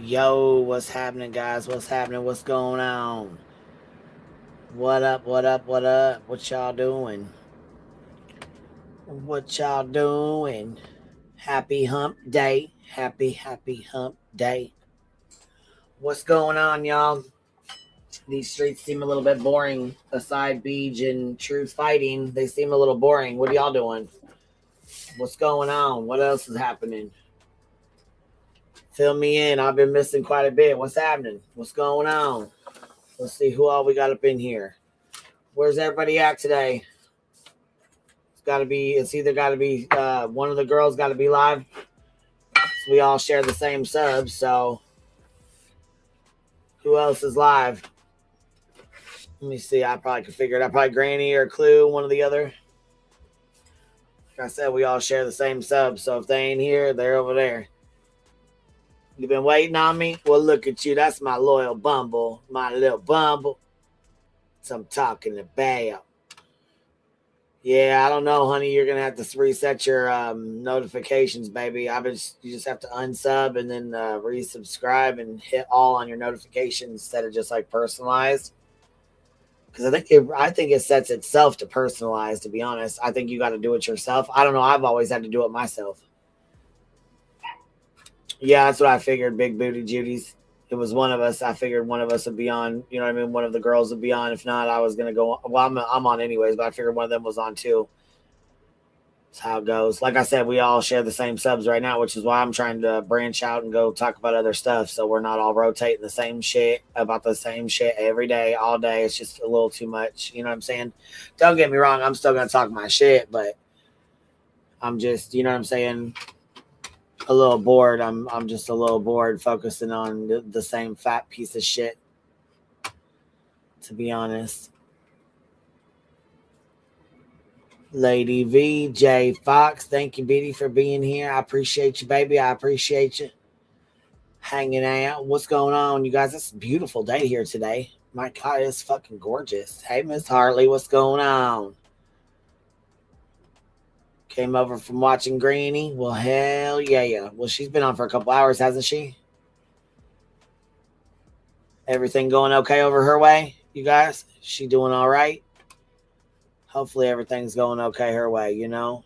Yo, what's happening, guys? What's happening? What's going on? What up? What up? What up? What y'all doing? What y'all doing? Happy Hump Day. Happy Hump Day. What's going on, y'all? These streets seem a little bit boring. Aside Beach and Truth Fighting, they seem a little boring. What are y'all doing? What's going on? What else is happening? Fill me in. I've been missing quite a bit. What's happening? What's going on? Let's see who all we got up in here. Where's everybody at today? It's either got to be one of the girls got to be live. So we all share the same subs. So who else is live? Let me see. I probably could figure it out. Probably Granny or Clue, one or the other. Like I said, we all share the same subs. So if they ain't here, they're over there. You been waiting on me? Well, look at you. That's my loyal Bumble. My little Bumble. So I'm talking about. Yeah, I don't know, honey. You're gonna have to reset your notifications, baby. You just have to unsub and then resubscribe and hit all on your notifications instead of just like personalized. Because I think it sets itself to personalize. To be honest, I think you got to do it yourself. I don't know. I've always had to do it myself. Yeah, that's what I figured. Big booty Judy's. It was one of us. I figured one of us would be on. You know what I mean? One of the girls would be on. If not, I was gonna go. Well, I'm on anyways, but I figured one of them was on too. That's how it goes. Like I said, we all share the same subs right now, which is why I'm trying to branch out and go talk about other stuff. So we're not all rotating the same shit about the same shit every day, all day. It's just a little too much. You know what I'm saying? Don't get me wrong. I'm still gonna talk my shit, but I'm just, you know what I'm saying, a little bored. I'm just a little bored focusing on the same fat piece of shit, to be honest. Lady V, J Fox, thank you, Biddy, for being here. I appreciate you, baby. I appreciate you hanging out. What's going on, you guys? It's a beautiful day here today. My God, it's fucking gorgeous. Hey, Miss Hartley, what's going on? Came over from watching Granny. Well, hell yeah. Well, she's been on for a couple hours, hasn't she? Everything going okay over her way, you guys? She doing all right? Hopefully everything's going okay her way, you know?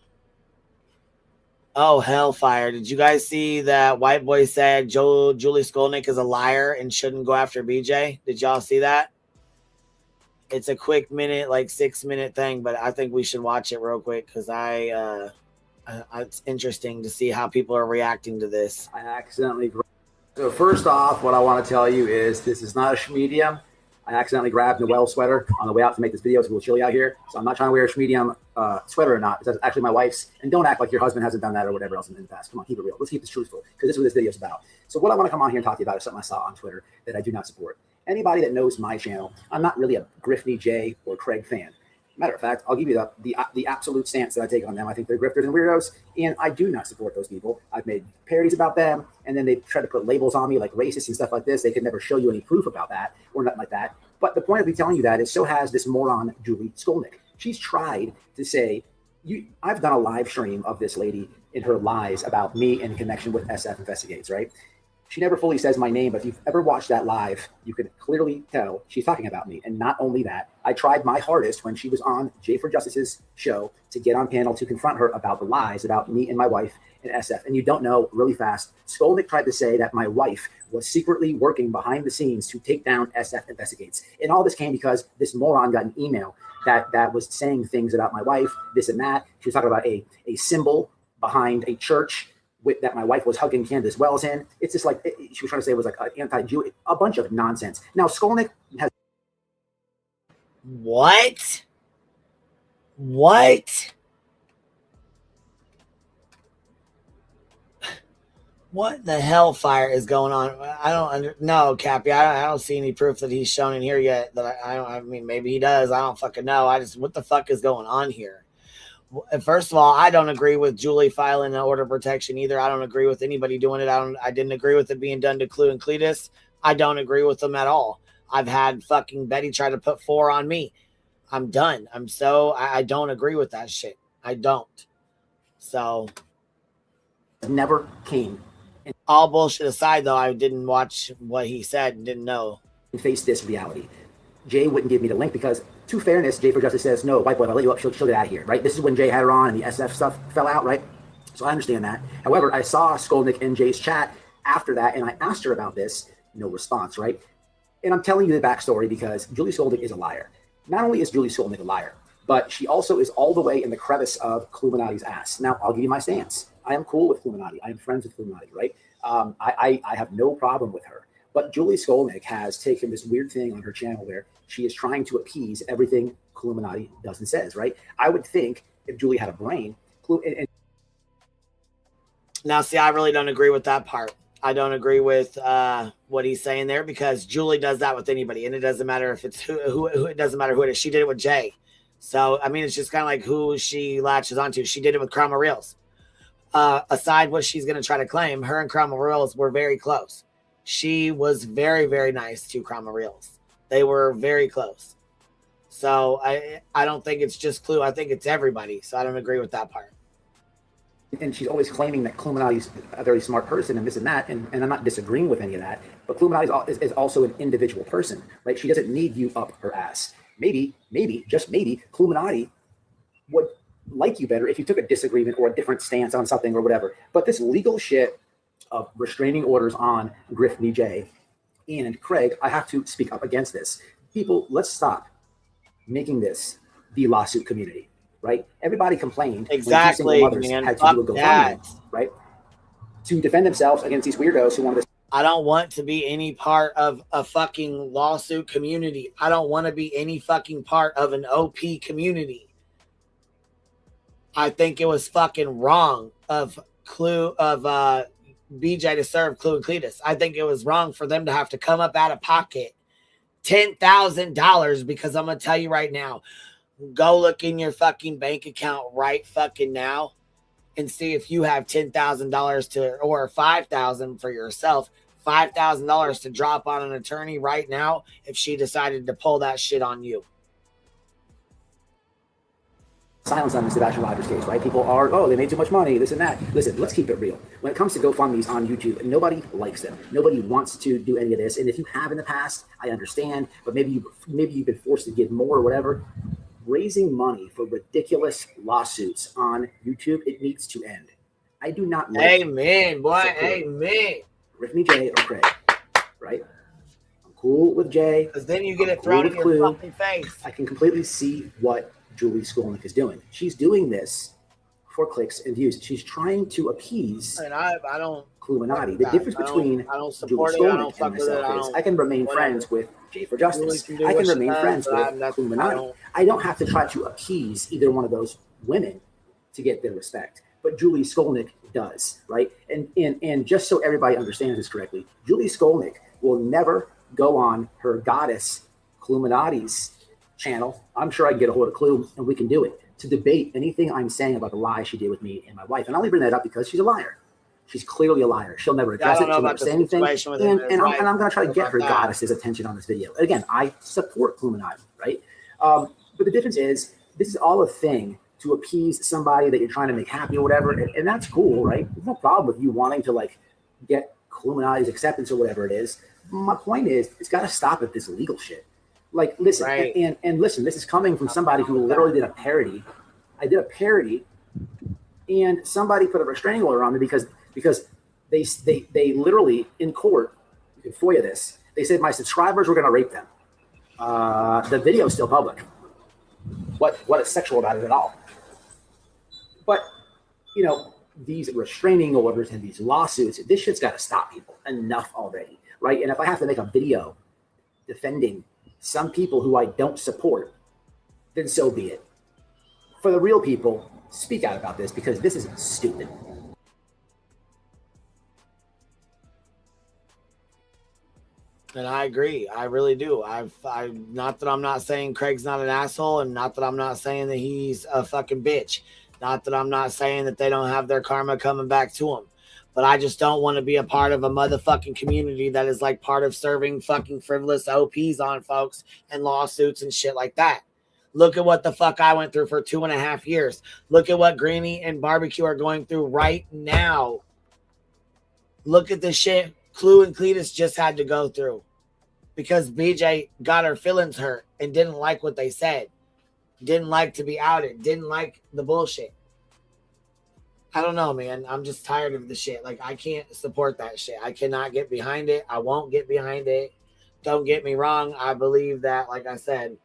Oh, hellfire. Did you guys see that white boy said Julie Skolnick is a liar and shouldn't go after BJ? Did y'all see that? It's a quick minute, like 6-minute thing, but I think we should watch it real quick because it's interesting to see how people are reacting to this. I accidentally. So first off, what I want to tell you is this is not a schmedium. I accidentally grabbed a Noel sweater on the way out to make this video. It's a little chilly out here. So I'm not trying to wear a schmedium sweater or not. It's actually my wife's. And don't act like your husband hasn't done that or whatever else in the past. Come on, keep it real. Let's keep this truthful because this is what this video is about. So what I want to come on here and talk to you about is something I saw on Twitter that I do not support. Anybody that knows my channel, I'm not really a Griffney J or Craig fan. Matter of fact, I'll give you the absolute stance that I take on them. I think they're grifters and weirdos, and I do not support those people. I've made parodies about them, and then they try to put labels on me like racist and stuff like this. They could never show you any proof about that or nothing like that. But the point of me telling you that is so has this moron, Julie Skolnick. She's tried to say, I've done a live stream of this lady in her lies about me in connection with SF Investigates, right? She never fully says my name, but if you've ever watched that live, you could clearly tell she's talking about me. And not only that, I tried my hardest when she was on J for Justice's show to get on panel to confront her about the lies about me and my wife and SF. And you don't know, really fast, Skolnick tried to say that my wife was secretly working behind the scenes to take down SF Investigates. And all this came because this moron got an email that was saying things about my wife, this and that. She was talking about a symbol behind a church that my wife was hugging Candace Wells in. It's just like, she was trying to say it was like anti-Jew, a bunch of nonsense. Now, Skolnick has... What? What the hellfire is going on? No, Cappy. I don't see any proof that he's shown in here yet. I mean, maybe he does. I don't fucking know. What the fuck is going on here? First of all, I don't agree with Julie filing an order of protection either. I don't agree with anybody doing it. I didn't agree with it being done to Clue and Cletus. I don't agree with them at all. I've had fucking Betty try to put 4 on me. I'm done. I don't agree with that shit. I don't. So never came All bullshit aside, though, I didn't watch what he said and didn't know. Face this reality. Jay wouldn't give me the link because, to fairness, Jay for Justice says, no, white boy, if I let you up, she'll get out of here, right? This is when Jay had her on and the SF stuff fell out, right? So I understand that. However, I saw Skolnick in Jay's chat after that, and I asked her about this. No response, right? And I'm telling you the backstory because Julie Skolnick is a liar. Not only is Julie Skolnick a liar, but she also is all the way in the crevice of Kluminati's ass. Now, I'll give you my stance. I am cool with Kluminati. I am friends with Kluminati, right? I have no problem with her. But Julie Skolnick has taken this weird thing on her channel where she is trying to appease everything Kluminati does and says, right? I would think if Julie had a brain, Now, see, I really don't agree with that part. I don't agree with what he's saying there because Julie does that with anybody, and it doesn't matter if it's who it doesn't matter who it is. She did it with Jay. So, I mean, it's just kind of like who she latches onto. She did it with Crama Reels. Aside what she's going to try to claim, her and Crama Reels were very close. She was very, very nice to Crama Reels. They were very close. So, I don't think it's just Clue. I think it's everybody. So, I don't agree with that part. And she's always claiming that Kluminati's a very smart person and this and that, and I'm not disagreeing with any of that, but Kluminati is also an individual person, right? She doesn't need you up her ass. Maybe, just maybe, Kluminati would like you better if you took a disagreement or a different stance on something or whatever. But this legal shit of restraining orders on Griff DJ and Craig, I have to speak up against this. People, let's stop making this the lawsuit community. Right? Everybody complained. Exactly, when man. Had to do a GoFundMe, right? To defend themselves against these weirdos who wanted to. I don't want to be any part of a fucking lawsuit community. I don't want to be any fucking part of an OP community. I think it was fucking wrong of BJ to serve Clue and Cletus. I think it was wrong for them to have to come up out of pocket $10,000 because I'm gonna tell you right now. Go look in your fucking bank account right fucking now and see if you have $10,000 to, or $5,000 for yourself, $5,000 to drop on an attorney right now if she decided to pull that shit on you. Silence on the Sebastian Rogers case, right? People are, oh, they made too much money, this and that. Listen, let's keep it real. When it comes to GoFundMe's on YouTube, nobody likes them. Nobody wants to do any of this. And if you have in the past, I understand, but maybe you've been forced to give more or whatever. Raising money for ridiculous lawsuits on YouTube, it needs to end. I do not like Amen, boy. Amen. Rick me, Jay, or Craig, right? I'm cool with Jay. Because then you get it thrown in your fucking face. I can completely see what Julie Skolnick is doing. She's doing this for clicks and views. She's trying to appease I don't Kluminati. The difference between Julie Skolnick and myself is I can remain friends with Jay for Justice. I can remain friends with Kluminati. I don't have to try to appease either one of those women to get their respect. But Julie Skolnick does, right? And just so everybody understands this correctly, Julie Skolnick will never go on her goddess Kluminati's channel. I'm sure I can get a hold of Clue and we can do it to debate anything I'm saying about the lie she did with me and my wife. And I only bring that up because she's a liar. She's clearly a liar. She'll never address it. She'll never say anything. And I'm going to try to get her goddess's attention on this video. Again, I support Illuminati, right? But the difference is this is all a thing to appease somebody that you're trying to make happy or whatever. And that's cool, right? There's no problem with you wanting to like get Illuminati's acceptance or whatever it is. My point is it's got to stop at this legal shit. Like, listen, right. and listen, this is coming from somebody who literally did a parody. I did a parody, and somebody put a restraining order on me because they literally in court, you can FOIA this, they said my subscribers were going to rape them. The video is still public. What is sexual about it at all? But, you know, these restraining orders and these lawsuits, this shit's got to stop, people. Enough already, right? And if I have to make a video defending some people who I don't support, then so be it. For the real people, speak out about this because this is stupid. And I agree. I really do. I not that I'm not saying Craig's not an asshole, and not that I'm not saying that he's a fucking bitch. Not that I'm not saying that they don't have their karma coming back to them. But I just don't want to be a part of a motherfucking community that is like part of serving fucking frivolous OPs on folks and lawsuits and shit like that. Look at what the fuck I went through for 2.5 years. Look at what Granny and Barbecue are going through right now. Look at the shit Clue and Cletus just had to go through because BJ got her feelings hurt and didn't like what they said, didn't like to be outed, didn't like the bullshit. I don't know, man. I'm just tired of the shit. Like, I can't support that shit. I cannot get behind it. I won't get behind it. Don't get me wrong. I believe that, like I said,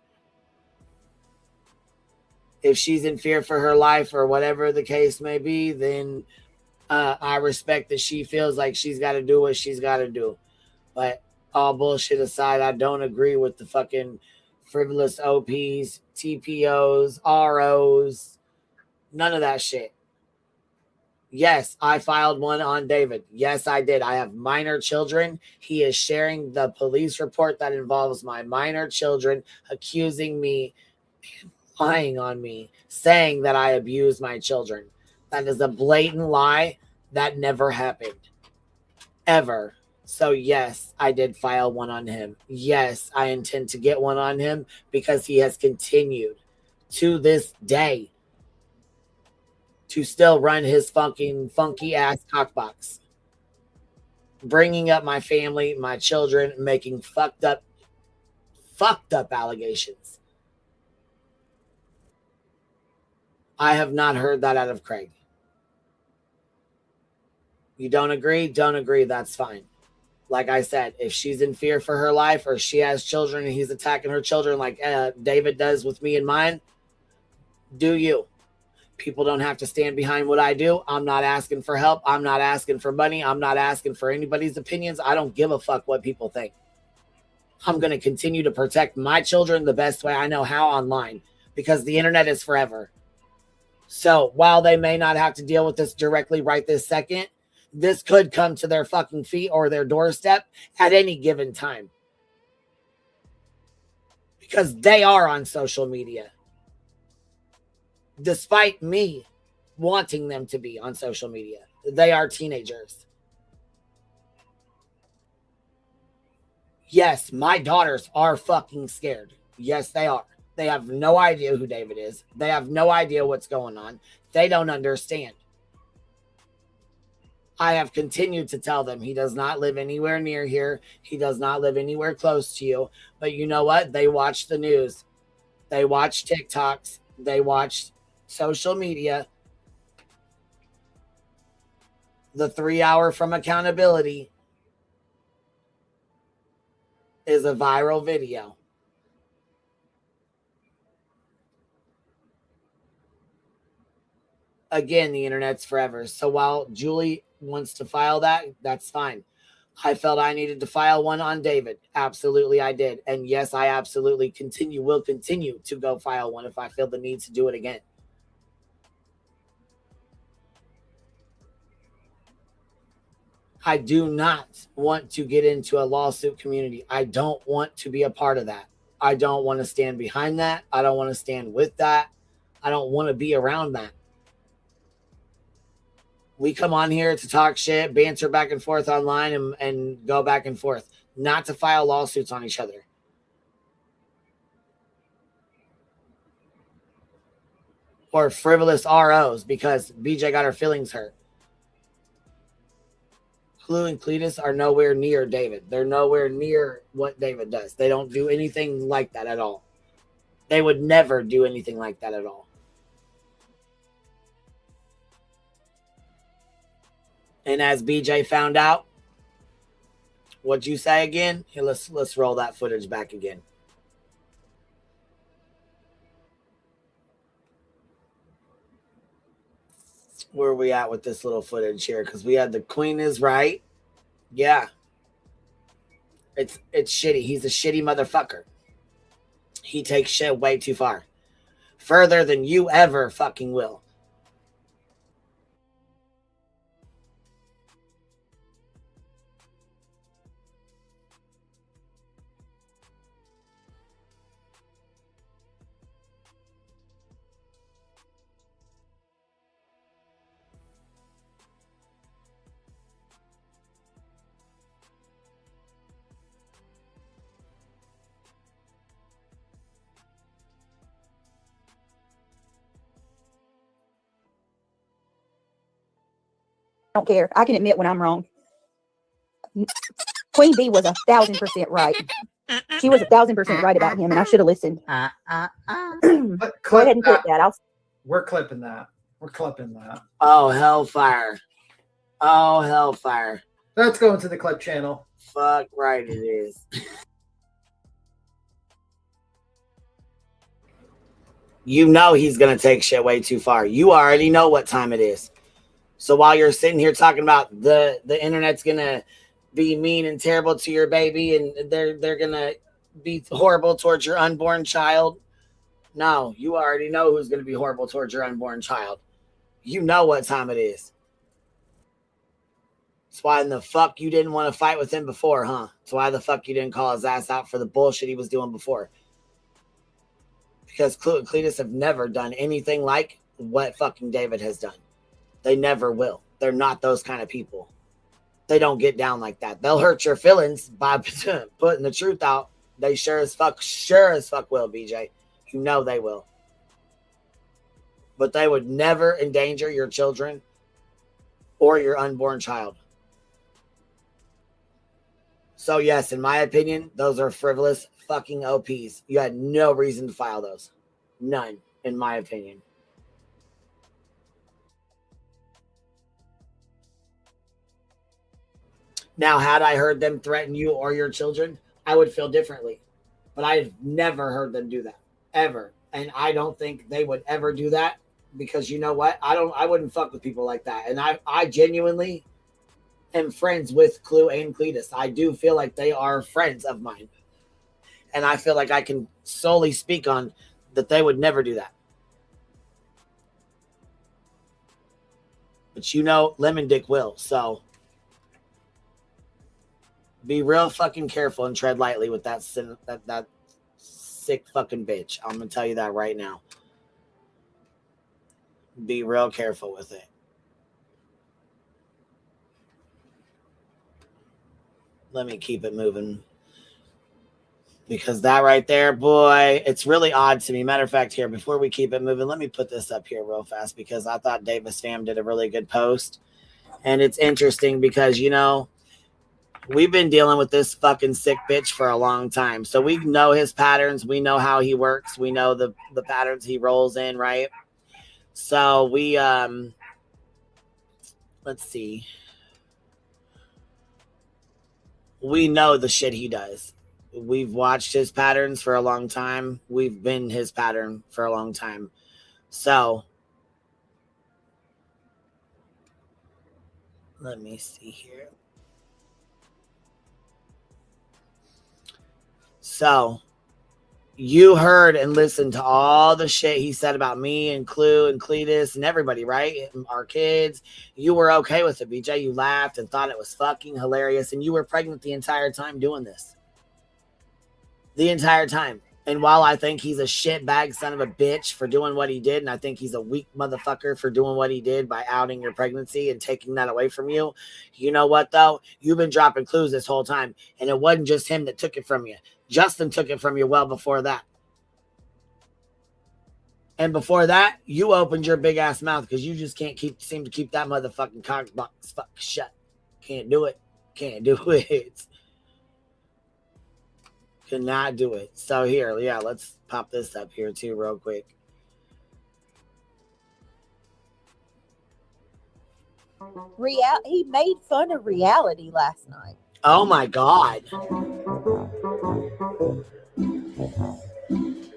if she's in fear for her life or whatever the case may be, then I respect that she feels like she's got to do what she's got to do. But all bullshit aside, I don't agree with the fucking frivolous OPs, TPOs, ROs, none of that shit. Yes, I filed one on David. Yes, I did. I have minor children. He is sharing the police report that involves my minor children, accusing me, lying on me, saying that I abused my children. That is a blatant lie. That never happened. Ever. So yes, I did file one on him. Yes, I intend to get one on him because he has continued to this day to still run his fucking funky ass cockbox, bringing up my family, my children, making fucked up allegations. I have not heard that out of Craig. You don't agree? Don't agree. That's fine. Like I said, if she's in fear for her life or she has children and he's attacking her children like David does with me and mine, do you? People don't have to stand behind what I do. I'm not asking for help. I'm not asking for money. I'm not asking for anybody's opinions. I don't give a fuck what people think. I'm going to continue to protect my children the best way I know how online because the internet is forever. So while they may not have to deal with this directly right this second, this could come to their fucking feet or their doorstep at any given time. Because they are on social media. Despite me wanting them to be on social media. They are teenagers. Yes, my daughters are fucking scared. Yes, they are. They have no idea who David is. They have no idea what's going on. They don't understand. I have continued to tell them he does not live anywhere near here. He does not live anywhere close to you. But you know what? They watch the news. They watch TikToks. They watch social media. The 3 hour from accountability is a viral video. Again, the internet's forever. So while Julie wants to file that, that's fine. I felt I needed to file one on David. Absolutely, I did. And yes, I absolutely will continue to go file one if I feel the need to do it again. I do not want to get into a lawsuit community. I don't want to be a part of that. I don't want to stand behind that. I don't want to stand with that. I don't want to be around that. We come on here to talk shit, banter back and forth online and go back and forth, not to file lawsuits on each other. Or frivolous ROs because BJ got her feelings hurt. Clue and Cletus are nowhere near David. They're nowhere near what David does. They don't do anything like that at all. They would never do anything like that at all. And as BJ found out, what'd you say again? Here, let's roll that footage back again. Where are we at with this little footage here? Because we had the Queen is right. Yeah. It's shitty. He's a shitty motherfucker. He takes shit way too far. Further than you ever fucking will. I don't care. I can admit when I'm wrong. Queen Bee was 1,000% right. She was 1,000% right about him, and I should have listened. Go ahead and clip that. We're clipping that. We're clipping that. Oh, hellfire. Oh, hellfire. Let's go into the clip channel. Fuck right it is. You know he's going to take shit way too far. You already know what time it is. So while you're sitting here talking about the internet's going to be mean and terrible to your baby and they're going to be horrible towards your unborn child. No, you already know who's going to be horrible towards your unborn child. You know what time it is. That's why in the fuck you didn't want to fight with him before, huh? That's why the fuck you didn't call his ass out for the bullshit he was doing before. Because Clue and Cletus have never done anything like what fucking David has done. They never will. They're not those kind of people. They don't get down like that. They'll hurt your feelings by putting the truth out. They sure as fuck will, BJ. You know they will. But they would never endanger your children or your unborn child. So yes, in my opinion, those are frivolous fucking OPs. You had no reason to file those. None, in my opinion. Now, had I heard them threaten you or your children, I would feel differently. But I've never heard them do that. Ever. And I don't think they would ever do that because you know what? I wouldn't fuck with people like that. And I genuinely am friends with Clue and Cletus. I do feel like they are friends of mine. And I feel like I can solely speak on that they would never do that. But you know, Lemon Dick will. So be real fucking careful and tread lightly with that sick fucking bitch. I'm going to tell you that right now. Be real careful with it. Let me keep it moving. Because that right there, boy, it's really odd to me. Matter of fact, here, before we keep it moving, let me put this up here real fast because I thought Davis Fam did a really good post. And it's interesting because, you know, we've been dealing with this fucking sick bitch for a long time. So we know his patterns. We know how he works. We know the patterns he rolls in, right? So we, let's see. We know the shit he does. We've watched his patterns for a long time. We've been his pattern for a long time. So let me see here. So you heard and listened to all the shit he said about me and Clue and Cletus and everybody, right? Our kids. You were okay with it, BJ. You laughed and thought it was fucking hilarious. And you were pregnant the entire time doing this. The entire time. And while I think he's a shitbag son of a bitch for doing what he did, and I think he's a weak motherfucker for doing what he did by outing your pregnancy and taking that away from you, you know what, though? You've been dropping clues this whole time, and it wasn't just him that took it from you. Justin took it from you well before that. And before that, you opened your big-ass mouth because you just can't seem to keep that motherfucking cock box shut. Can't do it. Can't do it. Cannot do it. So here, yeah, let's pop this up here too real quick. He made fun of reality last night. Oh my God.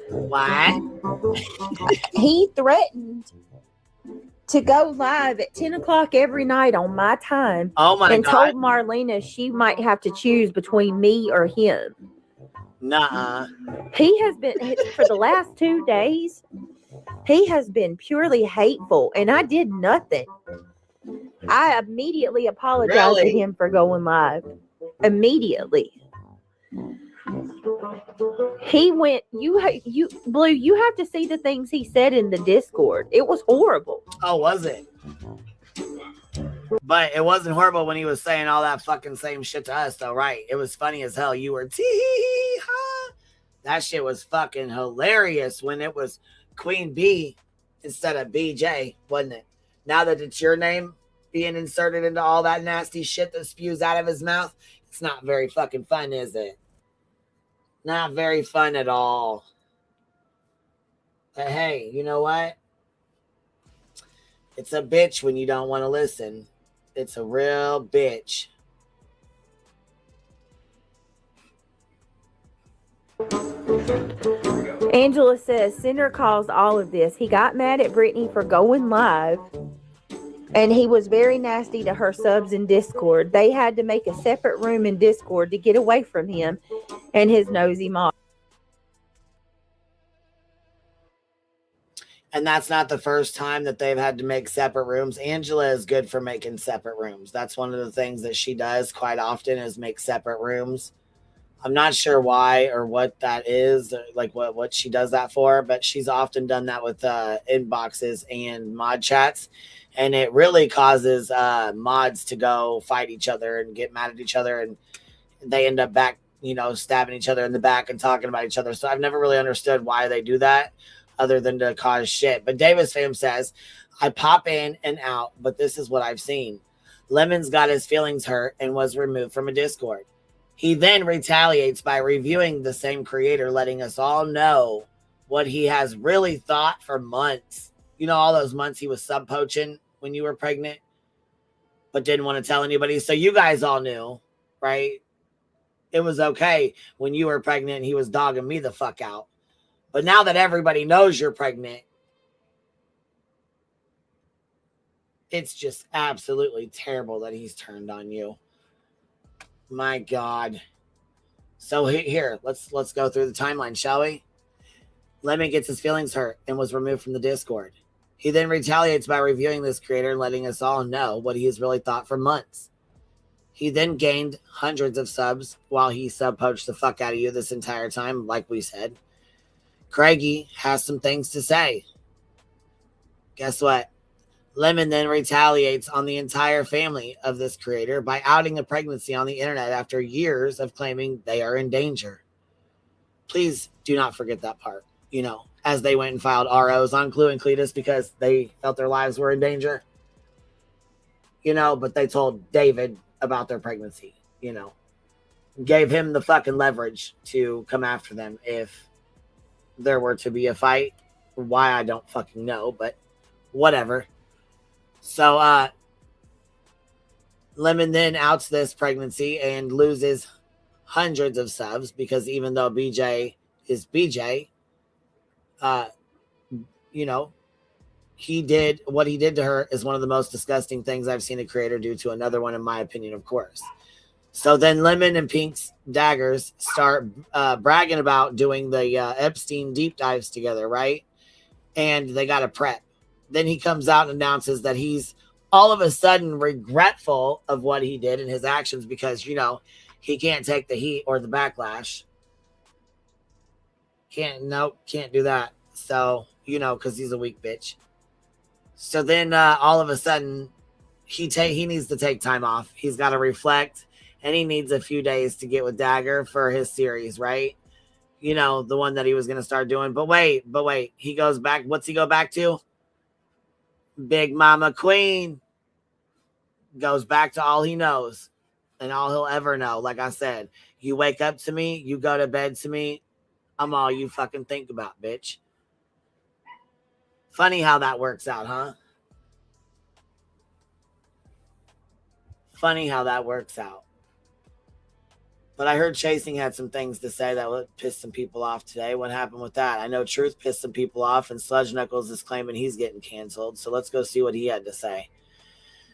What? He threatened to go live at 10 o'clock every night on my time. Oh my God. And told Marlena she might have to choose between me or him. Nuh-uh. He has been, for the last 2 days, he has been purely hateful, and I did nothing. I immediately apologized to him for going live. Immediately. He went, you Blue, you have to see the things he said in the Discord. It was horrible. Oh, was it? But it wasn't horrible when he was saying all that fucking same shit to us, though, right? It was funny as hell. You were tee-hee-ha. That shit was fucking hilarious when it was Queen B instead of BJ, wasn't it? Now that it's your name, being inserted into all that nasty shit that spews out of his mouth. It's not very fucking fun, is it? Not very fun at all. But hey, you know what? It's a bitch when you don't want to listen. It's a real bitch. Angela says Cinder caused all of this. He got mad at Brittany for going live, and he was very nasty to her subs in Discord. They had to make a separate room in Discord to get away from him and his nosy mom. And that's not the first time that they've had to make separate rooms. Angela is good for making separate rooms. That's one of the things that she does quite often is make separate rooms. I'm not sure why or what that is, like what she does that for, but she's often done that with inboxes and mod chats. And it really causes mods to go fight each other and get mad at each other. And they end up back, stabbing each other in the back and talking about each other. So I've never really understood why they do that other than to cause shit. But Davis Fam says, I pop in and out, but this is what I've seen. Lemon's got his feelings hurt and was removed from a Discord. He then retaliates by reviewing the same creator, letting us all know what he has really thought for months. All those months he was sub poaching when you were pregnant, but didn't want to tell anybody. So you guys all knew, right? It was okay when you were pregnant and he was dogging me the fuck out. But now that everybody knows you're pregnant, it's just absolutely terrible that he's turned on you. My God. So here, let's go through the timeline, shall we? Lemon gets his feelings hurt and was removed from the Discord. He then retaliates by reviewing this creator and letting us all know what he has really thought for months. He then gained hundreds of subs while he sub-poached the fuck out of you this entire time, like we said. Craigie has some things to say. Guess what? Lemon then retaliates on the entire family of this creator by outing a pregnancy on the internet after years of claiming they are in danger. Please do not forget that part, as they went and filed ROs on Clue and Cletus because they felt their lives were in danger. But they told David about their pregnancy, gave him the fucking leverage to come after them if there were to be a fight. Why, I don't fucking know, but whatever. So Lemon then outs this pregnancy and loses hundreds of subs because even though BJ is BJ, he did what he did to her is one of the most disgusting things I've seen a creator do to another one, in my opinion, of course. So then Lemon and Pink's Daggers start bragging about doing the Epstein deep dives together, right? And they got a prep. Then he comes out and announces that he's all of a sudden regretful of what he did and his actions because, he can't take the heat or the backlash. Can't do that. So, because he's a weak bitch. So then all of a sudden he needs to take time off. He's got to reflect and he needs a few days to get with Dagger for his series, right? The one that he was going to start doing. But wait, he goes back. What's he go back to? Big Mama Queen. Goes back to all he knows and all he'll ever know. Like I said, you wake up to me, you go to bed to me, I'm all you fucking think about, bitch. Funny how that works out, huh? Funny how that works out. But I heard Chasing had some things to say that would piss some people off today. What happened with that? I know Truth pissed some people off, and Sludge Knuckles is claiming he's getting canceled. So let's go see what he had to say.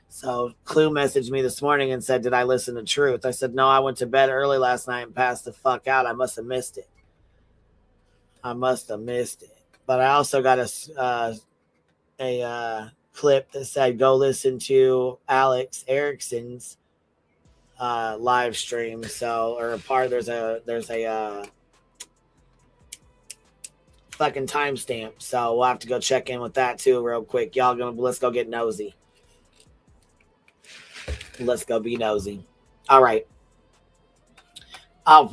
So Clue messaged me this morning and said, did I listen to Truth? I said, no, I went to bed early last night and passed the fuck out. I must have missed it. But I also got a clip that said, go listen to Alex Erickson's live stream. So, or a part, there's a fucking timestamp. So we'll have to go check in with that too real quick. Let's go get nosy. Let's go be nosy. All right. Let's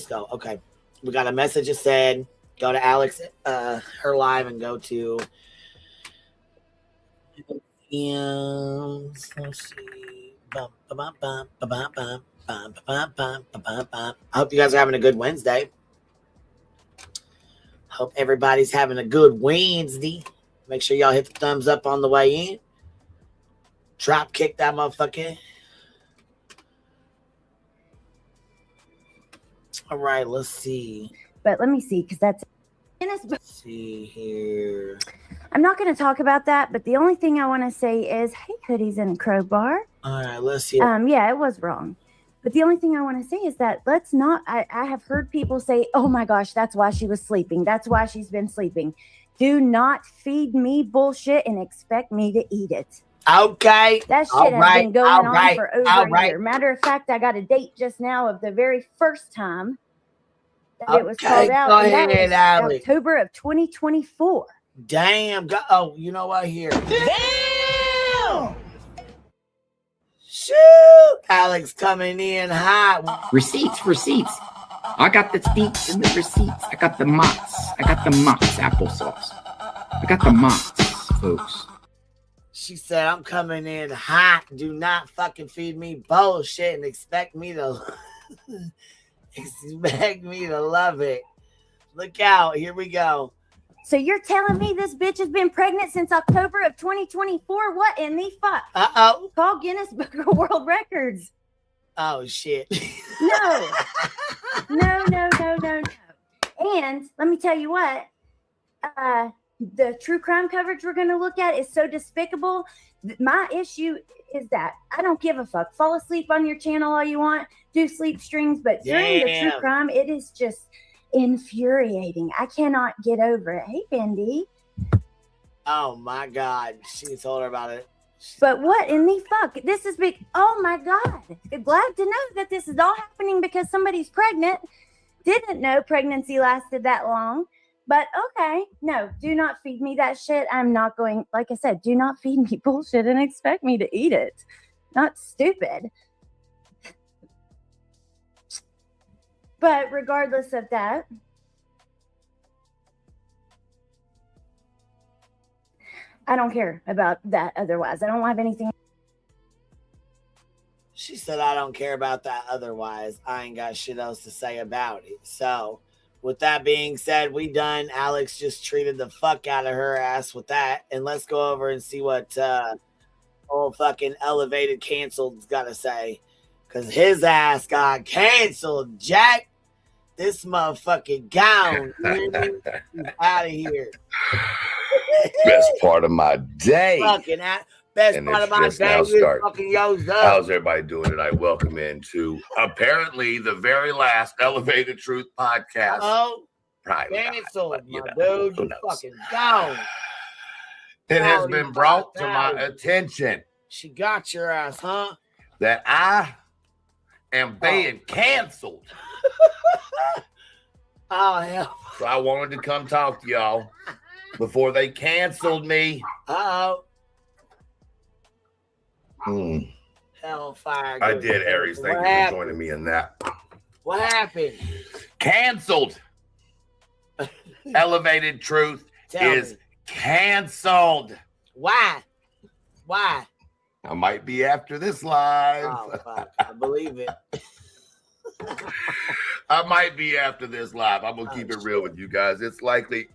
go. Okay. We got a message that said, go to Alex, her live and go to Let's see. I hope you guys are having a good Wednesday. Hope everybody's having a good Wednesday. Make sure y'all hit the thumbs up on the way in. Drop kick that motherfucker. All right, let's see. But let me see, because that's. Let's see here. I'm not going to talk about that, but the only thing I want to say is, hey, Hoodies and Crowbar. All right, let's see. Yeah, it was wrong. But the only thing I want to say is that let's not. I have heard people say, oh my gosh, that's why she was sleeping. That's why she's been sleeping. Do not feed me bullshit and expect me to eat it. Okay. That shit has been going on for over a year. Right. Matter of fact, I got a date just now of the very first time that it was called out. Go and that ahead, was Alex. October of 2024. Damn. Oh, you know what? Here. Damn. Shoot. Alex coming in hot. Receipts. I got the steaks and the receipts. I got the Mott's applesauce. I got the Mott's, folks. She said, I'm coming in hot. Do not fucking feed me bullshit and expect me to love it. Look out. Here we go. So you're telling me this bitch has been pregnant since October of 2024? What in the fuck? Uh-oh. Call Guinness Book of World Records. Oh, shit. No. No. And let me tell you what. The true crime coverage we're going to look at is so despicable. My issue is that I don't give a fuck. Fall asleep on your channel all you want. Do sleep streams. But during the true crime, it is just infuriating. I cannot get over it. Hey, Bendy. Oh, my God. She told her about it. But what in the fuck? This is big. Oh, my God. Glad to know that this is all happening because somebody's pregnant. Didn't know pregnancy lasted that long. But okay, no, do not feed me that shit. I'm not going, like I said, do not feed me bullshit and expect me to eat it. Not stupid. But regardless of that, I don't care about that otherwise. I don't have anything. She said, I don't care about that otherwise. I ain't got shit else to say about it. So, with that being said, we done. Alex just treated the fuck out of her ass with that. And let's go over and see what old fucking elevated canceled's got to say. Because his ass got canceled, Jack. This motherfucking gown. Out of here. Best part of my day. Fucking best part of my day is fucking yo's up. How's everybody doing tonight? Welcome into apparently the very last Elevated Truth podcast. Oh, probably canceled, not, my dude. You fucking gone. It has been brought to my attention. She got your ass, huh? That I am being canceled. Oh, hell. So I wanted to come talk to y'all before they canceled me. Uh-oh. Hmm. Hellfire. I did, Aries. Thank you for joining me in that. What happened? Canceled. Elevated Truth is canceled. Why? Why? I might be after this live. Oh, fuck. I believe it. I might be after this live. I'm going to keep it real with you guys. It's likely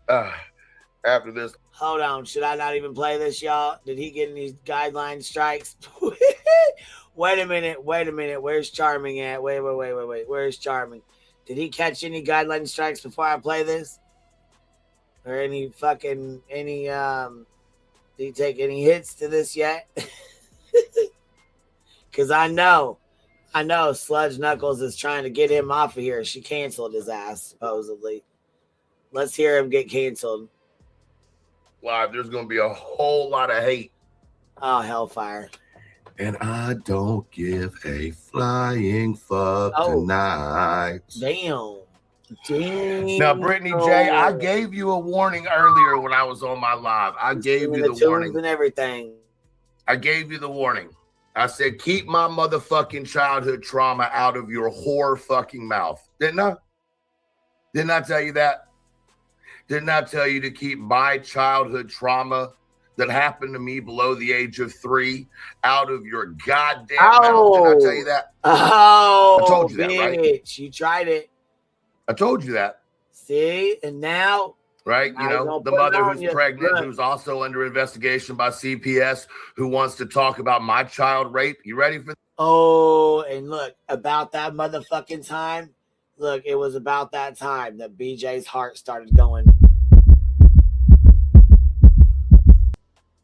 after this. Hold on. Should I not even play this, y'all? Did he get any guideline strikes? Wait a minute. Where's Charming at? Wait. Where's Charming? Did he catch any guideline strikes before I play this? Or did he take any hits to this yet? Because I know Sludge Knuckles is trying to get him off of here. She canceled his ass, supposedly. Let's hear him get canceled. Live, there's going to be a whole lot of hate. Oh, hellfire. And I don't give a flying fuck tonight. Damn. Now, Brittany J, I gave you a warning earlier when I was on my live. I gave you the warning. And everything. I gave you the warning. I said, keep my motherfucking childhood trauma out of your whore fucking mouth. Didn't I? Didn't I tell you that? Didn't I tell you to keep my childhood trauma that happened to me below the age of 3 out of your goddamn mouth? Did I tell you that? Oh, I told you that, right? bitch, you tried it. I told you that. See, and now, right? You know, the mother who's pregnant, who's also under investigation by CPS, who wants to talk about my child rape. You ready for? Oh, and look, about that motherfucking time. Look, it was about that time that BJ's heart started going.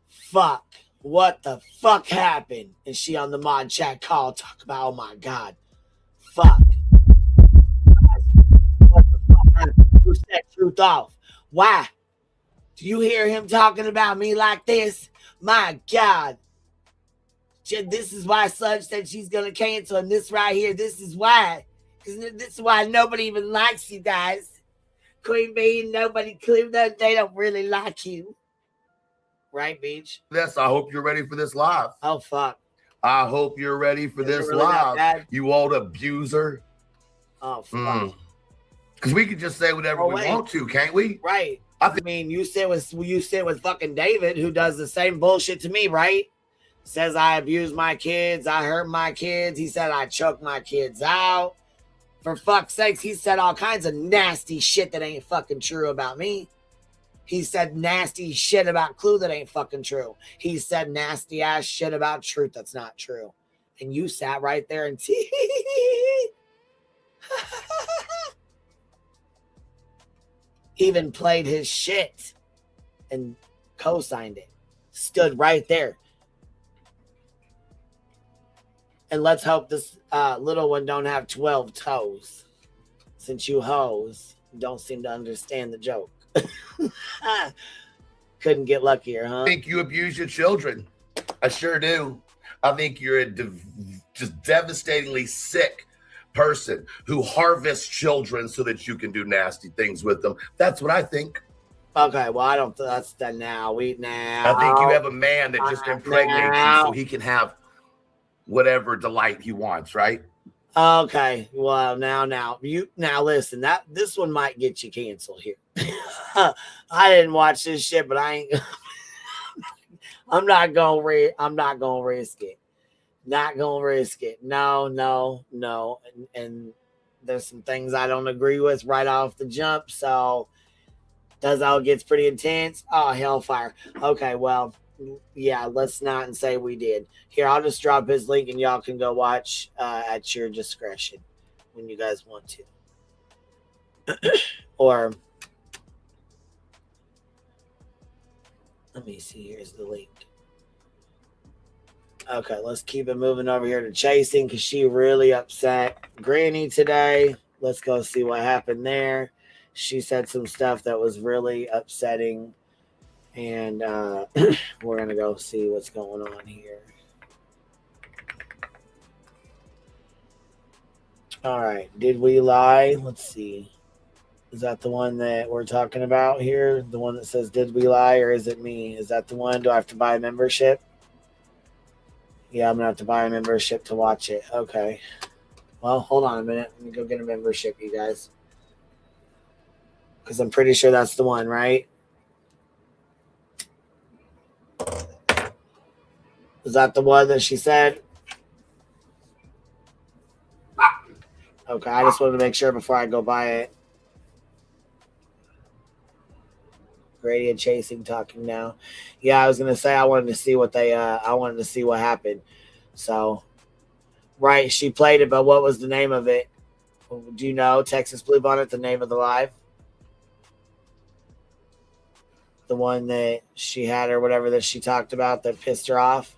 Fuck. What the fuck happened? And she on the mod chat call talk about, oh my God. Fuck. What the fuck happened? Who set Truth off? Why? Do you hear him talking about me like this? My God. This is why Sudge said she's going to cancel. And this right here, this is why. Because this is why nobody even likes you guys. Queen Bee, nobody, they don't really like you. Right, Beach? This, I hope you're ready for this live. Oh, fuck. I hope you're ready for this really live. You old abuser. Oh, fuck. Because we can just say whatever we want to, can't we? Right. I mean, you sit with fucking David, who does the same bullshit to me, right? Says I abuse my kids, I hurt my kids. He said I choke my kids out. For fuck's sakes, he said all kinds of nasty shit that ain't fucking true about me. He said nasty shit about Clue that ain't fucking true. He said nasty ass shit about Truth that's not true. And you sat right there and even played his shit and co-signed it. Stood right there. And let's hope this little one don't have 12 toes. Since you hoes don't seem to understand the joke. Couldn't get luckier, huh? I think you abuse your children. I sure do. I think you're a just devastatingly sick person who harvests children so that you can do nasty things with them. That's what I think. Okay, well, I don't. That's that now. I think you have a man that just impregnates you so he can have whatever delight he wants, right? Okay, well, now listen. This one might get you canceled here. I didn't watch this shit, but I ain't. I'm not gonna risk it. Not gonna risk it. No. And there's some things I don't agree with right off the jump. So does all gets pretty intense. Oh, hellfire. Okay, well, yeah, let's not and say we did. Here, I'll just drop his link and y'all can go watch at your discretion when you guys want to. Or let me see. Here's the link. Okay, let's keep it moving over here to Chasing because she really upset Granny today. Let's go see what happened there. She said some stuff that was really upsetting. And we're going to go see what's going on here. All right. Did we lie? Let's see. Is that the one that we're talking about here? The one that says, did we lie, or is it me? Is that the one? Do I have to buy a membership? Yeah, I'm going to have to buy a membership to watch it. Okay. Well, hold on a minute. Let me go get a membership, you guys. Because I'm pretty sure that's the one, right? Is that the one that she said? Okay, I just wanted to make sure before I go buy it. Grady and Chasing talking now. Yeah, I was gonna say I wanted to see what happened. So, right, she played it, but what was the name of it? Do you know, Texas Bluebonnet, the name of the live? The one that she had or whatever that she talked about that pissed her off?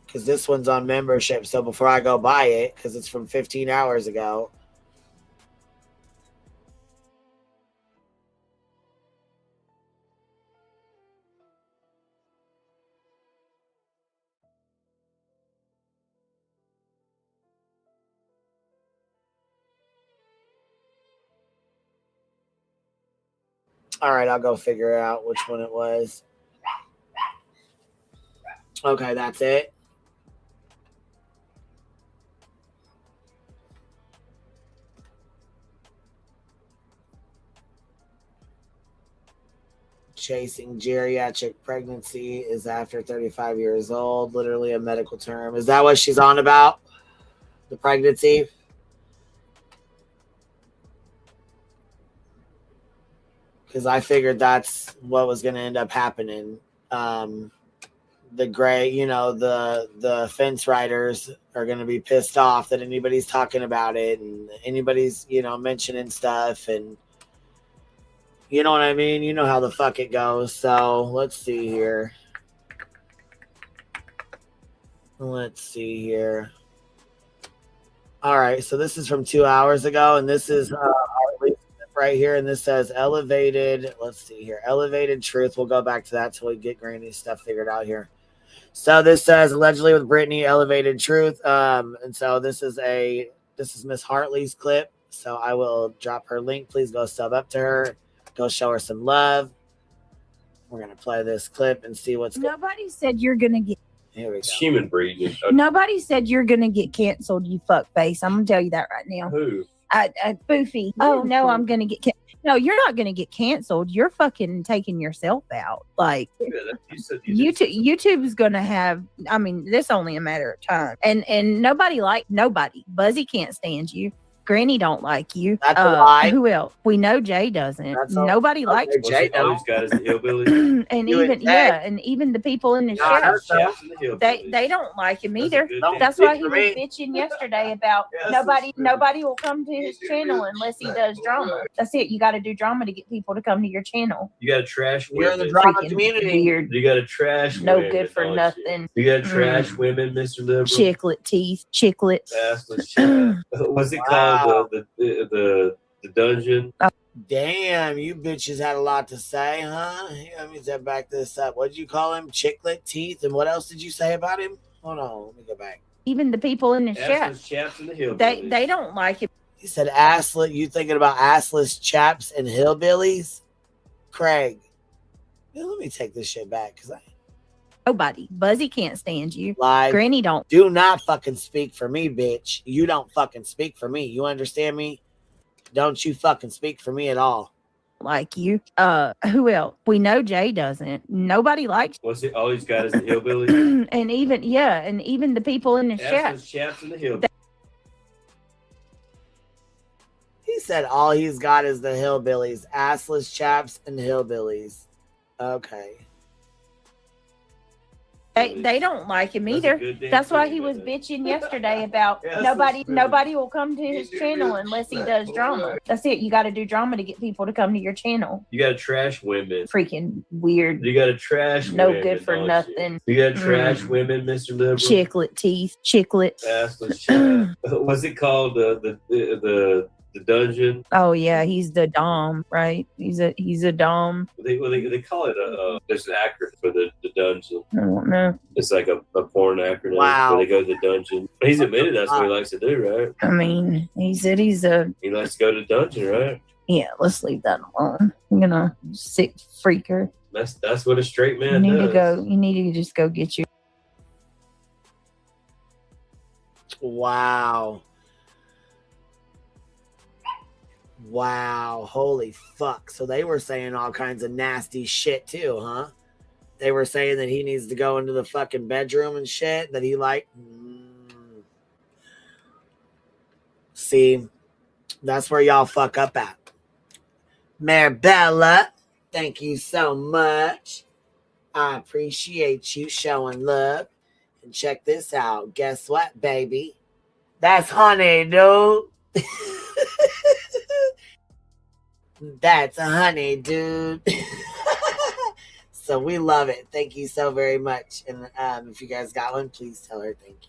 Because this one's on membership. So before I go buy it, because it's from 15 hours ago. All right, I'll go figure out which one it was. Okay, that's it. chasing geriatric pregnancy is after 35 years old, literally a medical term. Is that what she's on about? The pregnancy? Because I figured that's what was going to end up happening. The gray, the fence riders are going to be pissed off that anybody's talking about it and anybody's, mentioning stuff. And you know what I mean? You know how the fuck it goes. So let's see here. All right. So this is from 2 hours ago. And this is right here. And this says elevated. Let's see here. Elevated truth. We'll go back to that till we get Granny's stuff figured out here. So this says allegedly with Brittany, elevated truth. And so this is Miss Hartley's clip. So I will drop her link. Please go sub up to her. Go show her some love. We're gonna play this clip and see what's. Nobody said you're gonna get. Here we go. It's human breed. Nobody said you're gonna get canceled. You fuck face. I'm gonna tell you that right now. Who? Boofy. Oh no, I'm gonna get. No, you're not gonna get canceled. You're fucking taking yourself out. Like YouTube is gonna have. I mean, this only a matter of time. And nobody. Buzzy can't stand you. Granny don't like you. That's a lie. Who else? We know Jay doesn't. Nobody likes Jay. Always got is the hillbilly. and even the people in the chat, they don't like him either. That's why he was bitching yesterday about nobody will come to his channel unless he does drama. That's it. You got to do drama to get people to come to your channel. You got to trash women. You're in the drama Freaking community. Weird. You got to trash No women. good for nothing. You got to trash women, Mr. Liberal. Chiclet teeth. Chiclets. What's it called? The dungeon. Damn, you bitches had a lot to say, huh? Here, let me back this up. What did you call him? Chiclet teeth, and what else did you say about him? Hold on, let me go back. Even the people in the chat, they don't like him. He said asslet. You thinking about assless chaps and hillbillies? Craig, let me take this shit back because Nobody. Buzzy can't stand you. Like, Granny don't. Do not fucking speak for me, bitch. You don't fucking speak for me. You understand me? Don't you fucking speak for me at all. Like you. Who else? We know Jay doesn't. Nobody likes. What's it? All he's got is the hillbilly. and even the people in the chat. Chaps and the hillbilly. He said all he's got is the hillbillies, assless chaps and hillbillies. Okay. They don't like him either. That's why he was bitching yesterday about nobody will come to his channel unless he does drama. That's it. You got to do drama to get people to come to your channel. You got to trash women. Freaking weird. You got to trash no women. Good for nothing. You got to trash women, Mr. Liberal. Chiclet teeth. Chiclets. What's it called? The dungeon. Oh yeah, he's the dom, right? He's a dom. They call it there's an acronym for the dungeon. I don't know. It's like a porn acronym. Wow. Where they go to the dungeon. He's admitted that's what he likes to do, right? I mean, he said he likes to go to the dungeon, right? Yeah, let's leave that alone. Sick freaker. That's what a straight man does. You need to just go get you. Wow, holy fuck. So they were saying all kinds of nasty shit too, huh? They were saying that he needs to go into the fucking bedroom and shit, that he See, that's where y'all fuck up at. Marabella, thank you so much. I appreciate you showing love. And check this out. Guess what, baby? That's honey, dude. That's a honey, dude. So we love it. Thank you so very much. And if you guys got one, please tell her thank you.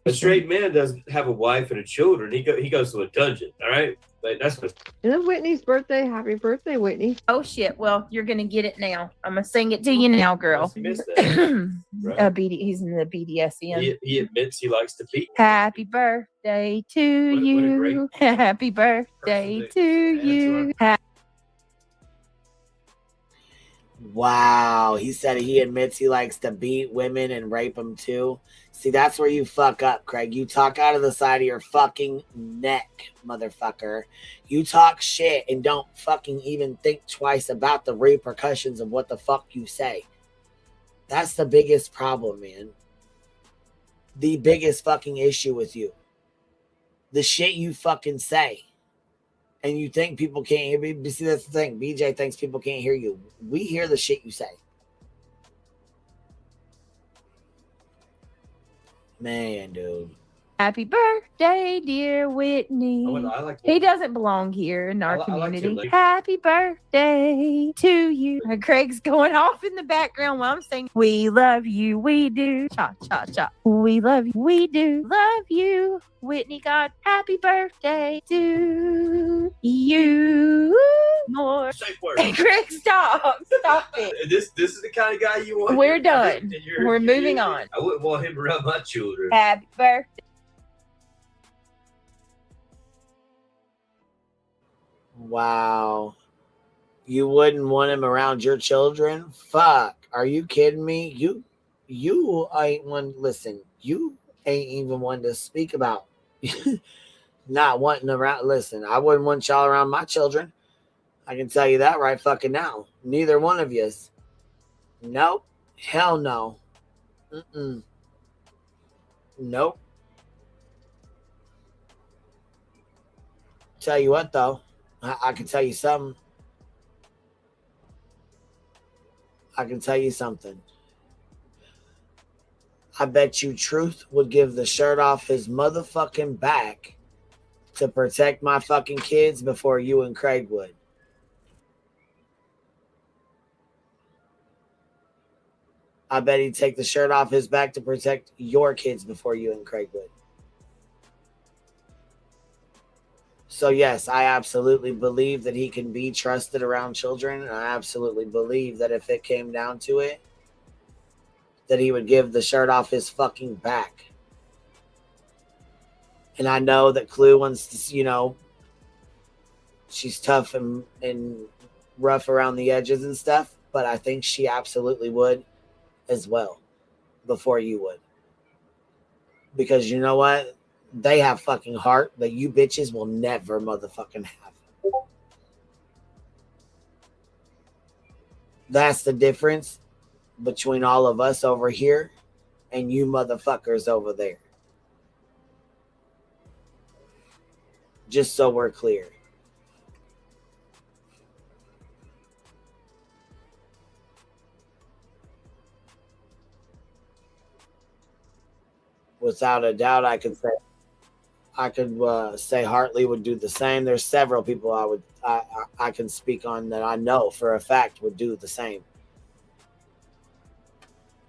A straight man doesn't have a wife and a children. He goes to a dungeon. All right, that's what. It's Whitney's birthday. Happy birthday, Whitney! Oh shit! Well, you're gonna get it now. I'm gonna sing it to you now, girl. He missed that. Right. He's in the BDSM. He admits he likes to beat. Happy birthday to you. Happy birthday to you. Wow. He said he admits he likes to beat women and rape them too. See, that's where you fuck up, Craig. You talk out of the side of your fucking neck, motherfucker. You talk shit and don't fucking even think twice about the repercussions of what the fuck you say. That's the biggest problem, man. The biggest fucking issue with you. The shit you fucking say. And you think people can't hear me. See, that's the thing. BJ thinks people can't hear you. We hear the shit you say. Man, dude. Happy birthday, dear Whitney. He doesn't belong here in our I like community. him, like- Happy birthday to you. Craig's going off in the background while I'm singing. We love you, we do. Cha, cha, cha. We love you, we do. Love you, Whitney. God, happy birthday to you. More. Safe word. Craig, stop. Stop it. This is the kind of guy you want. We're done. in We're moving community. on. I wouldn't want him around my children. Happy birthday. Wow. You wouldn't want him around your children? Fuck. Are you kidding me? You ain't one. Listen, you ain't even one to speak about. Not wanting around. Listen, I wouldn't want y'all around my children. I can tell you that right fucking now. Neither one of yous. Nope. Hell no. Mm-mm. Nope. Tell you what, though. I can tell you something. I can tell you something. I bet you Truth would give the shirt off his motherfucking back to protect my fucking kids before you and Craig would. I bet he'd take the shirt off his back to protect your kids before you and Craig would. So yes, I absolutely believe that he can be trusted around children. And I absolutely believe that if it came down to it, that he would give the shirt off his fucking back. And I know that Clue wants to, she's tough and rough around the edges and stuff, but I think she absolutely would as well before you would. Because you know what? They have fucking heart that you bitches will never motherfucking have. That's the difference between all of us over here and you motherfuckers over there. Just so we're clear. Without a doubt, I could say Hartley would do the same. There's several people I can speak on that I know for a fact would do the same.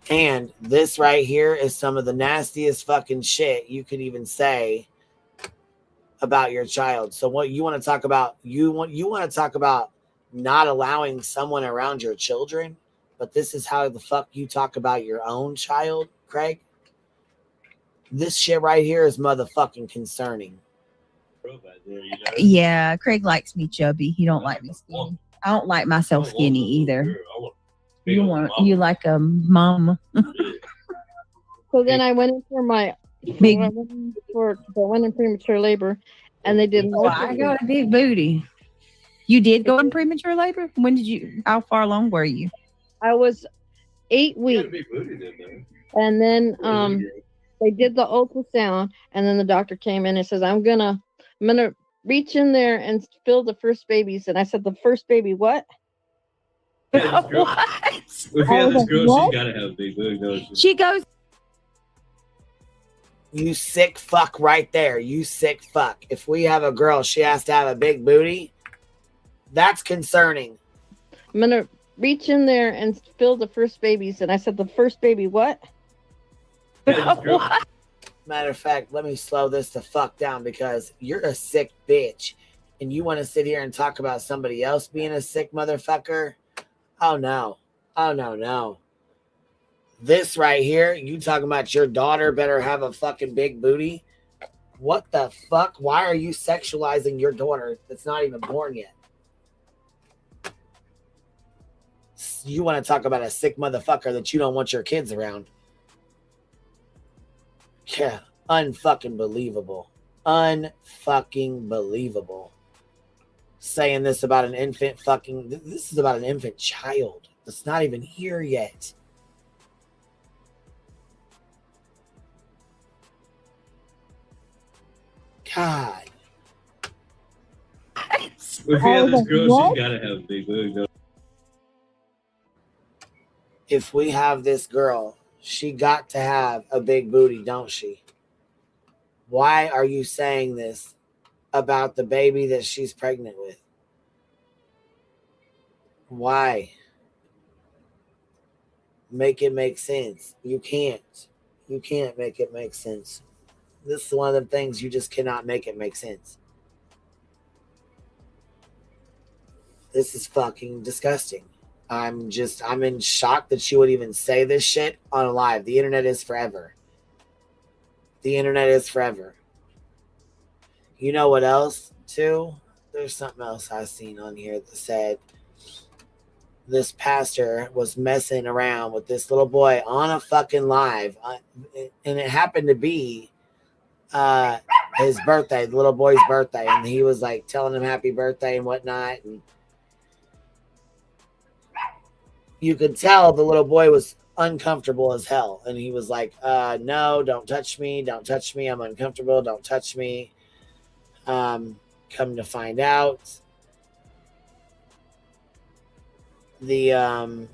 And this right here is some of the nastiest fucking shit you could even say about your child. So what you want to talk about? You want to talk about not allowing someone around your children, but this is how the fuck you talk about your own child, Craig? This shit right here is motherfucking concerning. Yeah, Craig likes me chubby. He don't like me skinny. I don't like myself skinny either. You like a mama. So then I went in for my Big. I went in premature labor, and they did. I got a big booty. You did go in premature labor? When did you? How far along were you? I was 8 weeks, and then they did the ultrasound, and then the doctor came in and says, I'm gonna reach in there and fill the first babies. And I said, the first baby, what? What? If you have this girl, What? she's gotta have a big booty, don't she? She goes. You sick fuck right there. You sick fuck. If we have a girl, she has to have a big booty. That's concerning. I'm gonna reach in there and fill the first babies. And I said, the first baby, what? What? Matter of fact, let me slow this the fuck down because you're a sick bitch and you want to sit here and talk about somebody else being a sick motherfucker. Oh no. Oh no. This right here, you talking about your daughter better have a fucking big booty? What the fuck? Why are you sexualizing your daughter that's not even born yet? You want to talk about a sick motherfucker that you don't want your kids around. Yeah, unfucking believable. Unfucking believable. Saying this about an infant fucking... This is about an infant child that's not even here yet. God. If you have this girl, she's got to have a big booty. If we have this girl, she got to have a big booty, don't she? Why are you saying this about the baby that she's pregnant with? Why? Make it make sense. You can't. You can't make it make sense. This is one of the things you just cannot make it make sense. This is fucking disgusting. I'm in shock that she would even say this shit on live. The internet is forever. The internet is forever. You know what else, too? There's something else I seen on here that said this pastor was messing around with this little boy on a fucking live. And it happened to be his birthday, the little boy's birthday. And he was like telling him happy birthday and whatnot. And you could tell the little boy was uncomfortable as hell. And he was like, no, don't touch me. Don't touch me. I'm uncomfortable. Don't touch me. Come to find out, the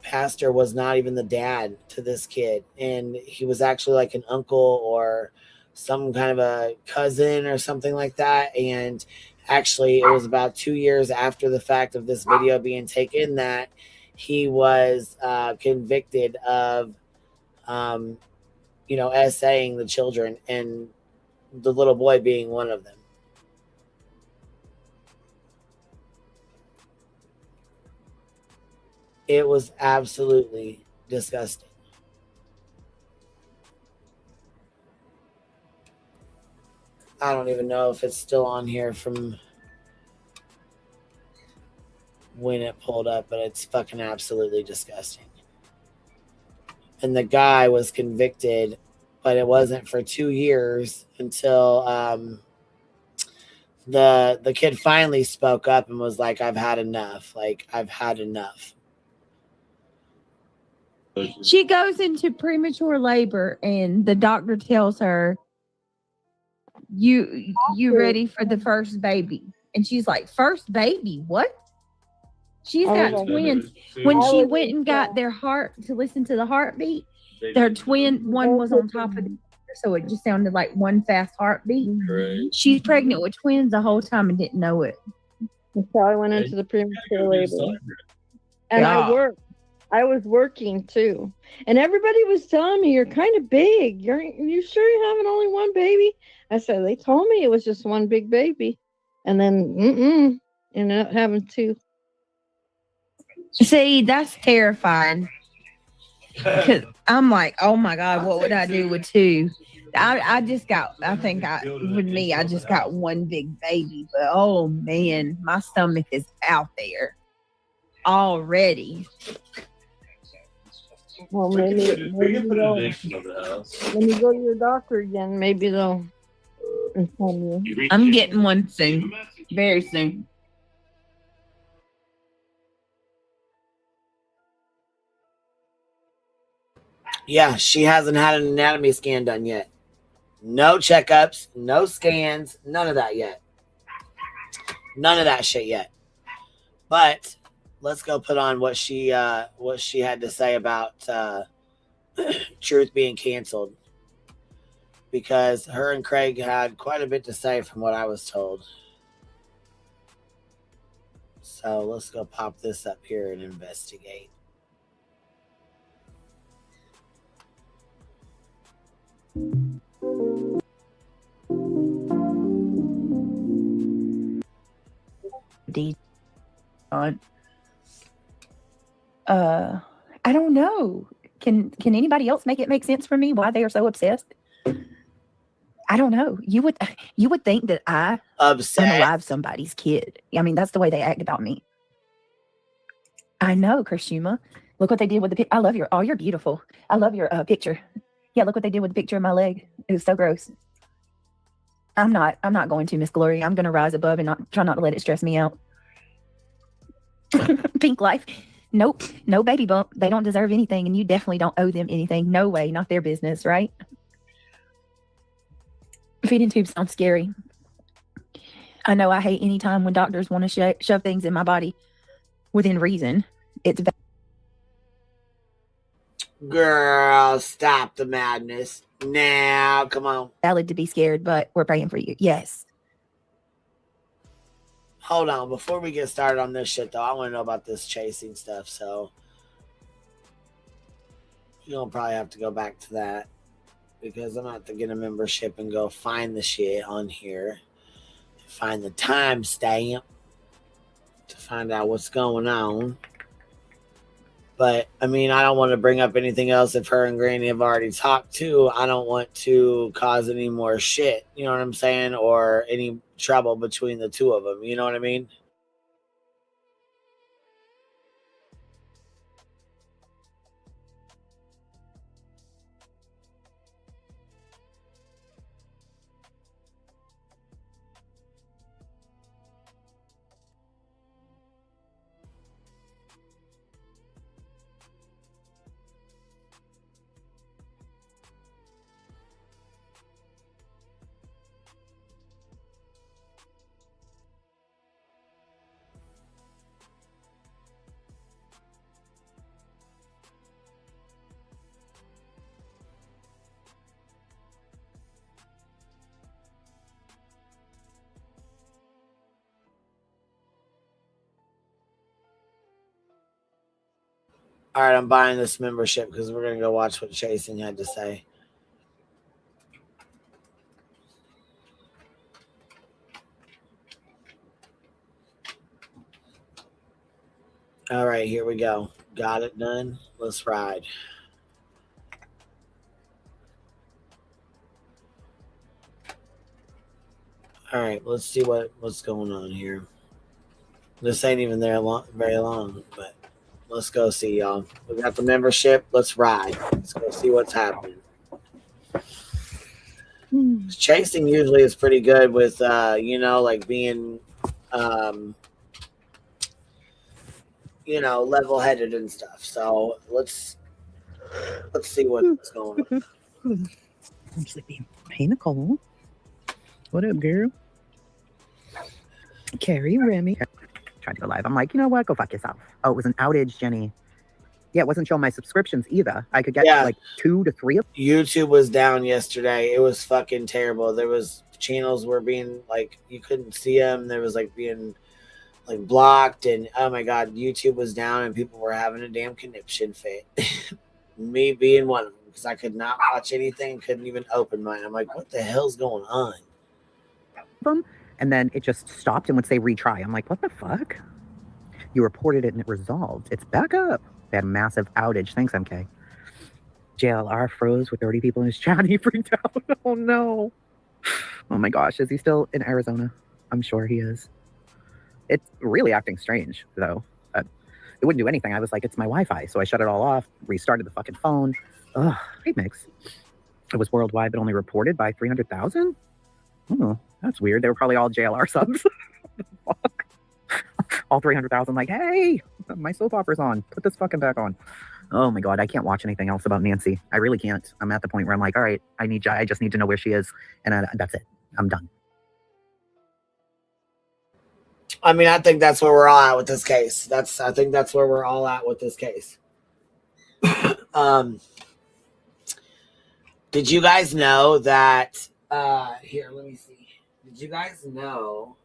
pastor was not even the dad to this kid. And he was actually like an uncle or some kind of a cousin or something like that. And actually, it was about 2 years after the fact of this video being taken that he was convicted of, essaying the children, and the little boy being one of them. It was absolutely disgusting. I don't even know if it's still on here from when it pulled up, but it's fucking absolutely disgusting. And the guy was convicted, but it wasn't for 2 years until the kid finally spoke up and was like, I've had enough. Like, I've had enough. She goes into premature labor and the doctor tells her, you ready for the first baby? And she's like, first baby? What? She's got twins. When she went and got their heart to listen to the heartbeat, their twin, one was on top of the other, so it just sounded like one fast heartbeat. Right. She's pregnant with twins the whole time and didn't know it. So I went into the premature labor. And I was working too. And everybody was telling me, you're kind of big. You sure you're having only one baby? I said, they told me it was just one big baby. And then, ended up having two. See, that's terrifying. Because I'm like, oh my God, what would I do with two? I just got one big baby. But oh man, my stomach is out there already. Well, maybe when you go to your doctor again, maybe they'll inform you. I'm getting one soon, very soon. Yeah, she hasn't had an anatomy scan done yet. No checkups, no scans, none of that yet. None of that shit yet. But let's go put on what she had to say about Truth being canceled, because her and Craig had quite a bit to say from what I was told. So let's go pop this up here and investigate. I don't know. Can anybody else make it make sense for me why they are so obsessed? I don't know. You would think that I unalive somebody's kid. I mean, that's the way they act about me. I know, Krishuma. Look what they did with the I love your. Oh, you're beautiful. I love your picture. Yeah, look what they did with the picture of my leg. It was so gross. I'm not going to, Miss Glory. I'm gonna rise above and try not to let it stress me out. Pink life. Nope. No baby bump. They don't deserve anything, and you definitely don't owe them anything. No way. Not their business, right? Feeding tube sounds scary. I know I hate any time when doctors want to shove things in my body within reason. It's Girl, stop the madness. Now, come on. valid to be scared, but we're praying for you. Yes. Hold on. Before we get started on this shit, though, I want to know about this chasing stuff. So, you're going to probably have to go back to that because I'm going to have to get a membership and go find the shit on here. Find the timestamp to find out what's going on. But, I mean, I don't want to bring up anything else if her and Granny have already talked to. I don't want to cause any more shit, you know what I'm saying? Or any trouble between the two of them, you know what I mean? All right, I'm buying this membership because we're going to go watch what Chasing had to say. All right, here we go. Got it done. Let's ride. All right, let's see what's going on here. This ain't even there very long, but let's go see, y'all. We got the membership. Let's ride. Let's go see what's happening. Chasing usually is pretty good with, like being, level-headed and stuff. So let's see what's going on. I'm sleepy. Hey, Nicole. What up, girl? Carrie, Remy. Tried to go live. I'm like, you know what? Go fuck yourself. Oh, it was an outage, Jenny. Yeah, it wasn't showing my subscriptions either. I could get like 2 to 3 of them. YouTube was down yesterday. It was fucking terrible. There was channels were being like, you couldn't see them. There was like being like blocked, and oh my god, YouTube was down and people were having a damn conniption fit. Me being one of them, because I could not watch anything, couldn't even open mine. I'm like, what the hell's going on? And then it just stopped and would say retry. I'm like, what the fuck? You reported it and it resolved. It's back up. They had a massive outage. Thanks, MK. JLR froze with 30 people in his chat. He freaked out. Oh no. Oh my gosh. Is he still in Arizona? I'm sure he is. It's really acting strange, though. It wouldn't do anything. I was like, it's my Wi-Fi. So I shut it all off, restarted the fucking phone. Ugh, hey, Mix. It was worldwide, but only reported by 300,000? Oh, that's weird. They were probably all JLR subs. Fuck. All 300,000 like, hey, my soap opera's on. Put this fucking back on. Oh my god, I can't watch anything else about Nancy. I really can't. I'm at the point where I'm like, all right, I just need to know where she is, and that's it. I'm done. I mean, I think that's where we're all at with this case. I think that's where we're all at with this case. Did you guys know that? Here, let me see. Did you guys know?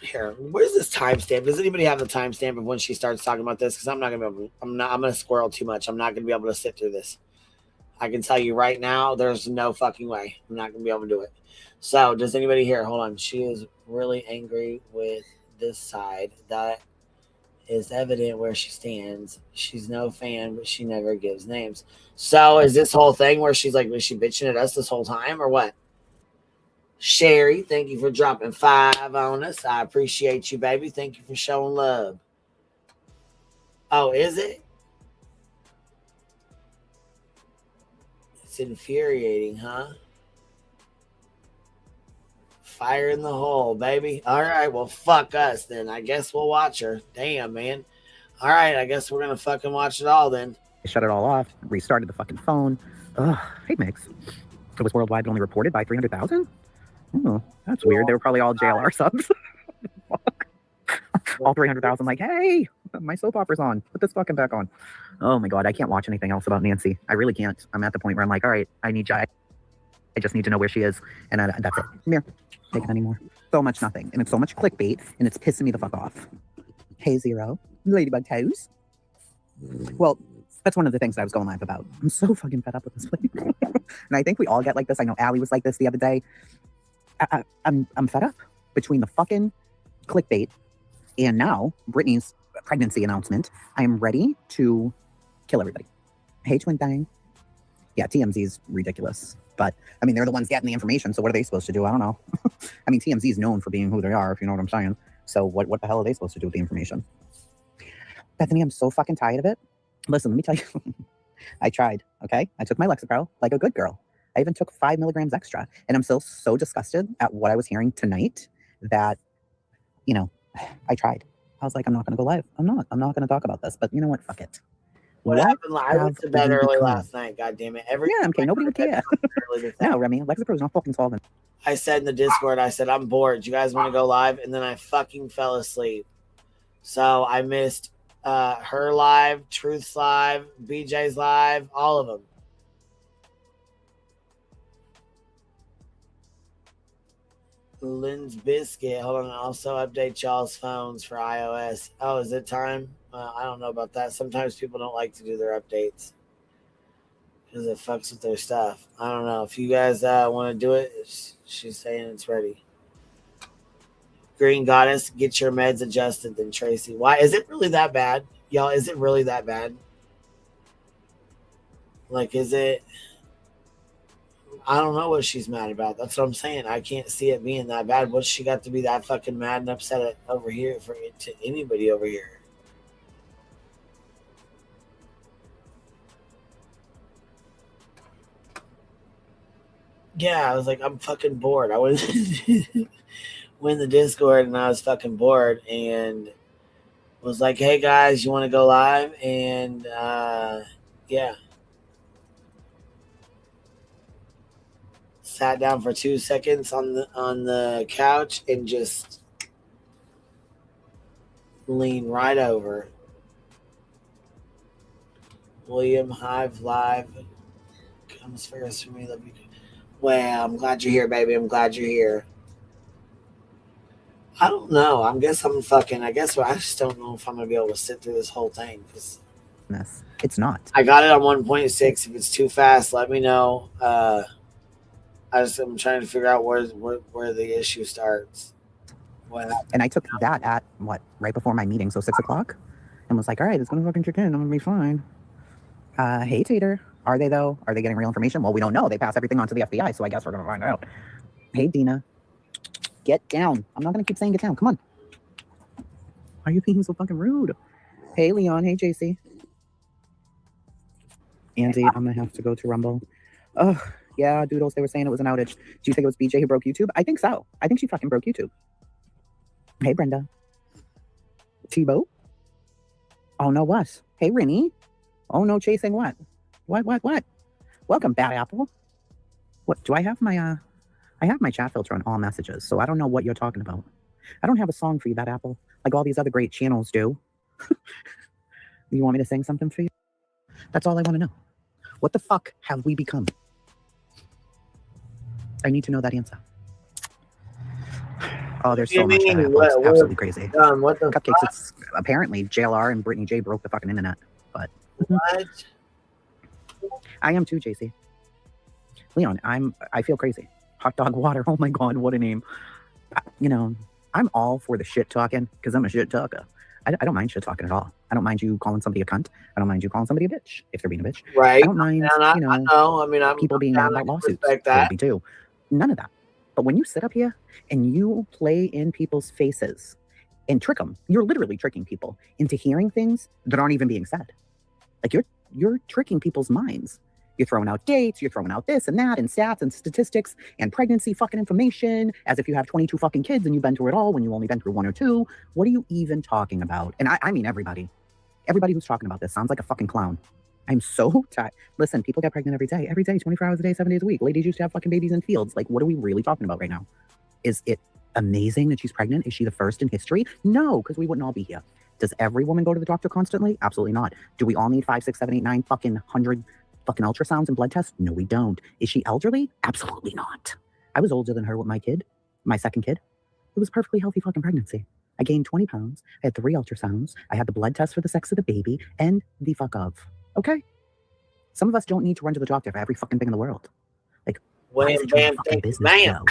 Here, where's this timestamp? Does anybody have the timestamp of when she starts talking about this? Because I'm not gonna be able. I'm gonna squirrel too much. I'm not gonna be able to sit through this. I can tell you right now, there's no fucking way. I'm not gonna be able to do it. So, does anybody here? Hold on. She is really angry with this side. That is evident where she stands. She's no fan, but she never gives names. So, is this whole thing where she's like, was she bitching at us this whole time or what? Sherry, thank you for dropping 5 on us. I appreciate you, baby. Thank you for showing love. Oh, is it? It's infuriating, huh? Fire in the hole, baby. All right, well, fuck us then. I guess we'll watch her. Damn, man. All right, I guess we're gonna fucking watch it all then. I shut it all off, restarted the fucking phone. Ugh, hey, Mix. It was worldwide but only reported by 300,000? Oh, that's weird. They were probably all JLR subs. Fuck. All 300,000 like, hey, my soap opera's on. Put this fucking back on. Oh my God, I can't watch anything else about Nancy. I really can't. I'm at the point where I'm like, all right, I just need to know where she is. And that's it. Come here. Take it anymore. So much nothing. And it's so much clickbait. And it's pissing me the fuck off. Hey, Zero. Ladybug Toes. Well, that's one of the things that I was going live about. I'm so fucking fed up with this place. And I think we all get like this. I know Allie was like this the other day. I'm fed up between the fucking clickbait and now Brittany's pregnancy announcement. I am ready to kill everybody. Hey, Twin Thing. Yeah, TMZ is ridiculous. But, I mean, they're the ones getting the information, so what are they supposed to do? I don't know. I mean, TMZ is known for being who they are, if you know what I'm saying. So what the hell are they supposed to do with the information? Bethany, I'm so fucking tired of it. Listen, let me tell you. I tried, okay? I took my Lexapro like a good girl. I even took 5 milligrams extra. And I'm still so disgusted at what I was hearing tonight that, you know, I tried. I was like, I'm not going to go live. I'm not going to talk about this. But you know what? Fuck it. What happened? I went to bed early last night. God damn it! Yeah, okay. Nobody would care. No, Remy, Lexapro is not fucking solvent. I said in the Discord, I said I'm bored. Do you guys want to go live? And then I fucking fell asleep. So I missed her live, Truth's live, BJ's live, all of them. Lynn's Biscuit. Hold on. Also update y'all's phones for iOS. Oh, is it time? I don't know about that. Sometimes people don't like to do their updates because it fucks with their stuff. I don't know. If you guys want to do it, she's saying it's ready. Green Goddess, get your meds adjusted then, Tracy. Why? Is it really that bad? Y'all, is it really that bad? Like, is it? I don't know what she's mad about. That's what I'm saying. I can't see it being that bad. What's she got to be that fucking mad and upset at over here for it to anybody over here? Yeah, I was like, I'm fucking bored. I was in the Discord and I was fucking bored and was like, hey guys, you want to go live? And yeah. Sat down for 2 seconds on the couch and just leaned right over. William Hive live comes first for me. Love you. Well, I'm glad you're here, baby. I'm glad you're here. I don't know. I guess I just don't know if I'm going to be able to sit through this whole thing. It's not. I got it on 1.6. If it's too fast, let me know. I'm trying to figure out where the issue starts. And I took that at, right before my meeting, so 6 o'clock. And was like, all right, it's going to fucking kick in. I'm going to be fine. Hey, Tater. Are they, though? Are they getting real information? Well, we don't know. They pass everything on to the FBI, so I guess we're going to find out. Hey, Dina. Get down. I'm not going to keep saying get down. Come on. Why are you being so fucking rude? Hey, Leon. Hey, JC. Andy, I'm going to have to go to Rumble. Oh, yeah, Doodles, they were saying it was an outage. Do you think it was BJ who broke YouTube? I think so. I think she fucking broke YouTube. Hey, Brenda. Tebow? Oh, no, what? Hey, Rennie. Oh, no, chasing what? What? Welcome, Bad Apple. What, do I have my, I have my chat filter on all messages, so I don't know what you're talking about. I don't have a song for you, Bad Apple, like all these other great channels do. You want me to sing something for you? That's all I want to know. What the fuck have we become? I need to know that answer. Oh, there's so much that happens. Absolutely crazy. What the Cupcakes, fuck? it's apparently JLR and Brittany J broke the fucking internet. But what? I am too, JC. Leon, I feel crazy. Hot dog water. Oh my God, what a name. You know, I'm all for the shit talking because I'm a shit talker. I don't mind shit talking at all. I don't mind you calling somebody a cunt. I don't mind you calling somebody a bitch if they're being a bitch. Right. I don't mind, I know. I mean, people being mad about lawsuits. That. Me too. None of that. But when you sit up here and you play in people's faces and trick them. You're literally tricking people into hearing things that aren't even being said. Like you're tricking people's minds. You're throwing out dates, you're throwing out this and that and stats and statistics and pregnancy fucking information as if you have 22 fucking kids and you've been through it all when you only been through 1 or 2. What are you even talking about? And I mean everybody. Everybody who's talking about this sounds like a fucking clown. I'm so tired. Listen, people get pregnant every day, 24 hours a day, 7 days a week. Ladies used to have fucking babies in fields. Like, what are we really talking about right now? Is it amazing that she's pregnant? Is she the first in history? No, because we wouldn't all be here. Does every woman go to the doctor constantly? Absolutely not. Do we all need 5, 6, 7, 8, 9 fucking 100 fucking ultrasounds and blood tests? No, we don't. Is she elderly? Absolutely not. I was older than her with my kid, my second kid. It was a perfectly healthy fucking pregnancy. I gained 20 pounds. I had 3 ultrasounds. I had the blood test for the sex of the baby and the fuck of. Okay? Some of us don't need to run to the doctor for every fucking thing in the world. Like, why is it your fucking business, Joe?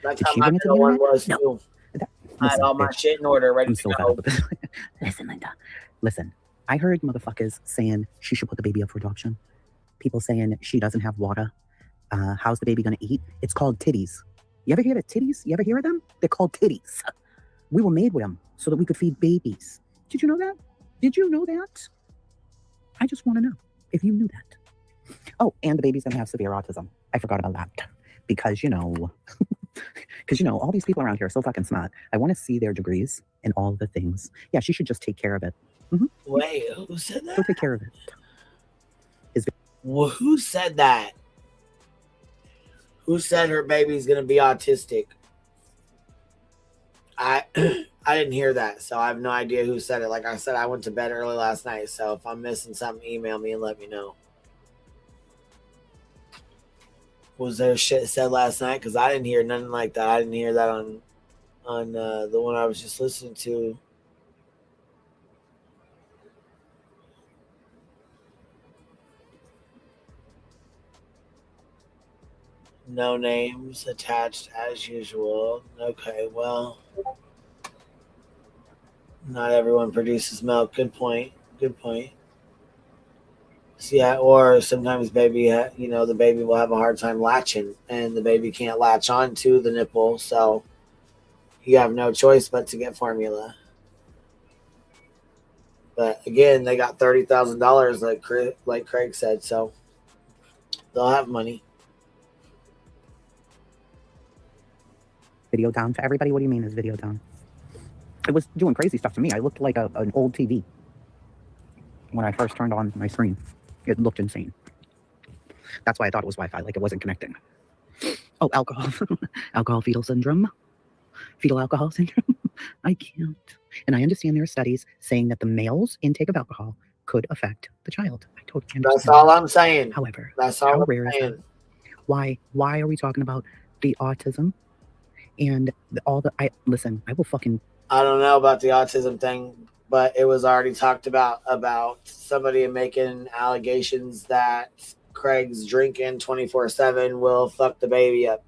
That's Did how she my bring it to the middle one internet? was No. too. I had Listen, all my bitch. shit in order, ready I'm to so fed go. up with this. Listen, Linda. Listen, I heard motherfuckers saying she should put the baby up for adoption. People saying she doesn't have water. How's the baby gonna eat? It's called titties. You ever hear of titties? You ever hear of them? They're called titties. We were made with them so that we could feed babies. Did you know that? Did you know that? I just want to know if you knew that. Oh, and the baby's gonna have severe autism. I forgot about that. Because, all these people around here are so fucking smart. I want to see their degrees and all the things. Yeah, she should just take care of it. Mm-hmm. Wait, who said that? Go take care of it. Well, who said that? Who said her baby's gonna be autistic? I didn't hear that, so I have no idea who said it. Like I said, I went to bed early last night, so if I'm missing something, email me and let me know. Was there shit said last night? Because I didn't hear nothing like that. I didn't hear that on the one I was just listening to. No names attached as usual. Okay, well, not everyone produces milk. Good point. Good point. So yeah, or sometimes the baby will have a hard time latching, and the baby can't latch onto the nipple, so you have no choice but to get formula. But again, they got $30,000, like Craig said, so they'll have money. Video down for everybody? What do you mean is video down? It was doing crazy stuff to me. I looked like an old TV when I first turned on my screen. It looked insane. That's why I thought it was Wi-Fi, like it wasn't connecting. Oh, alcohol. Alcohol fetal syndrome. Fetal alcohol syndrome. I can't. And I understand there are studies saying that the male's intake of alcohol could affect the child. I totally understand. That's all I'm saying. However, that's all how I'm rare is saying. that? Why are we talking about the autism and I will fucking... I don't know about the autism thing, but it was already talked about somebody making allegations that Craig's drinking 24/7 will fuck the baby up.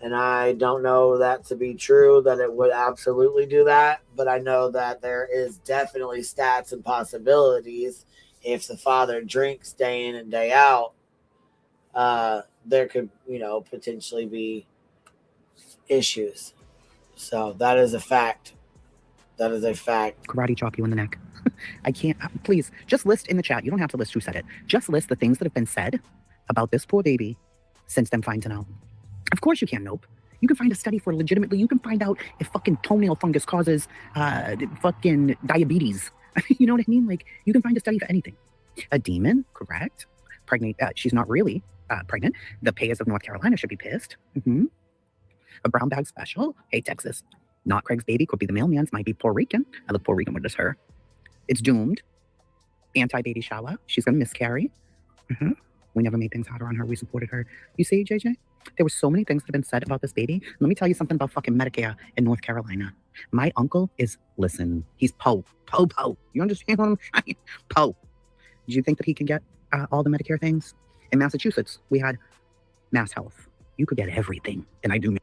And I don't know that to be true, that it would absolutely do that. But I know that there is definitely stats and possibilities. If the father drinks day in and day out, there could, potentially be issues. So that is a fact. That is a fact. Karate chop you in the neck. I can't. Please, just list in the chat. You don't have to list who said it. Just list the things that have been said about this poor baby since them finding out. Of course you can, nope. You can find a study for legitimately, you can find out if fucking toenail fungus causes fucking diabetes. You know what I mean? Like, you can find a study for anything. A demon, correct. Pregnant, she's not really pregnant. The payers of North Carolina should be pissed. Mm-hmm. A brown bag special. Hey, Texas. Not Craig's baby, could be the mailman's, might be Puerto Rican. I look Puerto Rican with this her. It's doomed. Anti-baby shower. She's going to miscarry. Mm-hmm. We never made things harder on her. We supported her. You see, JJ? There were so many things that have been said about this baby. Let me tell you something about fucking Medicare in North Carolina. My uncle is, listen, he's Poe. Poe. You understand what I'm saying? Poe. Do you think that he can get all the Medicare things? In Massachusetts, we had Mass Health. You could get everything. And I do.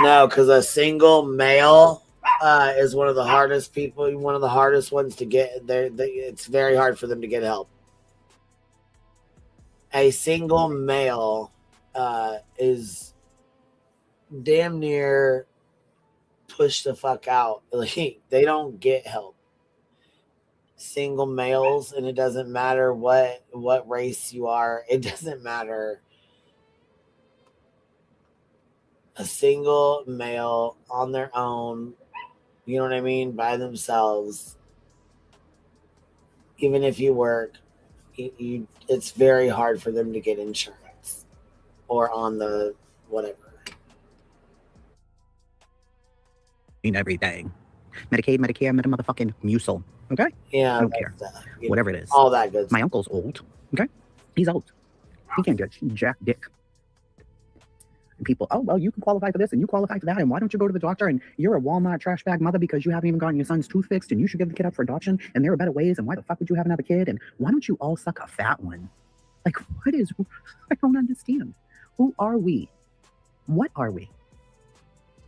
No, because a single male is one of the hardest ones to get. It's very hard for them to get help. A single male is damn near pushed the fuck out. Like, they don't get help. Single males, and it doesn't matter what race you are. It doesn't matter. A single male on their own, you know what I mean, by themselves, even if you work, it's very hard for them to get insurance or on the whatever. Everything. Medicaid, Medicare, motherfucking Musil. Okay? Yeah. I don't care. Whatever it is. All that good stuff. My uncle's old. Okay? He's old. He can't get jack dick. And people, oh, well, you can qualify for this and you qualify for that. And why don't you go to the doctor? And you're a Walmart trash bag mother because you haven't even gotten your son's tooth fixed and you should give the kid up for adoption. And there are better ways. And why the fuck would you have another kid? And why don't you all suck a fat one? Like, what is, I don't understand. Who are we? What are we?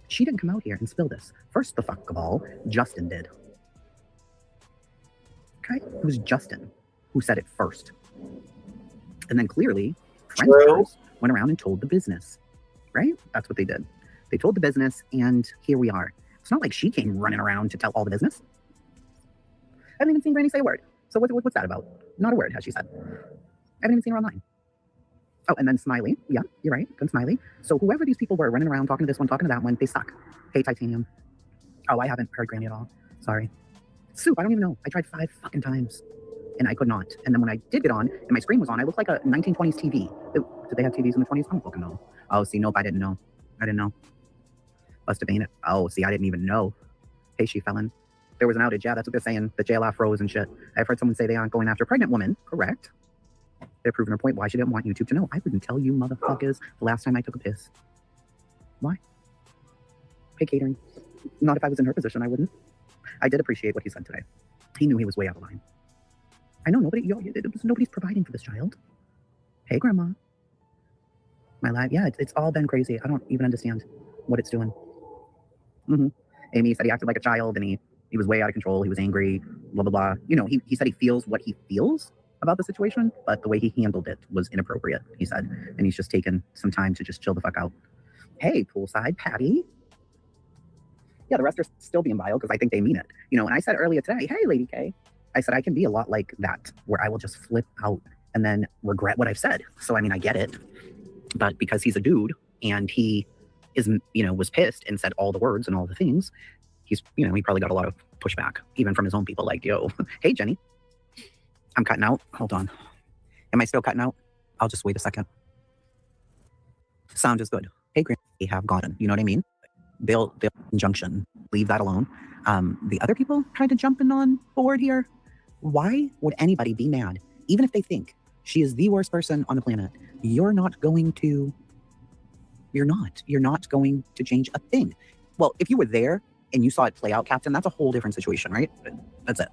She didn't come out here and spill this. First the fuck of all, Justin did. Okay? It was Justin who said it first. And then clearly, friends of hers went around and told the business. Right? That's what they did. They told the business, and here we are. It's not like she came running around to tell all the business. I haven't even seen Granny say a word. So what's that about? Not a word, has she said. I haven't even seen her online. Oh, and then Smiley. Yeah, you're right. Then Smiley. So whoever these people were running around talking to this one, talking to that one, they suck. Hey, Titanium. Oh, I haven't heard Granny at all. Sorry. Soup, I don't even know. I tried 5 fucking times. And I could not. And then when I did get on, and my screen was on, I looked like a 1920s TV. Did they have TVs in the 20s? I don't fucking know. Oh, see, nope, I didn't know. I didn't know. Must have been it. Oh, see, I didn't even know. Hey, she felon. There was an outage. Yeah, that's what they're saying. The JLR froze and shit. I've heard someone say they aren't going after a pregnant woman. Correct. They're proving her point why she didn't want YouTube to know. I wouldn't tell you motherfuckers the last time I took a piss. Why? Pay catering. Not if I was in her position, I wouldn't. I did appreciate what he said today. He knew he was way out of line. I know nobody's providing for this child. Hey, Grandma. My life, yeah, it's all been crazy. I don't even understand what it's doing. Amy said he acted like a child and he was way out of control. He was angry, blah, blah, blah. You know, he said he feels what he feels about the situation, but the way he handled it was inappropriate, he said. And he's just taken some time to just chill the fuck out. Hey, poolside Patty. Yeah, the rest are still being vile because I think they mean it. You know, and I said earlier today, hey, Lady K. I said I can be a lot like that, where I will just flip out and then regret what I've said. So, I mean, I get it. But because he's a dude and he is, you know, was pissed and said all the words and all the things, he's, you know, he probably got a lot of pushback, even from his own people, like, yo, hey, Jenny, I'm cutting out. Hold on. Am I still cutting out? I'll just wait a second. Sound is good. Hey, Grant, they have gotten, you know what I mean? They'll injunction, leave that alone. The other people tried to jump in on board here. Why would anybody be mad? Even if they think she is the worst person on the planet, you're not going to change a thing. Well, if you were there and you saw it play out, Captain, that's a whole different situation, right? That's it.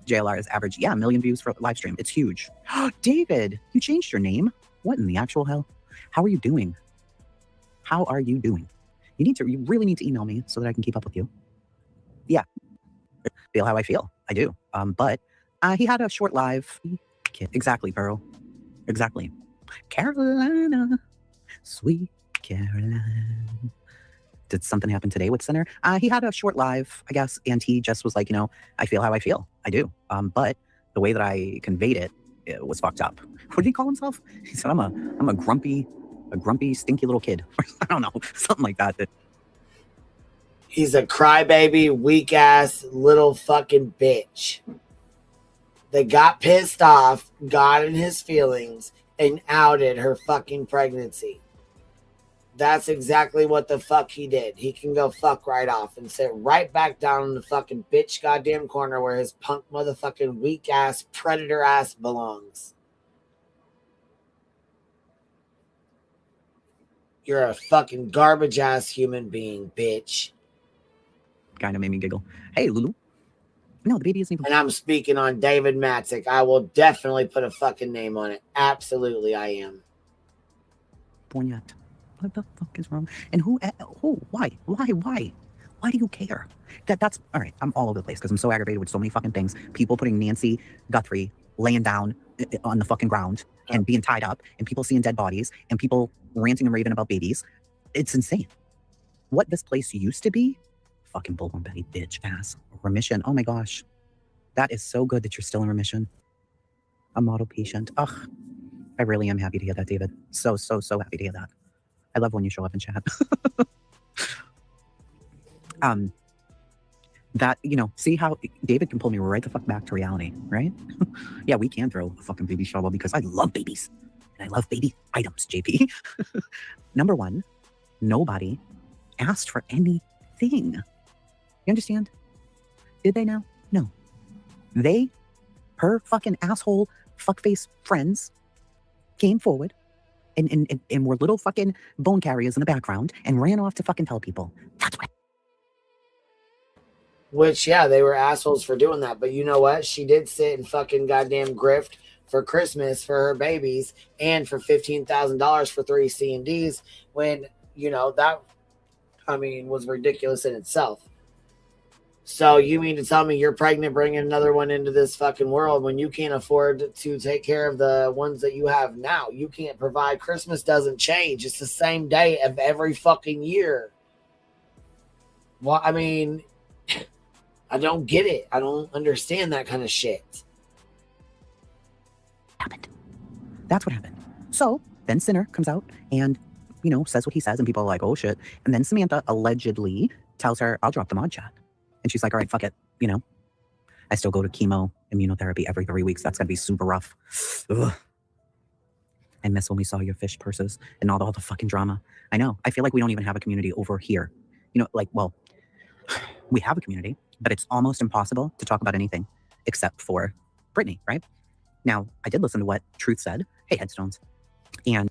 JLR is average. Yeah, 1 million views for live stream. It's huge. David, you changed your name? What in the actual hell? How are you doing? How are you doing? You really need to email me so that I can keep up with you. Yeah. Feel how I feel. I do. But he had a short live. Exactly, Pearl. Exactly. Carolina. Sweet Carolina. Did something happen today with Center? He had a short live, I guess, and he just was like, you know, I feel how I feel. I do. But the way that I conveyed it was fucked up. What did he call himself? He said, I'm a grumpy, stinky little kid. I don't know. Something like that. He's a crybaby, weak ass little fucking bitch that got pissed off, got in his feelings, and outed her fucking pregnancy. That's exactly what the fuck he did. He can go fuck right off and sit right back down in the fucking bitch goddamn corner where his punk motherfucking weak ass predator ass belongs. You're a fucking garbage ass human being, bitch. Kind of made me giggle. Hey, Lulu. No, the baby isn't even. And I'm speaking on David Matzik. I will definitely put a fucking name on it. Absolutely, I am. Born yet. What the fuck is wrong? And who? Why? Why do you care? That's all right. I'm all over the place because I'm so aggravated with so many fucking things. People putting Nancy Guthrie laying down on the fucking ground and being tied up, and people seeing dead bodies, and people ranting and raving about babies. It's insane. What this place used to be Fucking bullhorn Betty bitch ass. Remission. Oh my gosh. That is so good that you're still in remission. A model patient. Ugh. I really am happy to hear that, David. So happy to hear that. I love when you show up in chat. That, you know, see how David can pull me right the fuck back to reality, right? Yeah, we can throw a fucking baby shovel because I love babies. And I love baby items, JP. Number one, nobody asked for anything. You understand? Did they now? No. They, her fucking asshole fuckface friends, came forward and were little fucking bone carriers in the background and ran off to fucking tell people. That's what. Which, yeah, they were assholes for doing that. But you know what? She did sit and fucking goddamn grift for Christmas for her babies and for $15,000 for 3 C&Ds when, you know, that, I mean, was ridiculous in itself. So you mean to tell me you're pregnant bringing another one into this fucking world when you can't afford to take care of the ones that you have now? You can't provide. Christmas doesn't change. It's the same day of every fucking year. Well, I mean, I don't get it. I don't understand that kind of shit. Happened. That's what happened. So then Sinner comes out and, you know, says what he says, and people are like, oh shit. And then Samantha allegedly tells her, I'll drop the mod chat. And she's like, all right, fuck it. You know, I still go to chemo, immunotherapy every 3 weeks. That's going to be super rough. Ugh. I miss when we saw your fish purses and all the fucking drama. I know. I feel like we don't even have a community over here. You know, like, well, we have a community, but it's almost impossible to talk about anything except for Brittany, right? Now, I did listen to what Truth said. Hey, headstones. And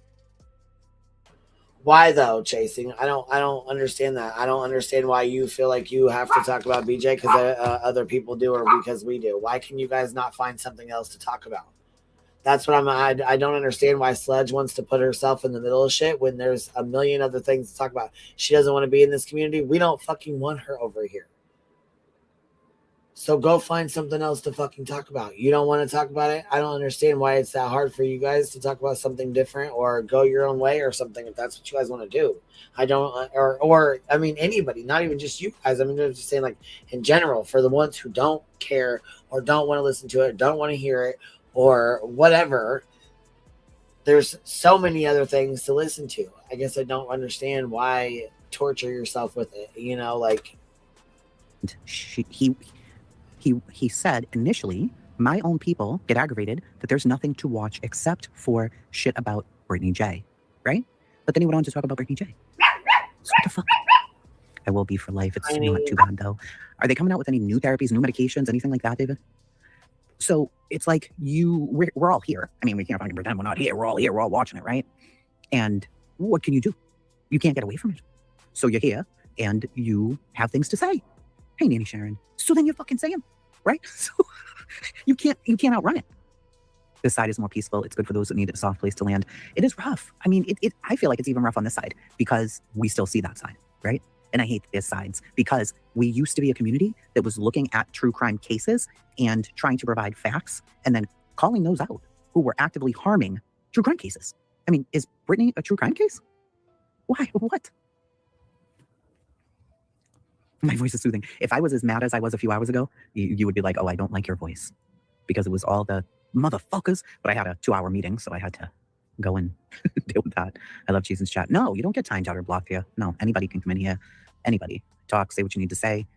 why though, Chasing? I don't understand that. I don't understand why you feel like you have to talk about BJ because other people do or because we do. Why can you guys not find something else to talk about? That's what I don't understand why Sledge wants to put herself in the middle of shit when there's a million other things to talk about. She doesn't want to be in this community. We don't fucking want her over here. So go find something else to fucking talk about. You don't want to talk about it? I don't understand why it's that hard for you guys to talk about something different or go your own way or something if that's what you guys want to do. I don't, or I mean, anybody, not even just you guys. I mean, I'm just saying like in general for the ones who don't care or don't want to listen to it, don't want to hear it or whatever. There's so many other things to listen to. I guess I don't understand why torture yourself with it. You know, like he said initially, my own people get aggravated that there's nothing to watch except for shit about Brittany J, right? But then he went on to talk about Brittany J. So what the fuck? I will be for life. It's not too bad though. Are they coming out with any new therapies, new medications, anything like that, David? So it's like we're all here. I mean, we can't fucking pretend we're not here. We're all here. We're all watching it, right? And what can you do? You can't get away from it. So you're here and you have things to say. Hey, Nanny Sharon. So then you fucking say them, right? So you can't outrun it. This side is more peaceful. It's good for those that need a soft place to land. It is rough. I mean, I feel like it's even rough on this side because we still see that side, right? And I hate this sides because we used to be a community that was looking at true crime cases and trying to provide facts and then calling those out who were actively harming true crime cases. I mean, is Brittany a true crime case? Why? What? My voice is soothing. If I was as mad as I was a few hours ago, you would be like, oh, I don't like your voice. Because it was all the motherfuckers. But I had a 2-hour meeting, so I had to go and deal with that. I love Jason's chat. No, you don't get timed out or blocked here. No, anybody can come in here. Anybody. Talk, say what you need to say.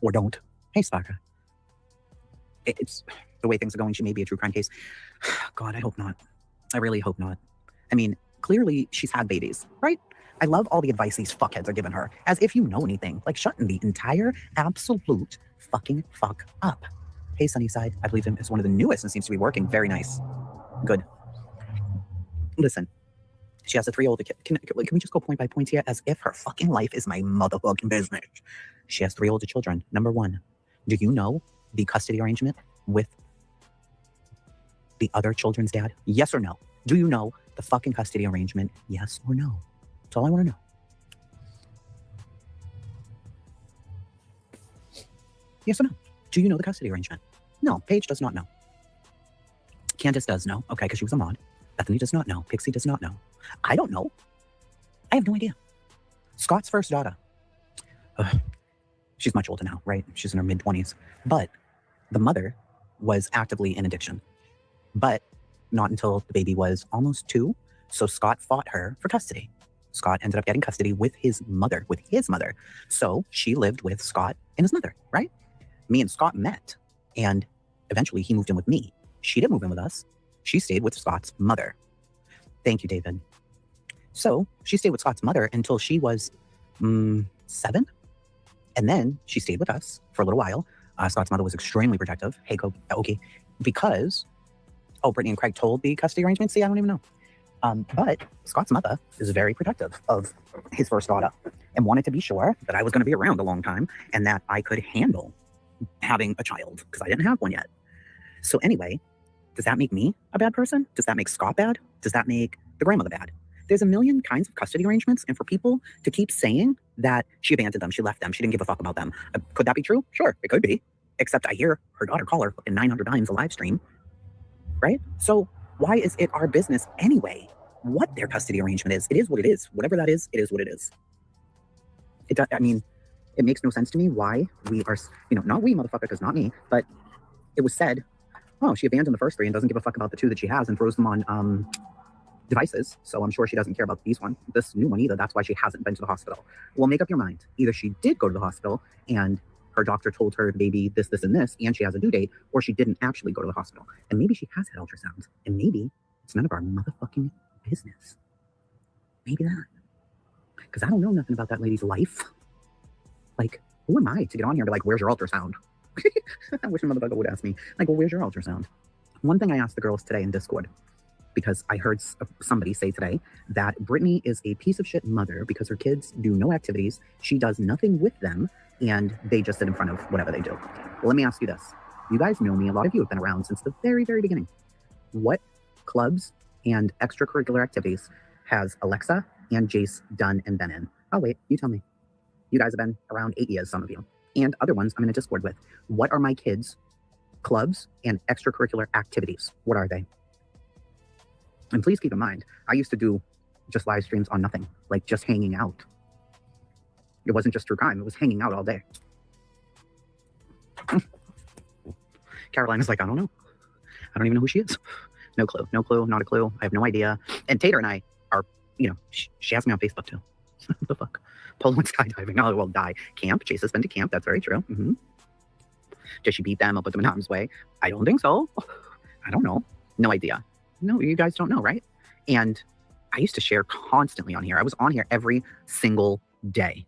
Or don't. Hey, Sparker. It's the way things are going. She may be a true crime case. God, I hope not. I really hope not. I mean, clearly she's had babies, right? I love all the advice these fuckheads are giving her, as if you know anything. Like shutting the entire absolute fucking fuck up. Hey, Sunnyside, I believe him is one of the newest and seems to be working. Very nice. Good. Listen, she has a 3-year-old kid. Can we just go point by point here, as if her fucking life is my motherfucking business? She has 3 older children. Number one, do you know the custody arrangement with the other children's dad? Yes or no? Do you know the fucking custody arrangement? Yes or no? That's all I want to know. Yes or no? Do you know the custody arrangement? No, Paige does not know. Candace does know. Okay, because she was a mod. Bethany does not know. Pixie does not know. I don't know. I have no idea. Scott's first daughter. she's much older now, right? She's in her mid-20s. But the mother was actively in addiction. But not until the baby was almost 2. So Scott fought her for custody. Scott ended up getting custody with his mother. So she lived with Scott and his mother, right? Me and Scott met, and eventually he moved in with me. She didn't move in with us. She stayed with Scott's mother. Thank you, David. So she stayed with Scott's mother until she was 7. And then she stayed with us for a little while. Scott's mother was extremely protective. Hey, okay. Because, Brittany and Craig told the custody arrangement. See, I don't even know. But Scott's mother is very protective of his first daughter and wanted to be sure that I was going to be around a long time and that I could handle having a child because I didn't have one yet. So anyway, does that make me a bad person? Does that make Scott bad? Does that make the grandmother bad? There's a million kinds of custody arrangements, and for people to keep saying that she abandoned them, she left them, she didn't give a fuck about them, could that be true? Sure, it could be. Except I hear her daughter call her fucking 900 times a live stream, right? So why is it our business anyway what their custody arrangement is? It is what it is. Whatever that is, it is what it is. It makes no sense to me why we are, not we, motherfucker, because not me, but it was said, oh, she abandoned the first 3 and doesn't give a fuck about the 2 that she has and throws them on devices. So I'm sure she doesn't care about this new one either. That's why she hasn't been to the hospital. Well, make up your mind. Either she did go to the hospital and her doctor told her the baby this, and this, and she has a due date, or she didn't actually go to the hospital. And maybe she has had ultrasounds, and maybe it's none of our motherfucking business. Maybe that. Because I don't know nothing about that lady's life. Like, who am I to get on here and be like, where's your ultrasound? I wish a motherfucker would ask me, like, well, where's your ultrasound? One thing I asked the girls today in Discord, because I heard somebody say today that Brittany is a piece of shit mother because her kids do no activities, she does nothing with them, and they just sit in front of whatever they do. Well, let me ask you this. You guys know me. A lot of you have been around since the very, very beginning. What clubs and extracurricular activities has Alexa and Jace done and been in? Oh, wait, you tell me. You guys have been around 8 years, some of you. And other ones I'm in a Discord with. What are my kids' clubs and extracurricular activities? What are they? And please keep in mind, I used to do just live streams on nothing, like just hanging out. It wasn't just true crime, it was hanging out all day. Caroline is like, I don't know. I don't even know who she is. No clue, not a clue. I have no idea. And Tater and I are, she has me on Facebook too. What the fuck? Polo and skydiving. Oh, well, die. Camp. Chase has been to camp. That's very true. Mm-hmm. Does she beat them or put them in harm's way? I don't think so. I don't know. No idea. No, you guys don't know, right? And I used to share constantly on here. I was on here every single day.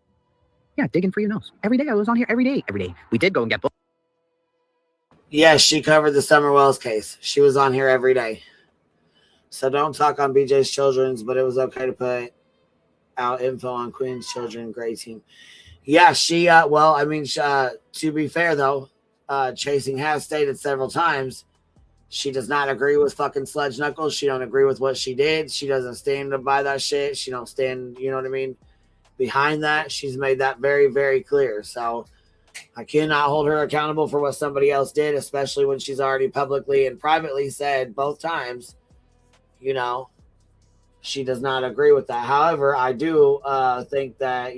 Yeah, digging for your nose. Every day I was on here every day. We did go and get books. Yes, she covered the Summer Wells case. She was on here every day. So don't talk on BJ's Children's, but it was okay to put out info on Queen's Children Gray Team. Yeah, she, to be fair though, Chasing has stated several times she does not agree with fucking Sledge Knuckles. She don't agree with what she did. She doesn't stand by that shit. She don't stand, you know what I mean, behind that. She's made that very, very clear. So I cannot hold her accountable for what somebody else did, especially when she's already publicly and privately said both times, she does not agree with that. However, I do think that,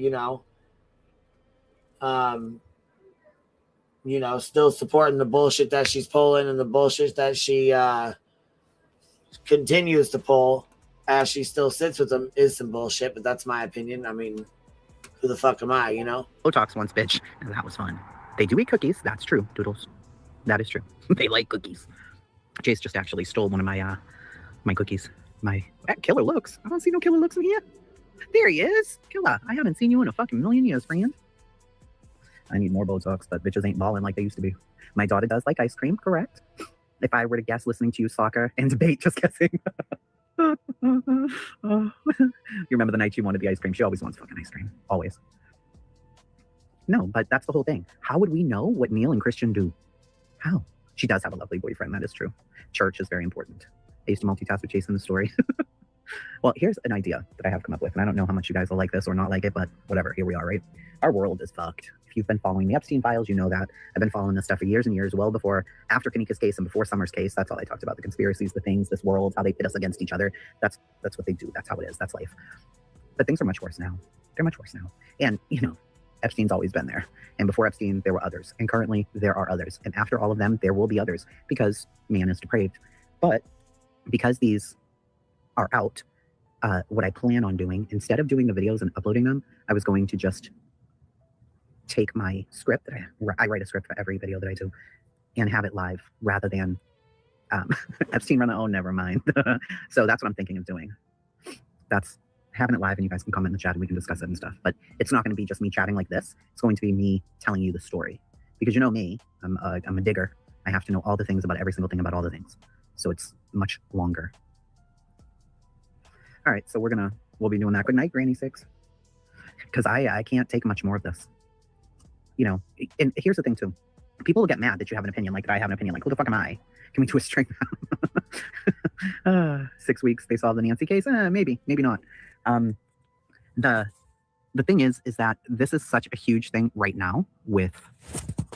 still supporting the bullshit that she's pulling and the bullshit that she continues to pull as she still sits with them is some bullshit, but that's my opinion. I mean, who the fuck am I, Botox once, bitch, and that was fun. They do eat cookies. That's true, Doodles. That is true. They like cookies. Jace just actually stole one of my my cookies. My killer looks. I don't see no killer looks in here. There he is. Killer. I haven't seen you in a fucking million years, friend. I need more Botox, but bitches ain't balling like they used to be. My daughter does like ice cream, correct? If I were to guess listening to you soccer and debate, just guessing. You remember the night you wanted the ice cream? She always wants fucking ice cream. Always. No, but that's the whole thing. How would we know what Neil and Christian do? How? She does have a lovely boyfriend. That is true. Church is very important. I used to multitask with Chase in the story. Well, here's an idea that I have come up with, and I don't know how much you guys will like this or not like it, but whatever, here we are, right? Our world is fucked. If you've been following the Epstein files, you know that. I've been following this stuff for years and years, well before, after Kanika's case and before Summer's case. That's all I talked about, the conspiracies, the things, this world, how they pit us against each other. That's what they do. That's how it is. That's life. But things are much worse now. They're much worse now. And, Epstein's always been there. And before Epstein, there were others. And currently, there are others. And after all of them, there will be others because man is depraved. But because these are out, what I plan on doing, instead of doing the videos and uploading them, I was going to just take my script. I write a script for every video that I do and have it live rather than Epstein run the own, never mind. So that's what I'm thinking of doing. That's having it live and you guys can comment in the chat and we can discuss it and stuff. But it's not going to be just me chatting like this. It's going to be me telling you the story. Because you know me, I'm a digger. I have to know all the things about every single thing about all the things. So it's much longer. All right, so we'll be doing that. Good night, Granny Six. Because I can't take much more of this. You know, and here's the thing too. People will get mad that you have an opinion, like that I have an opinion. Like, who the fuck am I? Can we twist string now? 6 weeks, they solved the Nancy case? Maybe not. The thing is that this is such a huge thing right now with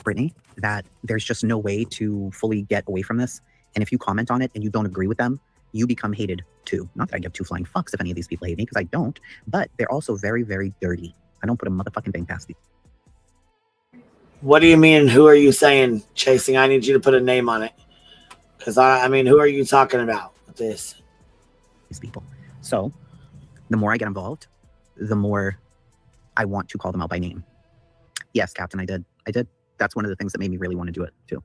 Brittany that there's just no way to fully get away from this. And if you comment on it and you don't agree with them, you become hated too. Not that I give two flying fucks if any of these people hate me, because I don't, but they're also very, very dirty. I don't put a motherfucking thing past these. What do you mean? Who are you saying, Chasing? I need you to put a name on it. Because I mean, who are you talking about with this? These people. So the more I get involved, the more I want to call them out by name. Yes, Captain, I did. That's one of the things that made me really want to do it too.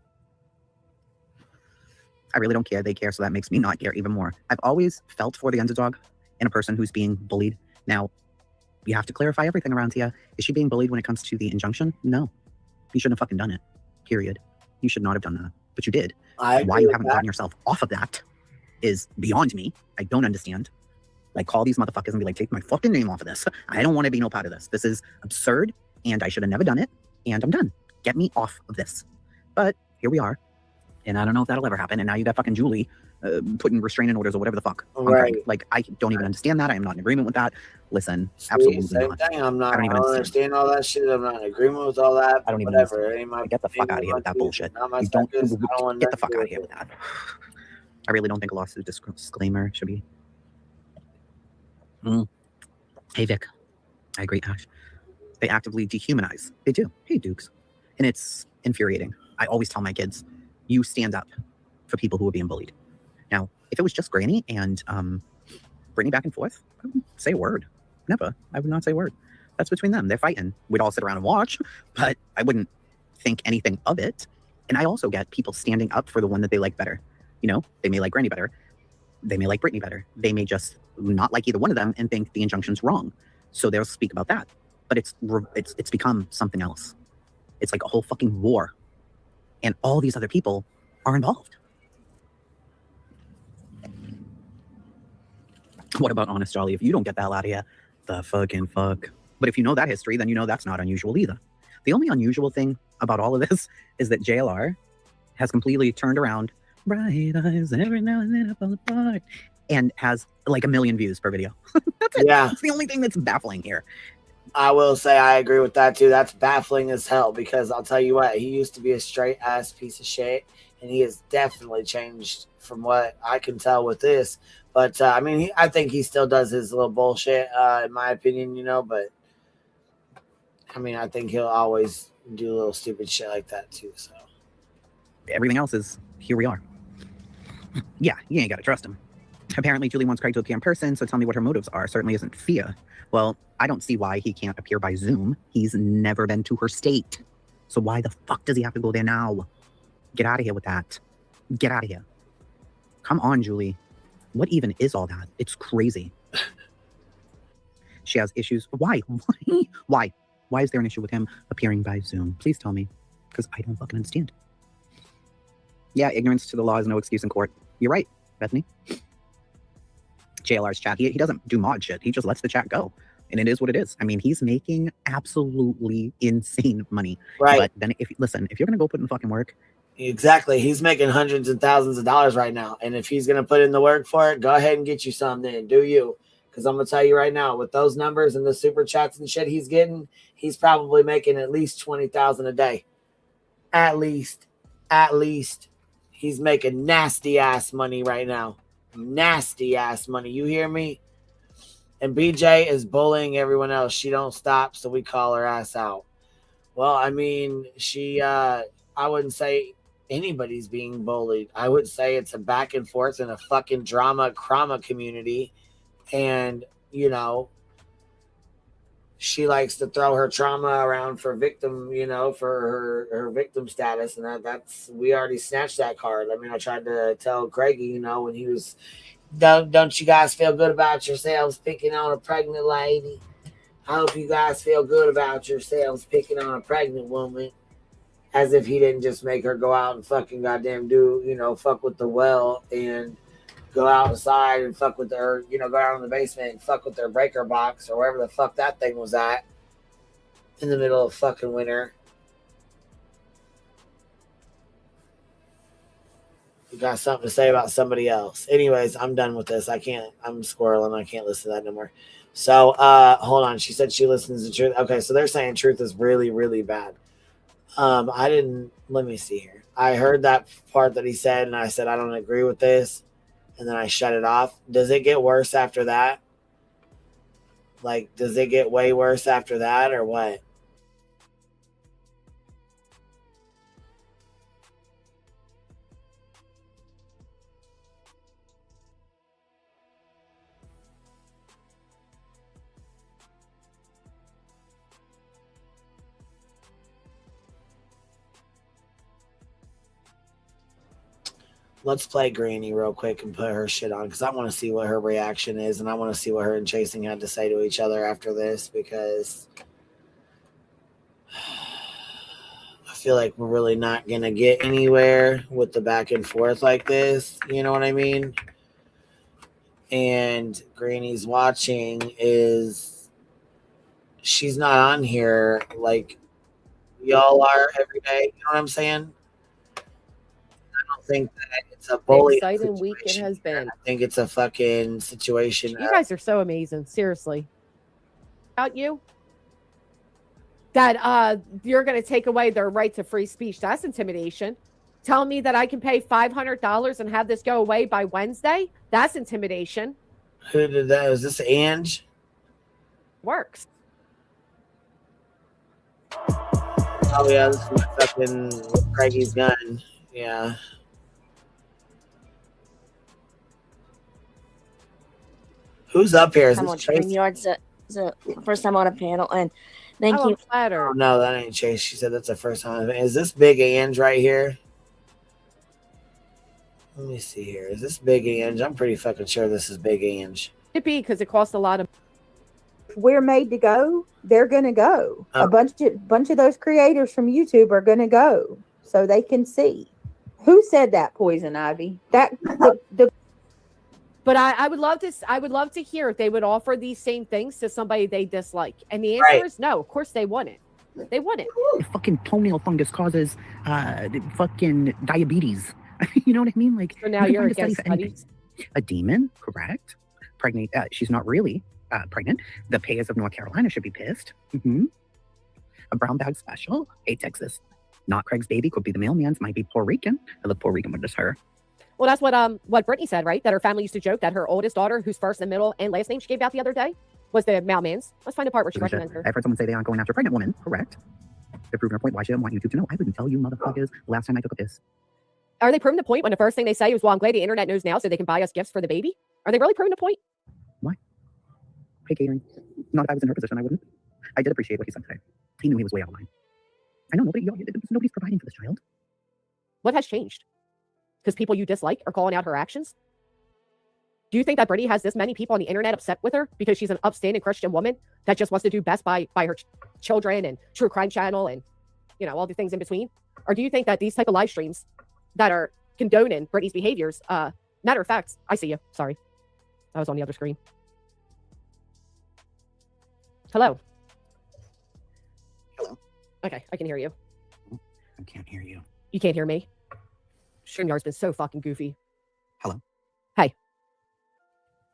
I really don't care. They care, so that makes me not care even more. I've always felt for the underdog and a person who's being bullied. Now, you have to clarify everything around here. Is she being bullied when it comes to the injunction? No. You shouldn't have fucking done it. Period. You should not have done that. But you did. Why you haven't gotten yourself off of that is beyond me. I don't understand. Like, call these motherfuckers and be like, take my fucking name off of this. I don't want to be no part of this. This is absurd, and I should have never done it, and I'm done. Get me off of this. But here we are. And I don't know if that'll ever happen. And now you got fucking Julie putting restraining orders or whatever the fuck. Right. Like, I don't even understand that. I am not in agreement with that. Listen, See, absolutely same not. thing. I don't even understand all that shit. I'm not in agreement with all that. I don't even whatever. understand. Get the fuck out of here with that bullshit. You don't get the fuck out of here with that. I really don't think a lawsuit disclaimer should be. Hey, Vic. I agree, Ash. They actively dehumanize. They do. Hey, Dukes. And it's infuriating. I always tell my kids, you stand up for people who are being bullied. Now, if it was just Granny and Brittany back and forth, I wouldn't say a word. Never. I would not say a word. That's between them. They're fighting. We'd all sit around and watch, but I wouldn't think anything of it. And I also get people standing up for the one that they like better. You know, they may like Granny better. They may like Brittany better. They may just not like either one of them and think the injunction's wrong. So they'll speak about that. But it's become something else. It's like a whole fucking war. And all these other people are involved. What about Honest Jolly? If you don't get the hell out of here, the fucking fuck. But if you know that history, then you know that's not unusual either. The only unusual thing about all of this is that JLR has completely turned around, bright eyes every now and then I fall apart, and has like 1 million views per video. That's it. Yeah. That's the only thing that's baffling here. I will say I agree with that too. That's baffling as hell because I'll tell you what, he used to be a straight ass piece of shit, and he has definitely changed from what I can tell with this. But I mean, I think he still does his little bullshit, in my opinion, you know. But I mean, I think he'll always do little stupid shit like that too. So everything else is here we are. Yeah, you ain't gotta trust him. Apparently, Julie wants Craig to appear in person, so tell me what her motives are. Certainly isn't fear. Well, I don't see why he can't appear by Zoom. He's never been to her state. So why the fuck does he have to go there now? Get out of here with that. Get out of here. Come on, Julie. What even is all that? It's crazy. She has issues. Why? Why? Why is there an issue with him appearing by Zoom? Please tell me, because I don't fucking understand. Yeah, ignorance to the law is no excuse in court. You're right, Bethany. JLR's chat, he doesn't do mod shit. He just lets the chat go. And it is what it is. I mean, he's making absolutely insane money. Right. But then if you're going to go put in the fucking work. Exactly. He's making hundreds and thousands of dollars right now. And if he's going to put in the work for it, go ahead and get you some then. Do you? Because I'm going to tell you right now, with those numbers and the super chats and shit he's getting, he's probably making at least $20,000 a day. At least. He's making nasty ass money right now. Nasty ass money. You hear me? And BJ is bullying everyone else. She don't stop, so we call her ass out. Well, I mean, I wouldn't say anybody's being bullied. I would say it's a back and forth in a fucking drama Crama community. And, you know, she likes to throw her trauma around for victim, you know, for her victim status. And that's, we already snatched that card. I mean, I tried to tell Craigie, you know, when he was, don't you guys feel good about yourselves picking on a pregnant lady? I hope you guys feel good about yourselves picking on a pregnant woman. As if he didn't just make her go out and fucking goddamn do, you know, fuck with the well and go outside and fuck with their, you know, go out in the basement and fuck with their breaker box or wherever the fuck that thing was at in the middle of fucking winter. You got something to say about somebody else. Anyways, I'm done with this. I'm squirreling. I can't listen to that no more. So, hold on. She said she listens to Truth. Okay, so they're saying Truth is really, really bad. Let me see here. I heard that part that he said, and I said, I don't agree with this. And then I shut it off. Does it get worse after that? Like, does it get way worse after that or what? Let's play Granny real quick and put her shit on because I want to see what her reaction is, and I want to see what her and Chasing had to say to each other after this because I feel like we're really not going to get anywhere with the back and forth like this. You know what I mean? And Granny's watching she's not on here like y'all are every day. You know what I'm saying? Think that it's a bullying exciting week it has been. I think it's a fucking situation. You guys are so amazing, seriously. About you, that you're going to take away their right to free speech. That's intimidation. Telling me that I can pay $500 and have this go away by Wednesday. That's intimidation. Who did that? Is this Ange? Works. Oh yeah, this is fucking Craigie's gun. Yeah. Who's up here? Is this Chase? It's the first time on a panel, and thank you. Oh, no, that ain't Chase. She said that's the first time. Is this Big Ange right here? Let me see here. Is this Big Ange? I'm pretty fucking sure this is Big Ange. It be because it costs a lot of. We're made to go. They're gonna go. A bunch of those creators from YouTube are gonna go so they can see. Who said that? Poison Ivy. But I would love to hear if they would offer these same things to somebody they dislike. And the answer is no. Of course they wouldn't. They wouldn't. Fucking toenail fungus causes fucking diabetes. You know what I mean? Like, so now you're against studies. A demon, correct? Pregnant. She's not really pregnant. The Payas of North Carolina should be pissed. A brown bag special. Hey, Texas. Not Craig's baby. Could be the mailman's. Might be Puerto Rican. I love Puerto Rican, but just her. Well, that's what Brittany said, right? That her family used to joke that her oldest daughter, whose first and middle and last name she gave out the other day, was the mailman's. Let's find the part where she recommends her. I've heard someone say they aren't going after a pregnant woman. Correct. They're proving her point. Why she didn't want YouTube to know? I wouldn't tell you, motherfuckers. The last time I took a piss. Are they proving the point when the first thing they say is, well, I'm glad the internet knows now so they can buy us gifts for the baby? Are they really proving the point? Why? Pay catering. Not if I was in her position, I wouldn't. I did appreciate what he said today. He knew he was way out of line. I know nobody's providing for this child. What has changed? Because people you dislike are calling out her actions? Do you think that Brittany has this many people on the internet upset with her because she's an upstanding Christian woman that just wants to do best by her children and true crime channel and, you know, all the things in between? Or do you think that these type of live streams that are condoning Brittany's behaviors, matter of fact, I see you. Sorry. I was on the other screen. Hello. Hello. Okay, I can hear you. I can't hear you. You can't hear me? StreamYard's been so fucking goofy. Hello. Hey.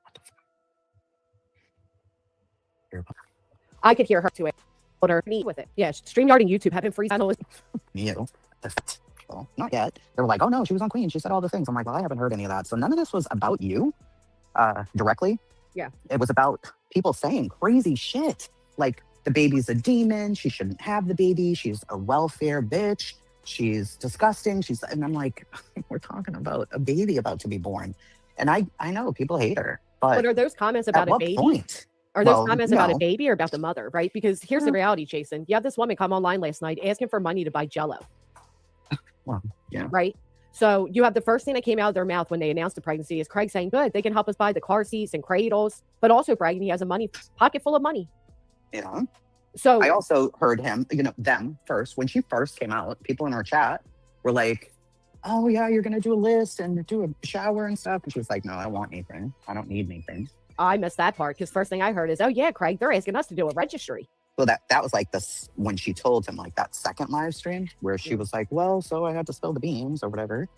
What the fuck? I could hear her too. Me with it. Yeah, StreamYard and YouTube have been free. You. Well, not yet. They were like, oh no, she was on Queen. She said all the things. I'm like, well, I haven't heard any of that. So none of this was about you directly. Yeah. It was about people saying crazy shit. Like, the baby's a demon. She shouldn't have the baby. She's a welfare bitch. She's disgusting. And I'm like, we're talking about a baby about to be born. And I know people hate her. But are those comments about a baby? Point? Are those comments about a baby or about the mother, right? Because here's the reality, Jason. You have this woman come online last night asking for money to buy Jell-O. Well, yeah. Right? So you have the first thing that came out of their mouth when they announced the pregnancy is Craig saying, good, they can help us buy the car seats and cradles, but also bragging he has a pocket full of money. Yeah. So I also heard him, them first. When she first came out, people in our chat were like, oh, yeah, you're going to do a list and do a shower and stuff. And she was like, no, I don't want anything. I don't need anything. I missed that part because first thing I heard is, oh, yeah, Craig, they're asking us to do a registry. So that was like this when she told him, like, that second live stream where she was like, well, so I had to spill the beans or whatever.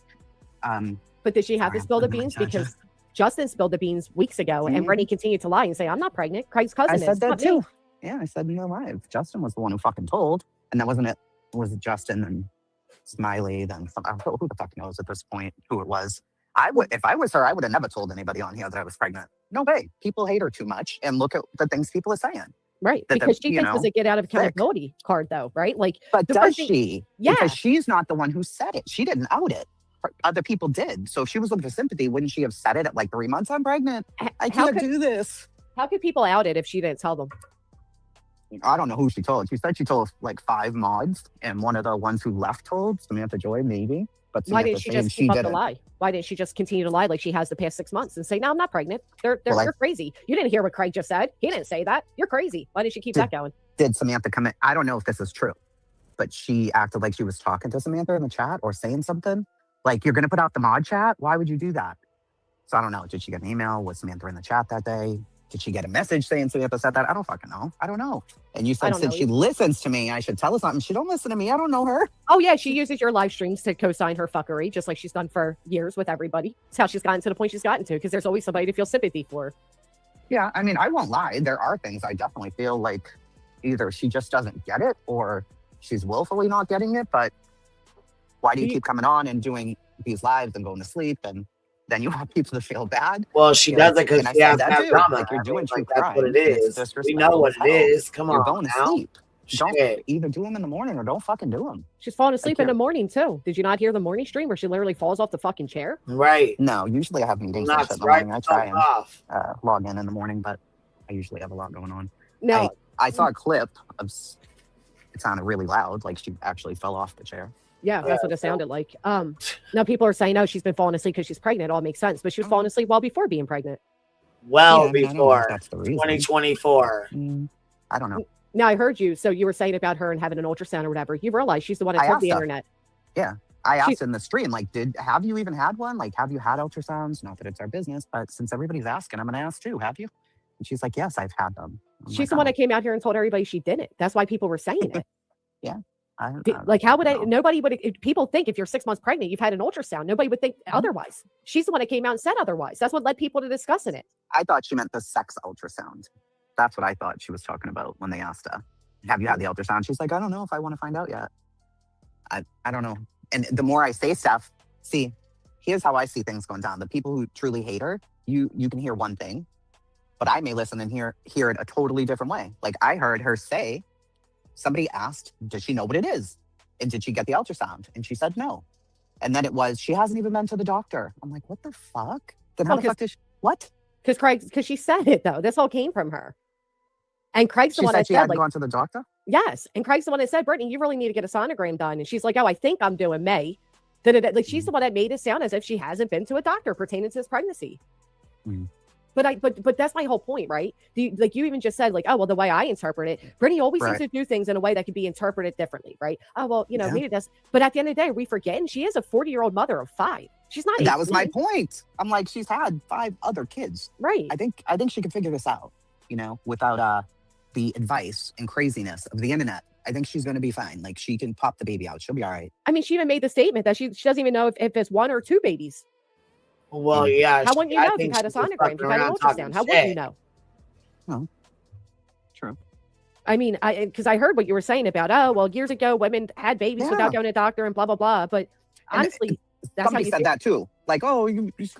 But did she have to spill the beans? Because Justin spilled the beans weeks ago and Brittany continued to lie and say, I'm not pregnant. Craig's cousin I said that not too. me. Yeah, I said in the live. Justin was the one who fucking told. And that wasn't it. Was it Justin and Smiley? Then who the fuck knows at this point who it was? If I was her, I would have never told anybody on here that I was pregnant. No way. People hate her too much. And look at the things people are saying. Right. Because she thinks it's a get out of accountability card, though, right? Like, but does she? Yeah. Because she's not the one who said it. She didn't out it. Other people did. So if she was looking for sympathy, wouldn't she have said it at like 3 months? I'm pregnant. I can't do this. How could people out it if she didn't tell them? I don't know who she told. She said she told like 5 mods, and one of the ones who left told Samantha Joy, maybe. But why didn't she just keep up the lie? Why didn't she just continue to lie like she has the past 6 months and say, no, I'm not pregnant. You're crazy. You didn't hear what Craig just said. He didn't say that. You're crazy. Why didn't she keep that going? Did Samantha come in? I don't know if this is true, but she acted like she was talking to Samantha in the chat or saying something. Like, you're going to put out the mod chat? Why would you do that? So I don't know. Did she get an email? Was Samantha in the chat that day? Did she get a message saying Samantha said that? I don't fucking know. I don't know. And you said since she listens to me, I should tell her something. She don't listen to me. I don't know her. Oh, yeah. She uses your live streams to co-sign her fuckery, just like she's done for years with everybody. It's how she's gotten to the point she's gotten to, because there's always somebody to feel sympathy for. Yeah, I mean, I won't lie. There are things I definitely feel like either she just doesn't get it or she's willfully not getting it. But why do you keep coming on and doing these lives and going to sleep, and then you want people to feel bad? Well, she does it because she has to have drama. Like, you're doing true that's crime. what it is. We know what it is. Come on, you're going to now. sleep. Don't either do them in the morning or don't fucking do them. She's falling asleep in the morning too. Did you not hear the morning stream where she literally falls off the fucking chair? Right. No, usually I have meetings in the morning. I try and log in the morning, but I usually have a lot going on. No, I saw a clip of. It sounded really loud, like she actually fell off the chair. Yeah, that's what it sounded like. Now people are saying, "Oh, she's been falling asleep because she's pregnant." It all makes sense, but she was falling asleep well before being pregnant. Well, before 2024. I don't know. Now I heard you. So you were saying about her and having an ultrasound or whatever. You realize she's the one that told the internet. Yeah, I asked in the stream, like, have you even had one? Like, have you had ultrasounds? Not that it's our business, but since everybody's asking, I'm gonna ask too. Have you? And she's like, yes, I've had them. She's the one that came out here and told everybody she didn't. That's why people were saying it. Yeah. Like, how would nobody would, people think if you're 6 months pregnant, you've had an ultrasound. Nobody would think otherwise. She's the one that came out and said otherwise. That's what led people to discussing it. I thought she meant the sex ultrasound. That's what I thought she was talking about when they asked her, have you had the ultrasound? She's like, I don't know if I want to find out yet. I don't know. And the more I say stuff, see, here's how I see things going down. The people who truly hate her, you can hear one thing, but I may listen and hear it a totally different way. Like, I heard her say, somebody asked, does she know what it is? And did she get the ultrasound? And she said no. And then it was, she hasn't even been to the doctor. I'm like, what the fuck? Then how the fuck did she, what? Because she said it, though. This all came from her. And Craig's the one that said she hadn't gone to the doctor? Yes. And Craig's the one that said, Brittany, you really need to get a sonogram done. And she's like, oh, I think I'm doing May. Like, she's the one that made it sound as if she hasn't been to a doctor pertaining to this pregnancy. But that's my whole point, right? Like, you even just said, like, oh, well, the way I interpret it, Brittany always seems to do things in a way that could be interpreted differently, right? Oh, well, maybe that's, but at the end of the day, we forgetting she is a 40-year-old mother of 5. She's not. That was my point. I'm like, she's had 5 other kids. Right. I think she can figure this out, without the advice and craziness of the internet. I think she's going to be fine. Like, she can pop the baby out. She'll be all right. I mean, she even made the statement that she doesn't even know if it's 1 or 2 babies. Well, yeah. How wouldn't you know if you had a sonogram, if you had an ultrasound? How wouldn't you know? No. True. I mean, because I heard what you were saying about, oh, well, years ago, women had babies without going to a doctor and blah, blah, blah. But honestly, that's somebody said that too. Like, oh,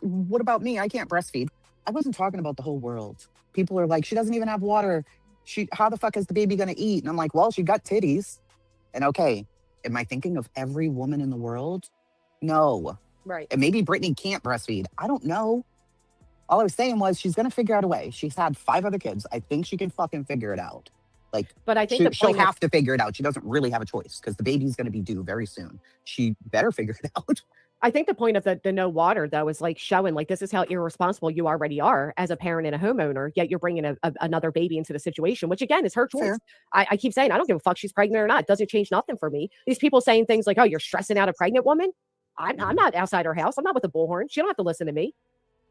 what about me? I can't breastfeed. I wasn't talking about the whole world. people are like, she doesn't even have water. How the fuck is the baby gonna eat? And I'm like, well, she got titties. And okay, am I thinking of every woman in the world? No. Right. And maybe Brittany can't breastfeed. I don't know. All I was saying was she's gonna figure out a way. She's had 5 other kids. I think she can fucking figure it out. Like, but I think she'll have to figure it out. She doesn't really have a choice because the baby's going to be due very soon. She better figure it out. I think the point of the no water, though, is like showing like this is how irresponsible you already are as a parent and a homeowner, yet you're bringing another baby into the situation, which again is her choice. I keep saying, I don't give a fuck she's pregnant or not. It doesn't change nothing for me. These people saying things like, oh, you're stressing out a pregnant woman. I'm not outside her house. I'm not with a bullhorn. She don't have to listen to me.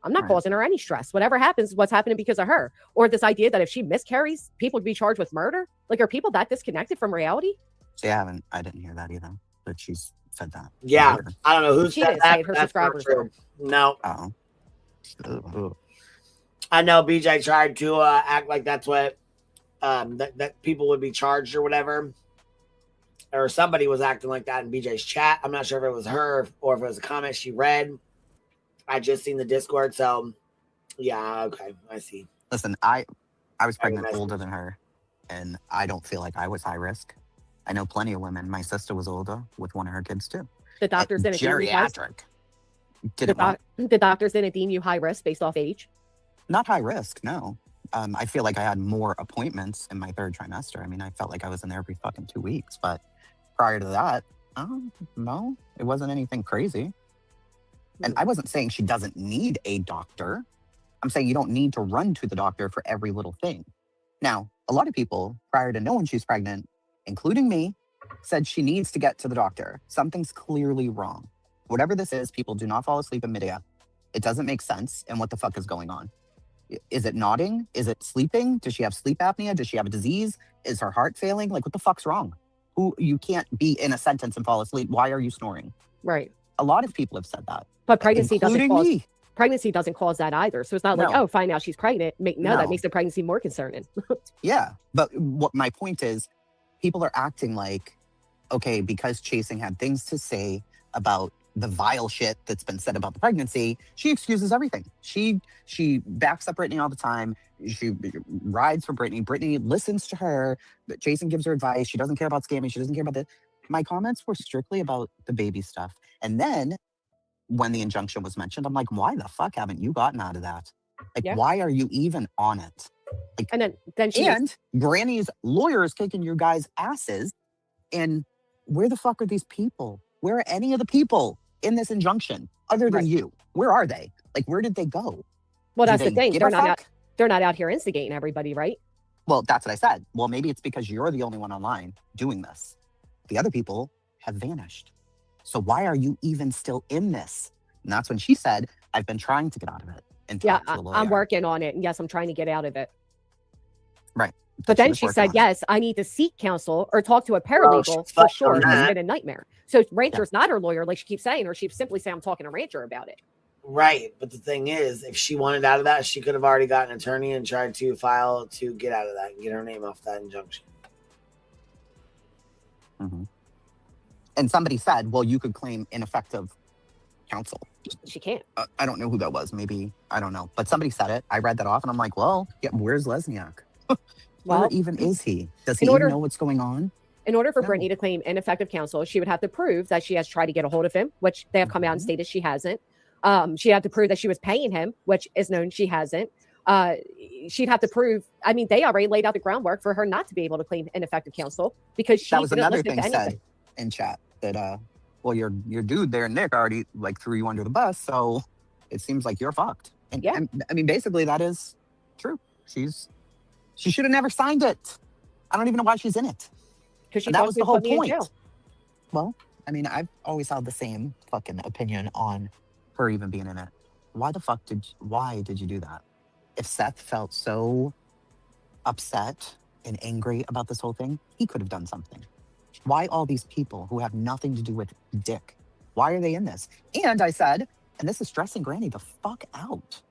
I'm not causing her any stress. Whatever happens, what's happening because of her. Or this idea that if she miscarries, people would be charged with murder. Like, are people that disconnected from reality? I didn't hear that either, but she's said that. Yeah. I don't know who she said didn't that. say it. Her subscribers did. No. Oh. I know BJ tried to act like that's what that people would be charged or whatever. Or somebody was acting like that in BJ's chat. I'm not sure if it was her or if it was a comment she read. I just seen the Discord, so yeah, okay, I see. Listen, I was pregnant older than her, and I don't feel like I was high risk. I know plenty of women. My sister was older with one of her kids too. The doctors didn't geriatric. The doctors didn't deem you high risk based off age? Not high risk, no. I feel like I had more appointments in my 3rd trimester. I mean, I felt like I was in there every fucking 2 weeks, but prior to that, no, it wasn't anything crazy. And I wasn't saying she doesn't need a doctor. I'm saying you don't need to run to the doctor for every little thing. Now, a lot of people, prior to knowing she's pregnant, including me, said she needs to get to the doctor. Something's clearly wrong. Whatever this is, people do not fall asleep in midair. It doesn't make sense. And what the fuck is going on? Is it nodding? Is it sleeping? Does she have sleep apnea? Does she have a disease? Is her heart failing? Like, what the fuck's wrong? You can't be in a sentence and fall asleep. Why are you snoring? Right. A lot of people have said that. But pregnancy doesn't cause that either. So it's not like, No. oh, find out she's pregnant. No. That makes the pregnancy more concerning. Yeah. But what my point is, people are acting like, okay, because Chasing had things to say about the vile shit that's been said about the pregnancy, she excuses everything. She backs up Brittany all the time. She rides for Brittany. Brittany listens to her. Jason gives her advice. She doesn't care about scamming. She doesn't care about this. My comments were strictly about the baby stuff. And then when the injunction was mentioned, I'm like, why the fuck haven't you gotten out of that? Like, why are you even on it? Like, and then Granny's lawyer is kicking your guys' asses. And where the fuck are these people? Where are any of the people in this injunction other than you? Where are they? Like, where did they go? Well, that's the thing. They're not out here instigating everybody, right? Well, that's what I said. Well, maybe it's because you're the only one online doing this. The other people have vanished. So why are you even still in this? And that's when she said, I've been trying to get out of it. And I'm working on it. And yes, I'm trying to get out of it. Right. But then she said, yes, I need to seek counsel or talk to a paralegal for sure. It's been a nightmare. So Rancher's not her lawyer, like she keeps saying, or she simply say, I'm talking to Rancher about it. Right. But the thing is, if she wanted out of that, she could have already got an attorney and tried to file to get out of that and get her name off that injunction. Mm-hmm. And somebody said, well, you could claim ineffective counsel. She can't. I don't know who that was. Maybe, I don't know. But somebody said it. I read that off and I'm like, well, where's Lesniak? Where even is he? Does he even know what's going on? In order for Brittany to claim ineffective counsel, she would have to prove that she has tried to get a hold of him, which they have come out and stated she hasn't. She had to prove that she was paying him, which is known she hasn't. She'd have to prove, I mean, they already laid out the groundwork for her not to be able to claim ineffective counsel because she that was didn't another listen thing to anything. said in chat that well, your dude there, Nick, already like threw you under the bus, so it seems like you're fucked. And I mean, basically that is true. She should have never signed it. I don't even know why she's in it. Because that was the whole point. Well, I mean, I've always held the same fucking opinion on her even being in it. Why did you do that? If Seth felt so upset and angry about this whole thing, he could have done something. Why all these people who have nothing to do with Dick? Why are they in this? And I said, and this is stressing Granny the fuck out.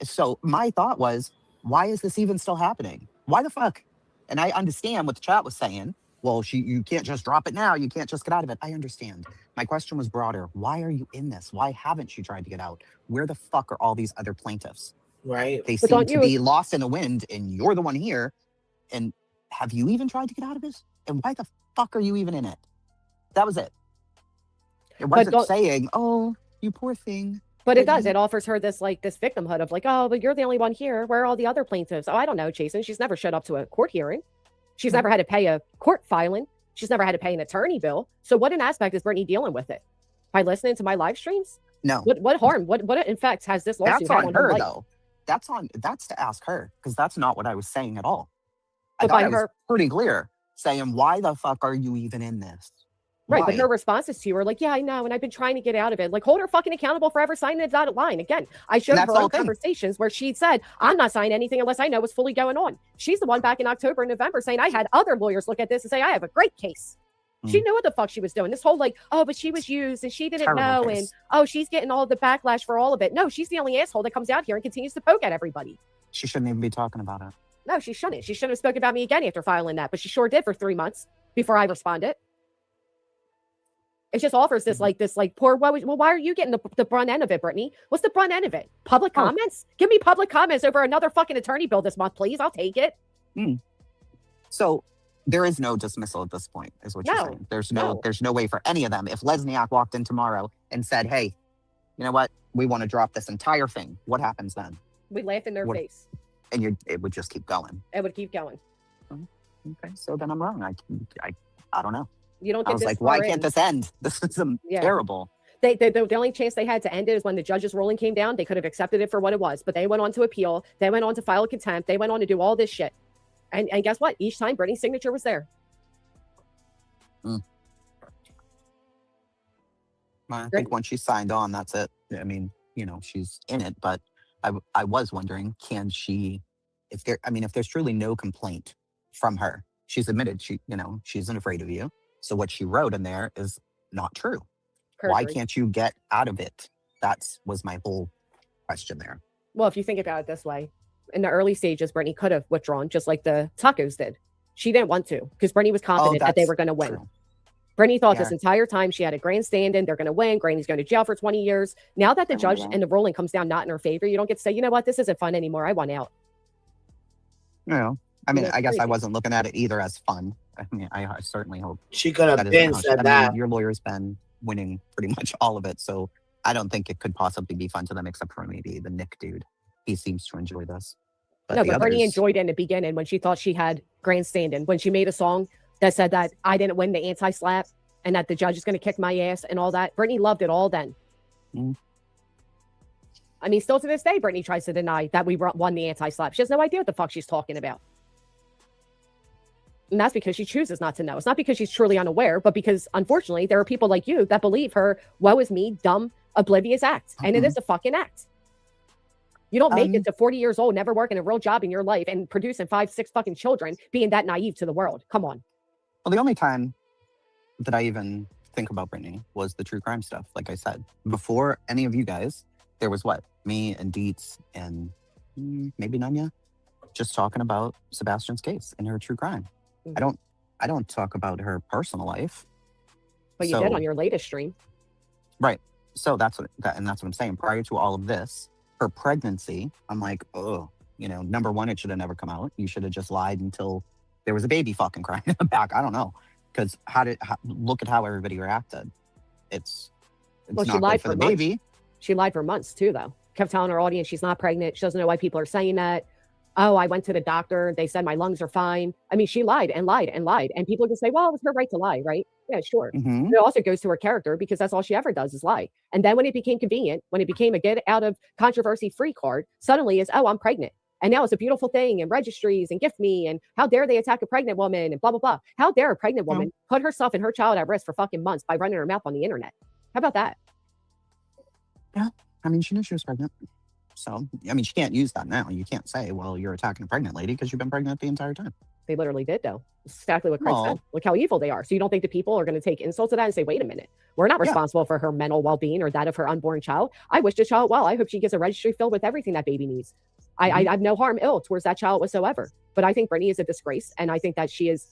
So my thought was, why is this even still happening? Why the fuck? And I understand what the chat was saying. Well, you can't just drop it now. You can't just get out of it. I understand. My question was broader. Why are you in this? Why haven't you tried to get out? Where the fuck are all these other plaintiffs? Right. They But seem don't to you- be lost in the wind, and you're the one here. And have you even tried to get out of this? And why the fuck are you even in it? That was it. It wasn't saying, "Oh, you poor thing." But it does. It offers her this victimhood of like, oh, but you're the only one here. Where are all the other plaintiffs? Oh, I don't know, Jason. She's never showed up to a court hearing. She's never had to pay a court filing. She's never had to pay an attorney bill. So what an aspect is Brittany dealing with it? By listening to my live streams? No. What harm? What effects has this lawsuit That's had on her her, life? though. That's to ask her, because that's not what I was saying at all. I But thought by I was pretty clear, saying, "Why the fuck are you even in this?" Right, but Why? her responses to you are like, yeah, I know, and I've been trying to get out of it. Like, hold her fucking accountable for ever signing a dotted line. Again, I showed that's her the own whole thing. conversations where she said, I'm not signing anything unless I know what's fully going on. She's the one back in October and November saying, I had other lawyers look at this and say, I have a great case. She knew what the fuck she was doing. This whole like, oh, but she was used and she didn't Terrible know. case. And oh, she's getting all the backlash for all of it. No, she's the only asshole that comes out here and continues to poke at everybody. She shouldn't even be talking about it. No, she shouldn't. She shouldn't have spoken about me again after filing that, but she sure did for 3 months before I responded. It just offers this poor, well, why are you getting the brunt end of it, Brittany? What's the brunt end of it? Public comments? Give me public comments over another fucking attorney bill this month, please. I'll take it. So there is no dismissal at this point, is what you're saying. There's no way for any of them. If Lesniak walked in tomorrow and said, hey, you know what? We want to drop this entire thing. What happens then? We laugh in their face. And it would just keep going. It would keep going. Okay, so then I'm wrong. I don't know. You don't get I was this like, far why in. can't this end? This is terrible. The only chance they had to end it is when the judge's ruling came down. They could have accepted it for what it was, but they went on to appeal. They went on to file a contempt. They went on to do all this shit. And guess what? Each time Brittany's signature was there. I think once she signed on, that's it. I mean, she's in it, but I was wondering, can she, if there's truly no complaint from her, she's admitted she isn't afraid of you. So what she wrote in there is not true. Why can't you get out of it? That was my whole question there. Well, if you think about it this way, in the early stages, Brittany could have withdrawn just like the Tacos did. She didn't want to because Brittany was confident that they were going to win. True. Brittany thought this entire time she had a grandstand in, they're going to win. Granny's going to jail for 20 years. Now that the judge and the ruling comes down not in her favor, you don't get to say, you know what, this isn't fun anymore. I want out. No, I mean, I guess I wasn't looking at it either as fun. I mean, I certainly hope she could have been said that. Your lawyer's been winning pretty much all of it, so I don't think it could possibly be fun to them, except for maybe the Nick dude. He seems to enjoy this. But Brittany enjoyed it in the beginning when she thought she had grandstanding, when she made a song that said that I didn't win the anti-slap and that the judge is going to kick my ass and all that. Brittany loved it all then. I mean, still to this day, Brittany tries to deny that we won the anti-slap. She has no idea what the fuck she's talking about. And that's because she chooses not to know. It's not because she's truly unaware, but because, unfortunately, there are people like you that believe her woe is me, dumb, oblivious act. And it is a fucking act. You don't make it to 40 years old, never working a real job in your life and producing 5, 6 fucking children, being that naive to the world. Come on. Well, the only time that I even think about Brittany was the true crime stuff. Like I said, before any of you guys, there was me and Dietz and maybe Nanya just talking about Sebastian's case and her true crime. I don't talk about her personal life. But you did on your latest stream. Right. So that's what I'm saying. Prior to all of this, her pregnancy, I'm like, oh, number one, it should have never come out. You should have just lied until there was a baby fucking crying in the back. I don't know. Because look at how everybody reacted. It's well, not good for the baby. She lied for months too, though. Kept telling her audience she's not pregnant. She doesn't know why people are saying that. Oh, I went to the doctor. They said my lungs are fine. I mean, she lied and lied and lied. And people can say, well, it was her right to lie, right? Yeah, sure. It also goes to her character because that's all she ever does is lie. And then when it became convenient, when it became a get out of controversy free card, suddenly is, oh, I'm pregnant. And now it's a beautiful thing and registries and gift me and how dare they attack a pregnant woman and blah, blah, blah. How dare a pregnant woman put herself and her child at risk for fucking months by running her mouth on the internet? How about that? Yeah. I mean, she knew she was pregnant. So, I mean, she can't use that now. You can't say, well, you're attacking a pregnant lady because you've been pregnant the entire time. They literally did, though. It's exactly what Craig said. Look how evil they are. So you don't think the people are going to take insults to that and say, wait a minute, we're not responsible for her mental well-being or that of her unborn child. I wish the child well. I hope she gets a registry filled with everything that baby needs. I have no harm ill towards that child whatsoever. But I think Brittany is a disgrace. And I think that she is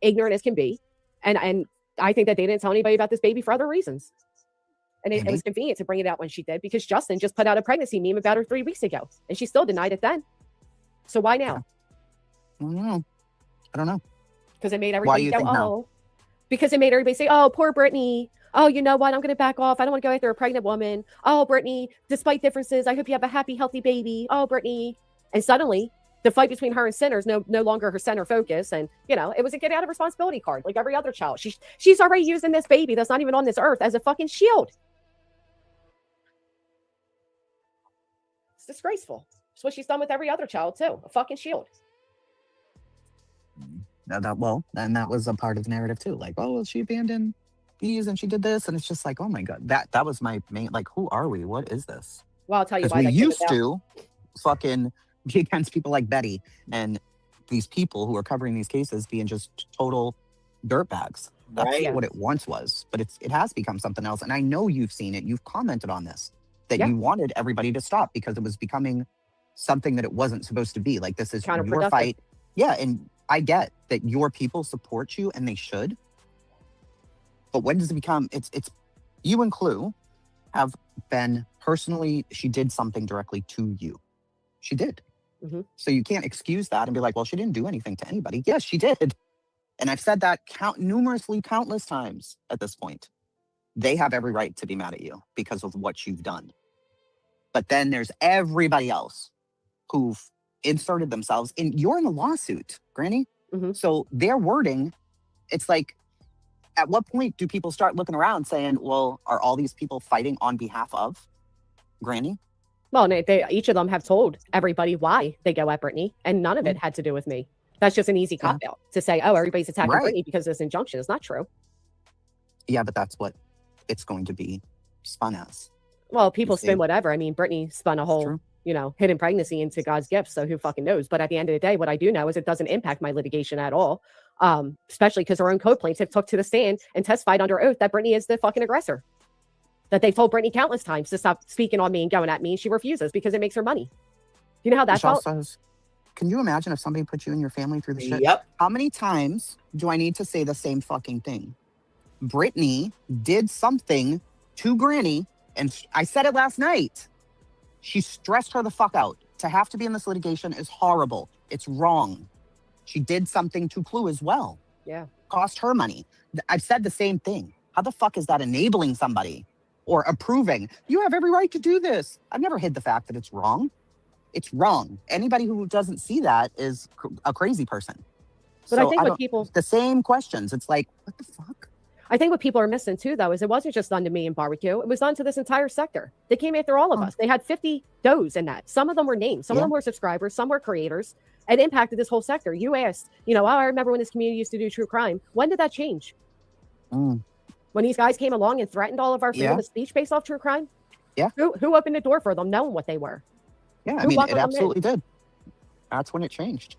ignorant as can be. And I think that they didn't tell anybody about this baby for other reasons. And it was convenient to bring it out when she did, because Justin just put out a pregnancy meme about her 3 weeks ago, and she still denied it then. So why now? I don't know. Because it made Why do everybody you go, think oh. no? Because it made everybody say, oh, poor Brittany. Oh, you know what? I'm going to back off. I don't want to go after a pregnant woman. Oh, Brittany, despite differences, I hope you have a happy, healthy baby. Oh, Brittany. And suddenly, the fight between her and Sinner's no longer her center focus. And, you know, it was a get out of responsibility card, like every other child. She's already using this baby that's not even on this earth as a fucking shield. It's disgraceful. It's what she's done with every other child, too. A fucking shield. And that was a part of the narrative too. Like, oh, well, she abandoned these and she did this, and it's just like, oh my god, that was my main. Like, who are we? What is this? Well, I'll tell you Because why. we used to fucking be against people like Betty and these people who are covering these cases being just total dirtbags. That's what it once was, but it has become something else. And I know you've seen it. You've commented on this that you wanted everybody to stop because it was becoming something that it wasn't supposed to be. Like, this is your fight. Yeah, and I get that your people support you, and they should. But when does it become? It's you and Clue have been personally. She did something directly to you. She did. So you can't excuse that and be like, well, she didn't do anything to anybody. Yes, she did. And I've said that countless times at this point. They have every right to be mad at you because of what you've done. But then there's everybody else who've inserted themselves in. You're in a lawsuit, Granny. So their wording, it's like, at what point do people start looking around saying, well, are all these people fighting on behalf of Granny? Well, each of them have told everybody why they go at Brittany, and none of it had to do with me. That's just an easy cop out to say, oh, everybody's attacking Brittany because of this injunction. It's not true. Yeah, but that's what it's going to be spun as. Well, people spin whatever. I mean, Brittany spun a whole, hidden pregnancy into God's gift. So who fucking knows? But at the end of the day, what I do know is it doesn't impact my litigation at all. Especially because her own co-plaintiff took to the stand and testified under oath that Brittany is the fucking aggressor. That they've told Brittany countless times to stop speaking on me and going at me, and she refuses because it makes her money. You know how that felt? Can you imagine if somebody put you and your family through the shit? Yep. How many times do I need to say the same fucking thing? Brittany did something to Granny, and I said it last night. She stressed her the fuck out. To have to be in this litigation is horrible. It's wrong. She did something to Clue as well. Yeah. Cost her money. I've said the same thing. How the fuck is that enabling somebody or approving? You have every right to do this. I've never hid the fact that it's wrong. It's wrong. Anybody who doesn't see that is a crazy person. But I think what people... The same questions. It's like, what the fuck? I think what people are missing too, though, is it wasn't just done to me in barbecue. It was done to this entire sector. They came after all of us. They had 50 does in that. Some of them were names. Some of them were subscribers. Some were creators. It impacted this whole sector. You asked, I remember when this community used to do true crime. When did that change? When these guys came along and threatened all of our freedom of speech based off true crime? Yeah. Who opened the door for them knowing what they were? Yeah, I mean, it absolutely did. That's when it changed.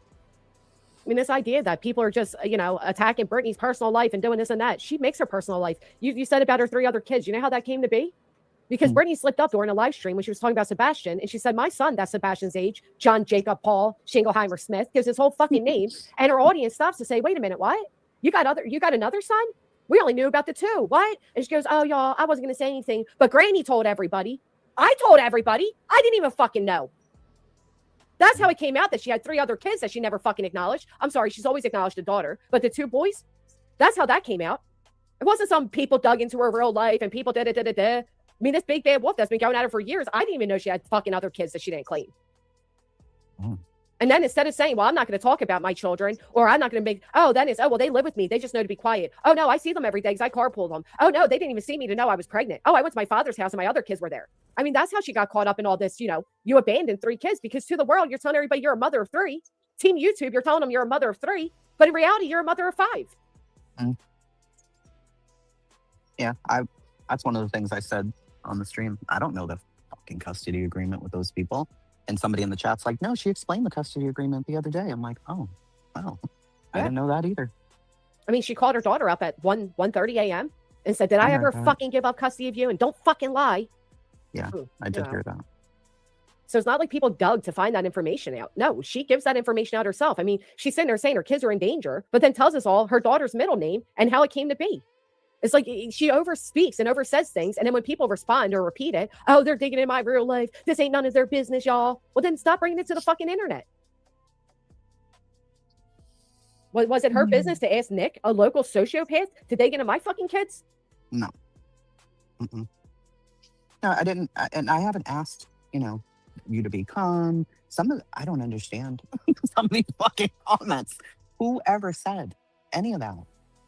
I mean, this idea that people are just, attacking Brittany's personal life and doing this and that. She makes her personal life. You said about her 3 other kids. You know how that came to be? Because Brittany slipped up during a live stream when she was talking about Sebastian. And she said, my son, that's Sebastian's age, John Jacob Paul Schingelheimer Smith, gives his whole fucking name. And her audience stops to say, wait a minute, what? You got another son? We only knew about the 2. What? And she goes, oh, y'all, I wasn't going to say anything. But Granny told everybody. I told everybody. I didn't even fucking know. That's how it came out that she had 3 other kids that she never fucking acknowledged. I'm sorry, she's always acknowledged a daughter. But the 2 boys, that's how that came out. It wasn't some people dug into her real life and people da-da-da-da-da. I mean, this big bad wolf that's been going at her for years, I didn't even know she had fucking other kids that she didn't claim. And then instead of saying, well, I'm not going to talk about my children, or I'm not going to make, then it's, well, they live with me. They just know to be quiet. Oh, no, I see them every day because I carpool them. Oh, no, they didn't even see me to know I was pregnant. Oh, I went to my father's house and my other kids were there. I mean, that's how she got caught up in all this, you abandoned 3 kids because to the world, you're telling everybody you're a mother of 3. Team YouTube, you're telling them you're a mother of 3. But in reality, you're a mother of 5. Yeah, that's one of the things I said on the stream. I don't know the fucking custody agreement with those people. And somebody in the chat's like, no, she explained the custody agreement the other day. I'm like, oh, wow. I didn't know that either. I mean, she called her daughter up at 1:30 a.m. and said, did I ever fucking give up custody of you? And don't fucking lie. Yeah, I did hear that. So it's not like people dug to find that information out. No, she gives that information out herself. I mean, she's sitting there saying her kids are in danger, but then tells us all her daughter's middle name and how it came to be. It's like she overspeaks and oversays things. And then when people respond or repeat it, oh, they're digging in my real life. This ain't none of their business, y'all. Well, then stop bringing it to the fucking internet. Was it her business to ask Nick, a local sociopath, to dig into my fucking kids? No. Mm-mm. No, I didn't. And I haven't asked, you to be calm. I don't understand some of these fucking comments. Whoever said any of that?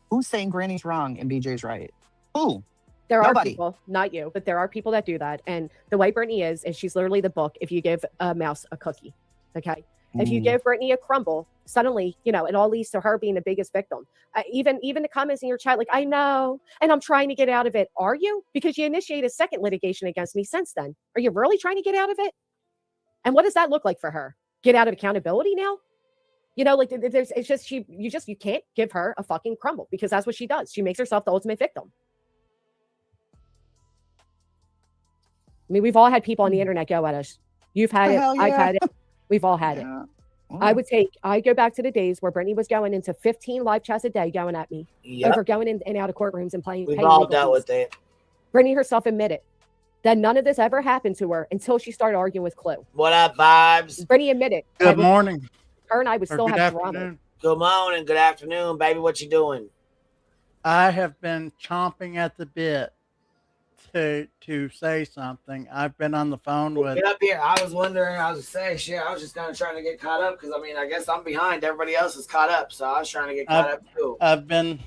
Who's saying Granny's wrong and BJ's right? Who? There are Nobody. people, not you, but there are people that do that. And the way Brittany is she's literally the book if you give a mouse a cookie. Okay. If you give Brittany a crumble, suddenly, it all leads to her being the biggest victim. Even the comments in your chat, like, I know, and I'm trying to get out of it. Are you? Because you initiated second litigation against me since then. Are you really trying to get out of it? And what does that look like for her? Get out of accountability now? You can't give her a fucking crumble because that's what she does. She makes herself the ultimate victim. I mean, we've all had people on the internet go at us. You've had it. Hell yeah. I've had it. We've all had it. Yeah. I go back to the days where Brittany was going into 15 live chats a day going at me over going in and out of courtrooms and paying. We've all dealt with it. Brittany herself admitted that none of this ever happened to her until she started arguing with Clue. What up, vibes? Brittany admitted. Good morning. Her and I would still Good have afternoon. drama. Good morning, good afternoon, baby. What you doing? I have been chomping at the bit to say something. I've been on the phone with. Get up here. I was wondering. I was saying shit. I was just kind of trying to get caught up because I guess I'm behind. Everybody else is caught up, so I was trying to get caught up too. I've been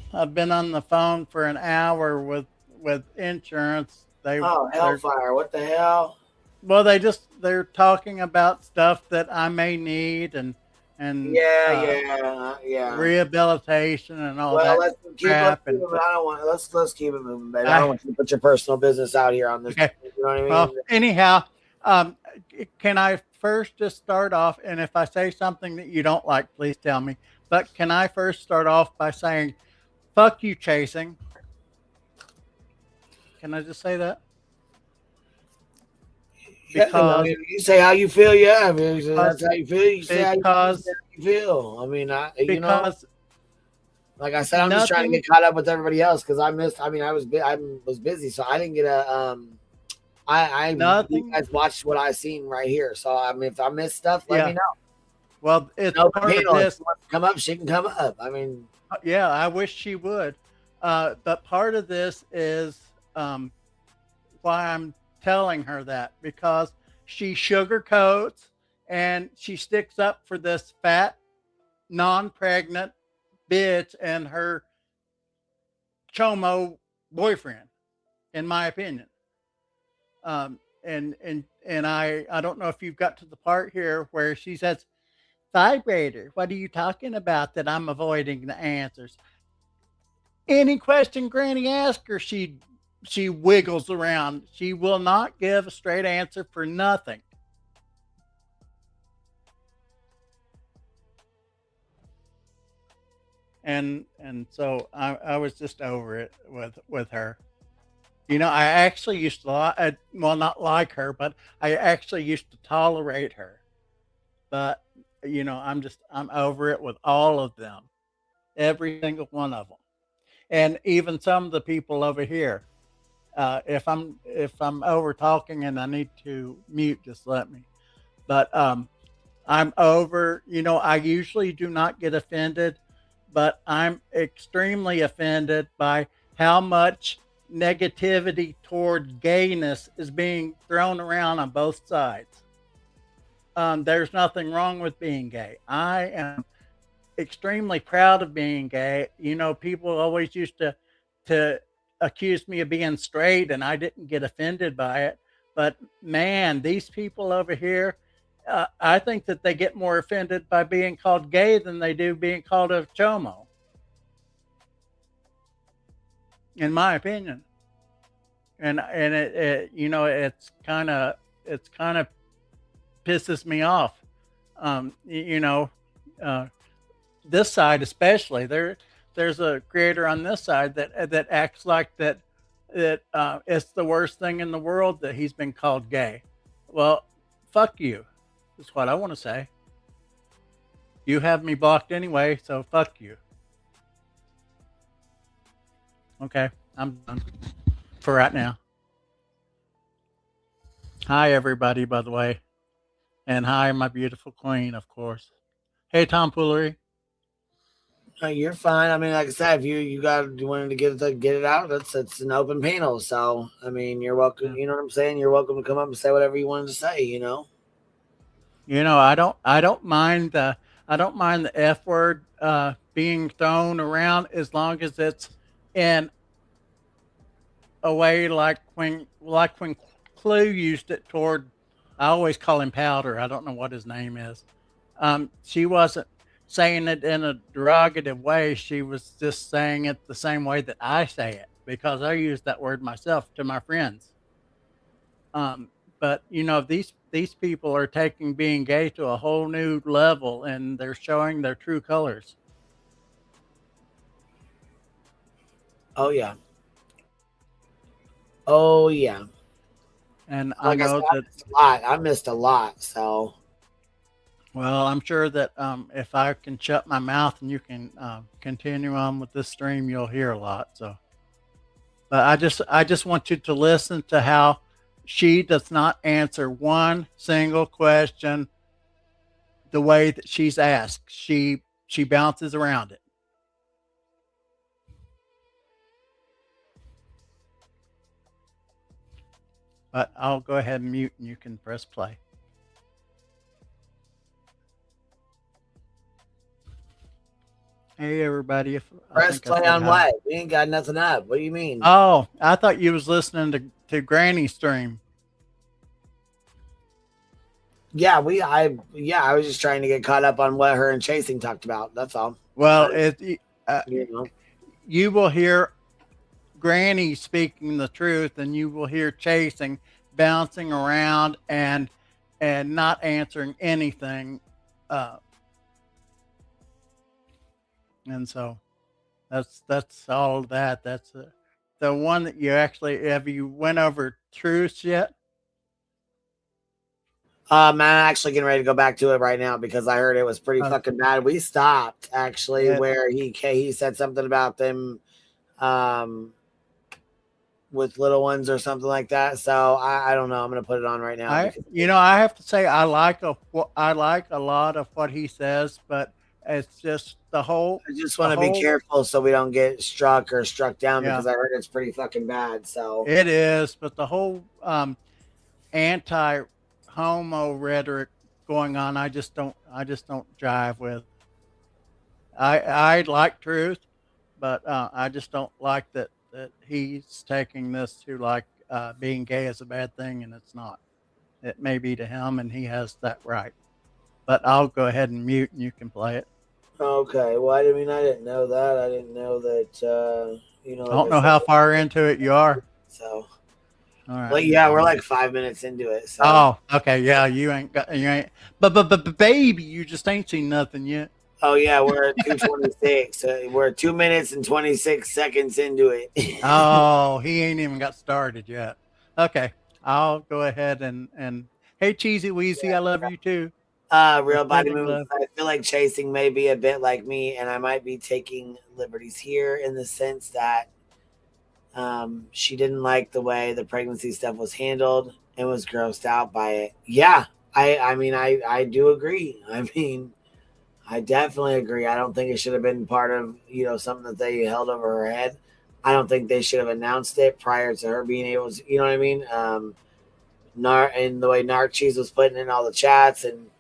on the phone for an hour with insurance. Hellfire! What the hell? Well, they're talking about stuff that I may need and rehabilitation and all that. Let's keep it moving, baby. I don't want you to put your personal business out here on this. Okay. You know what I mean? Well, anyhow, can I first just start off? And if I say something that you don't like, please tell me. But can I first start off by saying, "Fuck you, chasing"? Can I just say that? Because you say how you feel, yeah. That's how you feel. You say how you feel. Like I said, I'm just trying to get caught up with everybody else because I missed. I was busy, so I didn't get a. You guys watched what I seen right here. So if I missed stuff, let me know. Well, it's no, part of this. Come up, she can come up. Yeah, I wish she would. But part of this is why I'm telling her that, because she sugarcoats and she sticks up for this fat, non-pregnant bitch and her chomo boyfriend, in my opinion. And I don't know if you've got to the part here where she says, "Vibrator, what are you talking about that I'm avoiding the answers?" Any question Granny asks her, she wiggles around. She will not give a straight answer for nothing. And so I was just over it with her. I actually used to, not like her, but I actually used to tolerate her. But, I'm over it with all of them. Every single one of them. And even some of the people over here. If I'm over talking and I need to mute, just let me. But I'm over, I usually do not get offended, but I'm extremely offended by how much negativity toward gayness is being thrown around on both sides. There's nothing wrong with being gay. I am extremely proud of being gay. People always used to accused me of being straight and I didn't get offended by it. But man, these people over here, I think that they get more offended by being called gay than they do being called a chomo. In my opinion. And it it's kind of pisses me off. This side especially, there's a creator on this side that acts like that it's the worst thing in the world that he's been called gay. Well, fuck you. That's what I want to say. You have me blocked anyway, so fuck you. Okay, I'm done for right now. Hi, everybody, by the way. And hi, my beautiful queen, of course. Hey, Tom Foolery. You're fine. I mean, like I said, if you wanted to get it out, it's an open panel. So I mean, you're welcome. You know what I'm saying? You're welcome to come up and say whatever you wanted to say. You know. You know, I don't mind the F word being thrown around as long as it's in a way like when Clue used it toward. I always call him Powder. I don't know what his name is. She wasn't saying it in a derogative way. She was just saying it the same way that I say it, because I use that word myself to my friends. But you know, these people are taking being gay to a whole new level, and they're showing their true colors. Oh yeah. Oh yeah. And like I know I missed a lot. I missed a lot. So. Well, I'm sure that if I can shut my mouth and you can continue on with this stream, you'll hear a lot. So, but I just want you to listen to how she does not answer one single question the way that she's asked. She bounces around it. But I'll go ahead and mute, and you can press play. Hey everybody! Press play on what? We ain't got nothing up. What do you mean? Oh, I thought you was listening to Granny's stream. Yeah, I was just trying to get caught up on what her and Chasing talked about. That's all. Well, you know, you will hear Granny speaking the truth, and you will hear Chasing bouncing around and not answering anything. And so that's all of that. That's the one that you actually have you went over truths yet? I'm actually getting ready to go back to it right now because I heard it was pretty fucking bad. We stopped actually where he said something about them with little ones or something like that. So I don't know. I'm gonna put it on right now. I have to say I like a lot of what he says, but it's just the whole. I just want to be careful so we don't get struck or struck down because I heard it's pretty fucking bad. So it is, but the whole anti-homo rhetoric going on, I just don't jive with. I like truth, but I just don't like that he's taking this to like being gay is a bad thing, and it's not. It may be to him, and he has that right. But I'll go ahead and mute, and you can play it. Okay. Well, I didn't know that. I didn't know that. You know, I don't know how far into it you are. So. All right. Well, yeah, we're like 5 minutes into it. So. Oh, okay. Yeah, you ain't. But baby, you just ain't seen nothing yet. Oh yeah, we're at 2:26. We're 2 minutes and 26 seconds into it. Oh, he ain't even got started yet. Okay, I'll go ahead and hey, Cheesy Weezy, I love you too. Real body moves. I feel like Chasing may be a bit like me, and I might be taking liberties here in the sense that she didn't like the way the pregnancy stuff was handled and was grossed out by it. Yeah, I mean, I do agree. I mean, I definitely agree. I don't think it should have been part of, something that they held over her head. I don't think they should have announced it prior to her being able to, you know what I mean? And the way Narc Cheese was putting in all the chats, and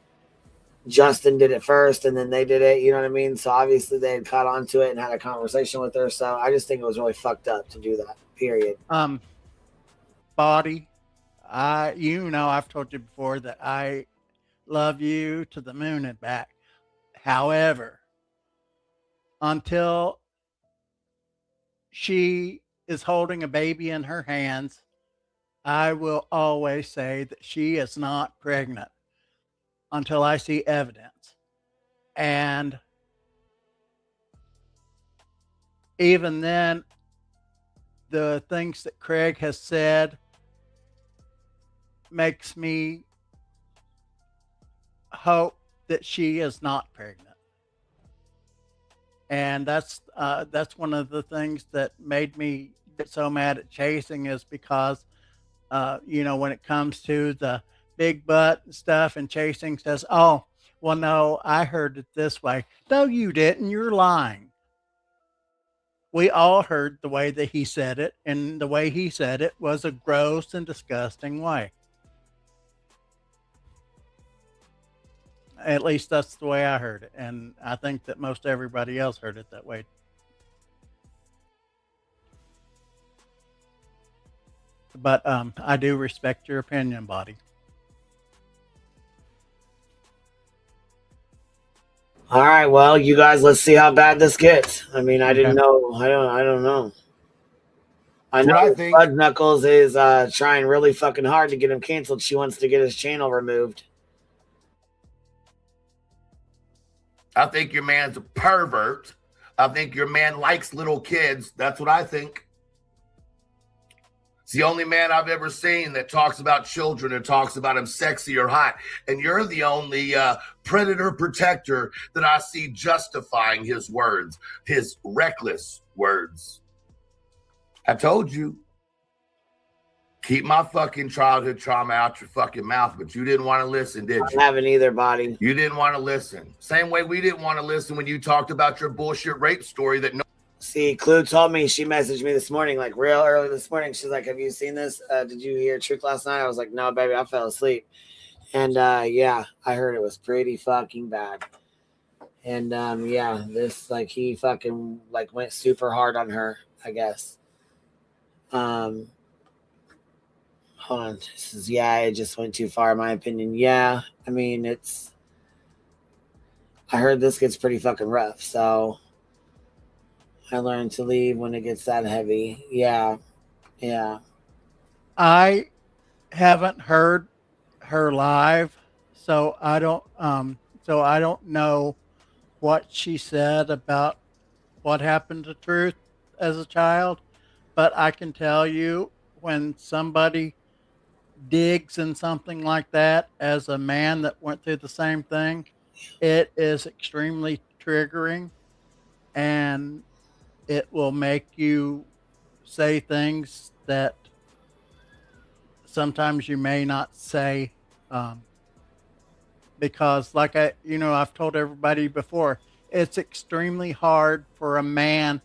Justin did it first and then they did it, you know what I mean? So obviously they had caught on to it and had a conversation with her. So I just think it was really fucked up to do that, period. Body, I've told you before that I love you to the moon and back. However, until she is holding a baby in her hands, I will always say that she is not pregnant until I see evidence. And even then, the things that Craig has said makes me hope that she is not pregnant. And that's one of the things that made me get so mad at chasing is because, when it comes to the big butt stuff and chasing says, oh, well, no, I heard it this way. No, you didn't. You're lying. We all heard the way that he said it, and the way he said it was a gross and disgusting way. At least that's the way I heard it, and I think that most everybody else heard it that way. But I do respect your opinion, Buddy. All right, well, you guys, let's see how bad this gets. I mean, I didn't Okay. know. I don't know. I What know I think- Bud Knuckles is trying really fucking hard to get him canceled. She wants to get his channel removed. I think your man's a pervert. I think your man likes little kids. That's what I think. It's the only man I've ever seen that talks about children and talks about them sexy or hot. And you're the only predator protector that I see justifying his words, his reckless words. I told you. Keep my fucking childhood trauma out your fucking mouth, but you didn't want to listen, did you? I haven't either, Body. You didn't want to listen. Same way we didn't want to listen when you talked about your bullshit rape story that no. See, Clue told me, she messaged me this morning, like real early this morning. She's like, have you seen this? Did you hear Truth last night? I was like, no, baby, I fell asleep. And yeah, I heard it was pretty fucking bad. And yeah, this, like, he fucking like went super hard on her, I guess. Hold on. This is, yeah, it just went too far, in my opinion. Yeah, I mean, I heard this gets pretty fucking rough, so I learned to leave when it gets that heavy. Yeah. I haven't heard her live, so I don't know what she said about what happened to Truth as a child, but I can tell you when somebody digs in something like that as a man that went through the same thing, it is extremely triggering, and it will make you say things that sometimes you may not say, because like I've told everybody before, it's extremely hard for a man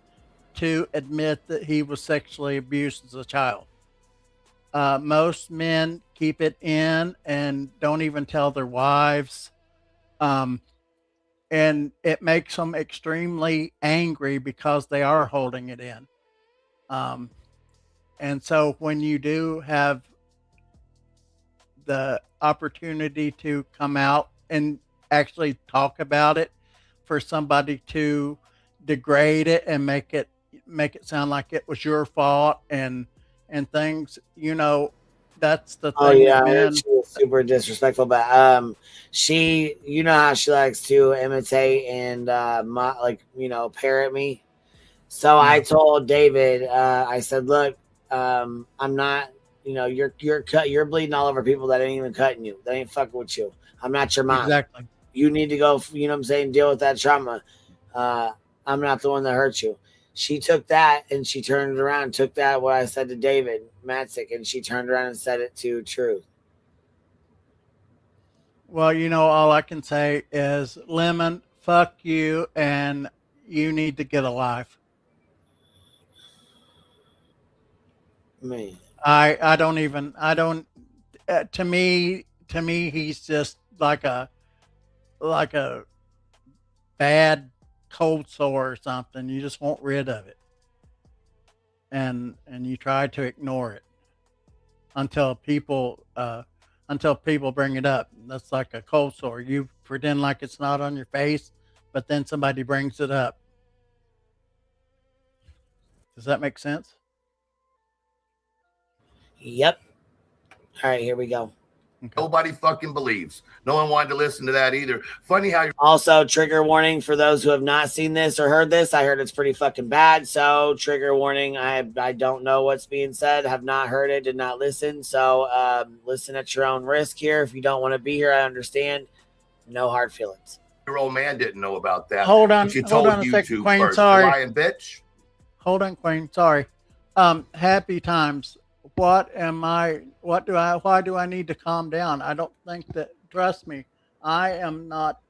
to admit that he was sexually abused as a child. Most men keep it in and don't even tell their wives. And it makes them extremely angry because they are holding it in. And so when you do have the opportunity to come out and actually talk about it, for somebody to degrade it and make it sound like it was your fault and things, that's the thing. Oh yeah, man. she was super disrespectful, but she, how she likes to imitate and parrot me. So I told David, I said, look, I'm not, you're bleeding all over people that ain't even cutting you. They ain't fucking with you. I'm not your mom. Exactly. You need to go, deal with that trauma. I'm not the one that hurt you. She took that and she turned it around, took that, what I said to David Matzik, and she turned around and said it to Truth. Well, all I can say is, Lemon, fuck you, and you need to get a life. Man. To me, he's just like a bad cold sore or something. You just want rid of it. And you try to ignore it until people bring it up. That's like a cold sore. You pretend like it's not on your face, but then somebody brings it up. Does that make sense? Yep. All right, here we go. Okay. Nobody fucking believes. No one wanted to listen to that either. Funny how you Also, trigger warning for those who have not seen this or heard this. I heard it's pretty fucking bad. So, trigger warning. I don't know what's being said. Have not heard it. Did not listen. So, listen at your own risk here. If you don't want to be here, I understand. No hard feelings. your old man didn't know about that. Hold on. But you Hold told on a second, YouTube Queen. first. Sorry. Lying bitch. Hold on, Queen. Sorry. Happy times. Why do I need to calm down? I don't think that, trust me, I am not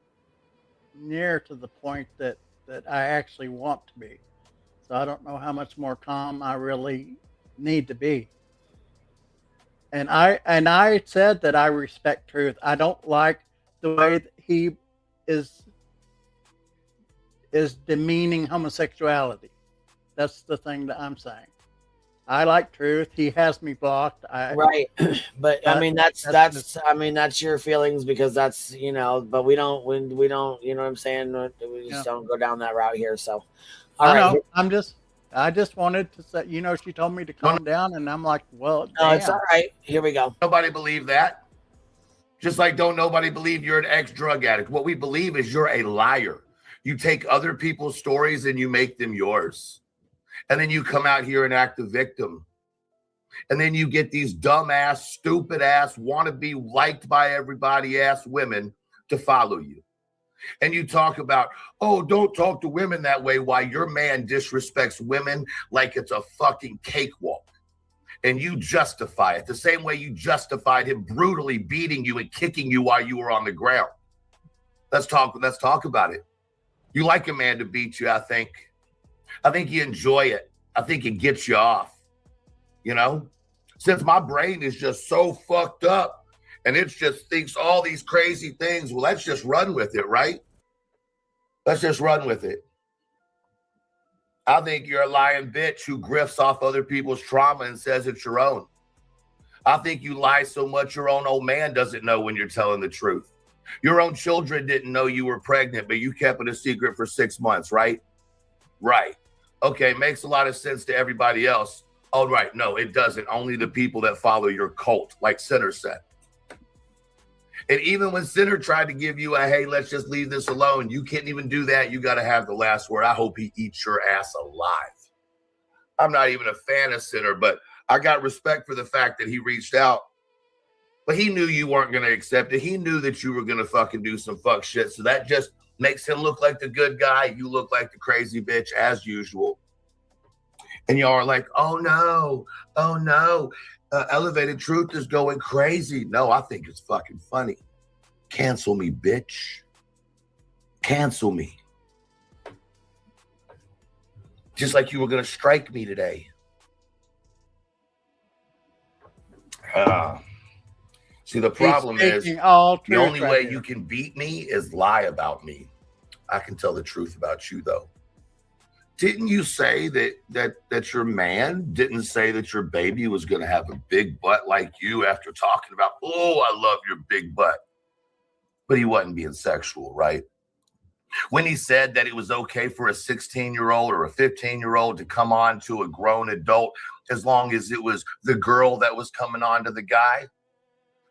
near to the point that I actually want to be. So I don't know how much more calm I really need to be. And I said that I respect truth. I don't like the way that he is demeaning homosexuality. That's the thing that I'm saying. I like truth. He has me blocked. Right. But I mean, that's your feelings, because that's, but we don't, you know what I'm saying? We just don't go down that route here. So, all right. I just wanted to say, she told me to calm down, and I'm like, well, no, it's all right. Here we go. Nobody believe that. Just like don't nobody believe you're an ex-drug addict. What we believe is you're a liar. You take other people's stories and you make them yours. And then you come out here and act the victim. And then you get these dumbass, stupid ass, want to be liked by everybody ass women to follow you. And you talk about, oh, don't talk to women that way, while your man disrespects women like it's a fucking cakewalk. And you justify it the same way you justified him brutally beating you and kicking you while you were on the ground. Let's talk about it. You like a man to beat you, I think. I think you enjoy it. I think it gets you off. Since my brain is just so fucked up, and it just thinks all these crazy things. Well, let's just run with it, right? Let's just run with it. I think you're a lying bitch who grifts off other people's trauma and says it's your own. I think you lie so much your own old man doesn't know when you're telling the truth. Your own children didn't know you were pregnant, but you kept it a secret for 6 months, right? Right. Okay, makes a lot of sense to everybody else. Oh, right. No, it doesn't. Only the people that follow your cult, like Sinner said. And even when Sinner tried to give you a, hey, let's just leave this alone, you can't even do that. You got to have the last word. I hope he eats your ass alive. I'm not even a fan of Sinner, but I got respect for the fact that he reached out. But he knew you weren't going to accept it. He knew that you were going to fucking do some fuck shit. So that just makes him look like the good guy. You look like the crazy bitch as usual. And y'all are like, oh no. Elevated Truth is going crazy. No, I think it's fucking funny. Cancel me, bitch. Cancel me. Just like you were going to strike me today. See, the problem is the only way you can beat me is lie about me. I can tell the truth about you, though. Didn't you say that your man didn't say that your baby was going to have a big butt like you after talking about, oh, I love your big butt? But he wasn't being sexual, right? When he said that it was okay for a 16-year-old or a 15-year-old to come on to a grown adult as long as it was the girl that was coming on to the guy,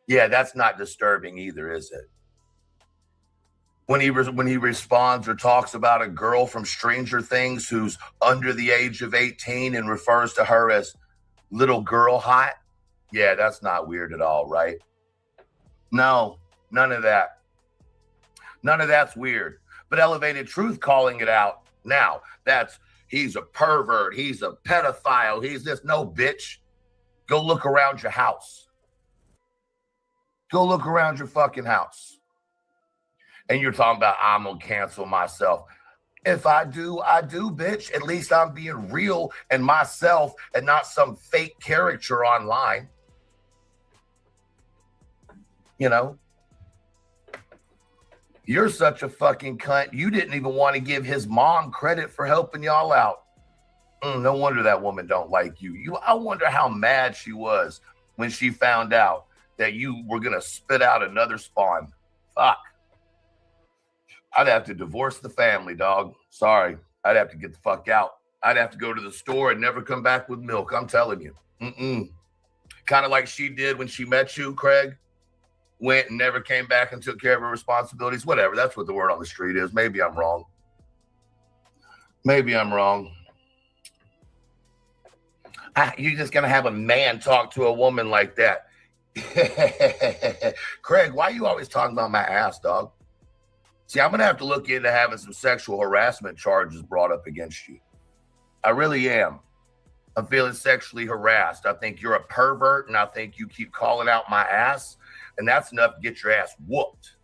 yeah, that's not disturbing either, is it? When he responds or talks about a girl from Stranger Things who's under the age of 18 and refers to her as little girl hot, yeah, that's not weird at all, right? No, none of that. None of that's weird. But Elevated Truth calling it out now, he's a pervert, he's a pedophile, he's this. No, bitch. Go look around your house. Go look around your fucking house. And you're talking about, I'm going to cancel myself. If I do, bitch. At least I'm being real and myself and not some fake caricature online. You're such a fucking cunt. You didn't even want to give his mom credit for helping y'all out. No wonder that woman don't like you. I wonder how mad she was when she found out that you were going to spit out another spawn. Fuck. I'd have to divorce the family, dog. Sorry. I'd have to get the fuck out. I'd have to go to the store and never come back with milk. I'm telling you. Kind of like she did when she met you, Craig. Went and never came back and took care of her responsibilities. Whatever. That's what the word on the street is. Maybe I'm wrong. You're just going to have a man talk to a woman like that. Craig, why are you always talking about my ass, dog? See, I'm going to have to look into having some sexual harassment charges brought up against you. I really am. I'm feeling sexually harassed. I think you're a pervert, and I think you keep calling out my ass, and that's enough to get your ass whooped.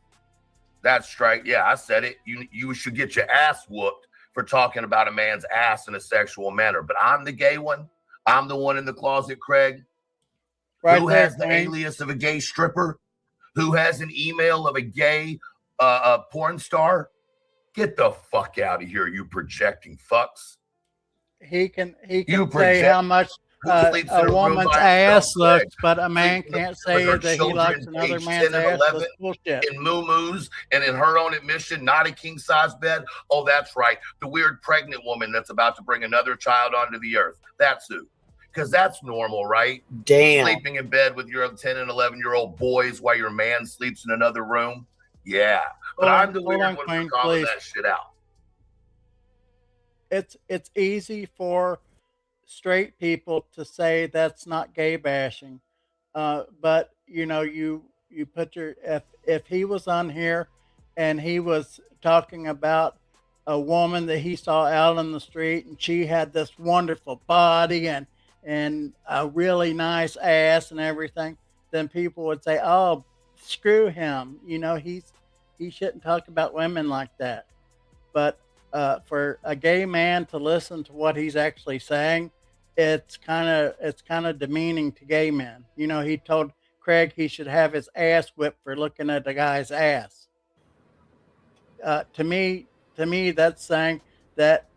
That's straight. Yeah, I said it. You should get your ass whooped for talking about a man's ass in a sexual manner. But I'm the gay one. I'm the one in the closet, Craig. Right Who there, has the Queen. alias of a gay stripper? Who has an email of a gay porn star? Get the fuck out of here, you projecting fucks. He can You say how much sleeps in a a room woman's by ass himself, looks, Greg. but a man Sleeping can't with say her that he likes children, another age man's 10 and ass. 11, That's bullshit. in moo-moos and in her own admission, not a king-size bed. Oh, that's right. The weird pregnant woman that's about to bring another child onto the earth. That's who. Because that's normal, right? Damn. Sleeping in bed with your 10 and 11-year-old boys while your man sleeps in another room. Yeah. But I'm the weird one for calling that shit out. It's easy for straight people to say that's not gay bashing, but you know, you put your if he was on here and he was talking about a woman that he saw out on the street and she had this wonderful body and a really nice ass and everything, then people would say, oh, screw him, you know, he shouldn't talk about women like that. But for a gay man to listen to what he's actually saying, it's kind of demeaning to gay men. You know, he told Craig he should have his ass whipped for looking at the guy's ass. To me, that's saying that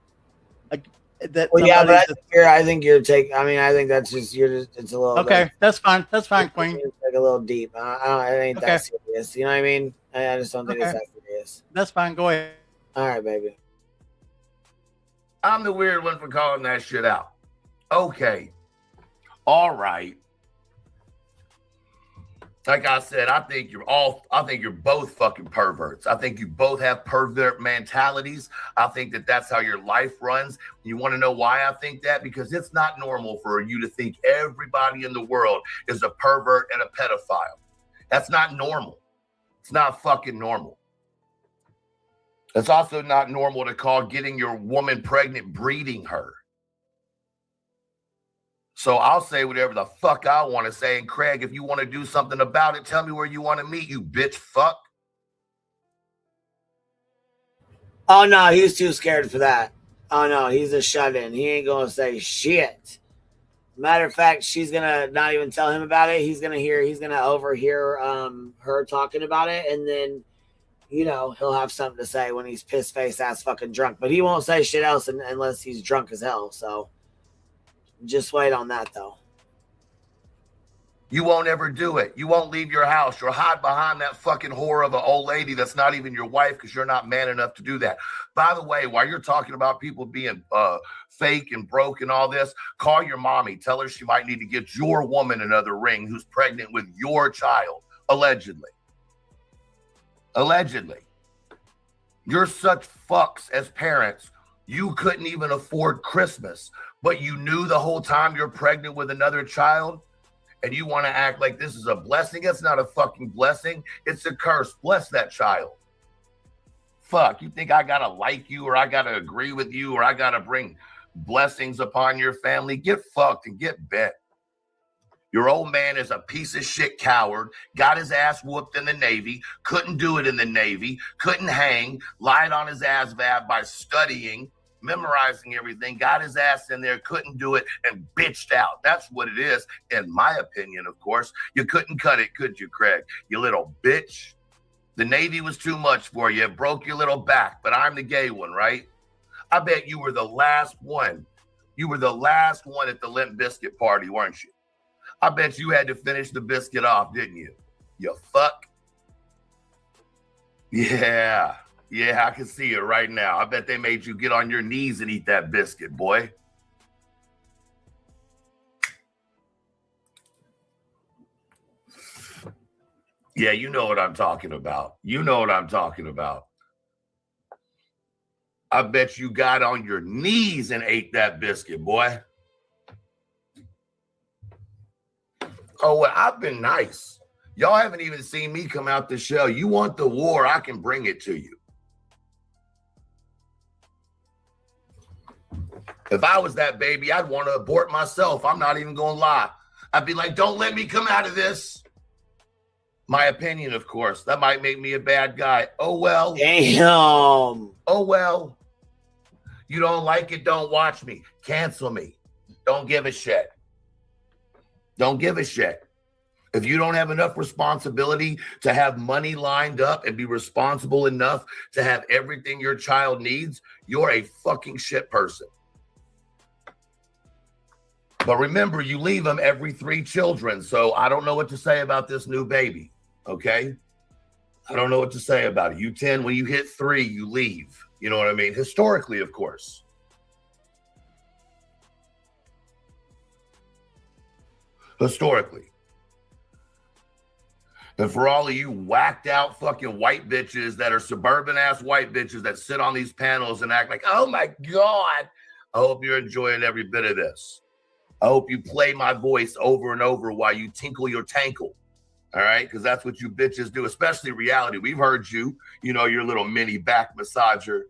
Well, yeah, but I think you're taking. I mean, I think that's just it's a little. Okay, that's fine. That's fine, Queen. It's like a little deep. It ain't that serious. You know what I mean? I just don't think it's that serious. That's fine. Go ahead. All right, baby. I'm the weird one for calling that shit out. Okay. All right. Like I said, I think you're both fucking perverts. I think you both have pervert mentalities. I think that's how your life runs. You want to know why I think that? Because it's not normal for you to think everybody in the world is a pervert and a pedophile. That's not normal. It's not fucking normal. It's also not normal to call getting your woman pregnant breeding her. So I'll say whatever the fuck I want to say. And Craig, if you want to do something about it, tell me where you want to meet, you bitch fuck. Oh, no, he's too scared for that. Oh, no, he's a shut-in. He ain't going to say shit. Matter of fact, she's going to not even tell him about it. He's going to overhear her talking about it. And then, you know, he'll have something to say when he's piss-faced ass fucking drunk. But he won't say shit else unless he's drunk as hell, so... Just wait on that, though. You won't ever do it. You won't leave your house. You'll hide behind that fucking whore of an old lady that's not even your wife because you're not man enough to do that. By the way, while you're talking about people being fake and broke and all this, call your mommy. Tell her she might need to get your woman another ring who's pregnant with your child, allegedly. Allegedly. You're such fucks as parents. You couldn't even afford Christmas, but you knew the whole time you're pregnant with another child, and you want to act like this is a blessing. It's not a fucking blessing. It's a curse. Bless that child. Fuck, you think I got to like you, or I got to agree with you, or I got to bring blessings upon your family? Get fucked and get bent. Your old man is a piece of shit coward, got his ass whooped in the Navy, couldn't do it in the Navy, couldn't hang, lied on his ass by studying, memorizing everything, got his ass in there, couldn't do it, and bitched out. That's what it is, in my opinion, of course. You couldn't cut it, could you, Craig? You little bitch. The Navy was too much for you. It broke your little back, but I'm the gay one, right? I bet you were the last one. You were the last one at the Limp Biscuit party, weren't you? I bet you had to finish the biscuit off, didn't you? You fuck. Yeah, I can see it right now. I bet they made you get on your knees and eat that biscuit, boy. Yeah, you know what I'm talking about. You know what I'm talking about. I bet you got on your knees and ate that biscuit, boy. Oh, well, I've been nice. Y'all haven't even seen me come out the shell. You want the war, I can bring it to you. If I was that baby, I'd want to abort myself. I'm not even going to lie. I'd be like, don't let me come out of this. My opinion, of course. That might make me a bad guy. Oh, well. Damn. Oh, well. You don't like it, don't watch me. Cancel me. Don't give a shit. Don't give a shit. If you don't have enough responsibility to have money lined up and be responsible enough to have everything your child needs, you're a fucking shit person. But remember, you leave them every 3 children. So I don't know what to say about this new baby. Okay? I don't know what to say about it. You tend, when you hit 3, you leave. You know what I mean? Historically, of course. Historically. And for all of you whacked out fucking white bitches that are suburban ass white bitches that sit on these panels and act like, oh my God, I hope you're enjoying every bit of this. I hope you play my voice over and over while you tinkle your tankle. All right? Because that's what you bitches do, especially reality. We've heard you, you know, your little mini back massager.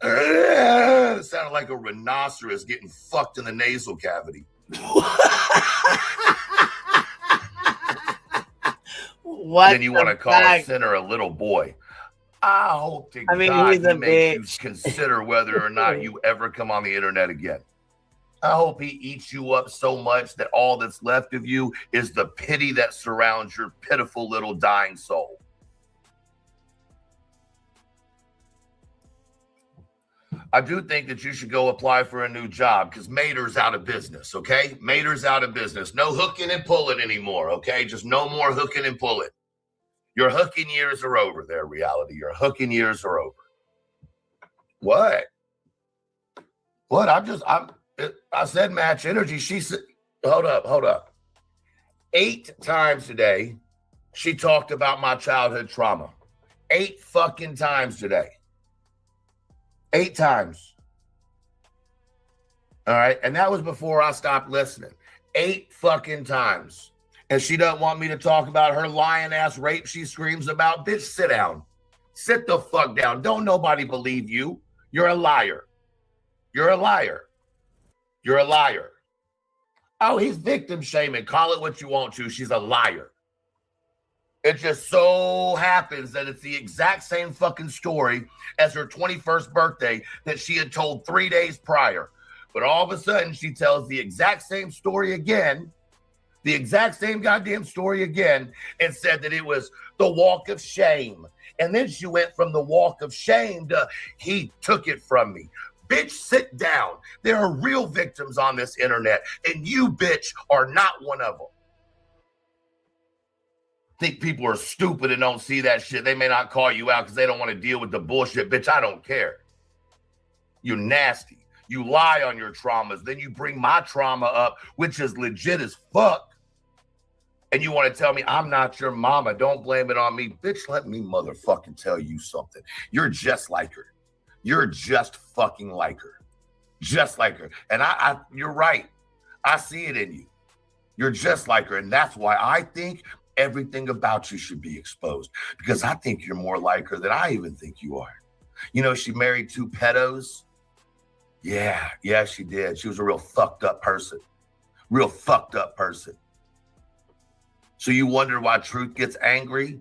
It sounded like a rhinoceros getting fucked in the nasal cavity. What? Then you want to call a sinner a little boy. I hope to God he's a he makes you bitch. consider whether or not you ever come on the internet again. I hope he eats you up so much that all that's left of you is the pity that surrounds your pitiful little dying soul. I do think that you should go apply for a new job because Mater's out of business, okay? Mater's out of business. No hooking and pulling anymore, okay? Just no more hooking and pulling. Your hooking years are over there, reality. Your hooking years are over. What? What? I said match energy. She said, hold up. 8 times today, she talked about my childhood trauma. 8 fucking times today. 8 times. All right. And that was before I stopped listening. 8 fucking times. And she doesn't want me to talk about her lying ass rape she screams about. Bitch, sit down. Sit the fuck down. Don't nobody believe you. You're a liar. You're a liar. You're a liar. Oh, he's victim shaming. Call it what you want to. She's a liar. It just so happens that it's the exact same fucking story as her 21st birthday that she had told 3 days prior. But all of a sudden, she tells the exact same story again, the exact same goddamn story again, and said that it was the walk of shame. And then she went from the walk of shame to he took it from me. Bitch, sit down. There are real victims on this internet, and you, bitch, are not one of them. Think people are stupid and don't see that shit. They may not call you out because they don't want to deal with the bullshit. Bitch, I don't care. You're nasty. You lie on your traumas. Then you bring my trauma up, which is legit as fuck. And you want to tell me I'm not your mama. Don't blame it on me. Bitch, let me motherfucking tell you something. You're just like her. You're just fucking like her. Just like her. And you're right. I see it in you. You're just like her. And that's why I think everything about you should be exposed, because I think you're more like her than I even think you are. You know, she married 2 pedos. Yeah, she did. She was a real fucked up person. Real fucked up person. So you wonder why Truth gets angry?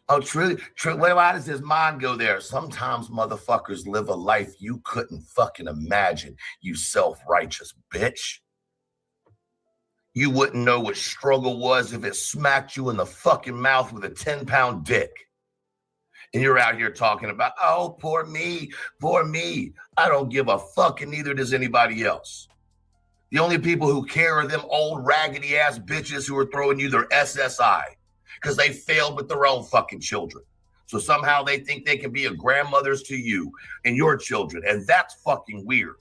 Oh, Truth, why does his mind go there? Sometimes motherfuckers live a life you couldn't fucking imagine, you self-righteous bitch. You wouldn't know what struggle was if it smacked you in the fucking mouth with a 10-pound dick. And you're out here talking about, oh, poor me, poor me. I don't give a fuck, and neither does anybody else. The only people who care are them old raggedy ass bitches who are throwing you their SSI because they failed with their own fucking children. So somehow they think they can be a grandmothers to you and your children. And that's fucking weird.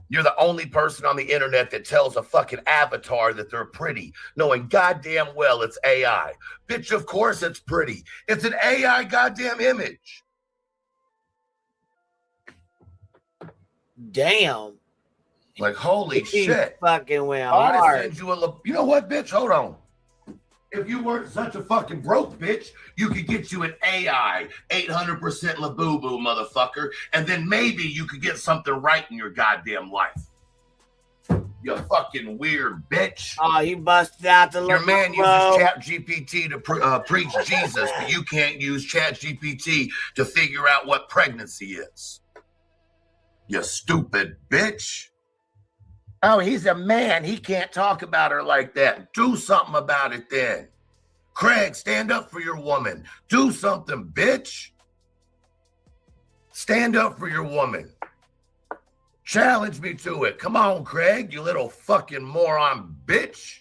You're the only person on the internet that tells a fucking avatar that they're pretty, knowing goddamn well it's AI. Bitch, of course it's pretty. It's an AI goddamn image. Damn. Like, holy He shit. fucking went I ought to hard. send you you know what, bitch? Hold on. If you weren't such a fucking broke bitch, you could get you an AI 800% Labubu, motherfucker, and then maybe you could get something right in your goddamn life. You fucking weird bitch. Oh, he busted out the Your man uses Labubu. ChatGPT to preach Jesus, but you can't use ChatGPT to figure out what pregnancy is. You stupid bitch. Oh, he's a man. He can't talk about her like that. Do something about it then. Craig, stand up for your woman. Do something, bitch. Stand up for your woman. Challenge me to it. Come on, Craig, you little fucking moron bitch.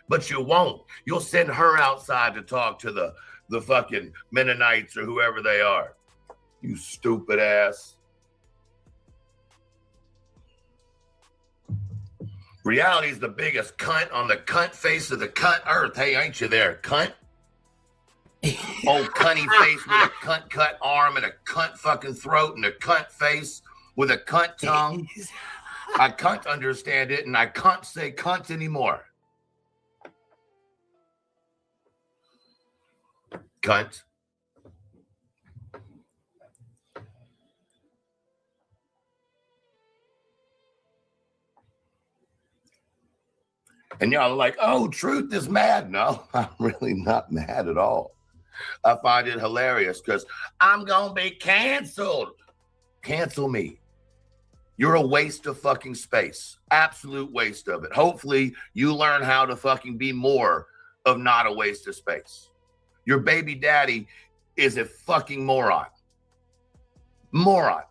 But you won't. You'll send her outside to talk to the fucking Mennonites or whoever they are. You stupid ass. Reality's the biggest cunt on the cunt face of the cunt earth. Hey, ain't you there, cunt? Old cunty face with a cunt cut arm and a cunt fucking throat and a cunt face with a cunt tongue. I can't understand it and I can't say cunt anymore. Cunt. And y'all are like, oh, Truth is mad. No, I'm really not mad at all. I find it hilarious because I'm going to be canceled. Cancel me. You're a waste of fucking space. Absolute waste of it. Hopefully you learn how to fucking be more of not a waste of space. Your baby daddy is a fucking moron. Moron.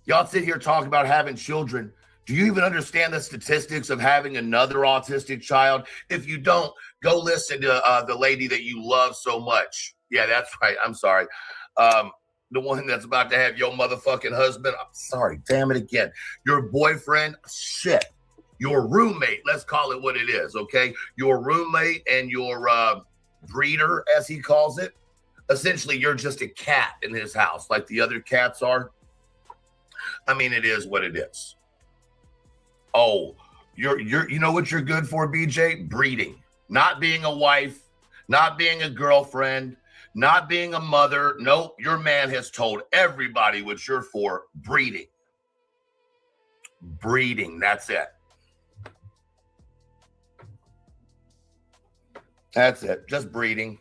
Y'all sit here talking about having children. Do you even understand the statistics of having another autistic child? If you don't, go listen to the lady that you love so much. Yeah, that's right. I'm sorry. The one that's about to have your motherfucking husband. I'm sorry. Damn it again. Your boyfriend. Shit. Your roommate. Let's call it what it is, okay? Your roommate and your breeder, as he calls it. Essentially, you're just a cat in his house like the other cats are. I mean, it is what it is. Oh, you know what you're good for, BJ? Breeding. Not being a wife, not being a girlfriend, not being a mother. Nope, your man has told everybody what you're for. Breeding. Breeding, that's it. That's it, just breeding.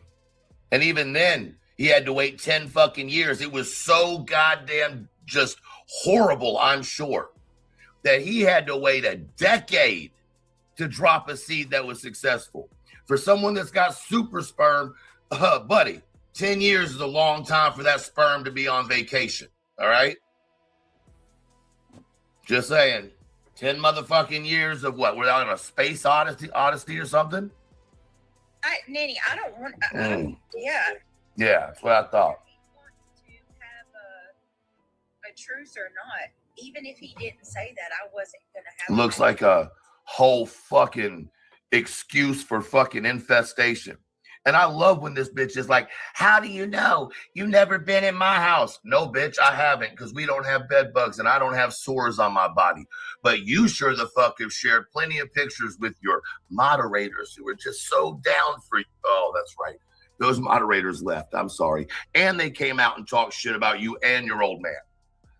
And even then, he had to wait 10 fucking years. It was so goddamn just horrible, I'm sure, that he had to wait a decade to drop a seed that was successful. For someone that's got super sperm, buddy, 10 years is a long time for that sperm to be on vacation, all right? Just saying, 10 motherfucking years of what? We're on a space odyssey or something? Nanny, I don't want, yeah. Yeah, that's what I thought. To have a truce or not. Even if he didn't say that, I wasn't going to have. Looks like a whole fucking excuse for fucking infestation. And I love when this bitch is like, how do you know? You never been in my house. No, bitch, I haven't, because we don't have bed bugs and I don't have sores on my body. But you sure the fuck have shared plenty of pictures with your moderators who were just so down for you. Oh, that's right. Those moderators left. I'm sorry. And they came out and talked shit about you and your old man.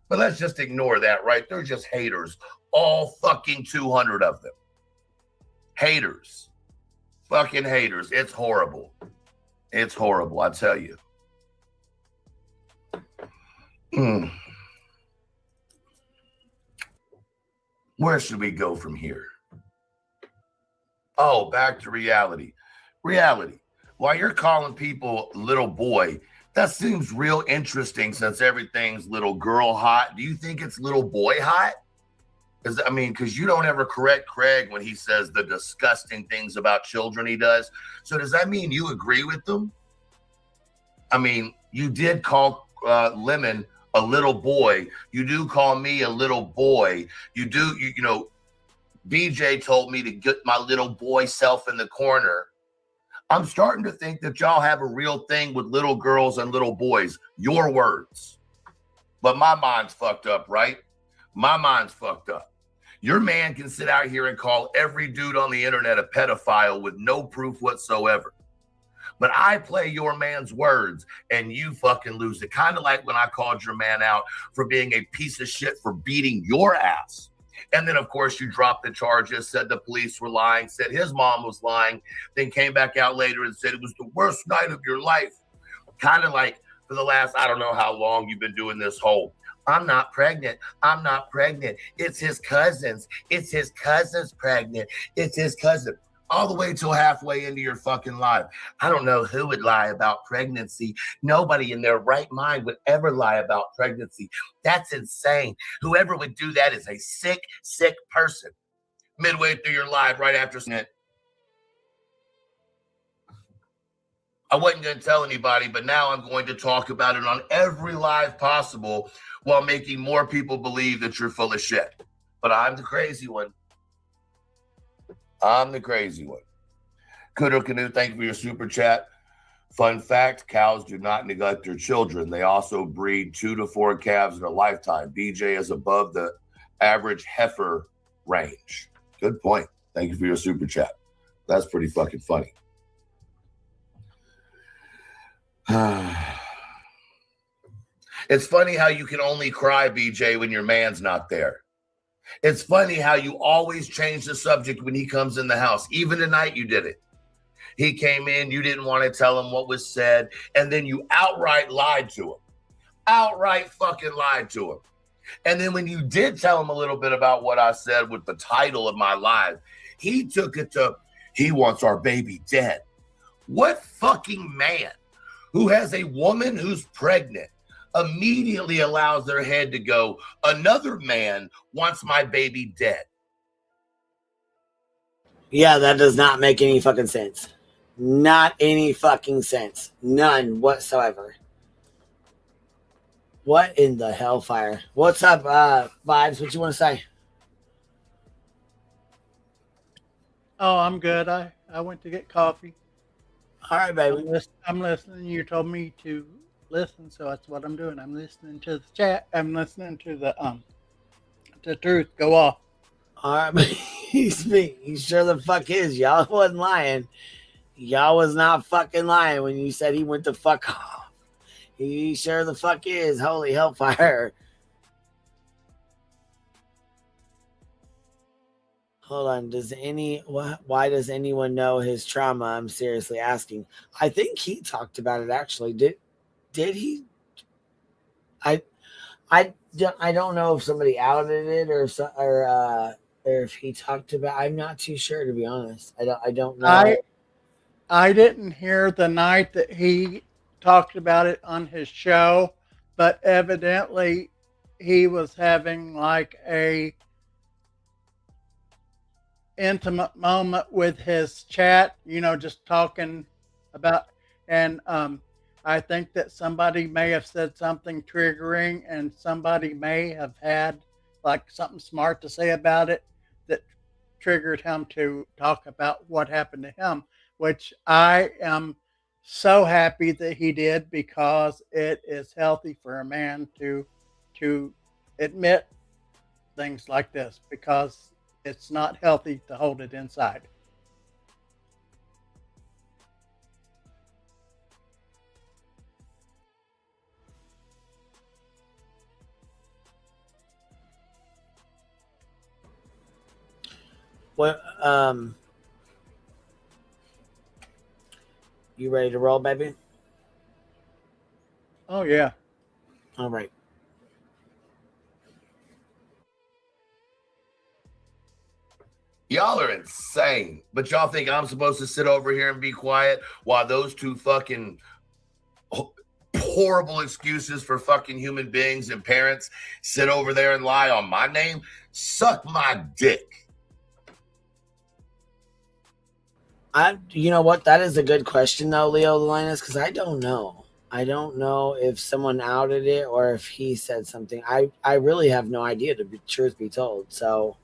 But let's just ignore that, right? They're just haters. All fucking 200 of them. Haters. Fucking haters. It's horrible. It's horrible, I tell you. Where should we go from here? Oh, back to reality. Reality. While you're calling people little boy, that seems real interesting since everything's little girl hot. Do you think it's little boy hot? Because you don't ever correct Craig when he says the disgusting things about children he does. So does that mean you agree with them? I mean, you did call Lemon a little boy. You do call me a little boy. You do, you know, BJ told me to get my little boy self in the corner. I'm starting to think that y'all have a real thing with little girls and little boys. Your words. But my mind's fucked up, right? My mind's fucked up. Your man can sit out here and call every dude on the internet a pedophile with no proof whatsoever. But I play your man's words and you fucking lose it. Kind of like when I called your man out for being a piece of shit for beating your ass. And then, of course, you dropped the charges, said the police were lying, said his mom was lying, then came back out later and said it was the worst night of your life. Kind of like for the last, I don't know how long you've been doing this whole, I'm not pregnant. I'm not pregnant. It's his cousin's. It's his cousin's pregnant. It's his cousin. All the way till halfway into your fucking life. I don't know who would lie about pregnancy. Nobody in their right mind would ever lie about pregnancy. That's insane. Whoever would do that is a sick, sick person. Midway through your life, right after it. I wasn't going to tell anybody, but now I'm going to talk about it on every live possible while making more people believe that you're full of shit. But I'm the crazy one. I'm the crazy one. Kudo Canoe, thank you for your super chat. Fun fact, cows do not neglect their children. They also breed 2 to 4 calves in a lifetime. BJ is above the average heifer range. Good point. Thank you for your super chat. That's pretty fucking funny. It's funny how you can only cry, BJ, when your man's not there. It's funny how you always change the subject when he comes in the house. Even tonight you did it. He came in, you didn't want to tell him what was said, and then you outright lied to him. Outright fucking lied to him. And then when you did tell him a little bit about what I said with the title of my live, he took it to, he wants our baby dead. What fucking man who has a woman who's pregnant immediately allows their head to go, another man wants my baby dead? Yeah, that does not make any fucking sense. Not any fucking sense. None whatsoever. What in the hellfire? What's up, Vibes? What you want to say? Oh, I'm good. I went to get coffee. All right, baby. I'm listening. You told me to listen, so that's what I'm doing. I'm listening to the chat. I'm listening to the truth go off. All right, but he's me. He sure the fuck is. Y'all wasn't lying. Y'all was not fucking lying when you said he went the fuck off. He sure the fuck is. Holy hellfire. Hold on. Why does anyone know his trauma? I'm seriously asking. I think he talked about it actually. Did he? I don't know if somebody outed it or if he talked about. I'm not too sure, to be honest. I don't know. I didn't hear the night that he talked about it on his show, but evidently he was having like a intimate moment with his chat, just talking about, and I think that somebody may have said something triggering and somebody may have had like something smart to say about it that triggered him to talk about what happened to him, which I am so happy that he did, because it is healthy for a man to admit things like this, because it's not healthy to hold it inside. What you ready to roll, baby? Oh yeah. All right. Y'all are insane, but y'all think I'm supposed to sit over here and be quiet while those two fucking horrible excuses for fucking human beings and parents sit over there and lie on my name? Suck my dick. You know what? That is a good question, though, Leo Linus, because I don't know. I don't know if someone outed it or if he said something. I really have no idea, to be truth be told. So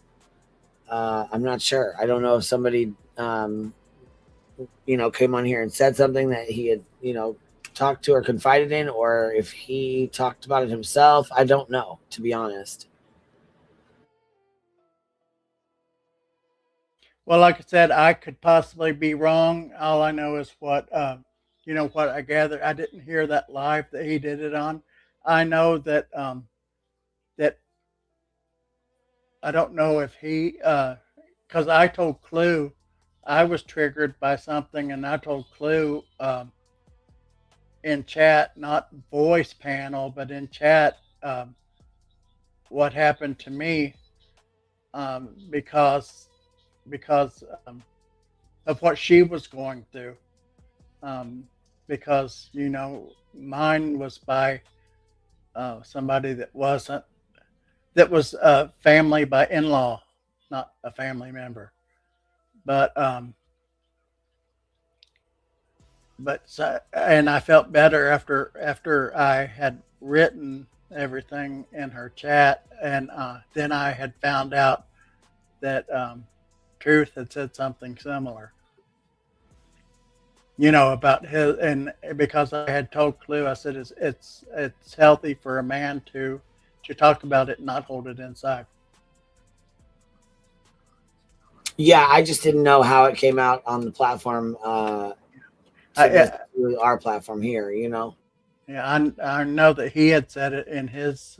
I'm not sure. I don't know if somebody, came on here and said something that he had, talked to or confided in, or if he talked about it himself. I don't know, to be honest. Well, like I said, I could possibly be wrong. All I know is what you know what I gather. I didn't hear that live that he did it on. I know that that I don't know if he because I told Clue I was triggered by something, and I told Clue in chat, not voice panel, but in chat, what happened to me because of what she was going through. Because you know, mine was by somebody that was family by in-law, not a family member. But and I felt better after I had written everything in her chat, and then I had found out that Truth had said something similar. You know, about his, and because I had told Clue, I said it's healthy for a man to talk about it and not hold it inside. Yeah, I just didn't know how it came out on the platform. Our platform here, you know. Yeah, I know that he had said it in his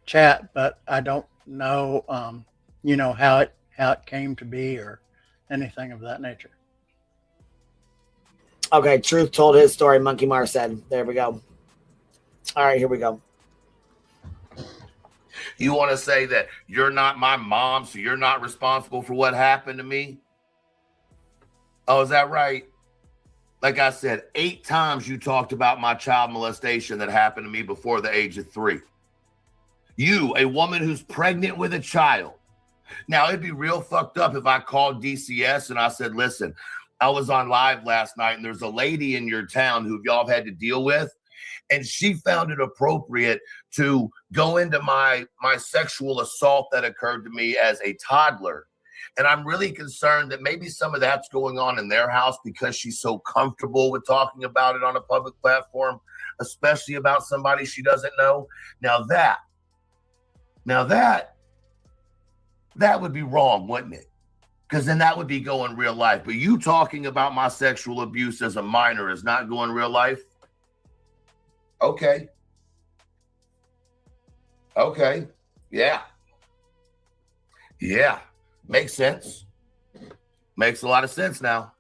chat, but I don't know, you know, how it came to be or anything of that nature. Okay, Truth told his story. Monkey Mar said, "There we go." All right, here we go. You want to say that you're not my mom, so you're not responsible for what happened to me? Oh, is that right? Like I said, 8 times you talked about my child molestation that happened to me before the age of 3. You, a woman who's pregnant with a child. Now, it'd be real fucked up if I called DCS and I said, listen, I was on live last night and there's a lady in your town who y'all have had to deal with, and she found it appropriate to go into my sexual assault that occurred to me as a toddler. And I'm really concerned that maybe some of that's going on in their house because she's so comfortable with talking about it on a public platform, especially about somebody she doesn't know. Now that would be wrong, wouldn't it? Because then that would be going real life. But you talking about my sexual abuse as a minor is not going real life? Okay. Yeah. Makes sense. Makes a lot of sense now.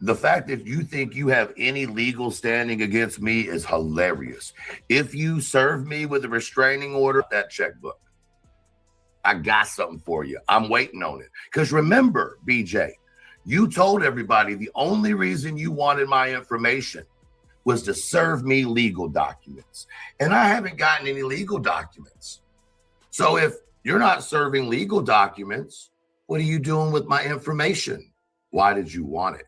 The fact that you think you have any legal standing against me is hilarious. If you serve me with a restraining order, that checkbook, I got something for you. I'm waiting on it. Because remember, BJ, you told everybody the only reason you wanted my information was to serve me legal documents. And I haven't gotten any legal documents. So if you're not serving legal documents, what are you doing with my information? Why did you want it?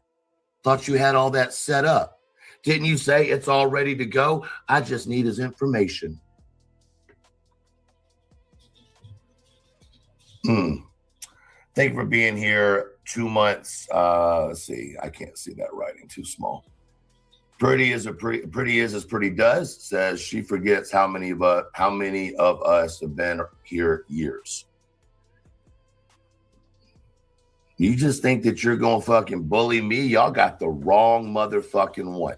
Thought you had all that set up. Didn't you say it's all ready to go? I just need his information. Thank you for being here 2 months. Let's see. I can't see that writing, too small. Pretty is as pretty does, says she forgets how many of us have been here years. You just think that you're gonna fucking bully me? Y'all got the wrong motherfucking one.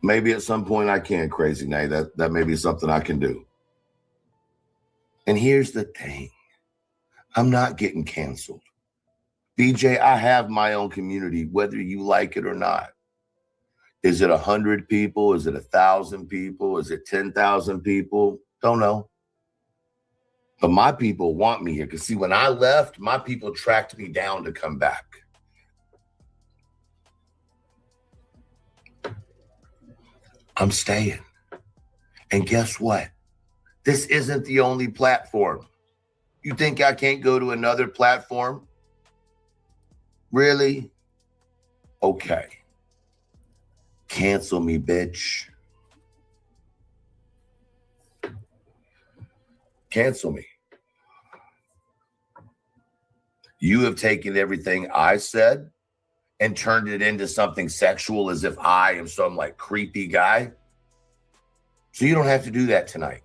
Maybe at some point I can, Crazy Nay. That may be something I can do. And here's the thing. I'm not getting canceled. BJ, I have my own community, whether you like it or not. Is it 100 people? Is it 1,000 people? Is it 10,000 people? Don't know. But my people want me here. Because see, when I left, my people tracked me down to come back. I'm staying. And guess what? This isn't the only platform. You think I can't go to another platform? Really? Okay. Cancel me, bitch. Cancel me. You have taken everything I said and turned it into something sexual as if I am some like creepy guy. So you don't have to do that tonight.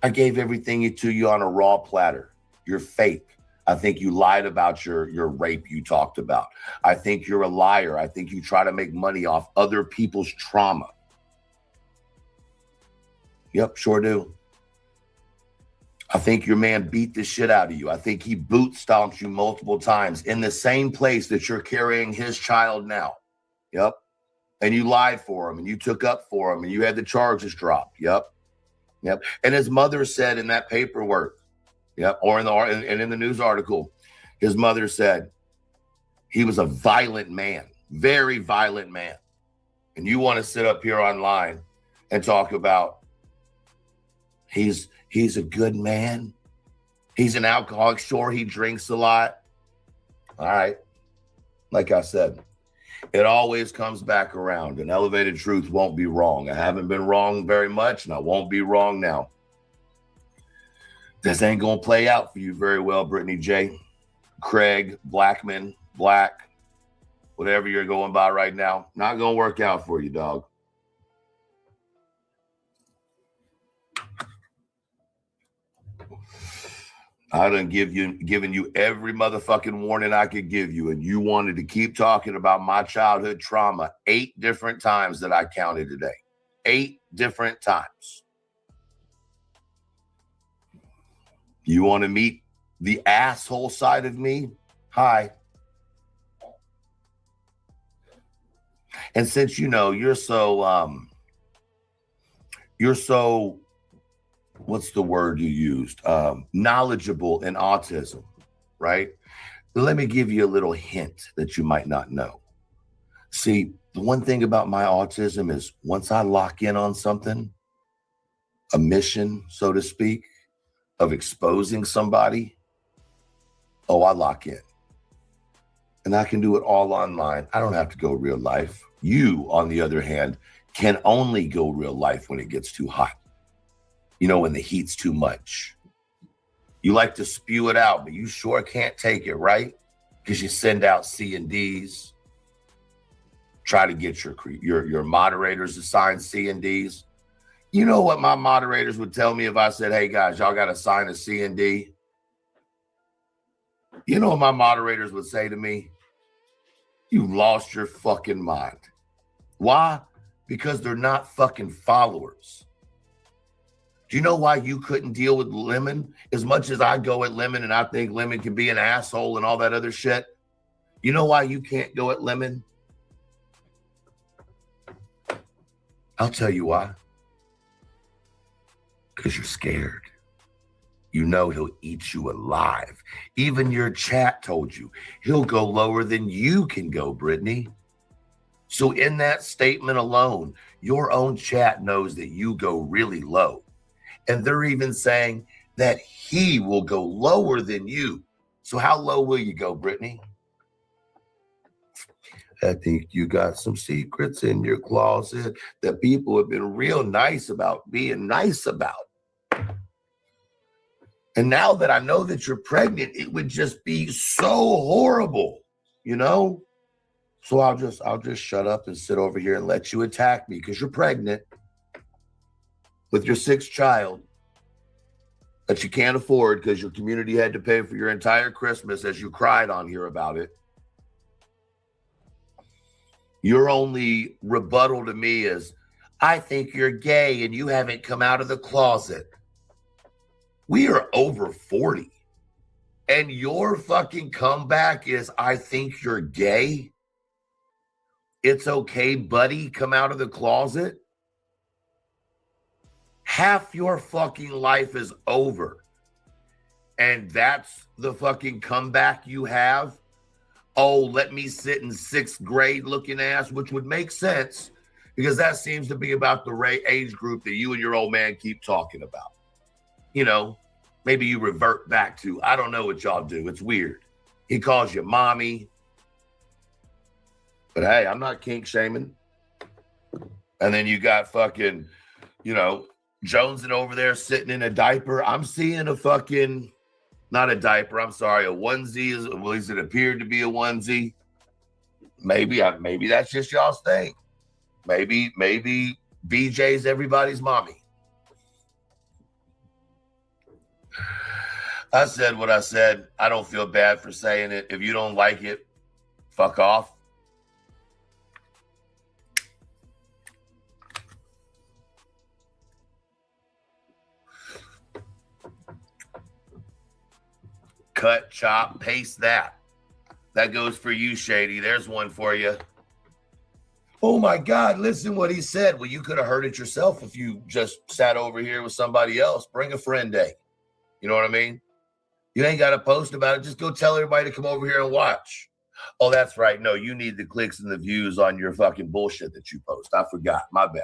I gave everything to you on a raw platter. You're fake. I think you lied about your rape you talked about. I think you're a liar. I think you try to make money off other people's trauma. Yep, sure do. I think your man beat the shit out of you. I think he boot stomped you multiple times in the same place that you're carrying his child now. Yep. And you lied for him and you took up for him and you had the charges dropped. Yep. Yep. And his mother said in that paperwork, yep, or in the news article, his mother said he was a violent man, very violent man. And you want to sit up here online and talk about he's a good man. He's an alcoholic. Sure, he drinks a lot. All right. Like I said, it always comes back around. And Elevated Truth won't be wrong. I haven't been wrong very much, and I won't be wrong now. This ain't going to play out for you very well, Brittany J. Craig, Blackman, Black, whatever you're going by right now. Not going to work out for you, dog. I done given you every motherfucking warning I could give you, and you wanted to keep talking about my childhood trauma 8 different times that I counted today. 8 different times. You want to meet the asshole side of me? Hi. And since you know you're so what's the word you used? Knowledgeable in autism, right? Let me give you a little hint that you might not know. See, the one thing about my autism is once I lock in on something, a mission, so to speak, of exposing somebody, oh, I lock in. And I can do it all online. I don't have to go real life. You, on the other hand, can only go real life when it gets too hot. You know, when the heat's too much. You like to spew it out, but you sure can't take it, right? Because you send out C and Ds. Try to get your moderators to sign C and Ds. You know what my moderators would tell me if I said, hey, guys, y'all got to sign a C and D? You know what my moderators would say to me? You lost your fucking mind. Why? Because they're not fucking followers. Do you know why you couldn't deal with Lemon? As much as I go at Lemon and I think Lemon can be an asshole and all that other shit, you know why you can't go at Lemon? I'll tell you why. Because you're scared. You know he'll eat you alive. Even your chat told you he'll go lower than you can go, Brittany. So in that statement alone, your own chat knows that you go really low. And they're even saying that he will go lower than you. So how low will you go, Brittany? I think you got some secrets in your closet that people have been real nice about being nice about. And now that I know that you're pregnant, it would just be so horrible, you know? So I'll just shut up and sit over here and let you attack me because you're pregnant with your 6th child that you can't afford because your community had to pay for your entire Christmas as you cried on here about it. Your only rebuttal to me is, I think you're gay and you haven't come out of the closet. We are over 40. And your fucking comeback is, I think you're gay. It's okay, buddy, come out of the closet. Half your fucking life is over. And that's the fucking comeback you have. Oh, let me sit in 6th grade looking ass, which would make sense because that seems to be about the age group that you and your old man keep talking about. You know, maybe you revert back to, I don't know what y'all do. It's weird. He calls you mommy. But hey, I'm not kink shaming. And then you got fucking, you know, jonesing over there sitting in a diaper. I'm seeing a fucking Not a diaper. I'm sorry. A onesie is, at least it appeared to be a onesie. Maybe that's just y'all's thing. Maybe BJ's everybody's mommy. I said what I said. I don't feel bad for saying it. If you don't like it, fuck off. Cut, chop, paste that. That goes for you, Shady. There's one for you. Oh my God, listen what he said. Well, you could have heard it yourself if you just sat over here with somebody else. Bring a friend day. You know what I mean? You ain't got to post about it. Just go tell everybody to come over here and watch. Oh, that's right. No, you need the clicks and the views on your fucking bullshit that you post. I forgot. My bad.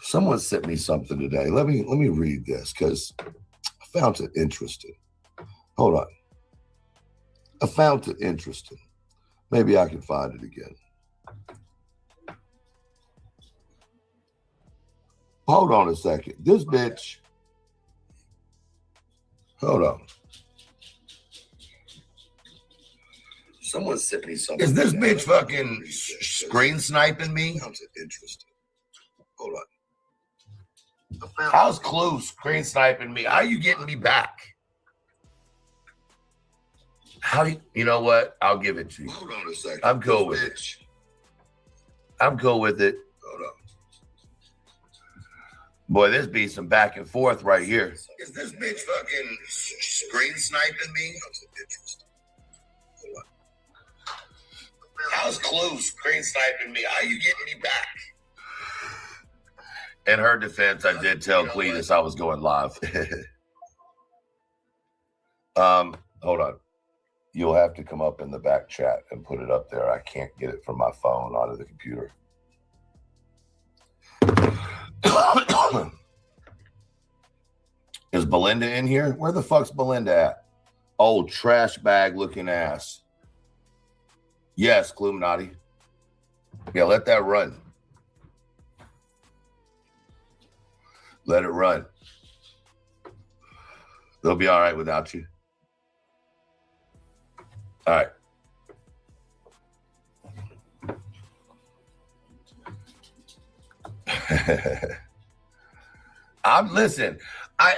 Someone sent me something today. Let me read this because I found it interesting. Hold on. I found it interesting. Maybe I can find it again. Hold on a second. This bitch. Hold on. Someone sent me something. Is this bitch fucking screen sniping me? Sounds interesting. Hold on. How's Clue screen sniping me? How are you getting me back? You know what? I'll give it to you. Hold on a second. I'm cool with it. I'm cool with it. Hold on. Boy, this be some back and forth right here. Is this bitch fucking screen sniping me? Hold on. How's Clue screen sniping me? How are you getting me back? In her defense, I did tell Cletus I was going live. Hold on. You'll have to come up in the back chat and put it up there. I can't get it from my phone out of the computer. Is Belinda in here? Where the fuck's Belinda at? Oh, trash bag looking ass. Yes, Cluminati. Yeah, let that run. Let it run. They'll be all right without you. All right.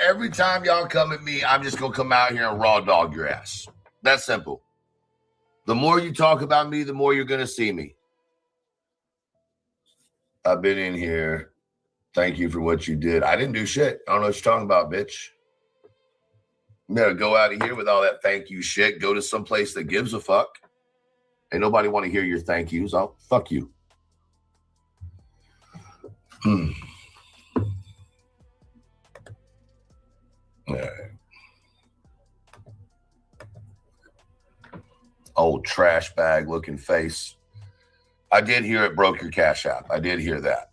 Every time y'all come at me, I'm just gonna come out here and raw dog your ass. That's simple. The more you talk about me, the more you're gonna see me. I've been in here. Thank you for what you did. I didn't do shit. I don't know what you're talking about, bitch. You better go out of here with all that thank you shit. Go to some place that gives a fuck. Ain't nobody want to hear your thank yous. I'll fuck you. All right. Old trash bag looking face. I did hear it broke your Cash App. I did hear that.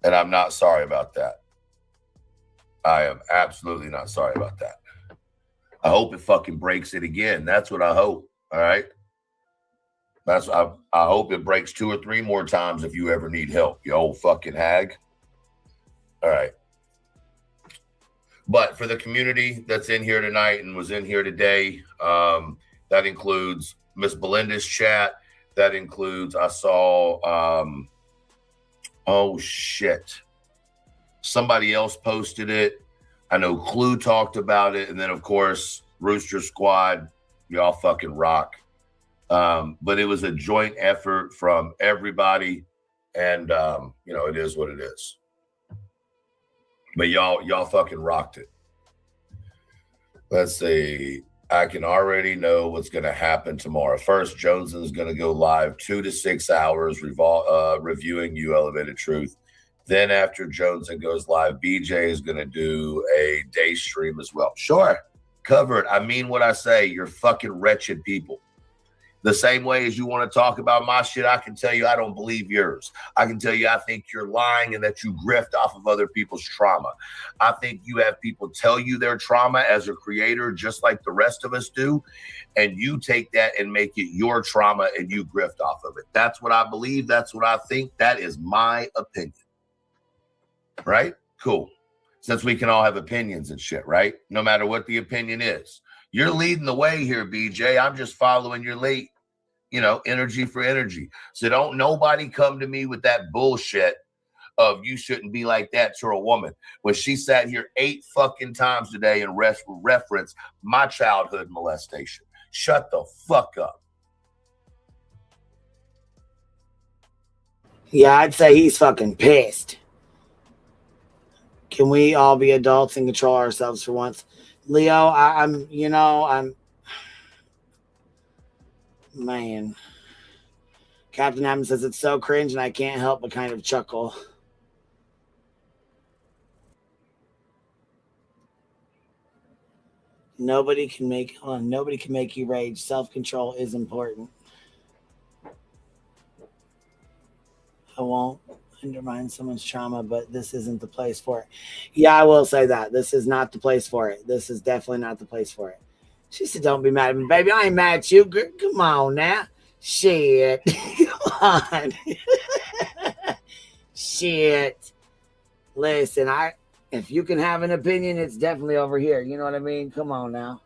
And I'm not sorry about that. I am absolutely not sorry about that. I hope it fucking breaks it again. That's what I hope. All right. I hope it breaks 2 or 3 more times if you ever need help, you old fucking hag. All right. But for the community that's in here tonight and was in here today, that includes Miss Belinda's chat. That includes, I saw, oh shit. Somebody else posted it. I know Clue talked about it. And then of course, Rooster Squad, y'all fucking rock. But it was a joint effort from everybody. And, it is what it is. But y'all fucking rocked it. Let's see. I can already know what's going to happen tomorrow. First, Joneson's going to go live 2 to 6 hours reviewing You Elevated Truth. Then after Joneson goes live, BJ is going to do a day stream as well. Sure, cover it. I mean what I say. You're fucking wretched people. The same way as you want to talk about my shit, I can tell you I don't believe yours. I can tell you I think you're lying and that you grift off of other people's trauma. I think you have people tell you their trauma as a creator, just like the rest of us do, and you take that and make it your trauma and you grift off of it. That's what I believe. That's what I think. That is my opinion. Right? Cool. Since we can all have opinions and shit, right? No matter what the opinion is. You're leading the way here, BJ. I'm just following your lead. Energy for energy. So don't nobody come to me with that bullshit of you shouldn't be like that to a woman. When she sat here 8 fucking times today and reference my childhood molestation. Shut the fuck up. Yeah, I'd say he's fucking pissed. Can we all be adults and control ourselves for once? Leo, I'm man. Captain Adam says it's so cringe and I can't help but kind of chuckle. Nobody can make you rage. Self-control is important. I won't undermine someone's trauma, but this isn't the place for it. Yeah, I will say that. This is not the place for it. This is definitely not the place for it. She said, don't be mad at me, baby. I ain't mad at you. Come on now. Shit. Come on. Shit. Listen, if you can have an opinion, it's definitely over here. You know what I mean? Come on now.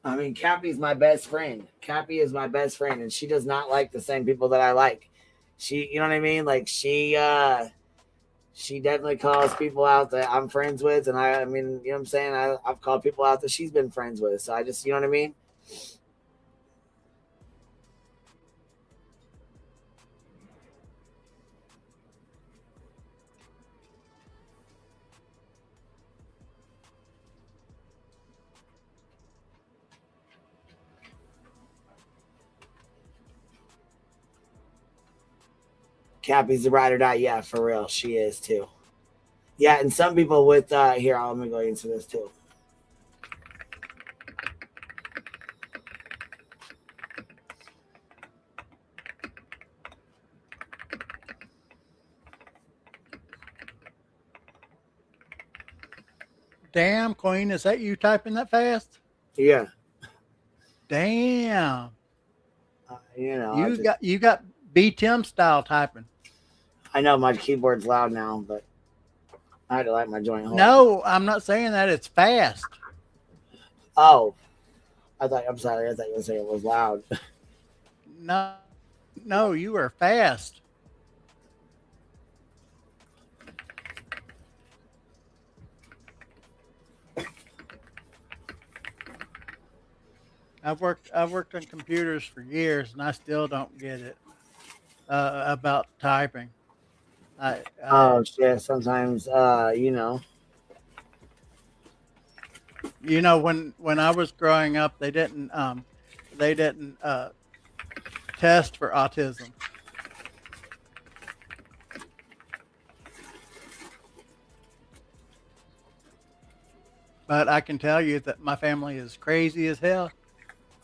I mean, Cappy's my best friend. Cappy is my best friend, and she does not like the same people that I like. You know what I mean? Like, she definitely calls people out that I'm friends with, and I mean, you know what I'm saying? I've called people out that she's been friends with, so I just, you know what I mean? Cappy's the ride or die. Yeah, for real. She is too. Yeah, and some people with here, let me go into this too. Damn, Queen, is that you typing that fast? Yeah. Damn. You you got B Tim style typing. I know my keyboard's loud now, but I had to light my joint hole. No, I'm not saying that. It's fast. Oh, I'm sorry. I thought you were saying it was loud. No, you are fast. I've worked on computers for years, and I still don't get it about typing. Oh shit! Sometimes, when I was growing up, they didn't test for autism. But I can tell you that my family is crazy as hell.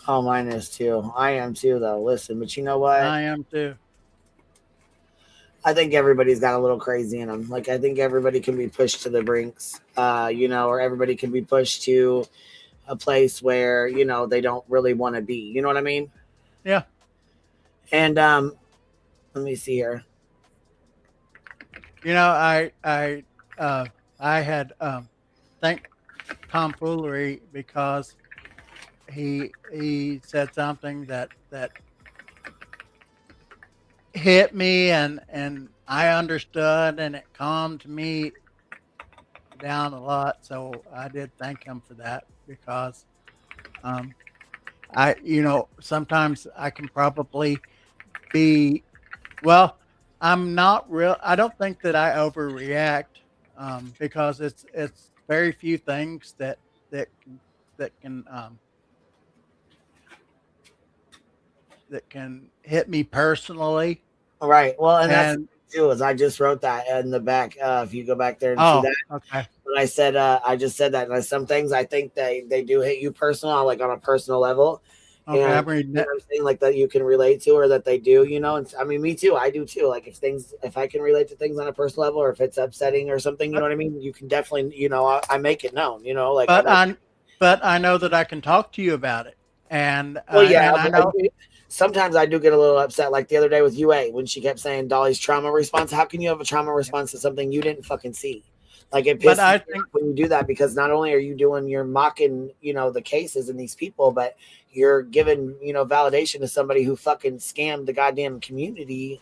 Oh, mine is too. I am too, though. Listen, but you know what? I am too. I think everybody's got a little crazy in them. Like, I think everybody can be pushed to the brinks, or everybody can be pushed to a place where, they don't really want to be. You know what I mean? Yeah. And let me see here. I had thank tomfoolery because he said something that hit me and I understood, and it calmed me down a lot. So I did thank him for that, because sometimes I can probably be, I'm not real. I don't think that I overreact, because it's very few things that can hit me personally. Right. Well, and that's too, is I just wrote that in the back. If you go back there and see that. Okay. But I said, I just said that. Like, some things I think they do hit you personal, like on a personal level. Okay, And I'm reading you know it. what I'm saying, like that you can relate to, or that they do, you know. And I mean, me too. I do too. Like if I can relate to things on a personal level, or if it's upsetting or something, you know what I mean. You can definitely, you know, I make it known, you know, like. But I know that I can talk to you about it, and Well, yeah, and I know. Sometimes I do get a little upset, like the other day with UA when she kept saying Dolly's trauma response. How can you have a trauma response to something you didn't fucking see? Like it pisses me off when you do that, because not only are you you're mocking, you know, the cases and these people, but you're giving, you know, validation to somebody who fucking scammed the goddamn community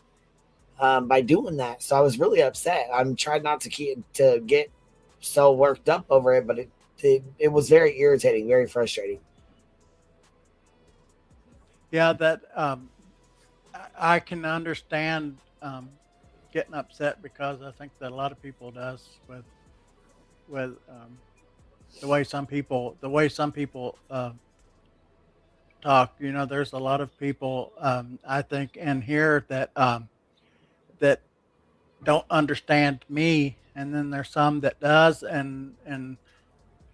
by doing that. So I was really upset. I'm trying not to get so worked up over it, but it was very irritating, very frustrating. Yeah, that I can understand getting upset, because I think that a lot of people does with the way some people talk. You know, there's a lot of people I think in here that that don't understand me, and then there's some that does, and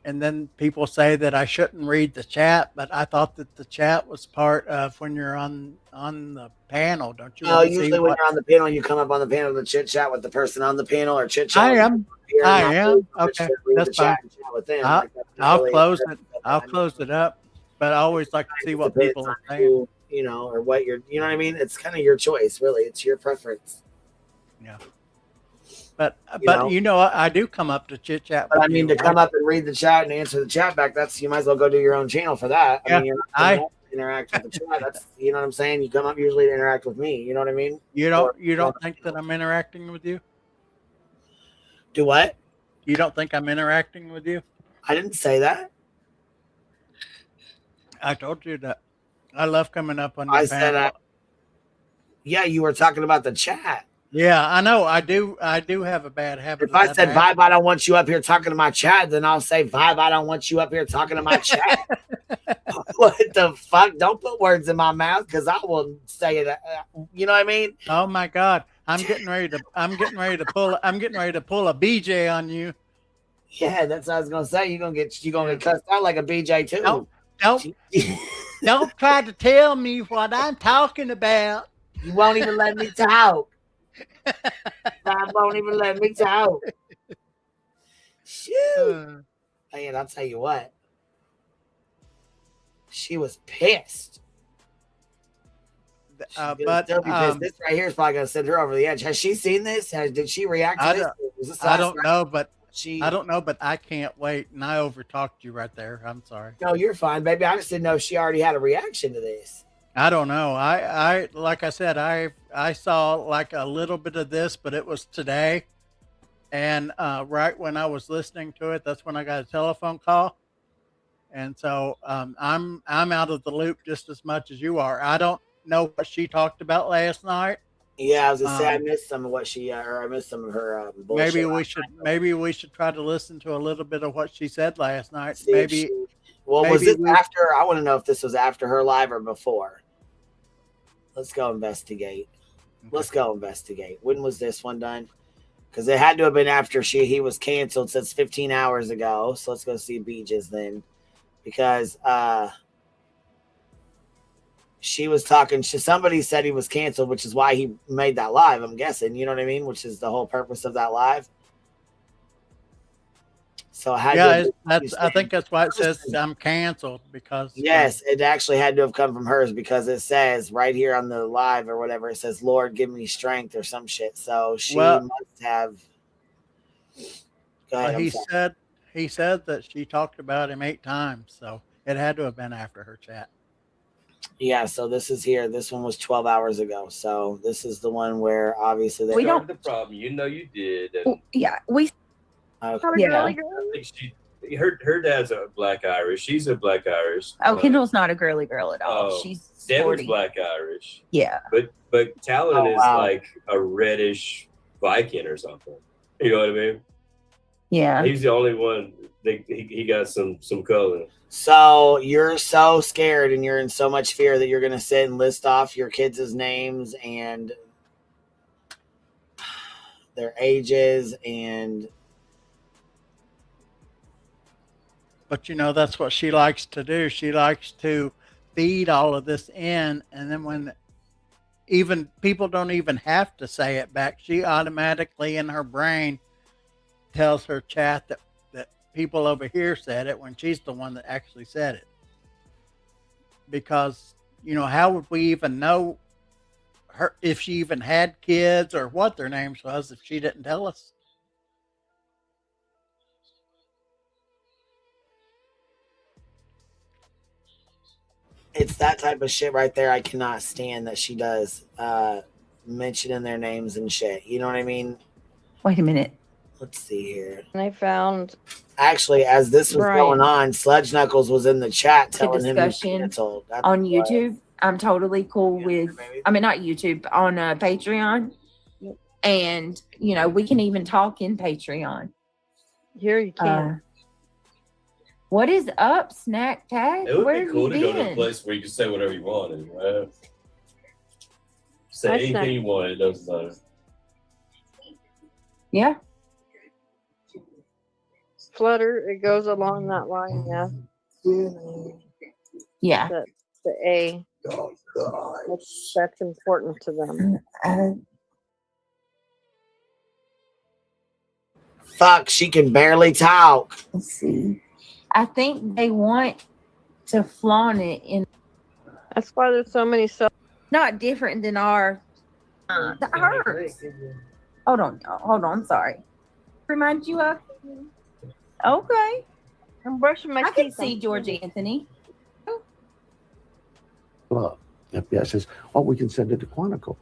then people say that I shouldn't read the chat, but I thought that the chat was part of when you're on the panel. Don't you? Usually when you're on the panel, you come up on the panel to chit chat with the person on the panel, or chit chat. I am. Okay, that's fine. I'll close it. I'll close it up. But I always like to see what people are saying. You know, or what you know what I mean? It's kind of your choice, really. It's your preference. Yeah. But You know? I do come up to chit chat. But I mean, to come up and read the chat and answer the chat back, you might as well go do your own channel for that. Yeah, I mean, you're not coming up to interact with the chat. That's, you know what I'm saying? You come up usually to interact with me. You know what I mean? You don't think that I'm interacting with you? Do what? You don't think I'm interacting with you? I didn't say that. I told you that. I love coming up on your panel. Yeah, you were talking about the chat. Yeah, I know. I do have a bad habit. If I said, Vibe, I don't want you up here talking to my chat, then I'll say, Vibe, I don't want you up here talking to my chat. What the fuck? Don't put words in my mouth, because I will say it. You know what I mean? Oh my God. I'm getting ready to pull a BJ on you. Yeah, that's what I was gonna say. You're gonna get cussed out like a BJ too. Don't try to tell me what I'm talking about. You won't even let me talk. I won't even let me talk. Shoot. And I'll tell you what. She was pissed. But this right here is probably gonna send her over the edge. Has she seen this? Did she react to this? I don't know, but I can't wait. And I overtalked you right there. I'm sorry. No, you're fine, baby. I just didn't know if she already had a reaction to this. I don't know. I like I said, I saw like a little bit of this, but it was today. And right when I was listening to it, that's when I got a telephone call. And so I'm out of the loop just as much as you are. I don't know what she talked about last night. Yeah, I was gonna say I missed some of what I missed some of her bullshit. Maybe we should try to listen to a little bit of what she said last night. Was this after? I want to know if this was after her live or before. Let's go investigate. Okay. Let's go investigate. When was this one done? Because it had to have been after he was canceled since 15 hours ago. So let's go see Beaches then. Because she was talking. Somebody said he was canceled, which is why he made that live, I'm guessing. You know what I mean? Which is the whole purpose of that live. So I think that's why it says I'm canceled, because yes, it actually had to have come from hers, because it says right here on the live or whatever, it says, Lord, give me strength or some shit. So she must have. Go ahead, he said that she talked about him 8 times, so it had to have been after her chat. Yeah, so this is here. This one was 12 hours ago. So this is the one where obviously we don't the problem. You know you did. Yeah, we. Yeah. I think her dad's a Black Irish. She's a Black Irish. Oh, Kendall's not a girly girl at all. She's Devin's Black Irish. Yeah. But Talon is like a reddish Viking or something. You know what I mean? Yeah. He's the only one that he got some color. So you're so scared and you're in so much fear that you're going to sit and list off your kids' names and their ages and But that's what she likes to do. She likes to feed all of this in, and then when even people don't even have to say it back, she automatically in her brain tells her chat that people over here said it when she's the one that actually said it. Because, how would we even know her if she even had kids or what their names was if she didn't tell us? It's that type of shit right there I cannot stand that she does, mentioning their names and shit. You know what I mean? Wait a minute. Let's see here. And I found Actually, as this was going on, Sludge Knuckles was in the chat telling him he's Discussion canceled. That's on why. YouTube. I'm totally cool with, I mean, not YouTube, on Patreon. And, we can even talk in Patreon. Here you can. What is up, Snack Tag? It would Where be cool to have you go to a been? place where you can say whatever you want. Right? Say Hi, anything Snack. you want. It doesn't matter. Yeah. Flutter, it goes along that line, yeah. Yeah. The A. That's important to them. Fuck, she can barely talk. Let's see. I think they want to flaunt it in. That's why there's so many Not different than ours. Hold on. Sorry. Remind you of. Okay. I'm brushing my I can teeth. see George Anthony. Well, FBI says, we can send it to Quantico.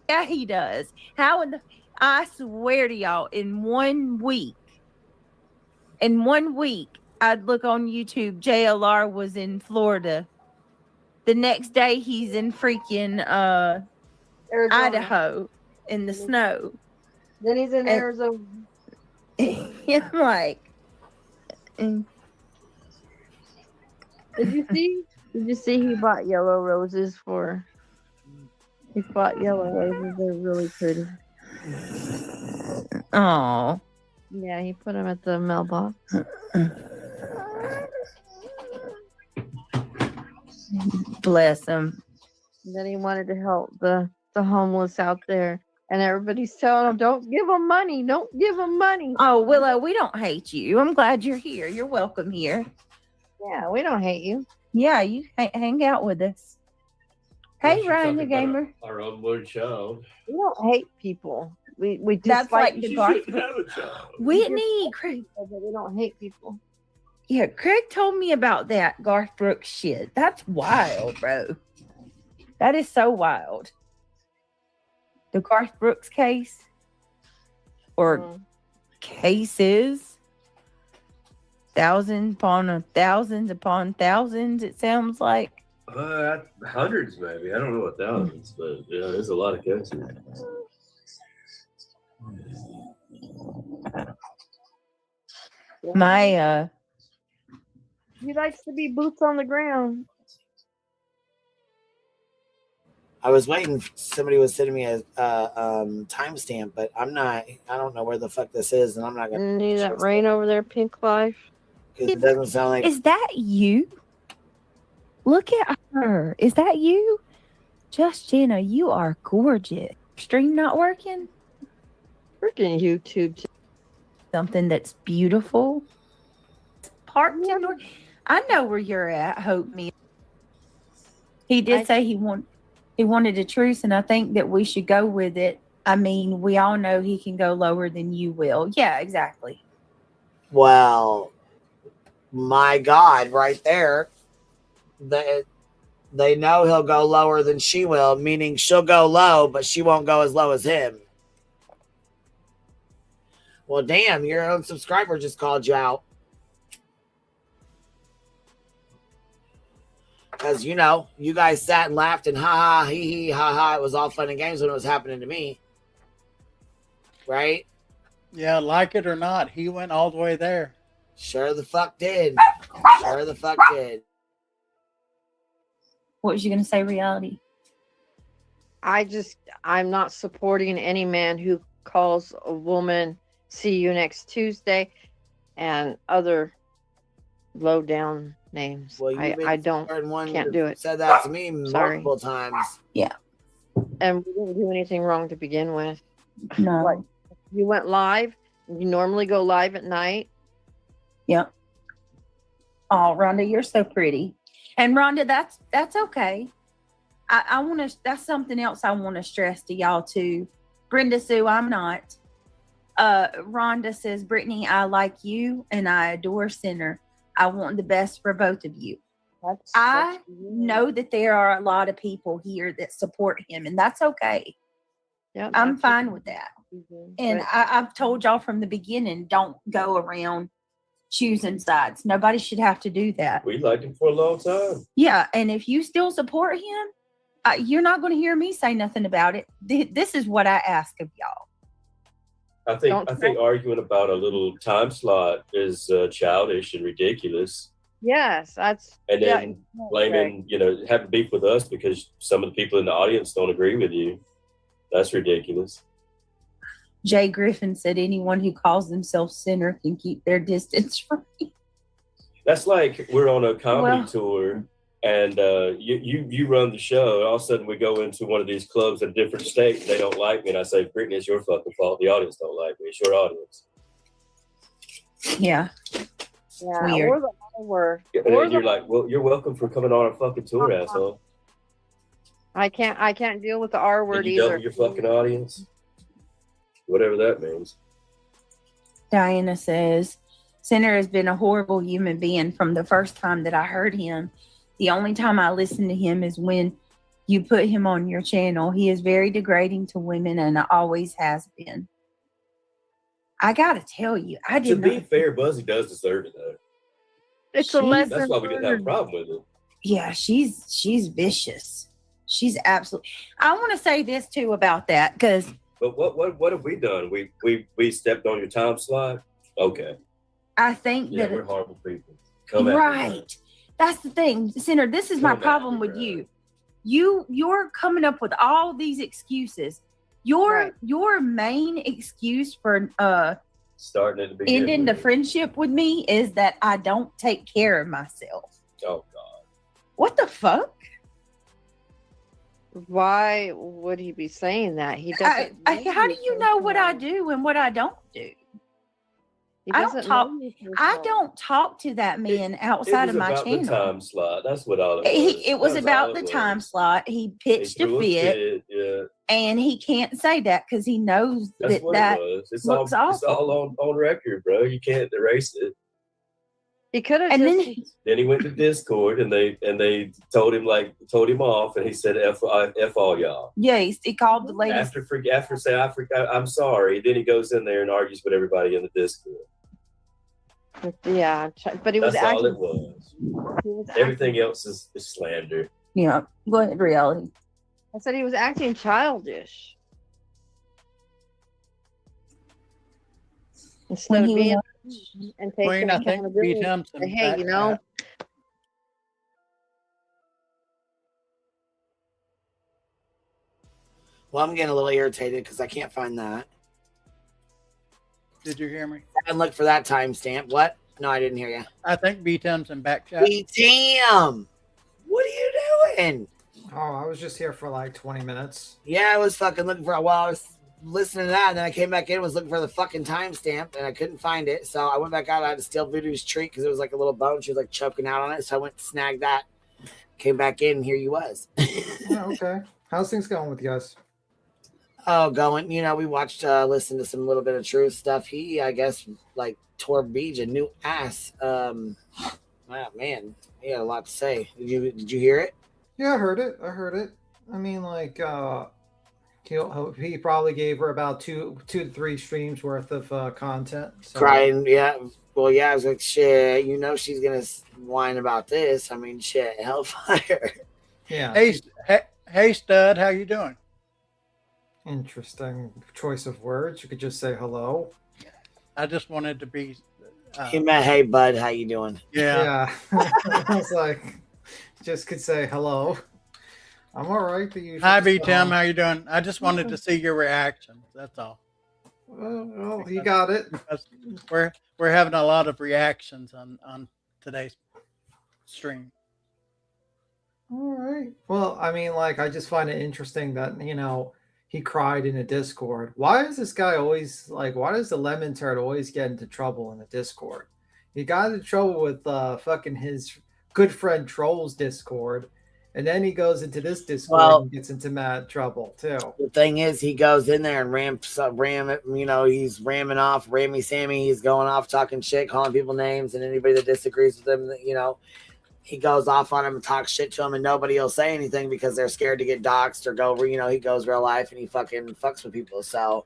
Yeah, he does. How in the? I swear to y'all, in 1 week, I'd look on YouTube. JLR was in Florida. The next day, he's in freaking Idaho in the snow. Then he's in Arizona. I'm like, Did you see? Did you see he bought yellow roses for? He bought yellow roses. They're really pretty. oh, Yeah, he put them at the mailbox. bless him. And then he wanted to help the homeless out there. And everybody's telling him, don't give them money. Don't give them money. Oh, Willow, we don't hate you. I'm glad you're here. You're welcome here. Yeah, we don't hate you. Yeah, you hang out with us. Hey, Ryan the Gamer. Our unborn child. We don't hate people. We just That's like the Garth. child. Whitney, Craig. But we don't hate people. Yeah, Craig told me about that Garth Brooks shit. That's wild, bro. That is so wild. The Garth Brooks case or cases, thousands upon thousands, it sounds like. Hundreds, maybe. I don't know what thousands, but yeah, there's a lot of cases. My He likes to be boots on the ground. I was waiting. Somebody was sending me a timestamp, but I don't know where the fuck this is, and I'm not gonna. Need that rain over there, Pink Life. Because it doesn't sound like. Is that you? Look at her. Is that you? Just Jenna, you are gorgeous. Stream not working? Freaking YouTube. Something that's beautiful. Parked in. I know where you're at, Hope Me. He did say he wanted a truce, and I think that we should go with it. I mean, we all know he can go lower than you will. Yeah, exactly. Well, my God, right there. They know he'll go lower than she will, meaning she'll go low, but she won't go as low as him. Well, damn, your own subscriber just called you out. Because, you guys sat and laughed and ha ha, hee hee, ha ha. It was all fun and games when it was happening to me. Right? Yeah, like it or not, he went all the way there. Sure the fuck did. Sure the fuck did. What was you going to say, Reality? I'm not supporting any man who calls a woman, see you next Tuesday, and other low down names. Well, you've been I don't one can't do it. said that to me Sorry. multiple times. Yeah. And we didn't do anything wrong to begin with. No. What, you went live? You normally go live at night? Yep. Oh, Rhonda, you're so pretty. And Rhonda, that's okay. I want to, that's something else I want to stress to y'all too. Brenda Sue, I'm not. Rhonda says, Brittany, I like you and I adore Sinner. I want the best for both of you. I know that there are a lot of people here that support him, and that's okay. Yeah, I'm fine with that. And I've told y'all from the beginning, don't go around choosing sides. Nobody should have to do that. We liked him for a long time. Yeah, and if you still support him, you're not going to hear me say nothing about it. This is what I ask of y'all. I think arguing about a little time slot is childish and ridiculous. Yes, that's And then blaming, having beef with us because some of the people in the audience don't agree with you. That's ridiculous. Jay Griffin said anyone who calls themselves Sinner can keep their distance from me. That's like we're on a comedy tour and you run the show. And all of a sudden we go into one of these clubs in a different state and they don't like me. And I say, Brittany, it's your fucking fault. The audience don't like me. It's your audience. Yeah. Yeah, Weird. or the word. And then you're like, well, you're welcome for coming on our fucking tour, asshole. I can't deal with the R word Did you either. double your fucking audience? Whatever that means. Diana says, Sinner has been a horrible human being from the first time that I heard him. The only time I listen to him is when you put him on your channel. He is very degrading to women and always has been. I got to tell you, I To did be not. fair, Buzzy does deserve it, though. It's a lesson. That's why we didn't have a problem with it. Yeah, she's vicious. She's absolutely. I want to say this too about that because But what have we done? We stepped on your time slot? Okay. I think Yeah, that we're horrible people. Come at me, right. That's the thing, Sinner. This is my Come at problem me, with you. You're coming up with all these excuses. Your main excuse for starting at the beginning. ending the friendship with me is that I don't take care of myself. Oh God. What the fuck? Why would he be saying that? He doesn't. How do you know what I do and what I don't do? He I don't doesn't talk. know you for I so- don't talk to that man outside of my It was about channel. the time slot. That's what all it was. It was That's about all the it was. time slot. He pitched He threw a fit, Yeah. and he can't say that because he knows That's that what that it was. It's looks all awful. on record, bro. You can't erase it. He could have And just. Then he went to Discord and they told him off and he said F all y'all. Yeah, he called the ladies. After say I'm sorry, then he goes in there and argues with everybody in the Discord. Yeah, but he was That's all acting. it was. He was Everything else is slander. Yeah, go ahead, reality. I said he was acting childish. Instead When of he being was and taking Queen, I think accountability. beat him Say, hey, you know, Well, I'm getting a little irritated because I can't find that. Did you hear me? And look for that timestamp. What? No, I didn't hear you. I think B-Tim's in back chat. Damn. What are you doing? Oh, I was just here for like 20 minutes. Yeah, I was fucking looking for. Well, I was listening to that, and then I came back in, was looking for the fucking timestamp, and I couldn't find it. So I went back out. I had to steal Voodoo's treat because it was like a little bone. She was like choking out on it. So I went and snagged that. Came back in, and here you was. Yeah, okay. How's things going with you guys? Oh, going. You know, we watched, listened to some little bit of truth stuff. He, I guess, like tore Beach a new ass. Wow, man, he had a lot to say. Did you hear it? Yeah, I heard it. I mean, like, he probably gave her about two to three streams worth of content. So. Crying, yeah. Well, yeah, I was like, shit, you know she's gonna whine about this. I mean, shit, hellfire. Yeah. Hey, stud, how you doing? Interesting choice of words. You could just say hello. I just wanted to be. He meant, hey, bud, how you doing? Yeah. I was like, just could say hello. I'm all right. The usual Hi, B stuff. Tim. How you doing? I just wanted to see your reaction. That's all. Well, you got it. We're having a lot of reactions on today's stream. All right. Well, I mean, like, I just find it interesting that, he cried in a Discord. Why is this guy always, like, why does the lemon turd always get into trouble in the Discord? He got into trouble with fucking his good friend Troll's Discord, and then he goes into this Discord and gets into mad trouble, too. The thing is, he goes in there and he's ramming off Rammy Sammy. He's going off talking shit, calling people names, and anybody that disagrees with him, he goes off on him and talks shit to him, and nobody will say anything because they're scared to get doxxed or go, he goes real life and he fucking fucks with people. So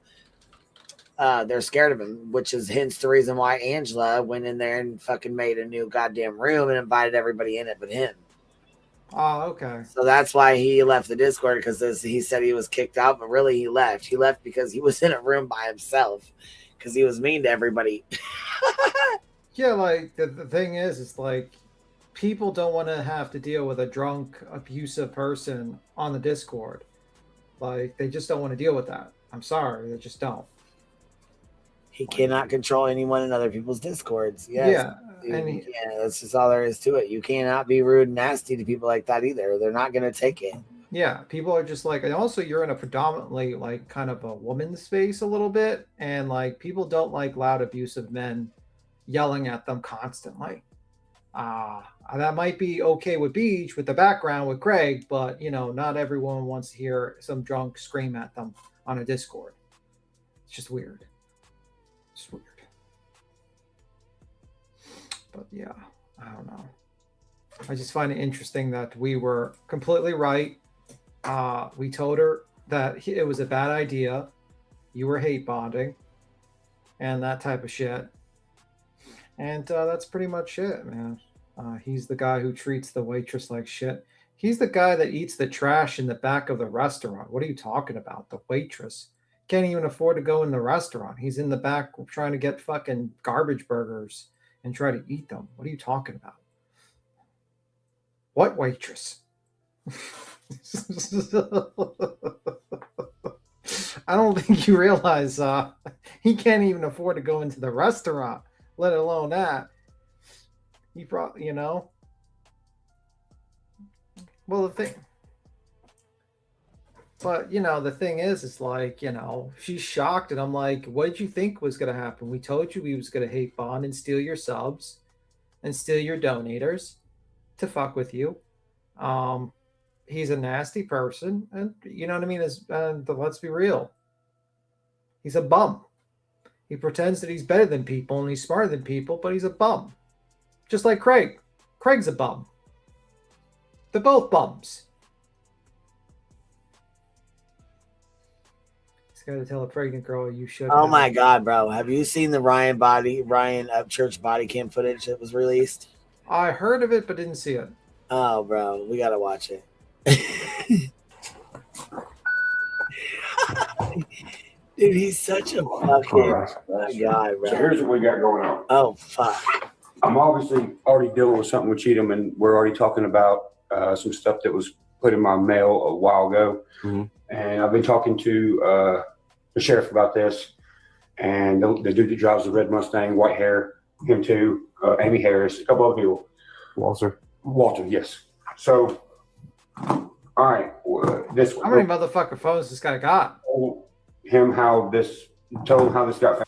they're scared of him, which is hence the reason why Angela went in there and fucking made a new goddamn room and invited everybody in it but him. Oh, okay. So that's why he left the Discord, because he said he was kicked out, but really he left. He left because he was in a room by himself because he was mean to everybody. Yeah, like, the thing is, it's like, people don't want to have to deal with a drunk, abusive person on the Discord. Like, they just don't want to deal with that. I'm sorry, they just don't. He cannot control anyone in other people's Discords. Yes. Yeah, that's just all there is to it. You cannot be rude and nasty to people like that either. They're not going to take it. Yeah, people are just like, and also you're in a predominantly, like, kind of a woman's space a little bit, and, like, people don't like loud, abusive men yelling at them constantly. That might be okay with Beach, with the background with Craig, but, not everyone wants to hear some drunk scream at them on a Discord. It's just weird. It's weird. But yeah, I don't know. I just find it interesting that we were completely right. We told her that it was a bad idea. You were hate bonding and that type of shit. And that's pretty much it, man. He's the guy who treats the waitress like shit. He's the guy that eats the trash in the back of the restaurant. What are you talking about? The waitress can't even afford to go in the restaurant. He's in the back trying to get fucking garbage burgers and try to eat them. What are you talking about? What waitress? I don't think you realize he can't even afford to go into the restaurant, let alone that. He probably, well, the thing, but the thing is like, she's shocked, and I'm like, what did you think was going to happen? We told you he was going to hate bond and steal your subs and steal your donators to fuck with you. He's a nasty person, and you know what I mean? But let's be real. He's a bum. He pretends that he's better than people and he's smarter than people, but he's a bum. Just like Craig. Craig's a bum. They're both bums. He's got to tell a pregnant girl you should. Oh my God, bro. Have you seen the Ryan Upchurch body cam footage that was released? I heard of it, but didn't see it. Oh, bro. We got to watch it. Dude, he's such a fucking guy, bro. So here's what we got going on. Oh, fuck. I'm obviously already dealing with something with Cheatham, and we're already talking about some stuff that was put in my mail a while ago. Mm-hmm. And I've been talking to the sheriff about this, and the dude that drives the red Mustang, white hair, him too, Amy Harris, a couple other people. Walter, yes. So, all right, this. How many motherfucking phones this guy got? Told him how this got found.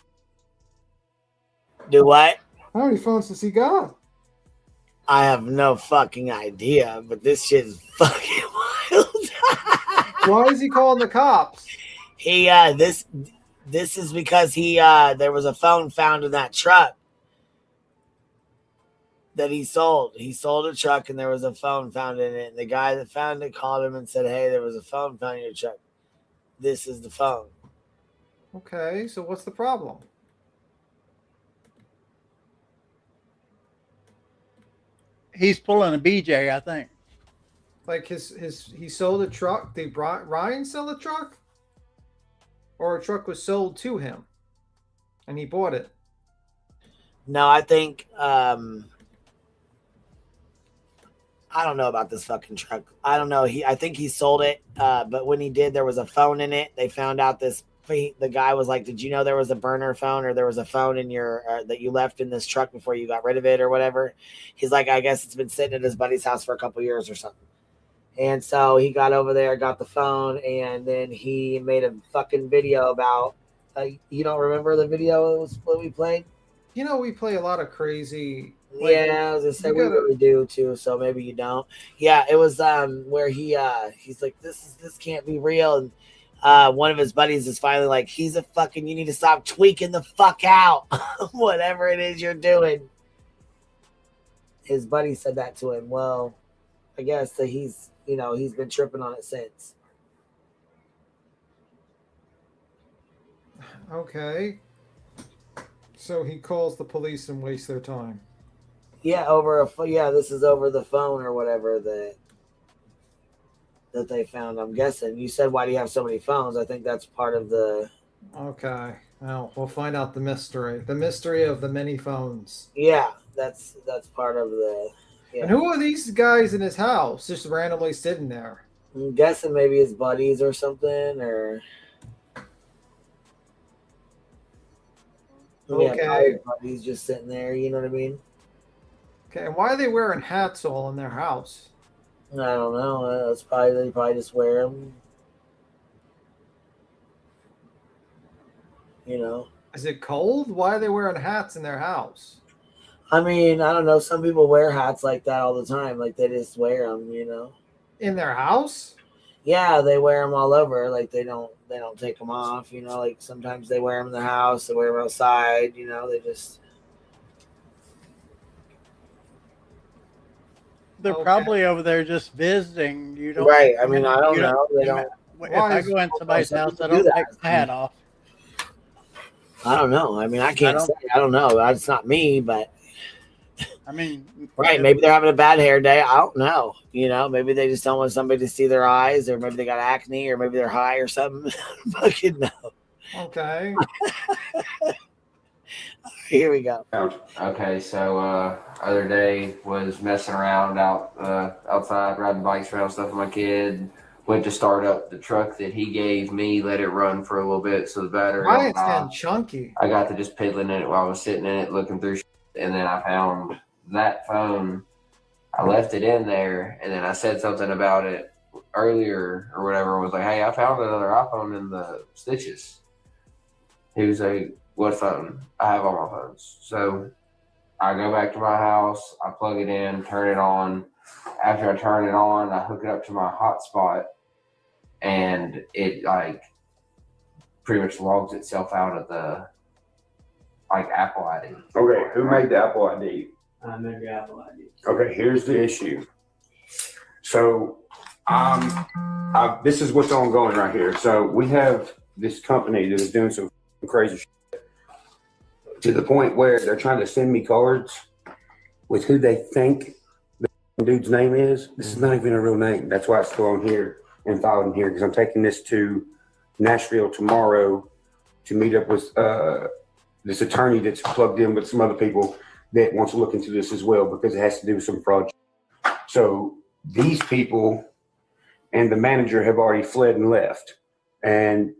Do what? How many phones does he got? I have no fucking idea, but this shit is fucking wild. Why is he calling the cops? He this is because there was a phone found in that truck that he sold. He sold a truck and there was a phone found in it. And the guy that found it called him and said, "Hey, there was a phone found in your truck. This is the phone." Okay, so what's the problem? He's pulling a BJ, I think. Like he sold a truck. Did Ryan sell a truck? Or a truck was sold to him and he bought it? No, I think I don't know about this fucking truck. I don't know. I think he sold it, but when he did, there was a phone in it. They found out this the guy was like, "Did you know there was a burner phone or there was a phone in your that you left in this truck before you got rid of it or whatever?" He's like, "I guess it's been sitting at his buddy's house for a couple years or something." And so he got over there, got the phone, and then he made a fucking video about. You don't remember the video it was what we played? You know, we play a lot of crazy. Yeah, I was gonna say we really do too. So maybe you don't. Yeah, it was where he's like, this can't be real, and one of his buddies is finally like, he's a fucking. You need to stop tweaking the fuck out, whatever it is you're doing. His buddy said that to him. Well, I guess that he's been tripping on it since. Okay. So he calls the police and wastes their time. Yeah, this is over the phone or whatever that they found. I'm guessing. You said, why do you have so many phones? I think that's part of the. Okay. Well, we'll find out the mystery. The mystery of the many phones. Yeah, that's part of the. Yeah. And who are these guys in his house, just randomly sitting there? I'm guessing maybe his buddies or something, or. Okay. Buddies just sitting there. You know what I mean? Okay, and why are they wearing hats all in their house? I don't know. They probably just wear them. You know. Is it cold? Why are they wearing hats in their house? I mean, I don't know. Some people wear hats like that all the time. Like they just wear them. You know. In their house? Yeah, they wear them all over. Like they don't take them off. You know, like sometimes they wear them in the house. They wear them outside. You know, they just. They're probably over there just visiting. You don't. Right. I mean, I don't know. They don't. If I go in somebody's house, I don't take my hat off. I don't know. I mean, I can't say. I don't know. It's not me, but. I mean, right? Maybe they're having a bad hair day. I don't know. You know, maybe they just don't want somebody to see their eyes, or maybe they got acne, or maybe they're high or something. Fucking no. Okay. Here we go. Okay, so other day was messing around outside, riding bikes around, stuff with my kid. Went to start up the truck that he gave me, let it run for a little bit, so the battery. Why it's getting chunky? I got to just piddling in it while I was sitting in it, looking through, and then I found that phone. I left it in there, and then I said something about it earlier or whatever. I was like, "Hey, I found another iPhone in the stitches." He was like, "What phone?" I have all my phones. So I go back to my house, I plug it in, turn it on. After I turn it on, I hook it up to my hotspot, and it like pretty much logs itself out of the like Apple ID. Okay, who made the Apple ID? I made the Apple ID. Okay, here's the issue. So this is what's ongoing right here. So we have this company that is doing some crazy shit to the point where they're trying to send me cards with who they think the dude's name is. This is not even a real name. That's why it's still on here and filed in here, because I'm taking this to Nashville tomorrow to meet up with this attorney that's plugged in with some other people that wants to look into this as well, because it has to do with some fraud. So these people and the manager have already fled and left, and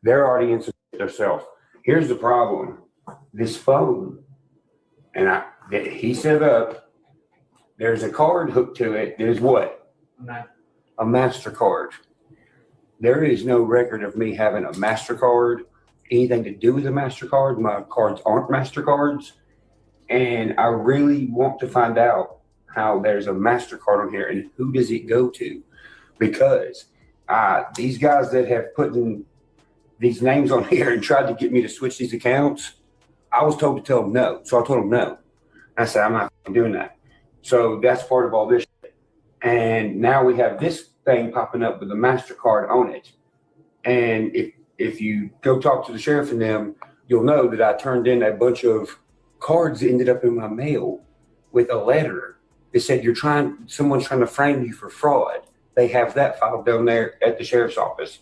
they're already in some themselves. Here's the problem. This phone, and that he set up, there's a card hooked to it. There's what? A MasterCard. There is no record of me having a MasterCard, anything to do with a MasterCard. My cards aren't MasterCards. And I really want to find out how there's a MasterCard on here and who does it go to? Because these guys that have put in these names on here and tried to get me to switch these accounts, I was told to tell them no. So I told them no. I said, I'm not doing that. So that's part of all this shit. And now we have this thing popping up with a MasterCard on it. And if you go talk to the sheriff and them, you'll know that I turned in a bunch of cards that ended up in my mail with a letter that said someone's trying to frame you for fraud. They have that filed down there at the sheriff's office.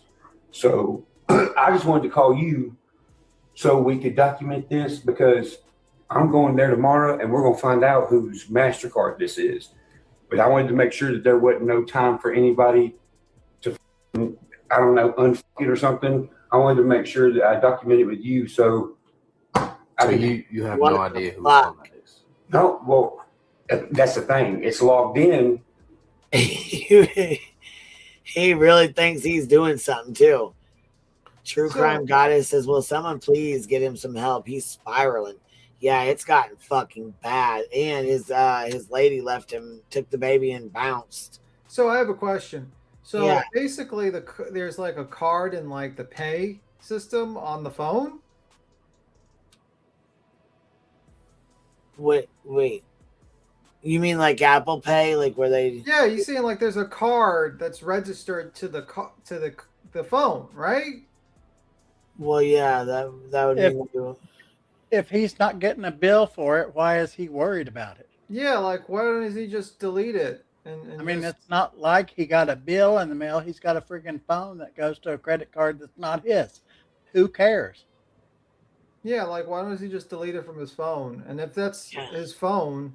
So I just wanted to call you so we could document this, because I'm going there tomorrow and we're going to find out whose MasterCard this is. But I wanted to make sure that there wasn't no time for anybody to, I don't know, unfuck it or something. I wanted to make sure that I documented with you. So you have no idea who phone that is. No, well, that's the thing. It's logged in. He really thinks he's doing something too. True Crime Goddess says, will someone please get him some help? He's spiraling. Yeah, it's gotten fucking bad. And his lady left him, took the baby and bounced. So I have a question. So Yeah. basically there's like a card in like the pay system on the phone? Wait. You mean like Apple Pay, like where they? Yeah, you see, like there's a card that's registered to the phone, right? Well, yeah, that would mean. If he's not getting a bill for it, why is he worried about it? Yeah, like why doesn't he just delete it? And I mean, it's not like he got a bill in the mail. He's got a freaking phone that goes to a credit card that's not his. Who cares? Yeah, like why doesn't he just delete it from his phone? And if that's his phone,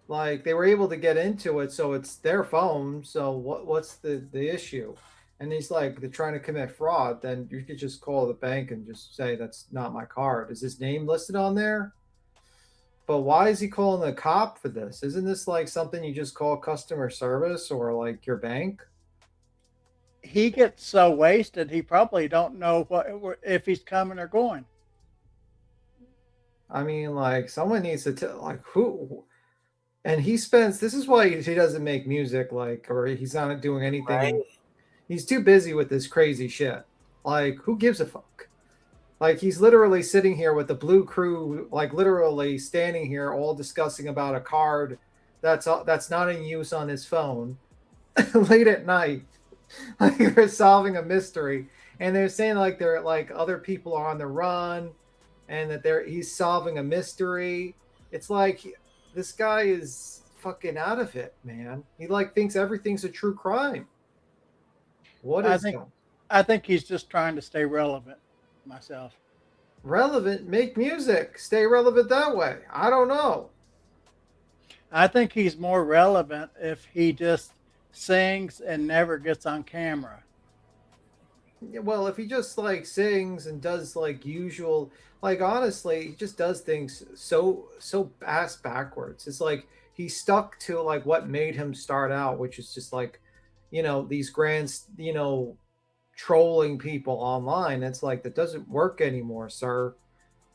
like they were able to get into it, so it's their phone. So what's the issue? And he's like, they're trying to commit fraud. Then you could just call the bank and just say that's not my card. Is his name listed on there? But why is he calling the cop for this? Isn't this like something you just call customer service or like your bank? He gets so wasted, he probably don't know if he's coming or going. I mean, like someone needs to tell, like who. And he spends. This is why he doesn't make music, like, or he's not doing anything. Right. He's too busy with this crazy shit. Like, who gives a fuck? Like, he's literally sitting here with the Blue Crew, like literally standing here, all discussing about a card that's not in use on his phone, late at night. Like they're solving a mystery, and they're saying like they're like other people are on the run, and that he's solving a mystery. It's like this guy is fucking out of it, man. He like thinks everything's a true crime. What is I think he's just trying to stay relevant myself. Relevant? Make music. Stay relevant that way. I don't know. I think he's more relevant if he just sings and never gets on camera. Well, if he just like sings and does like usual, like honestly, he just does things so ass backwards. It's like he stuck to like what made him start out, which is just like, these grand, trolling people online. It's like that doesn't work anymore, sir.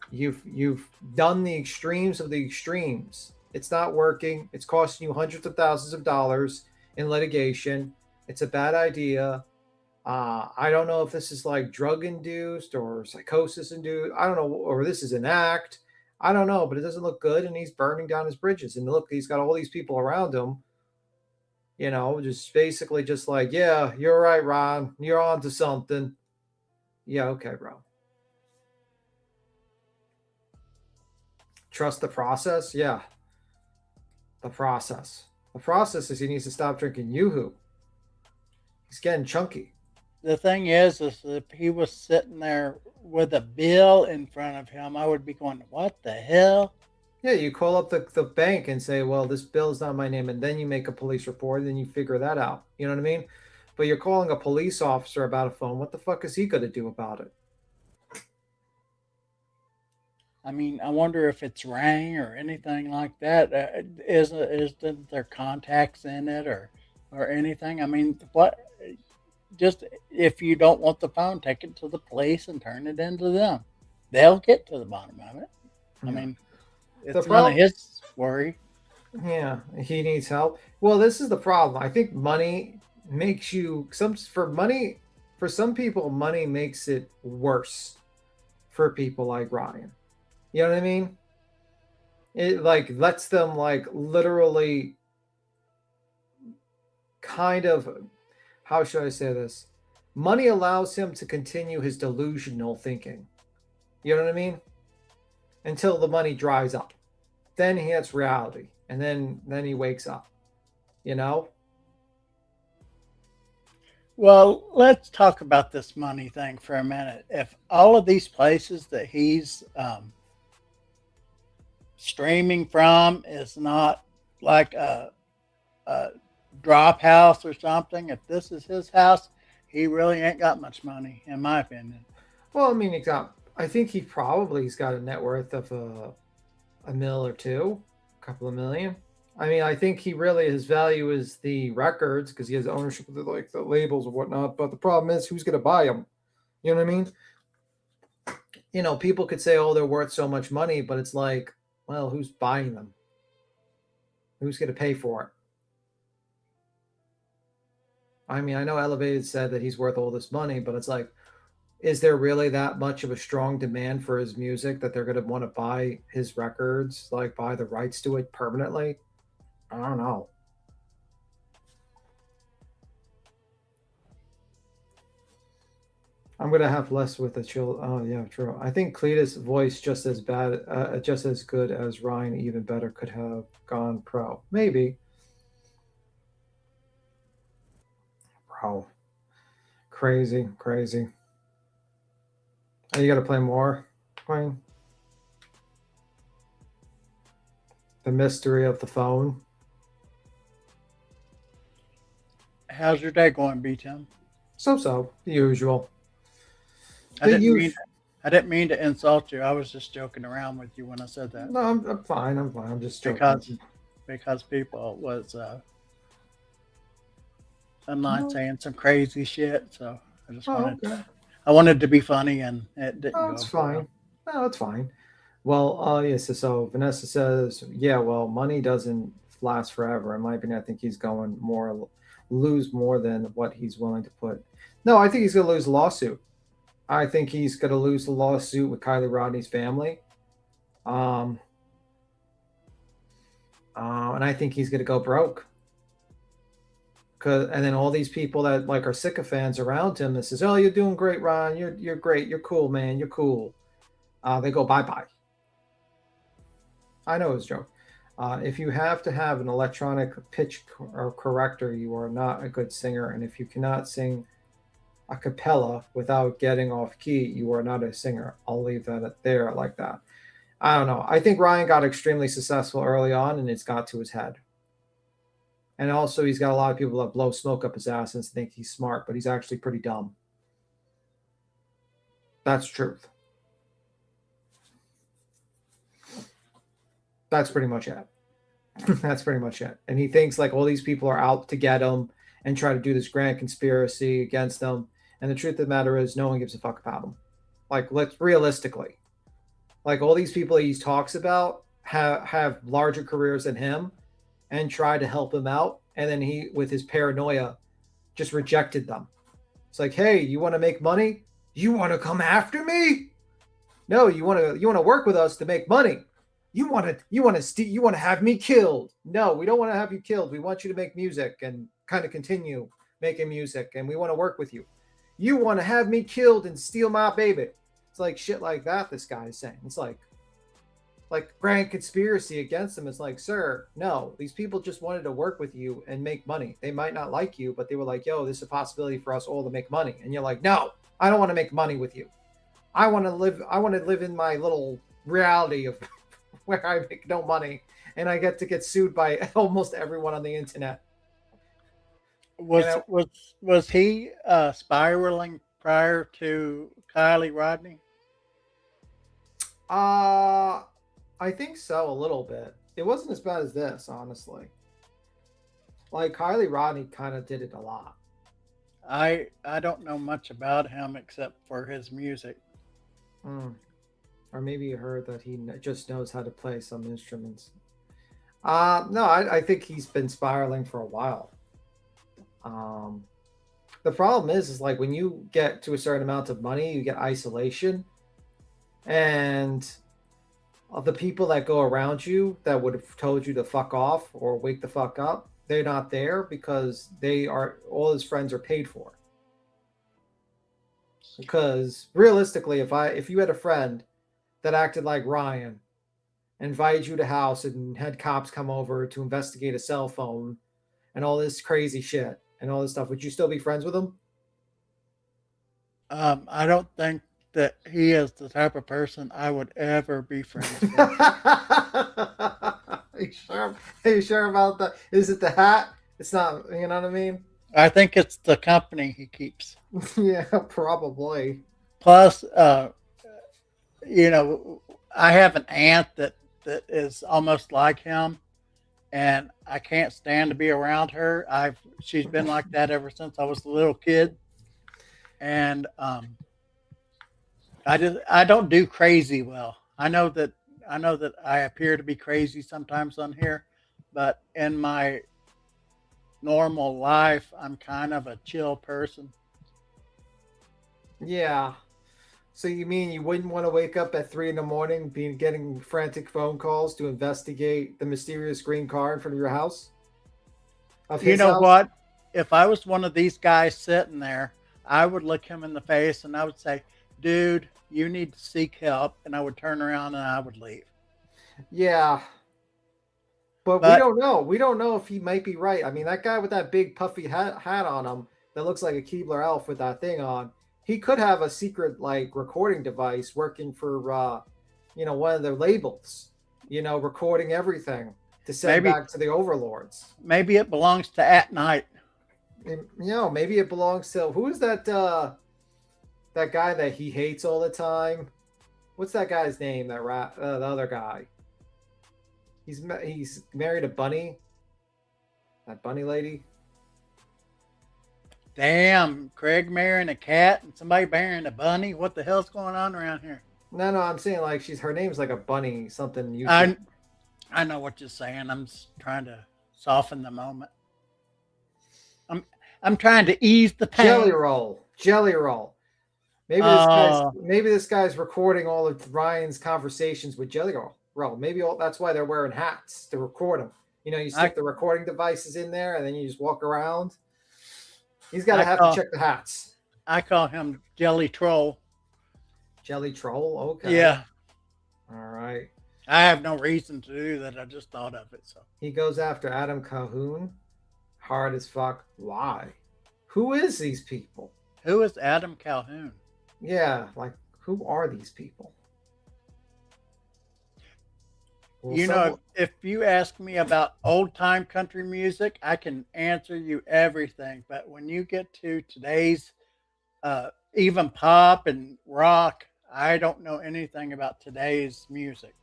You've done the extremes of the extremes. It's not working. It's costing you hundreds of thousands of dollars in litigation. It's a bad idea. I don't know if this is like drug induced or psychosis induced. I don't know, or this is an act. I don't know, but it doesn't look good. And he's burning down his bridges. And look, he's got all these people around him, just basically just like, yeah, you're right, Ron. You're on to something. Yeah, okay, bro. Trust the process? Yeah. The process. The process is he needs to stop drinking Yoo-hoo. He's getting chunky. The thing is if he was sitting there with a bill in front of him, I would be going, what the hell? Yeah, you call up the bank and say, well, this bill's not my name, and then you make a police report, and then you figure that out. You know what I mean? But you're calling a police officer about a phone. What the fuck is he going to do about it? I mean, I wonder if it's rang or anything like that. Isn't there contacts in it or anything? I mean, what? Just if you don't want the phone, take it to the police and turn it into them. They'll get to the bottom of it. I mean, it's none of his worry. Yeah, he needs help. Well, this is the problem. I think money makes you for some people, money makes it worse for people like Ryan. You know what I mean? It like lets them like literally kind of, how should I say this? Money allows him to continue his delusional thinking. You know what I mean? Until the money dries up. Then he hits reality. And then he wakes up. Well, let's talk about this money thing for a minute. If all of these places that he's streaming from is not like a drop house or something, if this is his house, he really ain't got much money, in my opinion. Well, I mean, I think he's got a net worth of a mil or two, a couple of million. I mean, I think his value is the records because he has ownership of the labels and whatnot. But the problem is, who's going to buy them? You know what I mean? You know, people could say, "Oh, they're worth so much money," but it's like, well, who's buying them? Who's going to pay for it? I mean, I know Elevated said that he's worth all this money, but it's like, is there really that much of a strong demand for his music that they're going to want to buy his records, like buy the rights to it permanently? I don't know. I'm going to have less with the chill. Oh, yeah, true. I think Cletus' voice just as good as Ryan, even better, could have gone pro. Maybe. Bro. Crazy. Oh, you got to play more, Queen? The mystery of the phone. How's your day going, B-Tim? So, the usual. I didn't mean to insult you. I was just joking around with you when I said that. No, I'm fine. I'm just joking. Because people was online saying some crazy shit. So I just wanted to be funny, and it didn't. Oh, it's fine. No, it's fine. Well, yes. So Vanessa says, yeah. Well, money doesn't last forever. In my opinion, I think he's going lose more than what he's willing to put. No, I think he's going to lose the lawsuit. I think he's going to lose the lawsuit with Kylie Rodney's family. And I think he's going to go broke. And then all these people that like are sycophants around him that says, "Oh, you're doing great, Ron. You're great. You're cool, man. You're cool." They go bye-bye. I know it's a joke. If you have to have an electronic pitch or corrector, you are not a good singer. And if you cannot sing a cappella without getting off key, you are not a singer. I'll leave that there like that. I don't know. I think Ryan got extremely successful early on, and it's got to his head. And also, he's got a lot of people that blow smoke up his ass and think he's smart, but he's actually pretty dumb. That's truth. That's pretty much it. That's pretty much it. And he thinks like all these people are out to get him and try to do this grand conspiracy against him. And the truth of the matter is, no one gives a fuck about him. Like, let's realistically, like all these people he talks about have larger careers than him and try to help him out. And then he, with his paranoia, just rejected them. It's like, hey, you want to make money? You want to come after me? No, you want to work with us to make money. You want to have me killed? No, we don't want to have you killed. We want you to make music and kind of continue making music, and we want to work with you. You want to have me killed and steal my baby? It's like shit like that. This guy is saying it's like grand conspiracy against him. It's like, sir, no, these people just wanted to work with you and make money. They might not like you, but they were like, yo, this is a possibility for us all to make money. And you're like, no, I don't want to make money with you. I want to live in my little reality of where I make no money and I get to get sued by almost everyone on the internet. Was he spiraling prior to Kylie Rodney? I think so, a little bit. It wasn't as bad as this, honestly. Like Kylie Rodney kind of did it a lot. I don't know much about him except for his music. Or maybe you heard that he just knows how to play some instruments. No, I think he's been spiraling for a while. The problem is like when you get to a certain amount of money, you get isolation. And the people that go around you that would have told you to fuck off or wake the fuck up, they're not there because all his friends are paid for. Because realistically, if you had a friend that acted like Ryan, invited you to house and had cops come over to investigate a cell phone and all this crazy shit and all this stuff, would you still be friends with him? I don't think that he is the type of person I would ever be friends with. Are you sure about that? Is it the hat? It's not, you know what I mean? I think it's the company he keeps. Yeah, probably. plus, you know, I have an aunt that is almost like him, and I can't stand to be around her. She's been like that ever since I was a little kid, and I don't do crazy well. I know that I appear to be crazy sometimes on here, but in my normal life, I'm kind of a chill person. Yeah. So you mean you wouldn't want to wake up at 3 a.m, getting frantic phone calls to investigate the mysterious green car in front of your house? You know what? If I was one of these guys sitting there, I would look him in the face and I would say, dude, you need to seek help. And I would turn around and I would leave. Yeah. But we don't know. We don't know if he might be right. I mean, that guy with that big puffy hat on him that looks like a Keebler elf with that thing on, he could have a secret like recording device working for one of the labels, recording everything to send back to the overlords. Maybe it belongs to At Night. Maybe it belongs to, who is that that guy that he hates all the time? What's that guy's name? The other guy. He's married a bunny. That bunny lady. Damn, Craig marrying a cat and somebody marrying a bunny. What the hell's going on around here? No, I'm saying like her name's like a bunny something. I know what you're saying. I'm just trying to soften the moment. I'm trying to ease the pain. Jelly roll. Maybe this guy's recording all of Ryan's conversations with Jelly Roll. Maybe that's why they're wearing hats to record them. You stick the recording devices in there and then you just walk around. He's got to have to check the hats. I call him Jelly Troll. Jelly Troll? Okay. Yeah. All right. I have no reason to do that. I just thought of it. So he goes after Adam Calhoun. Hard as fuck. Why? Who is these people? Who is Adam Calhoun? Yeah, like who are these people? Well, if you ask me about old time country music, I can answer you everything. But when you get to today's even pop and rock, I don't know anything about today's music.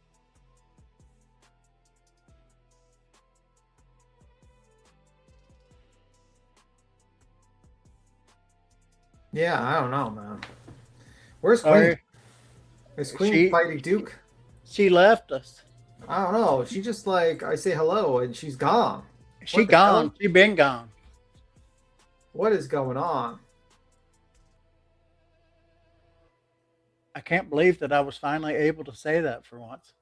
Yeah, I don't know, man. Where's Queen? Is Queen Fighty Duke? She left us. I don't know. She just I say hello and she's gone. She gone. She been gone. What is going on? I can't believe that I was finally able to say that for once.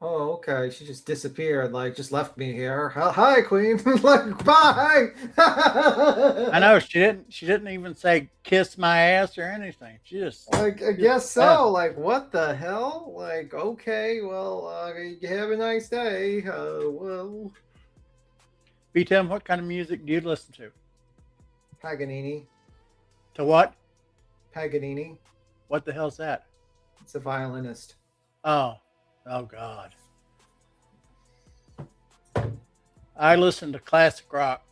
Oh, okay. She just disappeared, just left me here. Hi, Queen. Bye. I know she didn't even say kiss my ass or anything. She just I guess so. What the hell? Okay, well, you have a nice day. Well. B-Tim, what kind of music do you listen to? Paganini. To what? Paganini. What the hell's that? It's a violinist. Oh God. I listen to classic rock.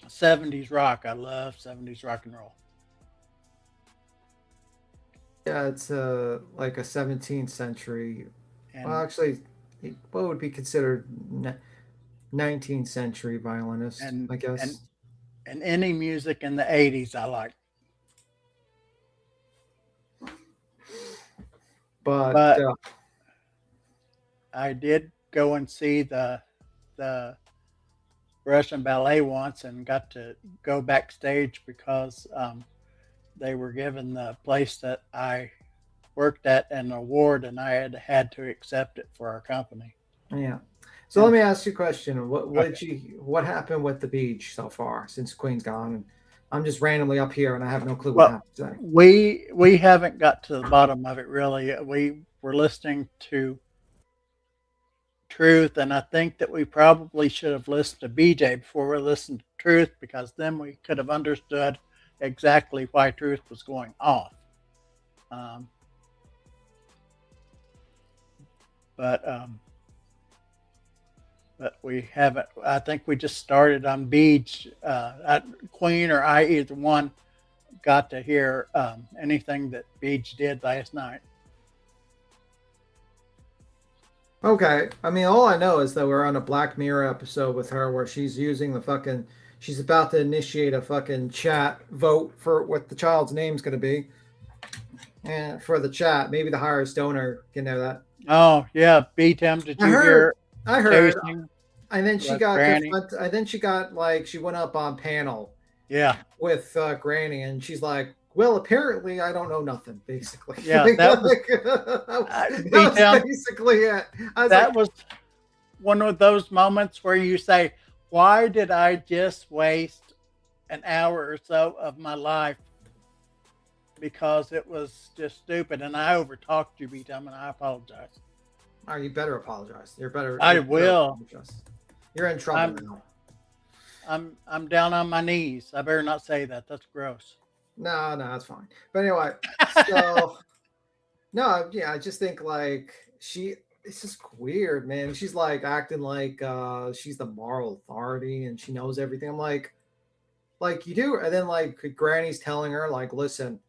70s rock. I love 70s rock and roll. Yeah, it's a 17th century. Well, actually, what would be considered 19th century violinist, I guess. And any music in the 80s I like. But I did go and see the Russian ballet once and got to go backstage because they were given the place that I worked at an award and I had to accept it for our company. Yeah. So let me ask you a question. What happened with the beach so far since Queen's gone? And I'm just randomly up here and I have no clue what happened today. We haven't got to the bottom of it really. We were listening to Truth, and I think that we probably should have listened to BJ before we listened to Truth, because then we could have understood exactly why Truth was going off. But we haven't. I think we just started on Beach. Queen or I, either one, got to hear anything that Beach did last night. Okay. I mean, all I know is that we're on a Black Mirror episode with her where she's using the fucking, she's about to initiate a fucking chat vote for what the child's name's going to be. And for the chat, maybe the highest donor can know that. Oh, yeah. Beat him. Did you hear? I heard. Chasing And then she with got, Granny? and then she got like, she went up on panel Yeah. with Granny and she's like, well, apparently I don't know nothing, basically. Yeah, Like, that was- that beat was him. basically it. I was That like, was one of those moments where you say, why did I just waste an hour or so of my life? Because it was just stupid. And I overtalked you, B-Tom, and I apologize. oh, you better apologize. You're better. I you better will. apologize. You're in trouble now. I'm down on my knees. I better not say that. That's gross. No, that's fine. But anyway, so no, yeah, I just think like it's just weird, man. She's like acting like she's the moral authority and she knows everything. I'm like you do, and then like Granny's telling her like, listen,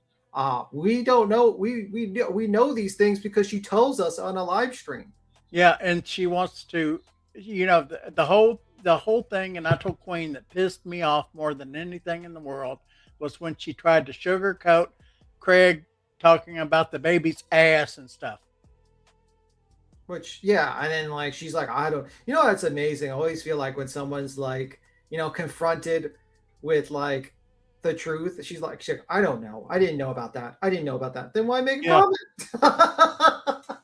we don't know, we know these things because she tells us on a live stream. Yeah, and she wants to, the whole thing, and I told Queen that pissed me off more than anything in the world was when she tried to sugarcoat Craig talking about the baby's ass and stuff. Which, yeah, and then like she's like, I don't, that's amazing. I always feel like when someone's like, confronted with like the truth, she's like, I don't know. I didn't know about that. I didn't know about that. Then why make a comment?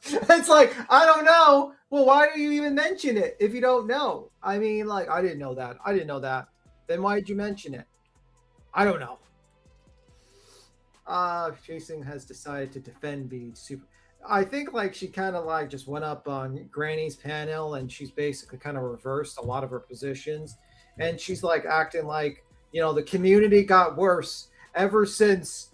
It's like, I don't know. Well, why do you even mention it if you don't know? I mean, like, I didn't know that. I didn't know that. Then why did you mention it? I don't know. Jason has decided to defend being super. I think like she kind of like just went up on Granny's panel and she's basically kind of reversed a lot of her positions. And she's like acting like, the community got worse ever since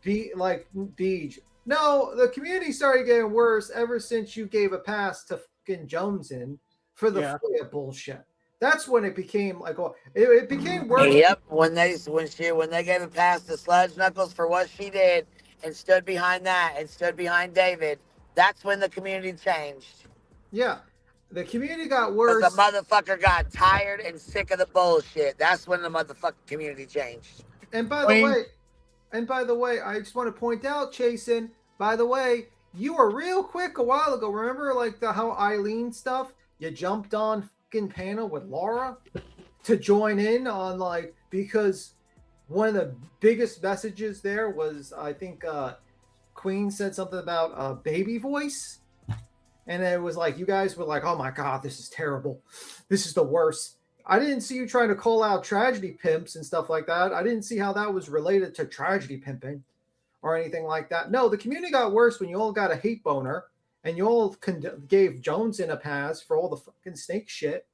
Beej. No, the community started getting worse ever since you gave a pass to fucking Joneson for the FOIA bullshit. That's when it became like, it became worse. Yep, when they gave a pass to Sludge Knuckles for what she did and stood behind that and stood behind David, that's when the community changed. Yeah, the community got worse. The motherfucker got tired and sick of the bullshit. That's when the motherfucking community changed. And by the way, I just want to point out, Chasen, by the way, you were real quick a while ago. Remember like how Eileen stuff? You jumped on fucking panel with Laura to join in on like, because one of the biggest messages there was, I think Queen said something about baby voice. And it was like, you guys were like, oh my God, this is terrible. This is the worst. I didn't see you trying to call out tragedy pimps and stuff like that. I didn't see how that was related to tragedy pimping or anything like that. No, the community got worse when you all got a hate boner and you all gave Joneson a pass for all the fucking snake shit.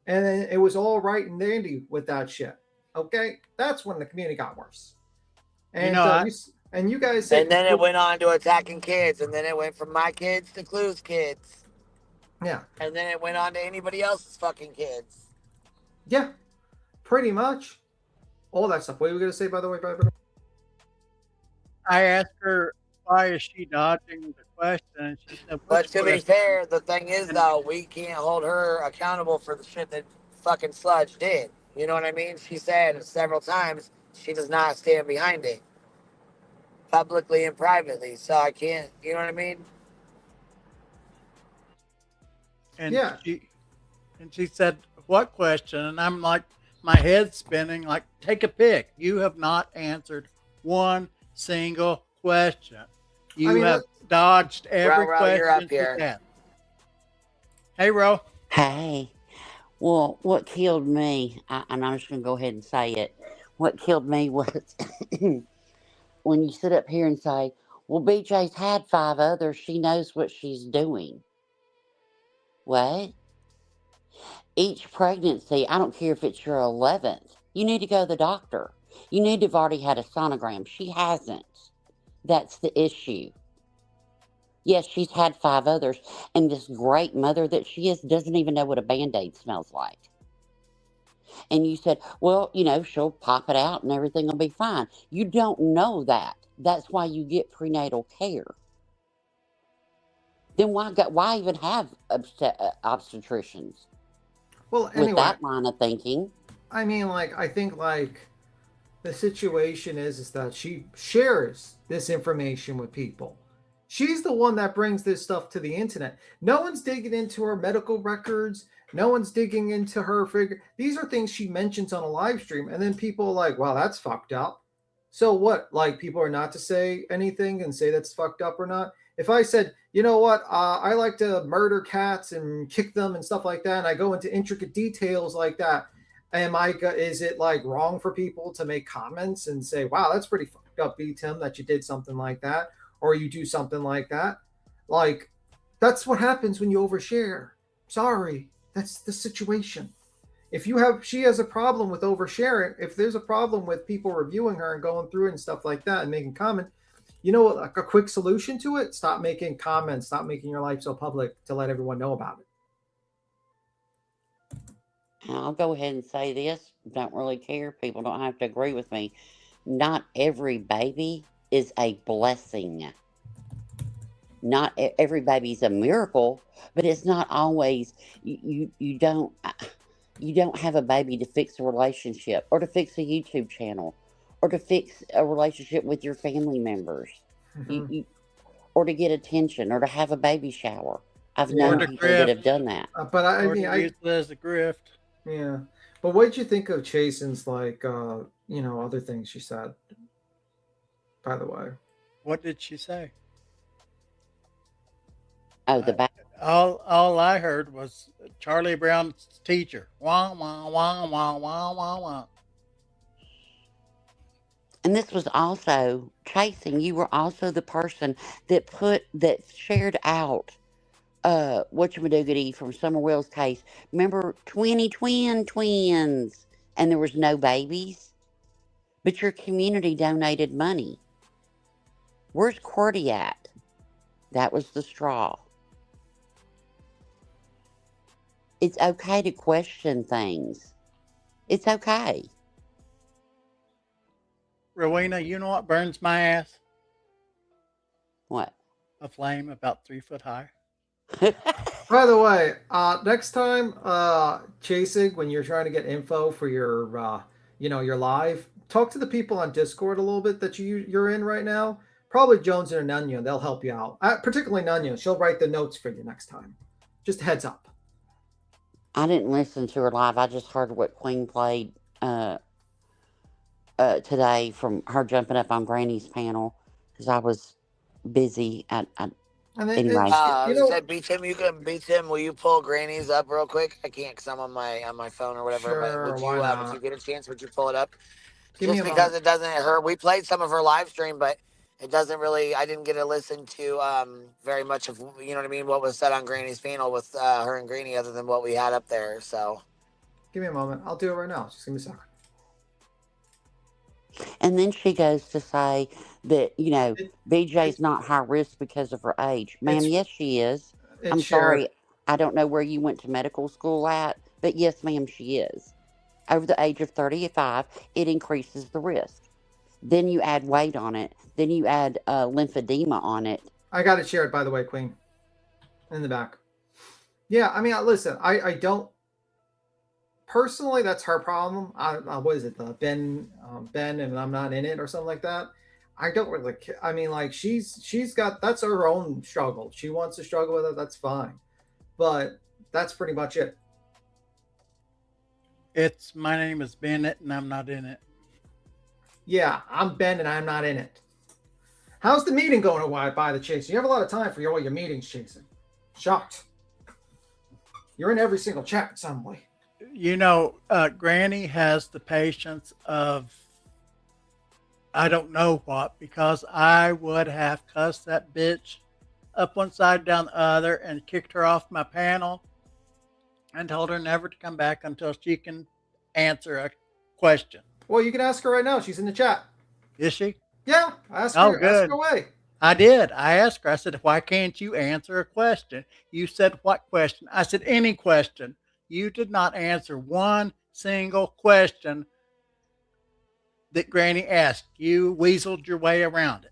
And then it was all right and dandy with that shit. Okay? That's when the community got worse. And you guys said, and then it went on to attacking kids, and then it went from my kids to Clue's kids. Yeah. And then it went on to anybody else's fucking kids. Yeah, pretty much. All that stuff. What were you going to say, by the way, Barbara? I asked her, why is she dodging the question? And she said, But to be fair, the thing is, though, we can't hold her accountable for the shit that fucking Sludge did. You know what I mean? She said several times she does not stand behind it. Publicly and privately. So I can't, you know what I mean? And she said, what question? And I'm like, my head's spinning, like, take a pick. You have not answered one single question. You have dodged every question. You're up here. Asked. Hey, Ro. Hey. Well, what killed me, and I'm just going to go ahead and say it, what killed me was when you sit up here and say, well, BJ's had 5 others. She knows what she's doing. What? Each pregnancy, I don't care if it's your 11th, you need to go to the doctor. You need to have already had a sonogram. She hasn't. That's the issue. Yes, she's had 5 others, and this great mother that she is doesn't even know what a Band-Aid smells like. And you said, well, she'll pop it out and everything will be fine. You don't know that. That's why you get prenatal care. Then why even have obstetricians? Well, anyway, with that line of thinking. I mean, I think the situation is that she shares this information with people. She's the one that brings this stuff to the internet. No one's digging into her medical records. No one's digging into her figure. These are things she mentions on a live stream, and then people are like, wow, that's fucked up. So what? People are not to say anything and say that's fucked up or not? If I said, you know what, I like to murder cats and kick them and stuff like that, and I go into intricate details like that, is it wrong for people to make comments and say, wow, that's pretty fucked up, Tim, that you did something like that, or you do something like that? That's what happens when you overshare. Sorry, that's the situation. If she has a problem with oversharing, if there's a problem with people reviewing her and going through it and stuff like that and making comments, you know what, a quick solution to it? Stop making comments. Stop making your life so public to let everyone know about it. I'll go ahead and say this. Don't really care. People don't have to agree with me. Not every baby is a blessing. Not every baby's a miracle, but it's not always. You don't have a baby to fix a relationship or to fix a YouTube channel or to fix a relationship with your family members, or to get attention or to have a baby shower. I've known people that have done that. But I use it as a grift. Yeah. But what did you think of Chasen's other things she said? By the way, what did she say? Oh, the back. All I heard was Charlie Brown's teacher. Wah wah wah wah wah wah wah. And this was also Chasing. You were also the person that shared out whatchamadoogity from Summer Will's case. Remember, twins, and there was no babies, but your community donated money. Where's Qwerty at? That was the straw. It's okay to question things. It's okay. Rowena, you know what burns my ass? What? A flame about 3 foot high. By the way, next time, Chasing, when you're trying to get info for your, your live, talk to the people on Discord a little bit that you're in right now. Probably Jones or Nunya. They'll help you out. Particularly Nunya. She'll write the notes for you next time. Just a heads up. I didn't listen to her live. I just heard what Queen played today from her jumping up on Granny's panel because I was busy. Anyway. I said, beat him. You can beat him. Will you pull Granny's up real quick? I can't because I'm on my phone or whatever. Sure, but would you, if you get a chance, would you pull it up? Just because it doesn't hurt. We played some of her live stream, but it doesn't really. I didn't get to listen to very much of what was said on Granny's panel with her and Granny, other than what we had up there. So, give me a moment. I'll do it right now. Just give me a second. And then she goes to say that, BJ's not high risk because of her age. Ma'am, yes, she is. I'm sorry. I don't know where you went to medical school at, but yes, ma'am, she is. Over the age of 35, it increases the risk. Then you add weight on it. Then you add lymphedema on it. I got it shared, by the way, Queen. In the back. Yeah, I mean, listen, I don't. Personally, that's her problem. What is it? Ben, and I'm not in it or something like that. I don't really. I mean, she's got, that's her own struggle. She wants to struggle with it. That's fine, but that's pretty much it. My name is Bennett, and I'm not in it. Yeah, I'm Ben, and I'm not in it. How's the meeting going? By the Chasing? You have a lot of time for all your meetings, Chasing. Shocked. You're in every single chat in some way. Granny has the patience of I don't know what, because I would have cussed that bitch up one side, down the other, and kicked her off my panel and told her never to come back until she can answer a question. Well, you can ask her right now. She's in the chat. Is she? Yeah. Ask her. Oh, good. Ask her away. I did. I asked her. I said, why can't you answer a question? You said, what question? I said, any question. You did not answer one single question that Granny asked. You weaseled your way around it.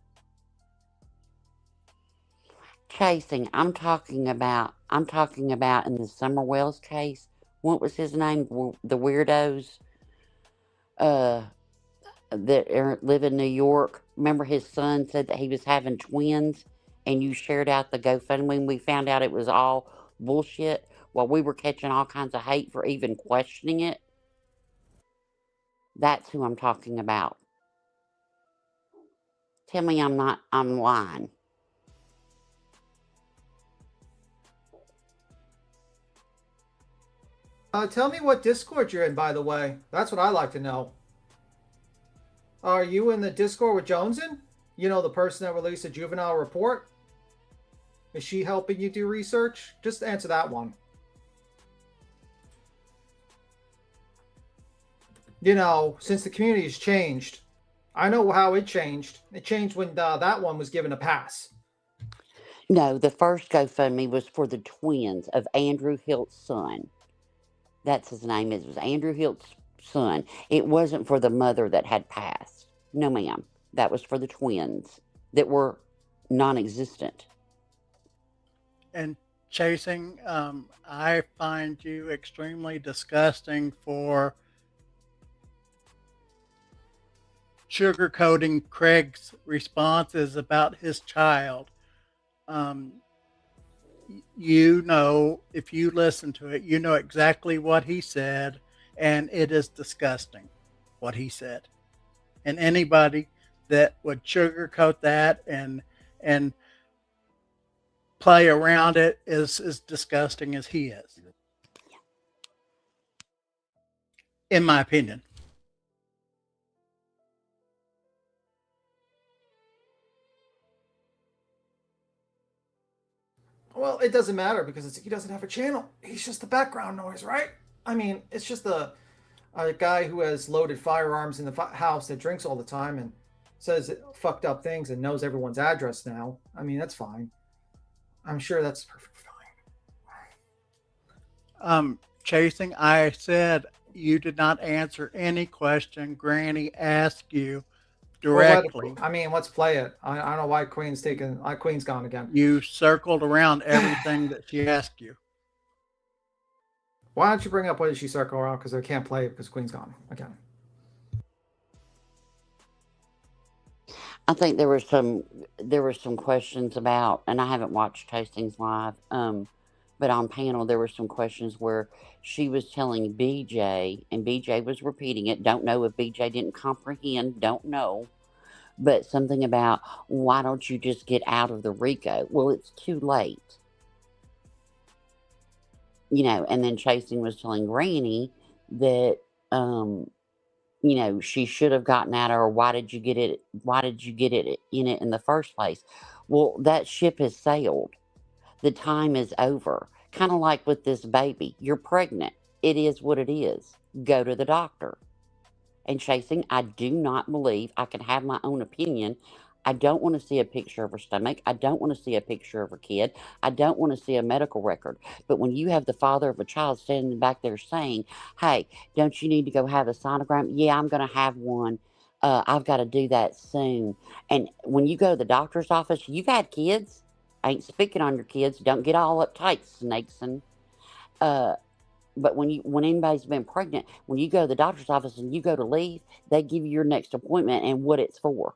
Chasing, I'm talking about in the Summerwells case. What was his name? The weirdos that live in New York. Remember his son said that he was having twins, and you shared out the GoFundMe, and we found out it was all bullshit while we were catching all kinds of hate for even questioning it. That's who I'm talking about. Tell me I'm lying. Tell me what Discord you're in, by the way. That's what I like to know. Are you in the Discord with Jonesin? You know, the person that released a juvenile report? Is she helping you do research? Just answer that one. You know, since the community has changed, I know how it changed. It changed when that one was given a pass. No, the first GoFundMe was for the twins of Andrew Hilt's son. That's his name. It was Andrew Hilt's son. It wasn't for the mother that had passed. No, ma'am. That was for the twins that were non-existent. And Chasing, I find you extremely disgusting for sugarcoating Craig's responses about his child. You know, if you listen to it, you know exactly what he said, and it is disgusting what he said. And anybody that would sugarcoat that and play around it is as disgusting as he is, in my opinion. Well, it doesn't matter because he doesn't have a channel. He's just the background noise, right? I mean, it's just a guy who has loaded firearms in the house that drinks all the time and says fucked up things and knows everyone's address now. I mean, that's fine. I'm sure that's perfectly fine. Chasing, I said you did not answer any question Granny asked you directly. Well, let's play it. I don't know why Queen's gone again. You circled around everything that she asked you. Why don't you bring up what did she circle around? Because I can't play it because Queen's gone again. I think there were some questions about, and I haven't watched Tastings live, but on panel there were some questions where she was telling BJ, and BJ was repeating it. Don't know if BJ didn't comprehend. Don't know, but something about why don't you just get out of the RICO? Well, it's too late. You know, and then Chasing was telling Granny that, you know, she should have gotten out of her. Why did you get it in it in the first place? Well, that ship has sailed. The time is over. Kind of like with this baby. You're pregnant. It is what it is. Go to the doctor. And Chasing, I do not believe I can have my own opinion. I don't want to see a picture of her stomach. I don't want to see a picture of her kid. I don't want to see a medical record. But when you have the father of a child standing back there saying, hey, don't you need to go have a sonogram? Yeah, I'm going to have one. I've got to do that soon. And when you go to the doctor's office, you've had kids. I ain't speaking on your kids. Don't get all uptight, Snakeson. But when anybody's been pregnant, when you go to the doctor's office and you go to leave, they give you your next appointment and what it's for.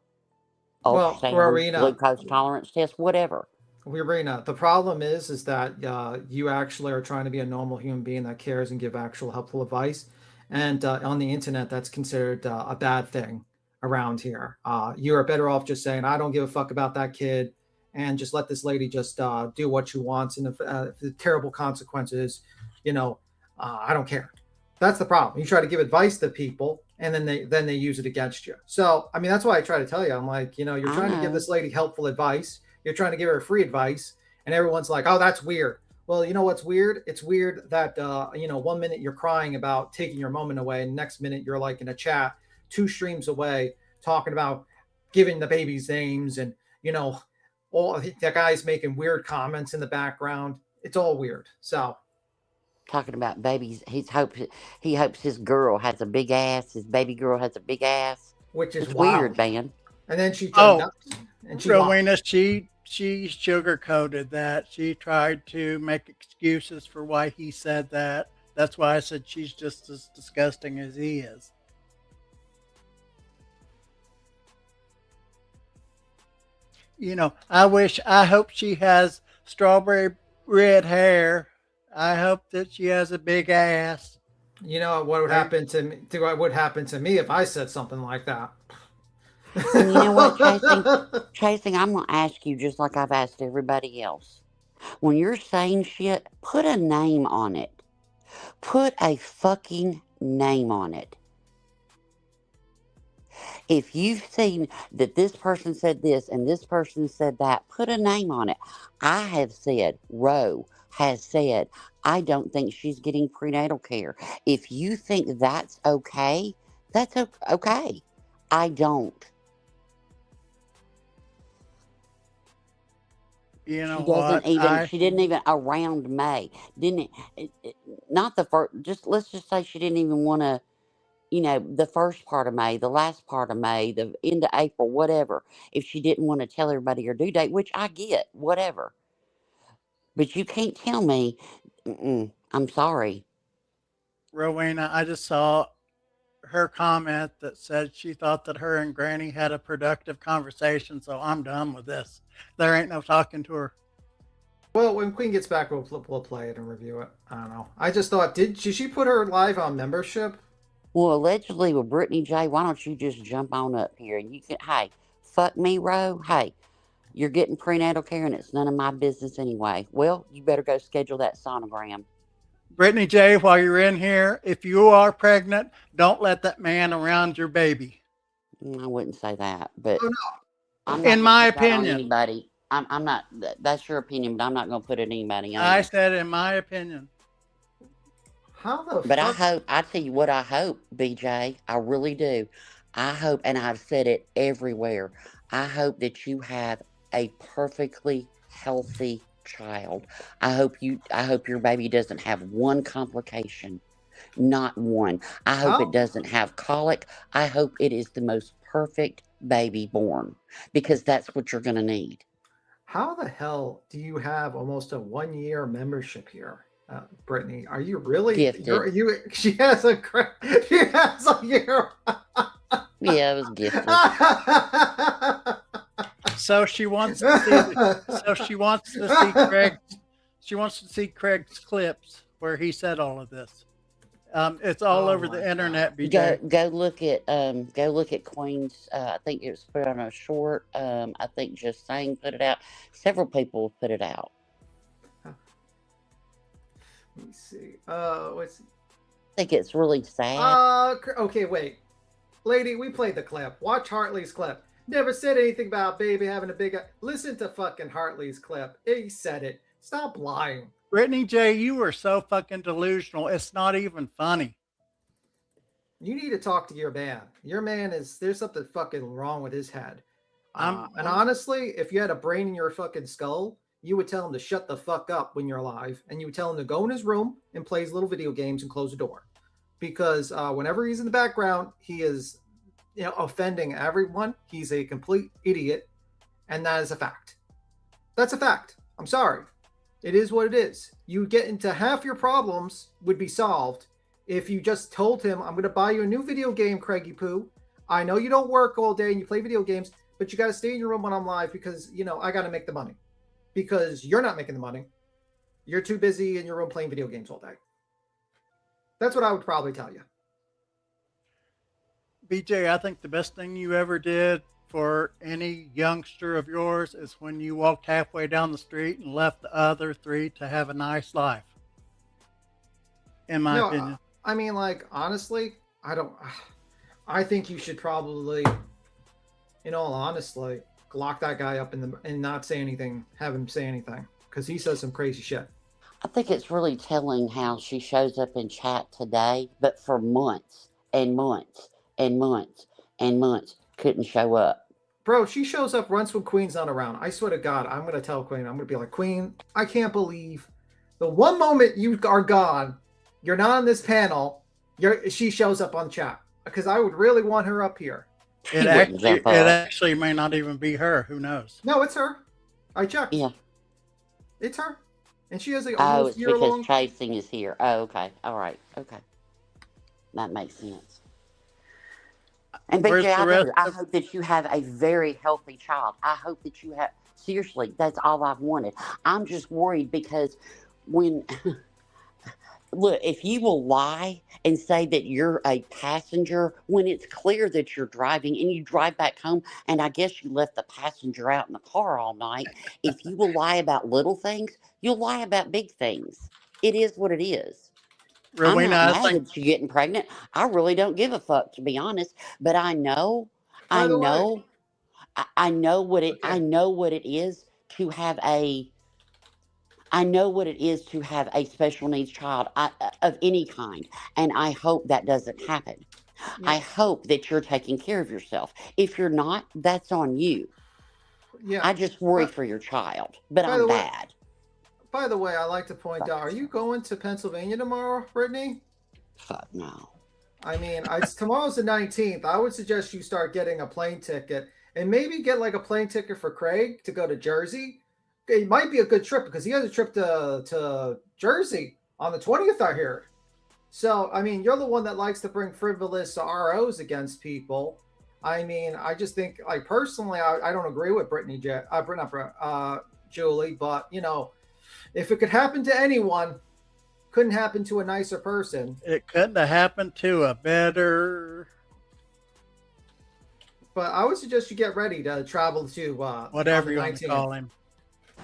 Well, Rowena, glucose tolerance test, whatever. Rowena, the problem is that you actually are trying to be a normal human being that cares and give actual helpful advice. And on the internet, that's considered a bad thing around here. You are better off just saying, I don't give a fuck about that kid, and just let this lady just do what she wants. And if the terrible consequences, you know, I don't care. That's the problem. You try to give advice to people, and then they use it against you. So, I mean, that's why I try to tell you. I'm like, you know, you're trying to give this lady helpful advice. You're trying to give her free advice, and everyone's like, oh, that's weird. Well, you know what's weird? It's weird that, you know, 1 minute you're crying about taking your moment away, and next minute you're like in a chat 2 streams away talking about giving the babies names, and, you know, all the guys making weird comments in the background. It's all weird. So talking about babies. He hopes his girl has a big ass. His baby girl has a big ass. Which is it's wild. weird, man. And then she turned up. And she lost. Rowena, she sugarcoated that. She tried to make excuses for why he said that. That's why I said she's just as disgusting as he is. You know, I hope she has strawberry red hair. I hope that she has a big ass. You know what would happen to me? What would happen to me if I said something like that? And you know what, Chasing, I'm going to ask you just like I've asked everybody else. When you're saying shit, put a name on it. Put a fucking name on it. If you've seen that this person said this and this person said that, put a name on it. I have said, Roe has said, I don't think she's getting prenatal care. If you think that's okay, that's okay. I don't. You know She didn't even around May. Didn't it, not the first, let's just say she didn't even want to, the first part of May, the last part of May, the end of April, whatever. If she didn't want to tell everybody her due date, which I get, whatever. But you can't tell me, I'm sorry. Rowena, I just saw her comment that said she thought that her and Granny had a productive conversation, so I'm done with this. There ain't no talking to her. Well, when Queen gets back, we'll play it and review it. I don't know. I just thought, did she put her live on membership? Well, allegedly with Brittany J, why don't you just jump on up here and you can, hey, fuck me, Ro. Hey, you're getting prenatal care and it's none of my business anyway. Well, you better go schedule that sonogram. Brittany J, while you're in here, if you are pregnant, don't let that man around your baby. I wouldn't say that, but I'm in my put that on opinion, anybody. I'm not. That's your opinion, but I'm not going to put it on anybody. I said, in my opinion. How the? But I tell you what, I hope, BJ, I really do. I hope, and I've said it everywhere. I hope that you have a perfectly healthy child. I hope your baby doesn't have one complication, not one. I hope it doesn't have colic. I hope it is the most perfect baby born, because that's what you're going to need. How the hell do you have almost a 1-year membership here, Brittany? Are you really gifted? She has a year. Yeah, it was gifted. So she wants to see. She wants to see Craig's clips where he said all of this. It's all over the internet. BJ. Go look at Queen's. I think it was put on a short. I think Just Saying put it out. Several people put it out. Let me see. I think it's really sad. Okay, wait, lady, we played the clip. Watch Hartley's clip. Never said anything about baby having a big. Listen to fucking Hartley's clip. He said it. Stop lying. Brittany J, you are so fucking delusional. It's not even funny. You need to talk to your man. Your man there's something fucking wrong with his head. And honestly, if you had a brain in your fucking skull, you would tell him to shut the fuck up when you're alive, and you would tell him to go in his room and play his little video games and close the door. Because whenever he's in the background, he is, offending everyone. He's a complete idiot, and that is a fact. That's a fact. I'm sorry. It is what it is. You get into half your problems would be solved if you just told him, I'm going to buy you a new video game, Craigie Poo. I know you don't work all day and you play video games, but you got to stay in your room when I'm live because, I got to make the money. Because you're not making the money. You're too busy in your room playing video games all day. That's what I would probably tell you. BJ, I think the best thing you ever did for any youngster of yours is when you walked halfway down the street and left the other three to have a nice life. In my opinion. I mean, honestly, I think you should probably, in all honesty, lock that guy up and not say anything, have him say anything, because he says some crazy shit. I think it's really telling how she shows up in chat today, but for months and months and months and months couldn't show up. Bro, she shows up once when Queen's not around. I swear to God, I'm going to tell Queen, I'm going to be like, Queen, I can't believe The one moment you are gone, you're not on this panel, she shows up on chat. Because I would really want her up here. It actually may not even be her. Who knows? No, it's her. I checked. Yeah. It's her. And she has a Oh, almost it's year-long... because Chasing is here. Oh, okay. All right. Okay. That makes sense. And BJ, I hope that you have a very healthy child. I hope that you have... Seriously, that's all I've wanted. I'm just worried because when... Look, if you will lie and say that you're a passenger when it's clear that you're driving and you drive back home and I guess you left the passenger out in the car all night, if you will lie about little things, you'll lie about big things. It is what it is. Rowena, I'm not mad that you're getting pregnant. I really don't give a fuck, to be honest. But I know what it is to have a... I know what it is to have a special needs child of any kind, and I hope that doesn't happen. Yeah. I hope that you're taking care of yourself. If you're not, that's on you. Yeah. I just worry for your child, but I'm bad. By the way, I like to point out, are you going to Pennsylvania tomorrow, Brittany? Fuck no. I mean, tomorrow's the 19th. I would suggest you start getting a plane ticket and maybe get like a plane ticket for Craig to go to Jersey. It might be a good trip because he has a trip to Jersey on the 20th, I hear. So, I mean, you're the one that likes to bring frivolous ROs against people. I mean, I just think, like, personally, I don't agree with Julie, but, you know, if it could happen to anyone, couldn't happen to a nicer person. It couldn't have happened to a better... But I would suggest you get ready to travel to... whatever you want to call him.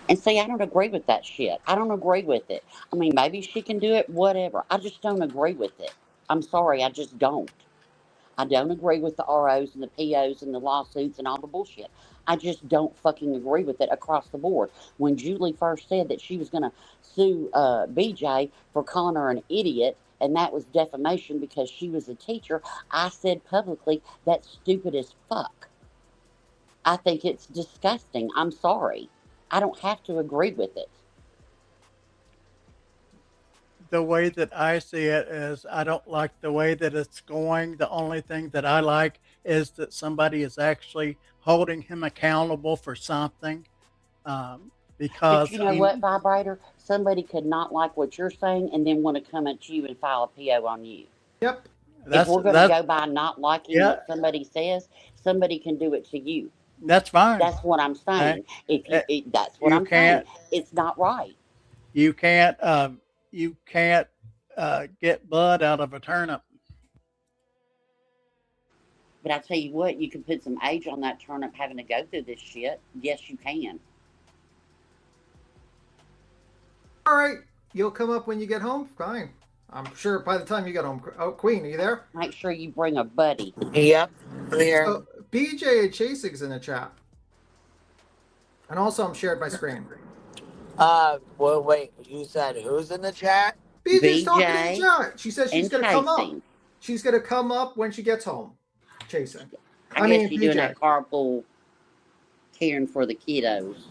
And see, I don't agree with that shit. I don't agree with it. I mean, maybe she can do it, whatever. I just don't agree with it. I'm sorry, I just don't. I don't agree with the ROs and the POs and the lawsuits and all the bullshit. I just don't fucking agree with it across the board. When Julie first said that she was going to sue BJ for calling her an idiot, and that was defamation because she was a teacher, I said publicly, that's stupid as fuck. I think it's disgusting. I'm sorry. I don't have to agree with it. The way that I see it is I don't like the way that it's going. The only thing that I like is that somebody is actually holding him accountable for something. Because but you know what, Vibrator? Somebody could not like what you're saying and then want to come at you and file a PO on you. Yep. If we're going to go by not liking what somebody says, somebody can do it to you. That's fine. That's what I'm saying. That's what I'm saying. It's not right. You can't get blood out of a turnip. But I tell you what, you can put some age on that turnip having to go through this shit. Yes, you can. All right. You'll come up when you get home? Fine. I'm sure by the time you get home. Oh, Queen, are you there? Make sure you bring a buddy. Yep. Here. So, BJ and Chasing's in the chat. And also, I'm shared my screen. Well, wait. You said who's in the chat? BJ's talking in the chat. She says she's going to come up. Chasing. She's going to come up when she gets home. Chasing. I guess you're doing that carpool caring for the kiddos.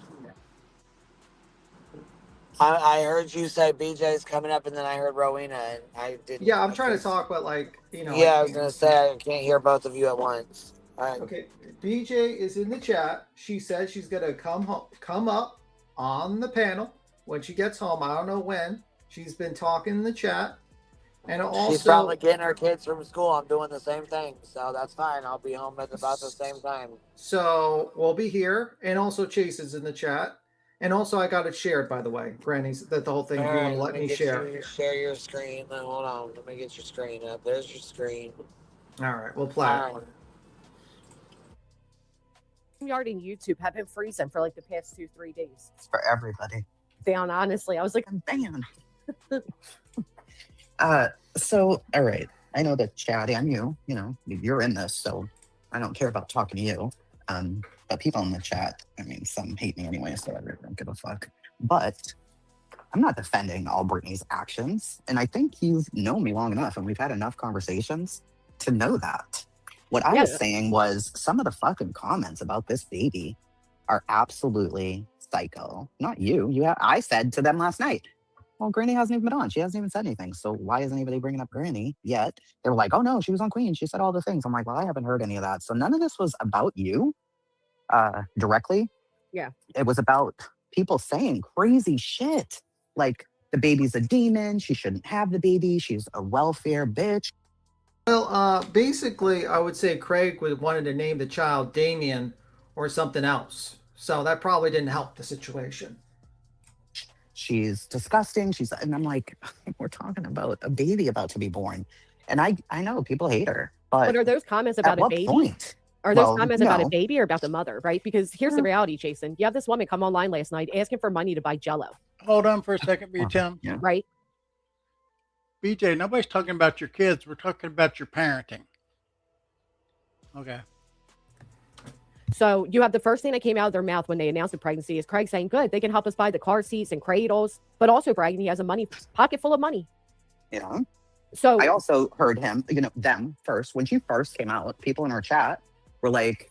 I heard you say BJ's coming up, and then I heard Rowena, and I didn't. Yeah, I'm trying to talk, but like, you know. Yeah, I was gonna say I can't hear both of you at once. All right. Okay, BJ is in the chat. She said she's gonna come up on the panel when she gets home. I don't know when. She's been talking in the chat, and also she's probably getting her kids from school. I'm doing the same thing, so that's fine. I'll be home at about the same time. So we'll be here, and also Chase is in the chat. And also, I got it shared, by the way. Granny's that the whole thing. If you want to let me share. Share your screen. Hold on. Let me get your screen up. There's your screen. All right. We'll play. Yard and YouTube have been freezing for like the past 2-3 days. For everybody. Down, honestly. I was like, damn. So, all right. I know that Chad and you know, you're in this, so I don't care about talking to you. But people in the chat, I mean, some hate me anyway, so I really don't give a fuck. But I'm not defending all Brittany's actions. And I think you've known me long enough and we've had enough conversations to know that. What I was saying was some of the fucking comments about this baby are absolutely psycho. Not you. I said to them last night, well, Granny hasn't even been on. She hasn't even said anything. So why isn't anybody bringing up Granny yet? They were like, oh no, she was on Queen. She said all the things. I'm like, well, I haven't heard any of that. So none of this was about you directly. Yeah. It was about people saying crazy shit. Like, the baby's a demon. She shouldn't have the baby. She's a welfare bitch. Well, basically, I would say Craig wanted to name the child Damien or something else. So that probably didn't help the situation. She's disgusting. And I'm like, we're talking about a baby about to be born. And I know people hate her, but are those comments about a baby? Point? Are those comments about a baby or about the mother, right? Because here's the reality, Jason. You have this woman come online last night asking for money to buy Jell-O. Hold on for a second, BJ. Right? BJ, nobody's talking about your kids. We're talking about your parenting. Okay. So you have the first thing that came out of their mouth when they announced the pregnancy is Craig saying, good, they can help us buy the car seats and cradles, but also bragging he has a pocket full of money. Yeah. So I also heard him, them first. When she first came out, people in our chat were like,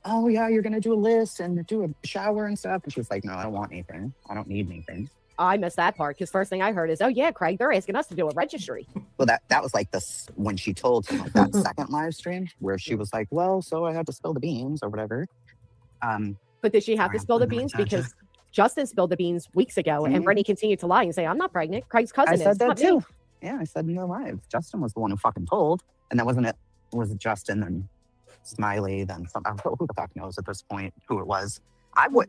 oh yeah, you're going to do a list and do a shower and stuff. And she was like, no, I don't want anything. I don't need anything. I missed that part because first thing I heard is, oh yeah, Craig, they're asking us to do a registry. Well, that was like this when she told him like that second live stream where she was like, well, so I had to spill the beans or whatever. But did she have to spill the beans? Because Justin spilled the beans weeks ago and Brittany continued to lie and say, I'm not pregnant. Craig's cousin I said is. that Not too. me. Yeah, I said in the live. Justin was the one who fucking told. And that wasn't it. Was it Justin, then Smiley, then some, who the fuck knows at this point who it was.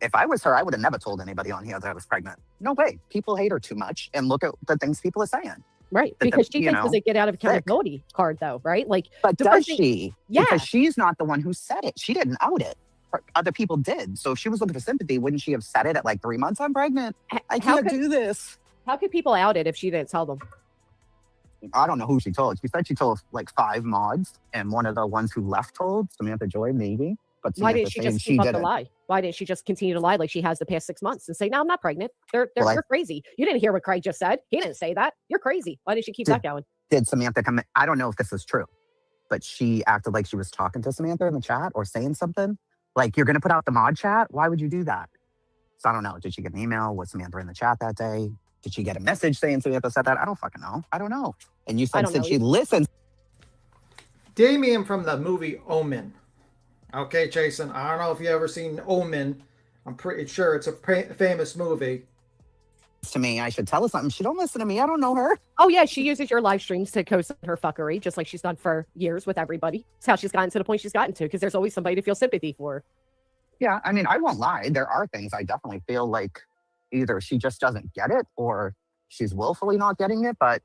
If I was her, I would have never told anybody on here that I was pregnant. No way. People hate her too much. And look at the things people are saying. Right. Because she thinks it's a get out of accountability card though, right? Like, but does she? Yeah. Because she's not the one who said it. She didn't out it. Other people did. So if she was looking for sympathy, wouldn't she have said it at like 3 months? I'm pregnant. I can't do this. How could people out it if she didn't tell them? I don't know who she told. She said she told like 5 mods, and one of the ones who left told, Samantha Joy, maybe. But Why didn't she just keep up the lie? Why didn't she just continue to lie like she has the past 6 months and say, no, I'm not pregnant. You're crazy. You didn't hear what Craig just said. He didn't say that. You're crazy. Why did she keep that going? Did Samantha come in? I don't know if this is true, but she acted like she was talking to Samantha in the chat or saying something. Like, you're going to put out the mod chat? Why would you do that? So I don't know. Did she get an email? Was Samantha in the chat that day? Did she get a message saying Samantha said that? I don't fucking know. I don't know. And you said since she listens. Damien from the movie Omen. Okay, Jason, I don't know if you ever seen Omen. I'm pretty sure it's a famous movie. To me, I should tell her something. She don't listen to me. I don't know her. Oh yeah, she uses your live streams to coast her fuckery, just like she's done for years with everybody. It's how she's gotten to the point she's gotten to, because there's always somebody to feel sympathy for. Yeah, I mean, I won't lie. There are things I definitely feel like either she just doesn't get it or she's willfully not getting it. But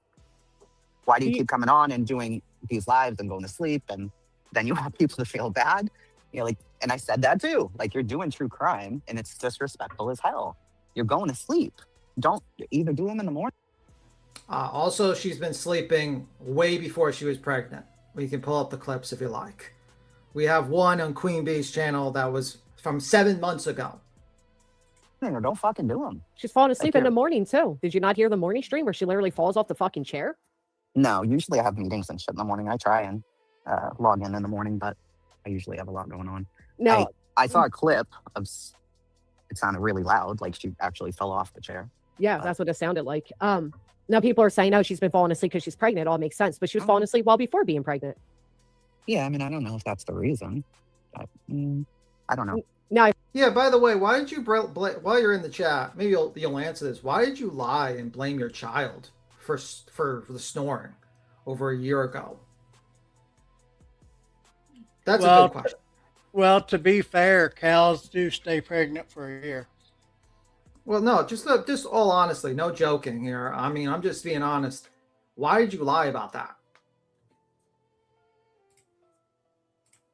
why do you keep coming on and doing these lives and going to sleep? And then you have people to feel bad. You know, like, and I said that too. Like, you're doing true crime and it's disrespectful as hell. You're going to sleep. Don't either do them in the morning. Also, she's been sleeping way before she was pregnant. We can pull up the clips if you like. We have one on Queen Bee's channel that was from 7 months ago. Don't fucking do them. She's falling asleep in the morning too. Did you not hear the morning stream where she literally falls off the fucking chair? No, usually I have meetings and shit in the morning. I try and log in the morning, but I usually have a lot going on. No. I saw a clip of, it sounded really loud, like she actually fell off the chair. Yeah, that's what it sounded like. Now people are saying, oh, she's been falling asleep because she's pregnant. It all makes sense. But she was falling asleep well before being pregnant. Yeah, I mean, I don't know if that's the reason. I don't know. No. Yeah, by the way, why did you, while you're in the chat, maybe you'll answer this. Why did you lie and blame your child for the snoring over a year ago? That's a good question. Well, to be fair, cows do stay pregnant for a year. Well, no, just all honestly, no joking here. I mean, I'm just being honest. Why did you lie about that?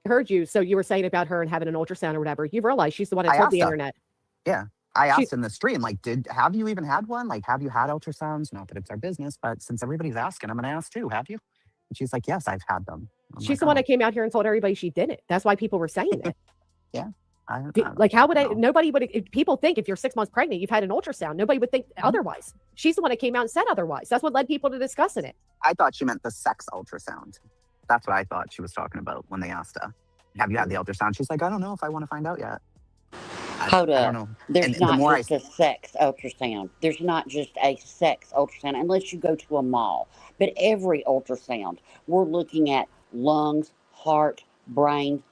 I heard you. So you were saying about her and having an ultrasound or whatever. You realize she's the one that told the internet. Yeah. I asked in the stream, like, have you even had one? Like, have you had ultrasounds? Not that it's our business, but since everybody's asking, I'm going to ask too. Have you? And she's like, yes, I've had them. She's the one that came out here and told everybody she didn't. That's why people were saying it. Yeah. Like, how would nobody would, people think if you're 6 months pregnant, you've had an ultrasound. Nobody would think otherwise. She's the one that came out and said otherwise. That's what led people to discussing it. I thought she meant the sex ultrasound. That's what I thought she was talking about when they asked her, have you had the ultrasound? She's like, I don't know if I want to find out yet. Hold I up. don't know. There's And the not more just a sex ultrasound. There's not just a sex ultrasound unless you go to a mall. But every ultrasound, we're looking at lungs, heart, brain,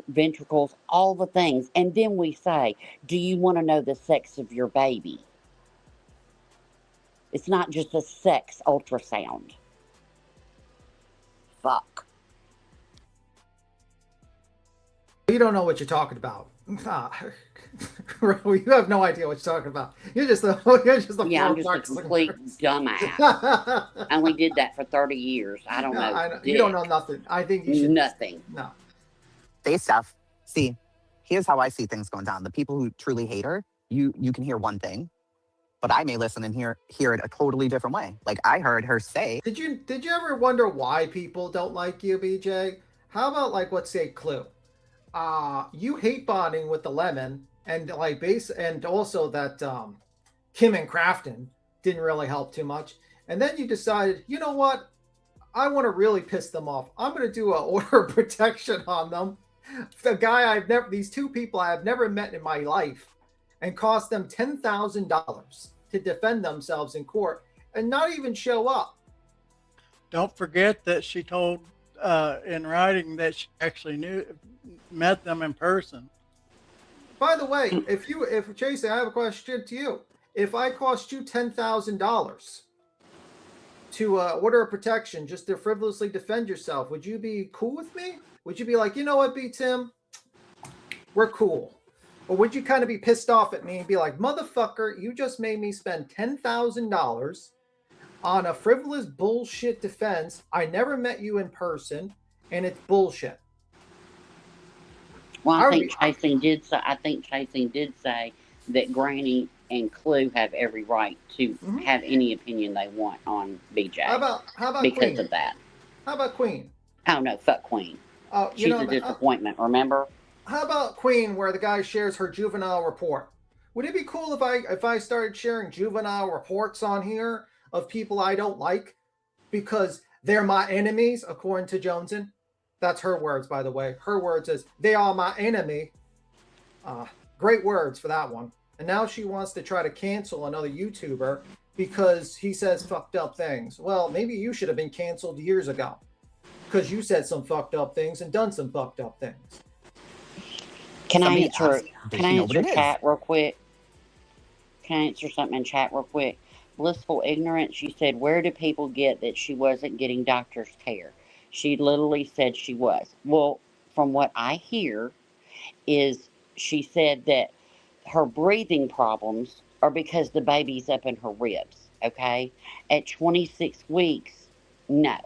ventricles, all the things. And then we say, do you want to know the sex of your baby? It's not just a sex ultrasound. Fuck. You don't know what you're talking about. You have no idea what you're talking about. You're just a Yeah, I'm just a complete dumbass. I only did that for 30 years. I don't know. You don't know nothing. I think you should. Nothing. No. Say stuff. See, here's how I see things going down. The people who truly hate her, you can hear one thing, but I may listen and hear it a totally different way. Like I heard her say. Did you ever wonder why people don't like you, BJ? How about like let's say Clue? You hate bonding with the lemon and like and also that Kim and Crafton didn't really help too much. And then you decided, you know what? I want to really piss them off. I'm going to do an order of protection on them. These two people I have never met in my life, and cost them $10,000 to defend themselves in court and not even show up. Don't forget that she told in writing that she actually met them in person. By the way, if Jason, I have a question to you. If I cost you $10,000 to order a protection just to frivolously defend yourself, would you be cool with me? Would you be like, you know what, B. Tim, we're cool? Or would you kind of be pissed off at me and be like, motherfucker, you just made me spend $10,000 on a frivolous bullshit defense. I never met you in person, and it's bullshit. Well, I think Chasing did say that Granny and Clue have every right to have any opinion they want on BJ. How about because Queen? of that? How about Queen? Oh no, fuck Queen. She's a disappointment. Remember? How about Queen, where the guy shares her juvenile report? Would it be cool if I started sharing juvenile reports on here of people I don't like because they're my enemies, according to Joneson? That's her words, by the way. Her words is, they are my enemy. Great words for that one. And now she wants to try to cancel another YouTuber because he says fucked up things. Well, maybe you should have been canceled years ago because you said some fucked up things and done some fucked up things. Can I answer chat real quick? Can I answer something in chat real quick? Blissful Ignorance, you said, where do people get that she wasn't getting doctor's care? She literally said she was. Well, from what I hear is she said that her breathing problems are because the baby's up in her ribs, okay? At 26 weeks, no.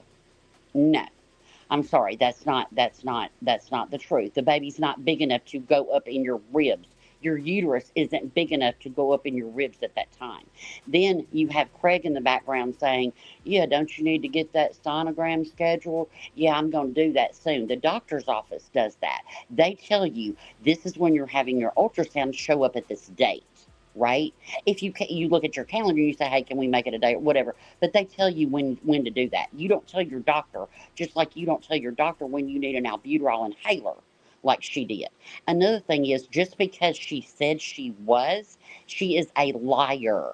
I'm sorry, that's not the truth. The baby's not big enough to go up in your ribs. Your uterus isn't big enough to go up in your ribs at that time. Then you have Craig in the background saying, yeah, don't you need to get that sonogram scheduled? Yeah, I'm going to do that soon. The doctor's office does that. They tell you this is when you're having your ultrasound show up at this date, right? If you look at your calendar, you say, hey, can we make it a day or whatever? But they tell you when to do that. You don't tell your doctor, just like you don't tell your doctor when you need an albuterol inhaler, like she did. Another thing is, just because she said she is a liar.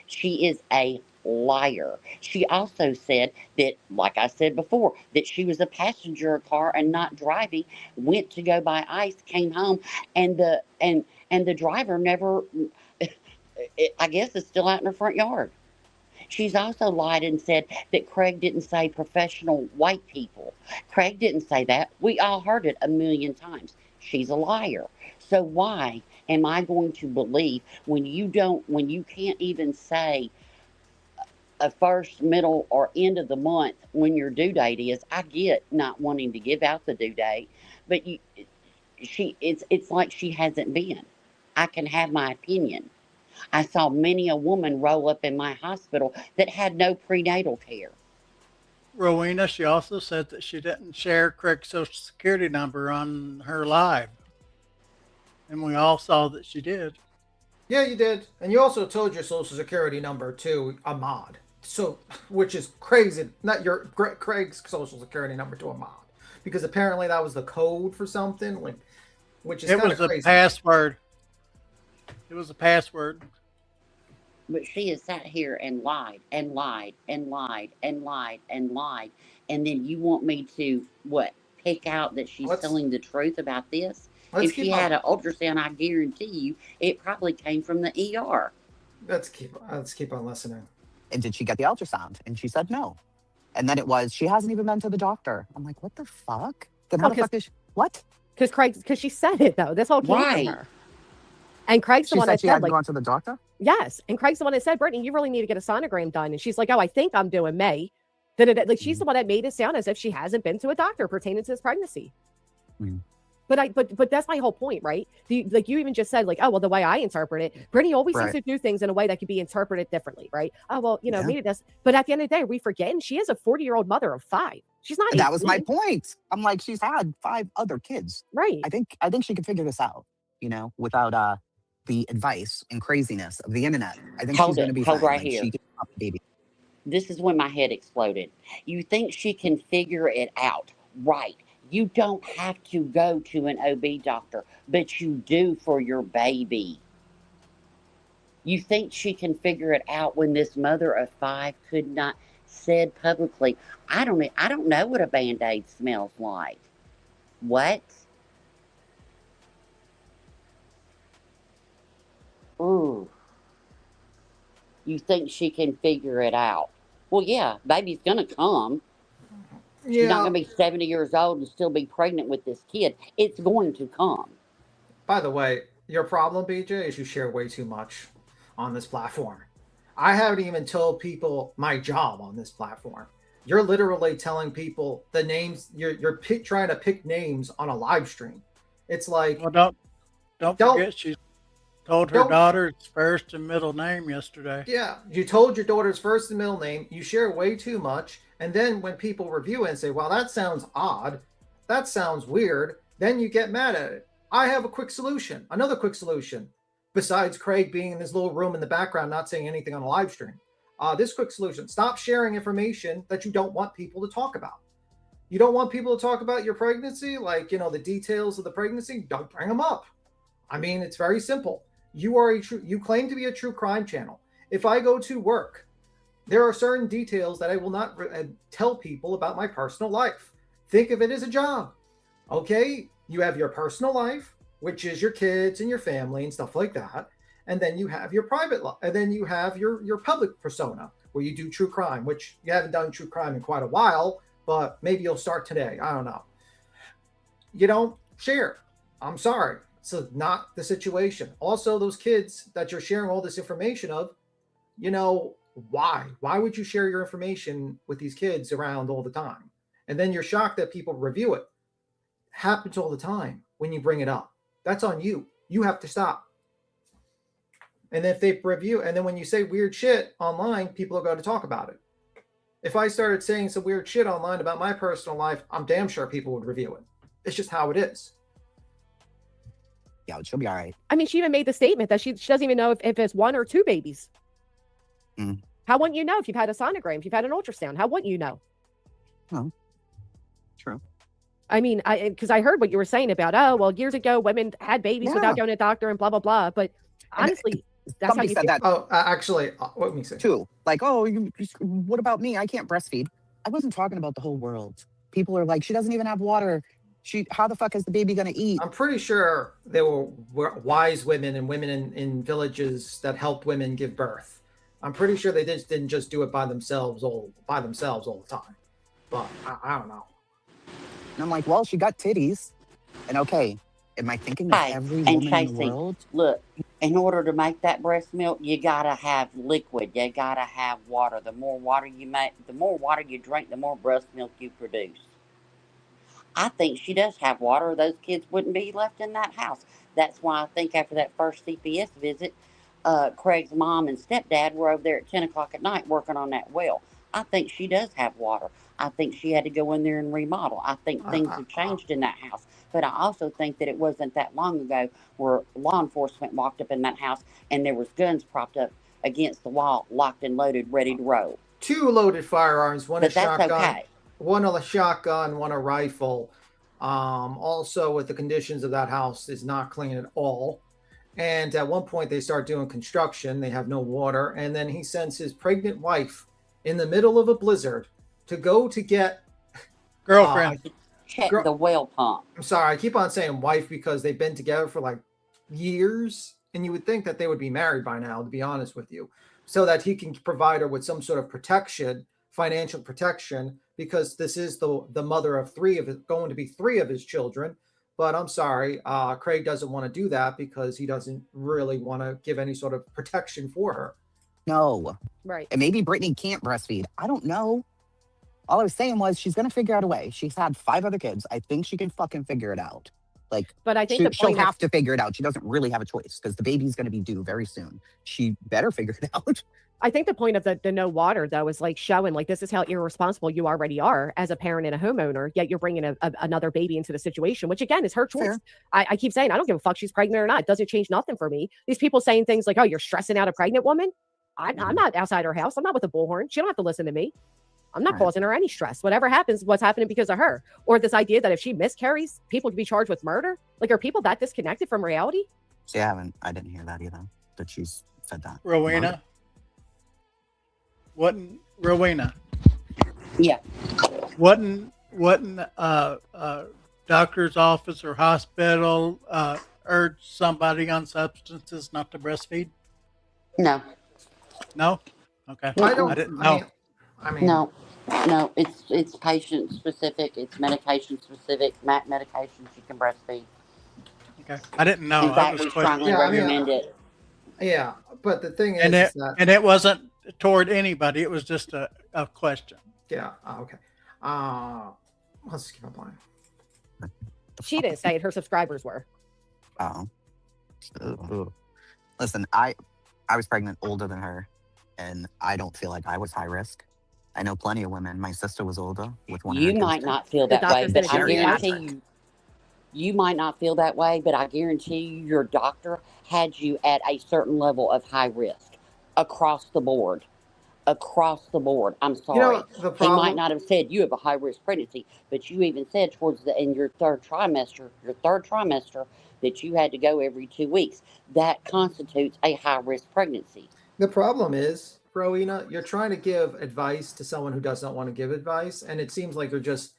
She is a liar. She also said that, like I said before, that she was a passenger in a car and not driving, went to go buy ice, came home, and the driver never, I guess, is still out in her front yard. She's also lied and said that Craig didn't say professional white people. Craig didn't say that. We all heard it a million times. She's a liar. So why am I going to believe when you can't even say a first, middle, or end of the month when your due date is? I get not wanting to give out the due date, but it's like she hasn't been. I can have my opinion. I saw many a woman roll up in my hospital that had no prenatal care. Rowena, she also said that she didn't share Craig's social security number on her live. And we all saw that she did. Yeah, you did. And you also told your social security number to Ahmad. So, which is crazy. Not Craig's social security number to Ahmad. Because apparently that was the code for something. Which is kind of crazy. It was a password. It was a password. But she has sat here and lied and lied and lied and lied and lied. And then you want me to, what, pick out that she's telling the truth about this? If she had an ultrasound, I guarantee you it probably came from the ER. Let's keep on listening. And did she get the ultrasound? And she said no. And then it was, she hasn't even been to the doctor. I'm like, what the fuck? Then how the fuck is she, what? Because she said it though. This whole came from her. And Craig's the one that she said, hadn't like, gone to the doctor? yes. And Craig's the one that said, Brittany, you really need to get a sonogram done. And she's like, oh, I think I'm doing May. Like she's the one that made it sound as if she hasn't been to a doctor pertaining to this pregnancy. But that's my whole point, right? Like you even just said, like, oh, well, the way I interpret it, Brittany always seems to do things in a way that could be interpreted differently, right? Oh, well, maybe that's, but at the end of the day, we forgetting she is a 40-year-old mother of 5. She's not. That was my point. I'm like, she's had 5 other kids. Right. I think she can figure this out, without the advice and craziness of the internet. I think she's going to be fine. Right like, here. She can pop the baby. This is when my head exploded. You think she can figure it out, right? You don't have to go to an OB doctor, but you do for your baby. You think she can figure it out when this mother of 5 could not said publicly, I don't know what a Band-Aid smells like. What? Ooh. You think she can figure it out? Well, yeah, baby's gonna come. She's not going to be 70 years old and still be pregnant with this kid. It's going to come. By the way, your problem, BJ, is you share way too much on this platform. I haven't even told people my job on this platform. You're literally telling people the names. You're trying to pick names on a live stream. It's like, well, don't forget she told her daughter's first and middle name yesterday. Yeah, you told your daughter's first and middle name. You share way too much. And then when people review it and say, well, that sounds odd, that sounds weird, then you get mad at it. I have a quick solution, another quick solution, besides Craig being in his little room in the background, not saying anything on a live stream. This quick solution, stop sharing information that you don't want people to talk about. You don't want people to talk about your pregnancy, like, the details of the pregnancy, don't bring them up. I mean, it's very simple. You claim to be a true crime channel. If I go to work, there are certain details that I will not tell people about my personal life. Think of it as a job. Okay? You have your personal life, which is your kids and your family and stuff like that. And then you have your private life. And then you have your public persona, where you do true crime, which you haven't done true crime in quite a while, but maybe you'll start today. I don't know. You don't share. I'm sorry. It's not the situation. Also, those kids that you're sharing all this information of, why? Why would you share your information with these kids around all the time? And then you're shocked that people review it. Happens all the time when you bring it up. That's on you. You have to stop. And if they review, and then when you say weird shit online, people are going to talk about it. If I started saying some weird shit online about my personal life, I'm damn sure people would review it. It's just how it is. Yeah, she'll be all right. I mean, she even made the statement that she doesn't even know if it's 1 or 2 babies. How wouldn't you know if you've had a sonogram, if you've had an ultrasound? How wouldn't you know? Oh, true. I mean, because I heard what you were saying about, oh, well, years ago, women had babies without going to a doctor and blah, blah, blah. But honestly, that's how you said feel. that. Oh, actually, what me say? Too. Like, oh, what about me? I can't breastfeed. I wasn't talking about the whole world. People are like, she doesn't even have water. How the fuck is the baby going to eat? I'm pretty sure there were wise women and women in villages that helped women give birth. I'm pretty sure they didn't just do it by themselves all the time. But I don't know. And I'm like, well, she got titties. And okay, am I thinking that every woman in the world? Look, in order to make that breast milk, you gotta have liquid. You gotta have water. The more water you drink, the more breast milk you produce. I think she does have water, or those kids wouldn't be left in that house. That's why I think after that first CPS visit, Craig's mom and stepdad were over there at 10 o'clock at night working on that well. I think she does have water. I think she had to go in there and remodel. I think things have changed in that house. But I also think that it wasn't that long ago where law enforcement walked up in that house and there was guns propped up against the wall, locked and loaded, ready to roll. 2 loaded firearms, one a shotgun, okay. One a shotgun, one a rifle. Also, with the conditions of that house is not clean at all. And at one point they start doing construction. They have no water. And then he sends his pregnant wife in the middle of a blizzard to go to get girlfriend. Check the well pump. I'm sorry, I keep on saying wife because they've been together for like years, and you would think that they would be married by now, to be honest with you, so that he can provide her with some sort of protection, financial protection, because this is the mother of going to be three of his children. But I'm sorry, Craig doesn't want to do that because he doesn't really want to give any sort of protection for her. No. Right. And maybe Brittany can't breastfeed. I don't know. All I was saying was she's going to figure out a way. She's had 5 other kids. I think she can fucking figure it out. Like, but I think she'll have to figure it out. She doesn't really have a choice because the baby's going to be due very soon. She better figure it out. I think the point of the no water, though, is like showing like this is how irresponsible you already are as a parent and a homeowner, yet you're bringing another baby into the situation, which again is her choice. I keep saying, I don't give a fuck she's pregnant or not. It doesn't change nothing for me. These people saying things like, oh, you're stressing out a pregnant woman. I'm not outside her house. I'm not with a bullhorn. She don't have to listen to me. I'm not causing her any stress. Whatever happens, what's happening because of her. Or this idea that if she miscarries, people can be charged with murder. Like, are people that disconnected from reality? See, I didn't hear that either, that she's said that. Rowena? Rowena? Yeah. Wasn't doctor's office or hospital urge somebody on substances not to breastfeed? No. No? Okay. I didn't know. No, it's patient specific. It's medication specific. Medications you can breastfeed. Okay. I didn't know. In fact, we strongly recommend it. Yeah, but the thing is, and it wasn't toward anybody. It was just a question. Yeah. Okay. Let's keep up line. She didn't say it. Her subscribers were. Oh. Listen, I was pregnant older than her, and I don't feel like I was high risk. I know plenty of women. My sister was older with one. You might not feel that way, but I guarantee you might not feel that way, but I guarantee you your doctor had you at a certain level of high risk across the board. Across the board. I'm sorry. He might not have said you have a high risk pregnancy, but you even said in your third trimester that you had to go every 2 weeks. That constitutes a high risk pregnancy. The problem is, Rowena, you're trying to give advice to someone who doesn't want to give advice, and it seems like you're just,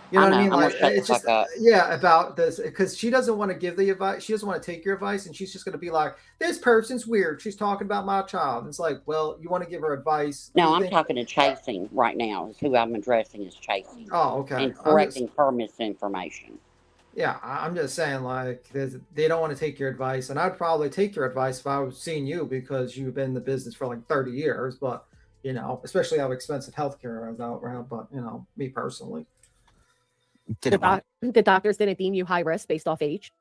you know what I mean? Like, it's just, yeah, about this, because she doesn't want to give the advice. She doesn't want to take your advice, and she's just going to be like, this person's weird. She's talking about my child. And it's like, well, you want to give her advice. No, I'm talking to Chasing right now. Is who I'm addressing is Chasing. Oh, okay. And correcting her misinformation. Yeah, I'm just saying, like, they don't want to take your advice, and I'd probably take your advice if I was seeing you because you've been in the business for like 30 years. But you know, especially how expensive healthcare is out around. But you know, me personally, the doctors didn't deem you high risk based off age.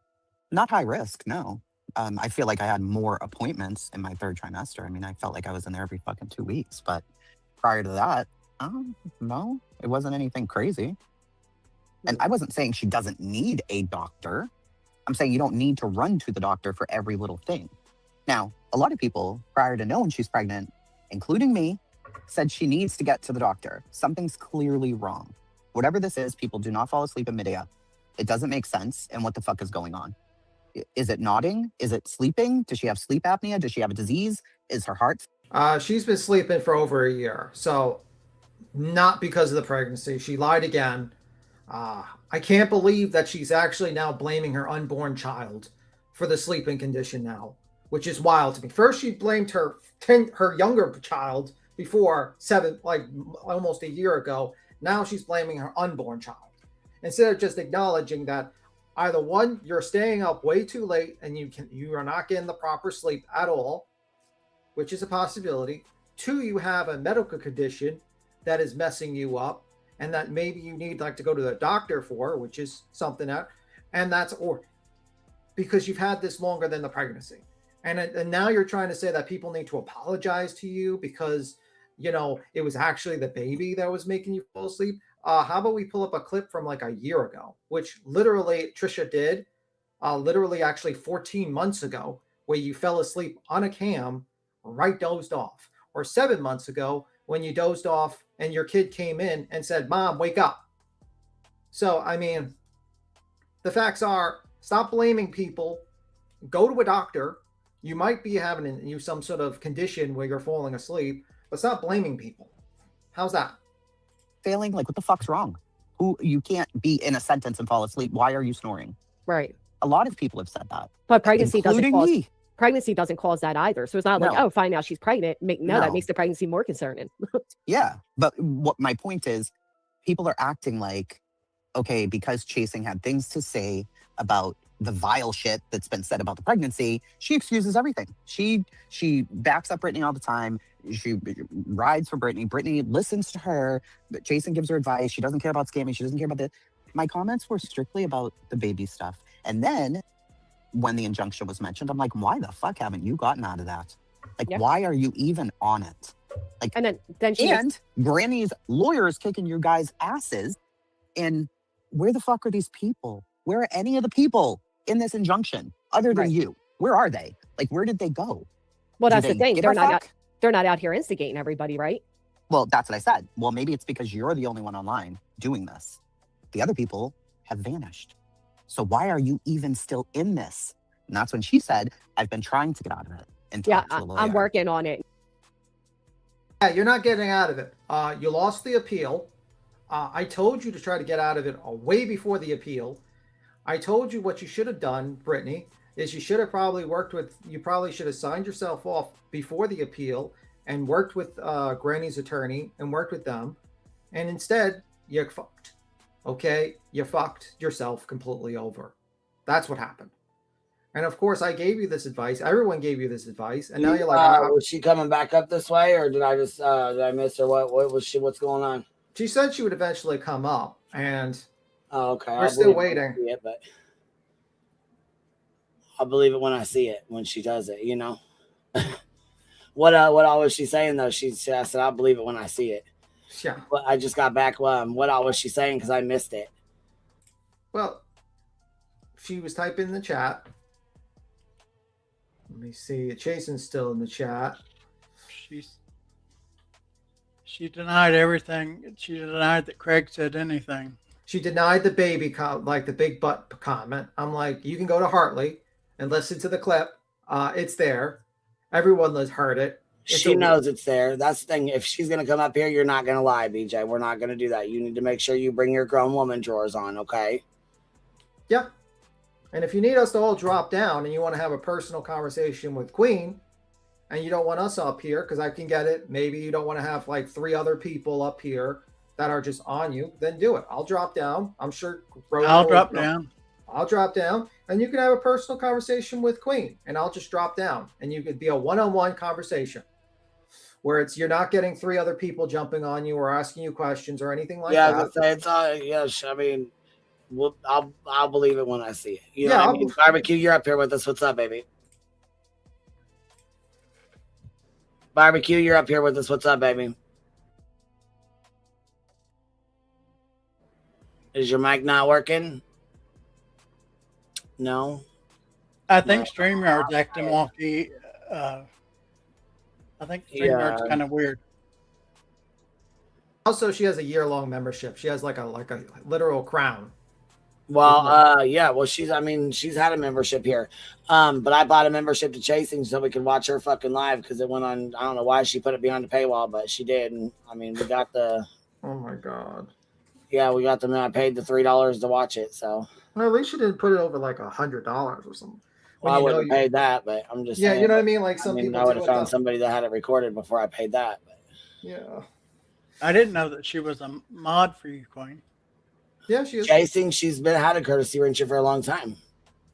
Not high risk, no. I feel like I had more appointments in my third trimester. I mean, I felt like I was in there every fucking 2 weeks. But prior to that, no, it wasn't anything crazy. And I wasn't saying she doesn't need a doctor. I'm saying you don't need to run to the doctor for every little thing. Now, a lot of people prior to knowing she's pregnant, including me, said she needs to get to the doctor. Something's clearly wrong. Whatever this is, people do not fall asleep in midair. It doesn't make sense. And what the fuck is going on? Is it nodding? Is it sleeping? Does she have sleep apnea? Does she have a disease? Is her heart? She's been sleeping for over a year. So not because of the pregnancy. She lied again. I can't believe that she's actually now blaming her unborn child for the sleeping condition now, which is wild to me. First, she blamed her younger child before almost a year ago. Now she's blaming her unborn child instead of just acknowledging that either one, you're staying up way too late and you are not getting the proper sleep at all, which is a possibility. 2, you have a medical condition that is messing you up, and that maybe you need to go to the doctor for, which is something that, and that's, or because you've had this longer than the pregnancy. And now you're trying to say that people need to apologize to you because, you know, it was actually the baby that was making you fall asleep. How about we pull up a clip from like a year ago, which literally Trisha did, actually 14 months ago, where you fell asleep on a cam, right dozed off, or 7 months ago when you dozed off and your kid came in and said, Mom, wake up. So, I mean, the facts are, stop blaming people. go to a doctor. You might be having some sort of condition where you're falling asleep, but stop blaming people. How's that? Failing, like, what the fuck's wrong? You can't be in a sentence and fall asleep. Why are you snoring? Right. A lot of people have said that. But pregnancy doesn't cause that either. So it's not like, No. oh, fine, now she's pregnant. No. That makes the pregnancy more concerning. Yeah. But what my point is, people are acting like, okay, because Chasing had things to say about the vile shit that's been said about the pregnancy, she excuses everything. She backs up Brittany all the time. She rides for Brittany. Brittany listens to her, but Jason gives her advice. She doesn't care about scamming. She doesn't care about this. My comments were strictly about the baby stuff. And then when the injunction was mentioned, I'm like, why the fuck haven't you gotten out of that? Like, why are you even on it? Like, and then Granny's lawyer is kicking you guys' asses. And where the fuck are these people? Where are any of the people in this injunction other than you? Where are they? Like, where did they go? Well, Do that's the they thing. give a fuck? They're not out here instigating everybody, right? Well, that's what I said. Well, maybe it's because you're the only one online doing this. The other people have vanished. So why are you even still in this? And that's when she said, I've been trying to get out of it. And talk to a lawyer. I'm working on it. Yeah, you're not getting out of it. You lost the appeal. I told you to try to get out of it way before the appeal. I told you what you should have done, Brittany, is you should have probably you probably should have signed yourself off before the appeal and worked with Granny's attorney and worked with them. And instead, you fucked. Okay? You fucked yourself completely over. That's what happened. And of course, I gave you this advice. Everyone gave you this advice. And now you're like, was she coming back up this way, or did I just did I miss her? What was she? What's going on? She said she would eventually come up, and okay, we're still waiting. But I'll believe it when I see it. When she does it, you know. What all was she saying though? I said I'll believe it when I see it. Yeah. But I just got back. What all was she saying? Because I missed it. Well, she was typing in the chat. Let me see. Jason's still in the chat. She denied everything. She denied that Craig said anything. She denied the baby like the big butt comment. I'm like, you can go to Hartley and listen to the clip. It's there. Everyone has heard it. She knows it's there. That's the thing. If she's gonna come up here, you're not gonna lie, BJ. We're not gonna do that. You need to make sure you bring your grown woman drawers on, okay? Yeah. And if you need us to all drop down and you want to have a personal conversation with Queen, and you don't want us up here, because I can get it. Maybe you don't want to have like 3 other people up here that are just on you, then do it. I'll drop down. I'm sure. I'll drop down. I'll drop down, and you can have a personal conversation with Queen, and I'll just drop down, and you could be a one-on-one conversation where you're not getting 3 other people jumping on you or asking you questions or anything like that. Yeah, it's all. Yes, I mean, I'll believe it when I see it. You know what I mean? Barbecue, you're up here with us. What's up, baby? Barbecue, you're up here with us. What's up, baby? Is your mic not working? No. I think StreamYard's acting wonky. I think StreamYard's kind of weird. Also, she has a year-long membership. She has like a literal crown. Well, yeah. Well, she's had a membership here. But I bought a membership to Chasing so we could watch her fucking live because it went on. I don't know why she put it behind the paywall, but she did. And I mean, we got the. Oh my god. Yeah, we got them. I paid the $3 to watch it. So. Well, at least she didn't put it over like $100 or something. Well, I wouldn't have paid that, but I'm just saying. You know what I mean? Like some people. I would have found somebody that had it recorded before I paid that. But. Yeah. I didn't know that she was a mod for you, Queen. Yeah, she is. Chasing, she's had a courtesy wrencher for a long time.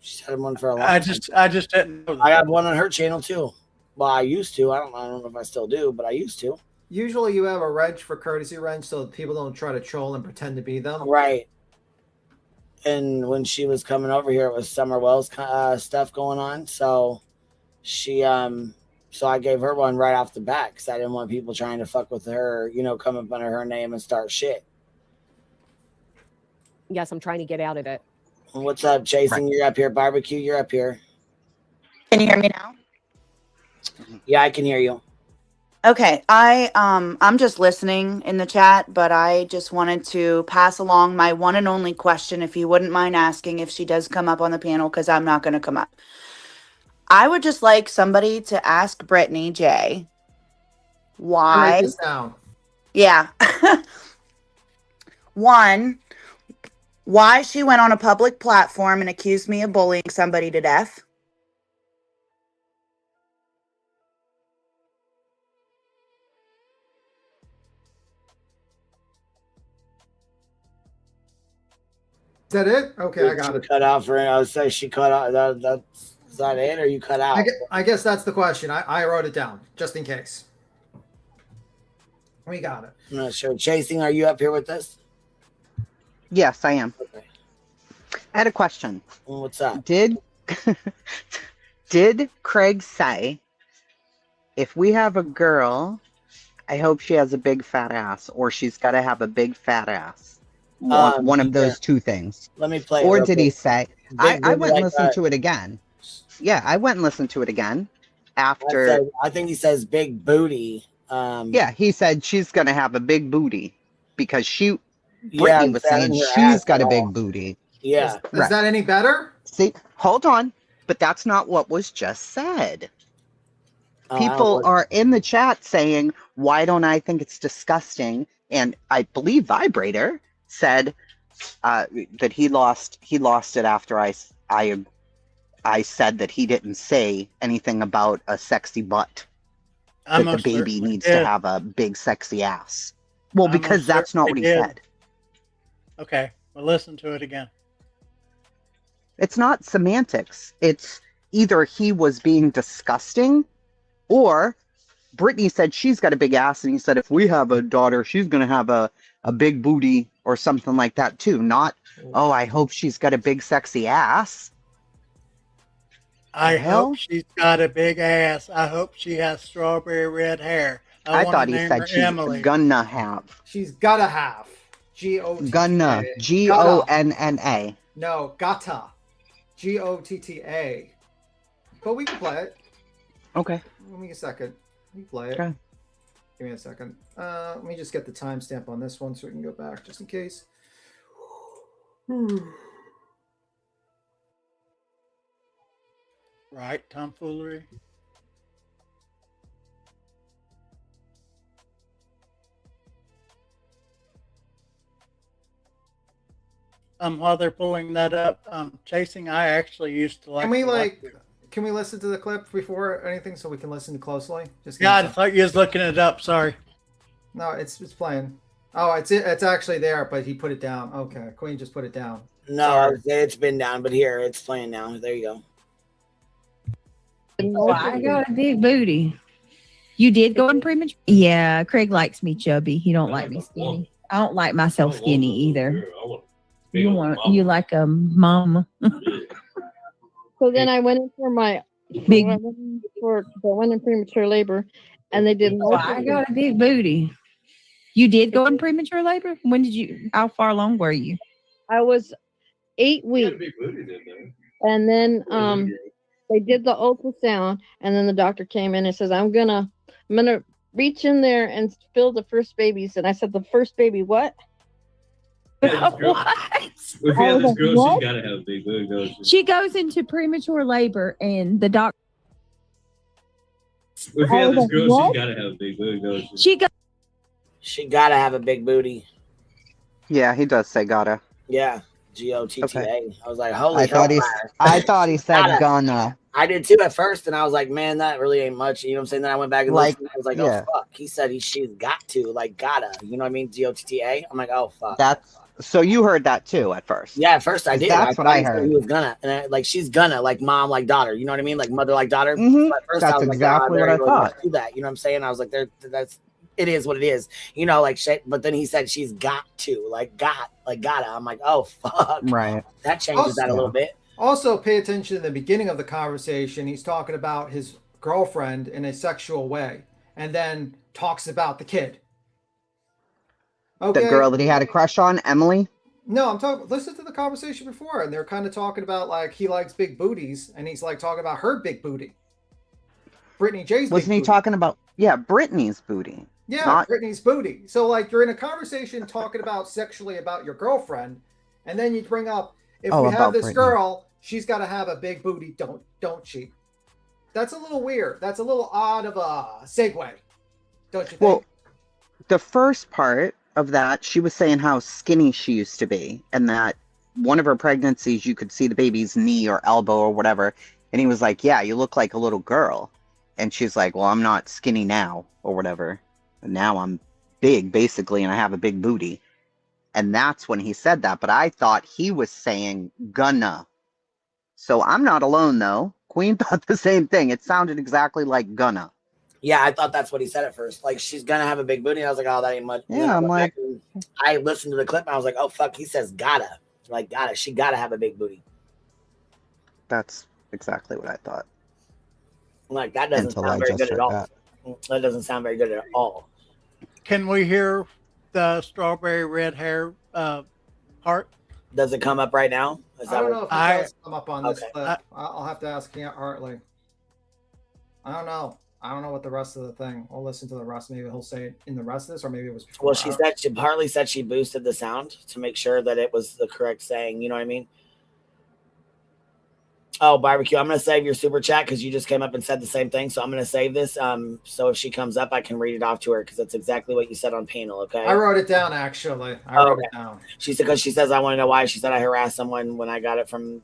She's had one for a long time. I just didn't know that. I have one on her channel too. Well, I used to. I don't know if I still do, but I used to. Usually you have a wrench for courtesy wrench so that people don't try to troll and pretend to be them. Right. And when she was coming over here, it was Summer Wells stuff going on. So she, so I gave her one right off the bat because I didn't want people trying to fuck with her, come up under her name and start shit. Yes, I'm trying to get out of it. What's up, Jason? Right. You're up here. Barbecue, you're up here. Can you hear me now? Yeah, I can hear you. Okay, I'm just listening in the chat, but I just wanted to pass along my one and only question, if you wouldn't mind asking if she does come up on the panel, because I'm not going to come up. I would just like somebody to ask Brittany J. Write Why? this down. Yeah. One, why she went on a public platform and accused me of bullying somebody to death. Is that it? Okay, I got She it. cut out for. I would say she cut out. Is that it, or you cut out? I guess that's the question. I wrote it down just in case. We got it. I'm not sure. Chasing, are you up here with us? Yes, I am. Okay. I had a question. What's up? Did Craig say, if we have a girl, I hope she has a big fat ass, or she's got to have a big fat ass? One of those two things. Let me play. Or did he say? I booty went and like listened that. to it again. Yeah, I went and listened to it again after. I think he says big booty. Yeah, he said she's gonna have a big booty because Brittany was that saying in her she's ass got a at big all. booty. Yeah. Is that any better? See, hold on, but that's not what was just said. People are in the chat saying, "Why don't I think it's disgusting?" And I believe Vibrator said that he lost it after I said that he didn't say anything about a sexy butt. I That the most baby certainly needs did. to have a big sexy ass. Well, I because most that's not what he certainly did. said. Okay, well, listen to it again. It's not semantics. It's either he was being disgusting, or Brittany said she's got a big ass, and he said if we have a daughter, she's going to have a big booty or something like that too. Not, oh, I hope she's got a big sexy ass. I hell? hope she's got a big ass. I hope she has strawberry red hair. I wanna thought he name said her she's Emily. gonna have. She's gotta have. G-O-T-T-A. Gonna. Gonna. No, gotta. Gotta. But we can play it. Okay. Give me a second. We can play it. Okay. Give me a second. Let me just get the timestamp on this one so we can go back just in case. Right, tomfoolery. While they're pulling that up, chasing, I actually used to like. Can we to watch like? it. Can we listen to the clip before anything so we can listen closely? Just give Yeah, me I some- thought you was looking it up. Sorry. No, it's playing. Oh, it's actually there, but he put it down. Okay, Queen just put it down. No, it's been down, but here it's playing now. There you go. Oh, I got a big booty. You did go in premature? Yeah, Craig likes me chubby. He don't like me skinny. I don't like myself skinny either. You like a mama. So then I went in for my Big- I went in premature labor, and they did. Oh, I got a big booty. You did go in premature labor? When did you? How far along were you? I was 8 weeks, and then they did the ultrasound, and then the doctor came in and says, I'm gonna reach in there and fill the first babies. And I said, the first baby, what? If you have this girl, What? she's gotta have a big booty, don't she? She goes into premature labor, and the doctor. If you have this girl, What? she's gotta have a big booty, don't she? She gotta have a big booty. Yeah, he does say gotta. Yeah, Gotta. Okay. I was like, holy I thought he said Gotta. gonna. I did too at first, and I was like, man, that really ain't much. You know what I'm saying? Then I went back and Like, listened. I was like, yeah. oh fuck. He said she's got to, like, gotta. You know what I mean? Gotta. I'm like, oh fuck. That's so you heard that too at first. Yeah, at first I did. That's what thought I he said heard. He was gonna, and like she's gonna, like mom, like daughter. You know what I mean? Like mother, like daughter. Mhm. So at first That's I was exactly like, what I thought. Do that. You know what I'm saying? I was like, it is what it is. You know, like shit. But then he said she's got to, like gotta. I'm like, oh fuck. Right. That changes that a little bit. Also, pay attention to the beginning of the conversation. He's talking about his girlfriend in a sexual way, and then talks about the kid. Okay. The girl that he had a crush on, Emily. No, I'm talking. Listen to the conversation before, and they're kind of talking about like he likes big booties, and he's like talking about her big booty. Brittany J's. Wasn't big he booty. talking about Brittany's booty? Yeah, Not- Brittany's booty. So like you're in a conversation talking about sexually about your girlfriend, and then you bring up if we have about this Brittany. girl, she's got to have a big booty, don't she? that's a little weird. That's a little odd of a segue, don't you think? Well, the first part of that, she was saying how skinny she used to be, and that one of her pregnancies, you could see the baby's knee or elbow or whatever. And he was like, yeah, you look like a little girl. And she's like, well, I'm not skinny now or whatever. And now I'm big, basically, and I have a big booty. And that's when he said that. But I thought he was saying gonna. So I'm not alone, though. Queen thought the same thing. It sounded exactly like gonna. Yeah, I thought that's what he said at first. Like, she's gonna have a big booty. And I was like, oh, that ain't much. Yeah, I'm like, I listened to the clip and I was like, oh fuck, he says gotta. Like, gotta. She gotta have a big booty. That's exactly what I thought. I'm like, that doesn't Until sound I very just good at heard all. that. That doesn't sound very good at all. Can we hear the strawberry red hair part? Does it come up right now? Is I don't know if it does come up on this Okay. clip. I'll have to ask Aunt Hartley. I don't know. I don't know what the rest of the thing. We'll listen to the rest. Maybe he'll say it in the rest of this, or maybe it was before. Well, Hartley said she boosted the sound to make sure that it was the correct saying. You know what I mean? Oh, barbecue. I'm going to save your super chat because you just came up and said the same thing. So I'm going to save this. So if she comes up, I can read it off to her because that's exactly what you said on panel. Okay. I wrote it down, actually. I wrote it down. She said, because she says, I want to know why. She said, I harassed someone when I got it from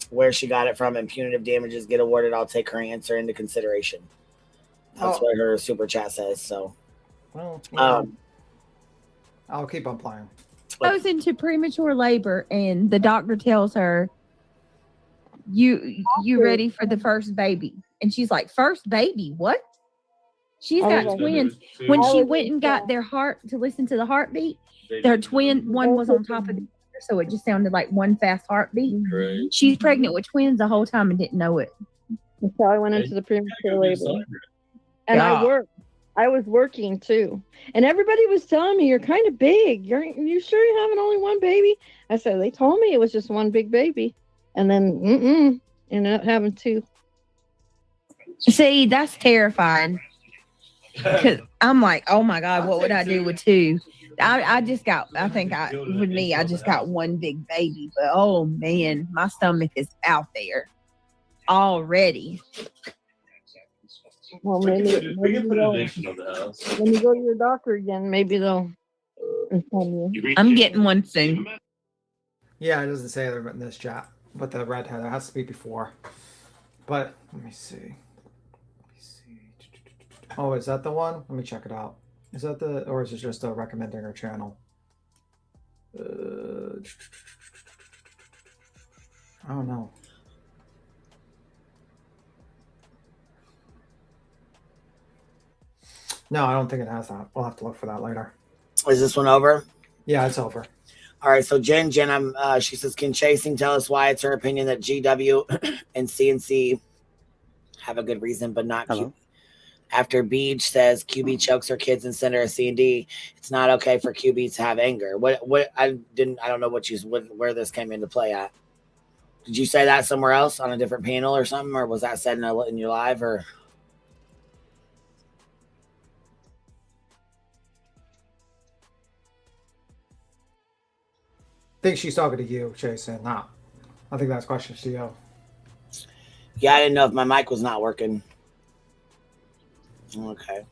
where she got it from, and punitive damages get awarded. I'll take her answer into consideration. That's what her super chat says. So, well, yeah. I'll keep on playing. Goes into premature labor, and the doctor tells her, "You ready for the first baby?" And she's like, "First baby? What?" She's got twins. When she went and got their heart to listen to the heartbeat, their twin one was on top of the other, so it just sounded like one fast heartbeat. Right. She's pregnant with twins the whole time and didn't know it. So I went into the premature labor, and Yeah. I was working too, and everybody was telling me, "You're kind of big. You sure you're having only one baby?" I said, "They told me it was just one big baby," and then ended up having two. See, that's terrifying. 'Cause I'm like, oh my God, what would I do with two? I just got one big baby, but oh man, my stomach is out there already. Well, We maybe can put an addiction on the house. when you go to your doctor again, maybe they'll inform you. I'm getting one soon. Yeah, it doesn't say it in this chat, but the red hair, that has to be before. But let me see. Oh, is that the one? Let me check it out. Is that or is it just recommending her channel? I don't know. No, I don't think it has that. We'll have to look for that later. Is this one over? Yeah, it's over. All right. So Jen, she says, can Chasing tell us why it's her opinion that GW and CNC have a good reason, but not Q? After Beach says QB chokes her kids and send her a C&D, it's not okay for QB to have anger. I don't know where this came into play at. Did you say that somewhere else on a different panel or something, or was that said in your live or? I think she's talking to you, Jason. No, I think that's questions to you. Yeah, I didn't know if my mic was not working. Okay.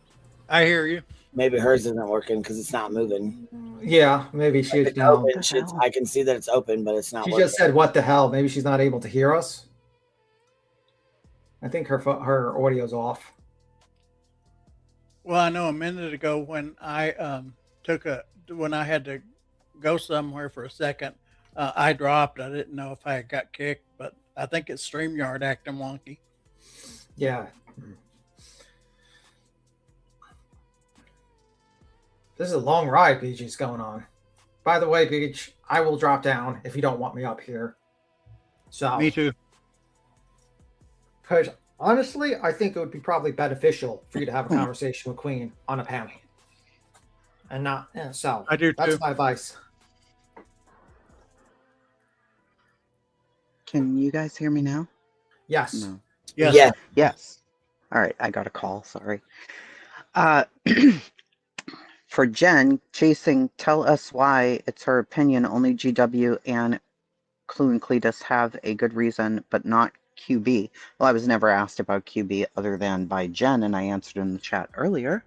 I hear you. Maybe hers isn't working because it's not moving. Yeah, maybe she's down. I can see that it's open, but it's not She working. just said, "What the hell?" Maybe she's not able to hear us. I think her audio's off. Well, I know a minute ago when I when I had to go somewhere for a second, I dropped. I didn't know if I had got kicked, but I think it's StreamYard acting wonky. Yeah. This is a long ride BG's going on. By the way, BG, I will drop down if you don't want me up here. So Me too. Because honestly, I think it would be probably beneficial for you to have a conversation with Queen on a panel. And not, so I do that's too. my advice. Can you guys hear me now? Yes. No. Yes. Yeah. Yes. All right. I got a call. Sorry. For Jen, Chasing, tell us why it's her opinion only GW and Clue and Cletus have a good reason, but not QB. Well, I was never asked about QB other than by Jen, and I answered in the chat earlier.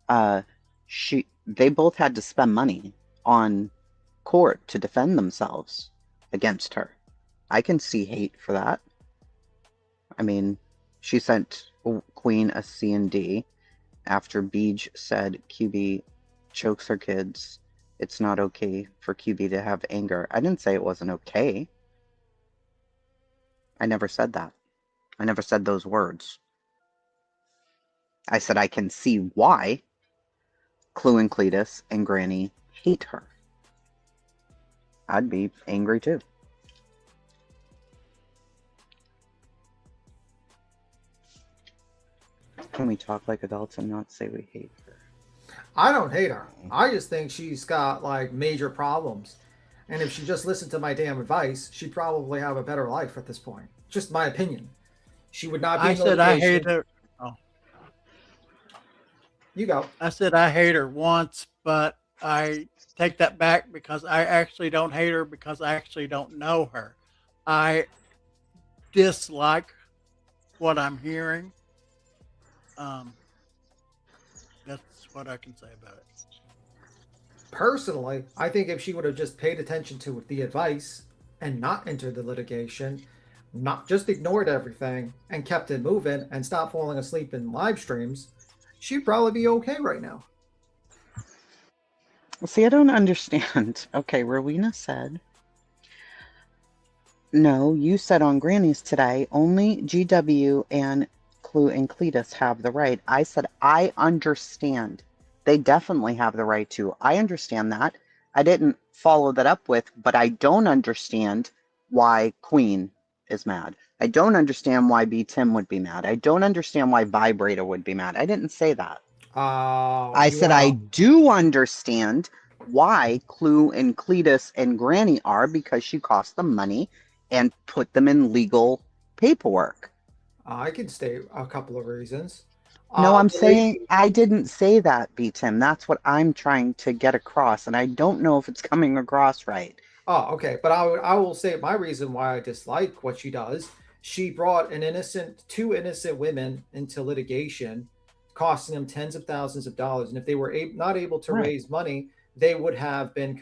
They both had to spend money on court to defend themselves against her. I can see hate for that. I mean, she sent Queen a C&D after Beej said QB chokes her kids. It's not okay for QB to have anger. I didn't say it wasn't okay. I never said that. I never said those words. I said I can see why Clue and Cletus and Granny hate her. I'd be angry too. Can we talk like adults and not say we hate her? I don't hate her. I just think she's got like major problems. And if she just listened to my damn advice, she'd probably have a better life at this point. Just my opinion. She would not be I in said I litigation. hate her. Oh. You go. I said I hate her once, but I take that back because I actually don't hate her because I actually don't know her. I dislike what I'm hearing. That's what I can say about it. Personally, I think if she would have just paid attention to the advice and not entered the litigation, not just ignored everything and kept it moving and stopped falling asleep in live streams, she'd probably be okay right now. See, I don't understand. Okay, Rowena said, no, you said on Granny's today, only GW and Clue and Cletus have the right. I said, I understand. They definitely have the right to. I understand that. I didn't follow that up with, but I don't understand why Queen is mad. I don't understand why B. Tim would be mad. I don't understand why Vibrator would be mad. I didn't say that. I said I do understand why Clue and Cletus and Granny are, because she cost them money and put them in legal paperwork. I could state a couple of reasons. No, I'm saying I didn't say that, B. Tim. That's what I'm trying to get across, and I don't know if it's coming across right. Oh, okay. But I will say my reason why I dislike what she does. She brought two innocent women into litigation, costing them tens of thousands of dollars. And if they were not able to raise money, they would have been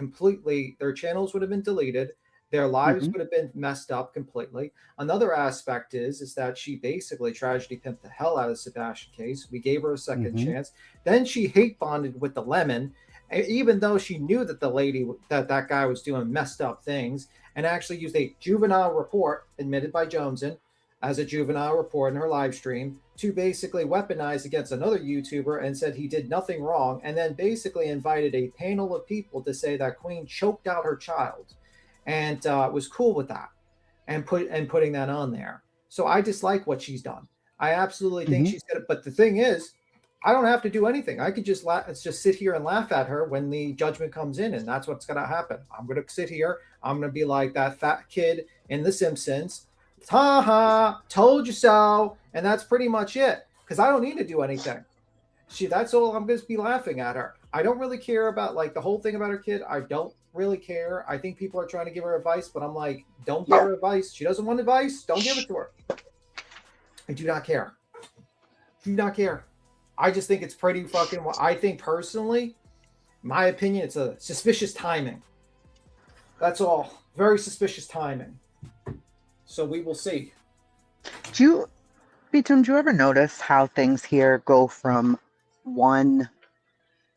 their channels would have been deleted. Their lives would have been messed up completely. Another aspect is that she basically tragedy pimped the hell out of Sebastian Case. We gave her a second chance. Then she hate bonded with the Lemon, even though she knew that that guy was doing messed up things, and actually used a juvenile report admitted by Joneson as a juvenile report in her live stream to basically weaponize against another YouTuber and said he did nothing wrong, and then basically invited a panel of people to say that Queen choked out her child. And was cool with that, and putting that on there. So I dislike what she's done. I absolutely think she's good. But the thing is, I don't have to do anything. I could just sit here and laugh at her when the judgment comes in, and that's what's going to happen. I'm going to sit here. I'm going to be like that fat kid in The Simpsons. Ha ha! Told you so. And that's pretty much it. Because I don't need to do anything. That's all. I'm going to be laughing at her. I don't really care about like the whole thing about her kid. I don't really care. I think people are trying to give her advice, but I'm like, don't give her advice. She doesn't want advice. Don't give it to her. I do not care. Do not care. I just think it's pretty fucking. I think personally, my opinion, it's a suspicious timing. That's all. Very suspicious timing. So we will see. Beatum, do you ever notice how things here go from one?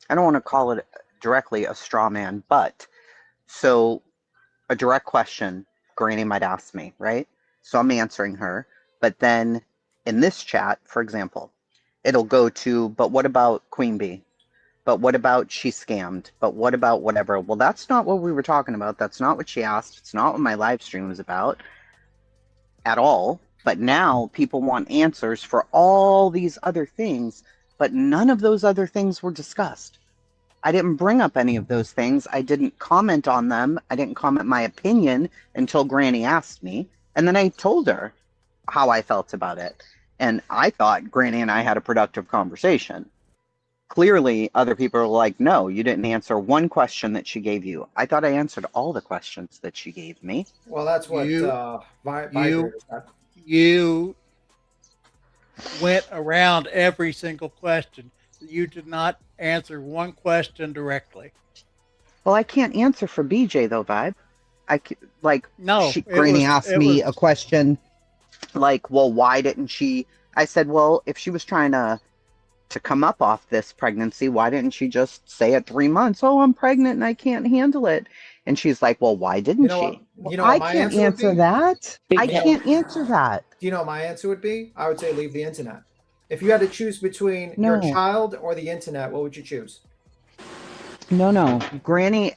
I don't want to call it directly a straw man, but so a direct question Granny might ask me, right? So I'm answering her. But then in this chat, for example, it'll go to, but what about Queen Bee? But what about she scammed? But what about whatever? Well, that's not what we were talking about. That's not what she asked. It's not what my live stream was about at all. But now people want answers for all these other things, but none of those other things were discussed. I didn't bring up any of those things. I didn't comment on them. I didn't comment my opinion until Granny asked me. And then I told her how I felt about it. And I thought Granny and I had a productive conversation. Clearly, other people are like, no, you didn't answer one question that she gave you. I thought I answered all the questions that she gave me. Well, that's what you went around every single question. You did not answer one question directly. Well, I can't answer for BJ though, Vibe. No, Granny asked me a question like, well, why didn't she? I said, well, if she was trying to come up off this pregnancy, why didn't she just say at 3 months, oh, I'm pregnant and I can't handle it? And she's like, well, why didn't she? I can't answer that. I can't answer that. Do you know what my answer would be? I would say leave the internet. If you had to choose between your child or the internet, what would you choose? No. Granny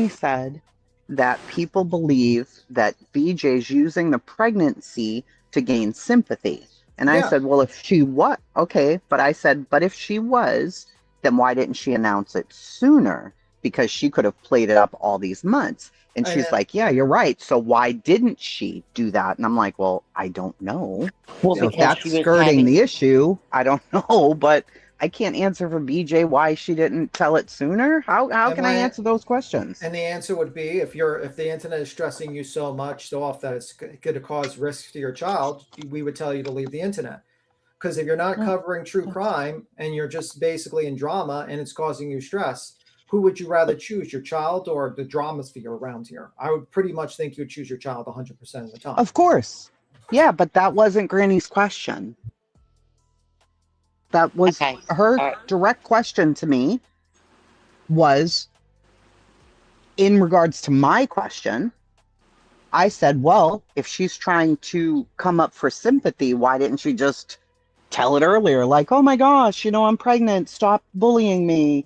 said that people believe that BJ's using the pregnancy to gain sympathy. And I said, well, if she was, okay. But I said, but if she was, then why didn't she announce it sooner? Because she could have played it up all these months. And she's like, yeah, you're right. So why didn't she do that? And I'm like, well, I don't know. Well, so if that's skirting the issue, I don't know. But I can't answer for BJ why she didn't tell it sooner. How can I answer those questions? And the answer would be if the internet is stressing you so off that it's going to cause risk to your child, we would tell you to leave the internet. Because if you're not covering true crime and you're just basically in drama and it's causing you stress, who would you rather choose, your child or the dramasphere around here? I would pretty much think you'd choose your child 100% of the time. Of course. Yeah, but that wasn't Granny's question. That was her direct question to me was in regards to my question. I said, well, if she's trying to come up for sympathy, why didn't she just tell it earlier? Like, oh my gosh, I'm pregnant. Stop bullying me.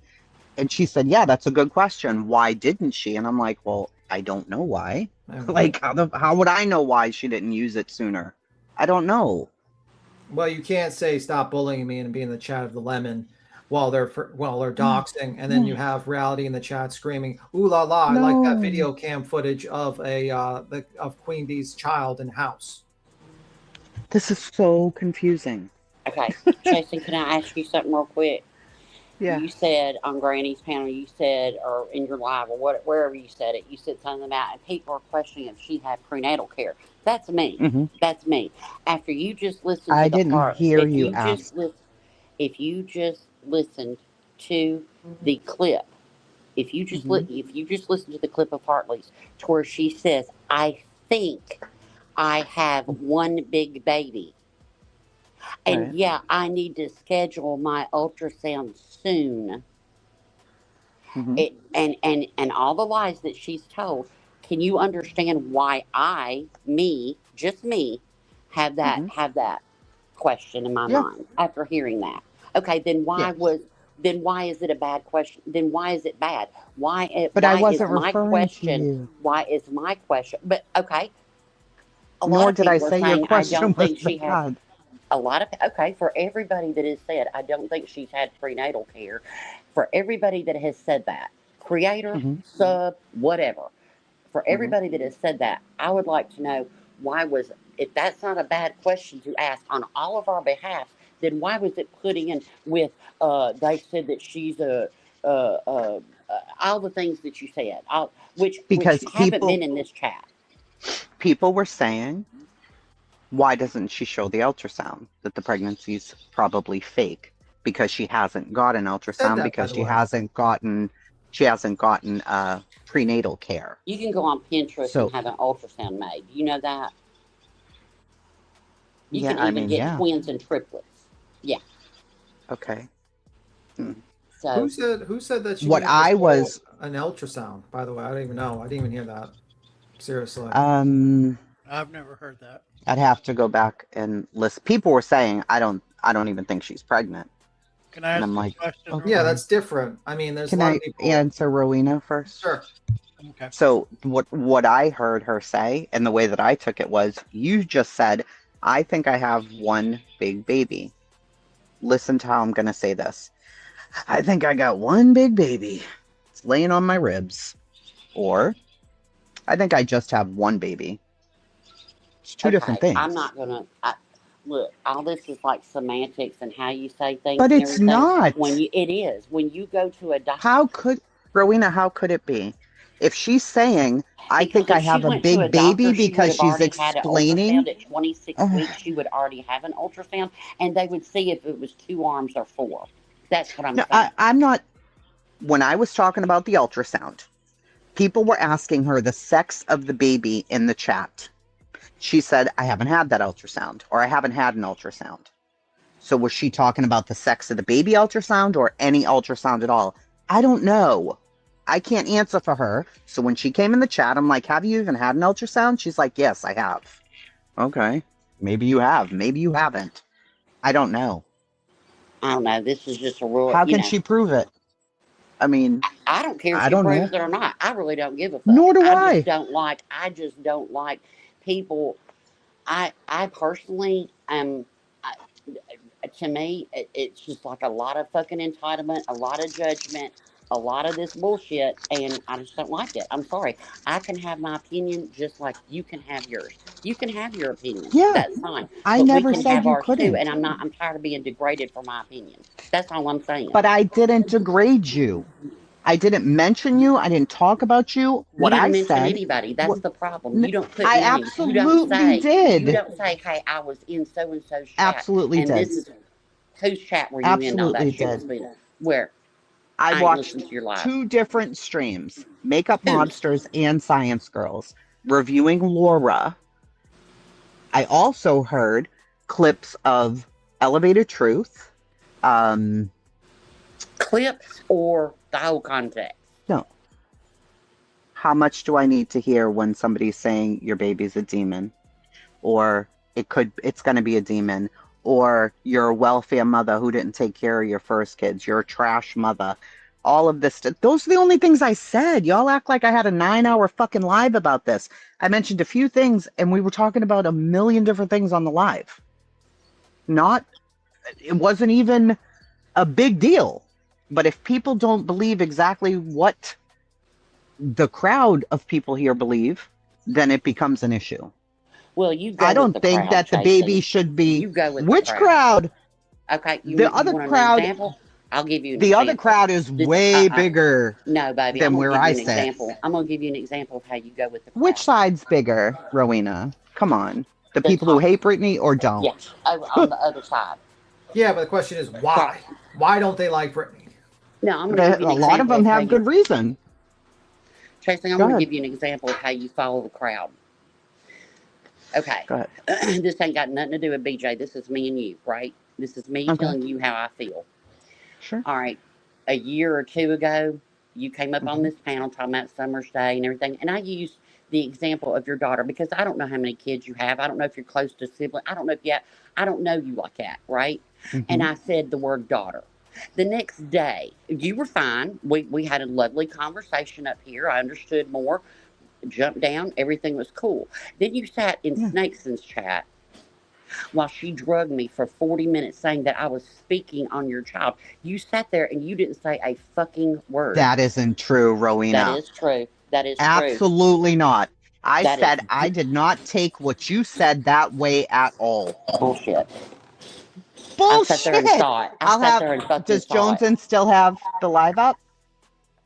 And she said, yeah, that's a good question. Why didn't she? And I'm like, well, I don't know why. Like, how would I know why she didn't use it sooner? I don't know. Well, you can't say stop bullying me and be in the chat of the lemon while they're doxing, and then you have reality in the chat screaming, "Ooh la la!" I like that video cam footage of of Queen Bee's child in house. This is so confusing. Okay, Jason, can I ask you something real quick? Yeah. You said on Granny's panel, or in your live, or wherever you said it, you said something about, and people are questioning if she had prenatal care. That's me. Mm-hmm. That's me. After you just listened to I the didn't part, hear you ask. If you just listened to the clip, if you just listen to the clip of Hartley's, to where she says, "I think I have one big baby, and yeah, I need to schedule my ultrasound soon." Mm-hmm. And all the lies that she's told. Can you understand why just me, have that question in my mind after hearing that? Okay, then why is it a bad question? Then why is it bad? I wasn't referring to you. Why is my question? But okay. Nor did I say your question was bad. For everybody that has said, I don't think she's had prenatal care. For everybody that has said that, creator, sub, whatever. For everybody that has said that, I would like to know if that's not a bad question to ask on all of our behalf, then why was it put in with, they said that she's all the things that you said, which haven't been in this chat. People were saying, why doesn't she show the ultrasound? That the pregnancy's probably fake because she hasn't got an ultrasound because she hasn't gotten prenatal care. You can go on Pinterest and have an ultrasound made. You know that? You can even get twins and triplets. Yeah. Okay. So who said that? What I was an ultrasound. By the way, I don't even know. I didn't even hear that. Seriously. I've never heard that. I'd have to go back and listen. People were saying, I don't even think she's pregnant. Can I ask a question? Okay. Yeah, that's different. I mean, there's Can a lot I of people. answer Rowena first? Sure. Okay. So what I heard her say, and the way that I took it was, you just said, I think I have one big baby. Listen to how I'm going to say this. I think I got one big baby. It's laying on my ribs. Or, I think I just have one baby. It's two different things. I'm not going to... Look, all this is like semantics and how you say things. But and it's everything. not. It is. When you go to a doctor... Rowena, how could it be? If she's saying, I Because think I if she have a went to a big baby doctor, she would because have she's already had an explaining. ultrasound at 26 weeks. She would already have an ultrasound, and they would see if it was 2 arms or 4. That's what I'm No, saying. I'm not. When I was talking about the ultrasound, people were asking her the sex of the baby in the chat. She said, I haven't had that ultrasound, or I haven't had an ultrasound. So was she talking about the sex of the baby ultrasound or any ultrasound at all? I don't know. I can't answer for her. So when she came in the chat, I'm like, have you even had an ultrasound? She's like, yes, I have. Okay. Maybe you have. Maybe you haven't. I don't know. I don't know. This is just a rule. How can she prove it? I mean, I don't care if I she don't proves know. it or not. I really don't give a fuck. Nor do I I. just don't like people. I personally am. To me, it's just like a lot of fucking entitlement, a lot of judgment, a lot of this bullshit, and I just don't like it. I'm sorry. I can have my opinion just like you can have yours. You can have your opinion. Yeah. That's fine. I But we never can said have you ours too. couldn't. And I'm tired of being degraded for my opinion. That's all I'm saying. But I didn't degrade you. I didn't mention you. I didn't talk about you. What You didn't I mention said. anybody. That's the problem. You don't put I names. You don't absolutely say. did. You don't say, "Hey, I was in so and so's chat." Absolutely and did. This is whose chat were you in? All Absolutely that shit was did. being where I ain't watched listened to your live. 2 different streams, Makeup Whose? Mobsters and Science Girls, reviewing Laura. I also heard clips of Elevated Truth. Clips or the whole context? No. How much do I need to hear when somebody's saying your baby's a demon? Or it's going to be a demon? Or you're a welfare mother who didn't take care of your first kids. You're a trash mother. All of this. Those are the only things I said. Y'all act like I had a 9-hour fucking live about this. I mentioned a few things and we were talking about a million different things on the live. It wasn't even a big deal. But if people don't believe exactly what the crowd of people here believe, then it becomes an issue. Well, you go I don't with the think crowd, that the Jason. baby should be. You go with Which the crowd? Okay, you The want other an crowd. example? I'll give you an The example. other crowd is way bigger No, baby, than I'm where gonna I give you an sit. example. I'm gonna give you an example of how you go with the crowd. Which side's bigger, Rowena? Come on. The people who hate Britney or don't? Yeah, on the other side. Yeah, but the question is why? Why don't they like Britney? No, I'm gonna give you an example. A lot of them have good reason. Tracy, I'm Go gonna ahead. give you an example of how you follow the crowd. Okay. Go ahead. This ain't got nothing to do with BJ. This is me and you, right? This is me telling you how I feel. Sure. All right. A year or 2 ago, you came up on this panel talking about Summer's Day and everything, and I used the example of your daughter because I don't know how many kids you have. I don't know if you're close to sibling. I don't know if you have, I don't know you like that, right? And I said the word daughter. The next day, you were fine. We had a lovely conversation up here. I understood more. Jumped down. Everything was cool. Then you sat in Snakeson's chat while she drugged me for 40 minutes saying that I was speaking on your child. You sat there and you didn't say a fucking word. That isn't true, Rowena. That is true. That is true. Absolutely not. I That said is- I did not take what you said that way at all. Bullshit. Bullshit. I sat there and saw it. I sat there and fucking Does saw it. Joneson still have the live up?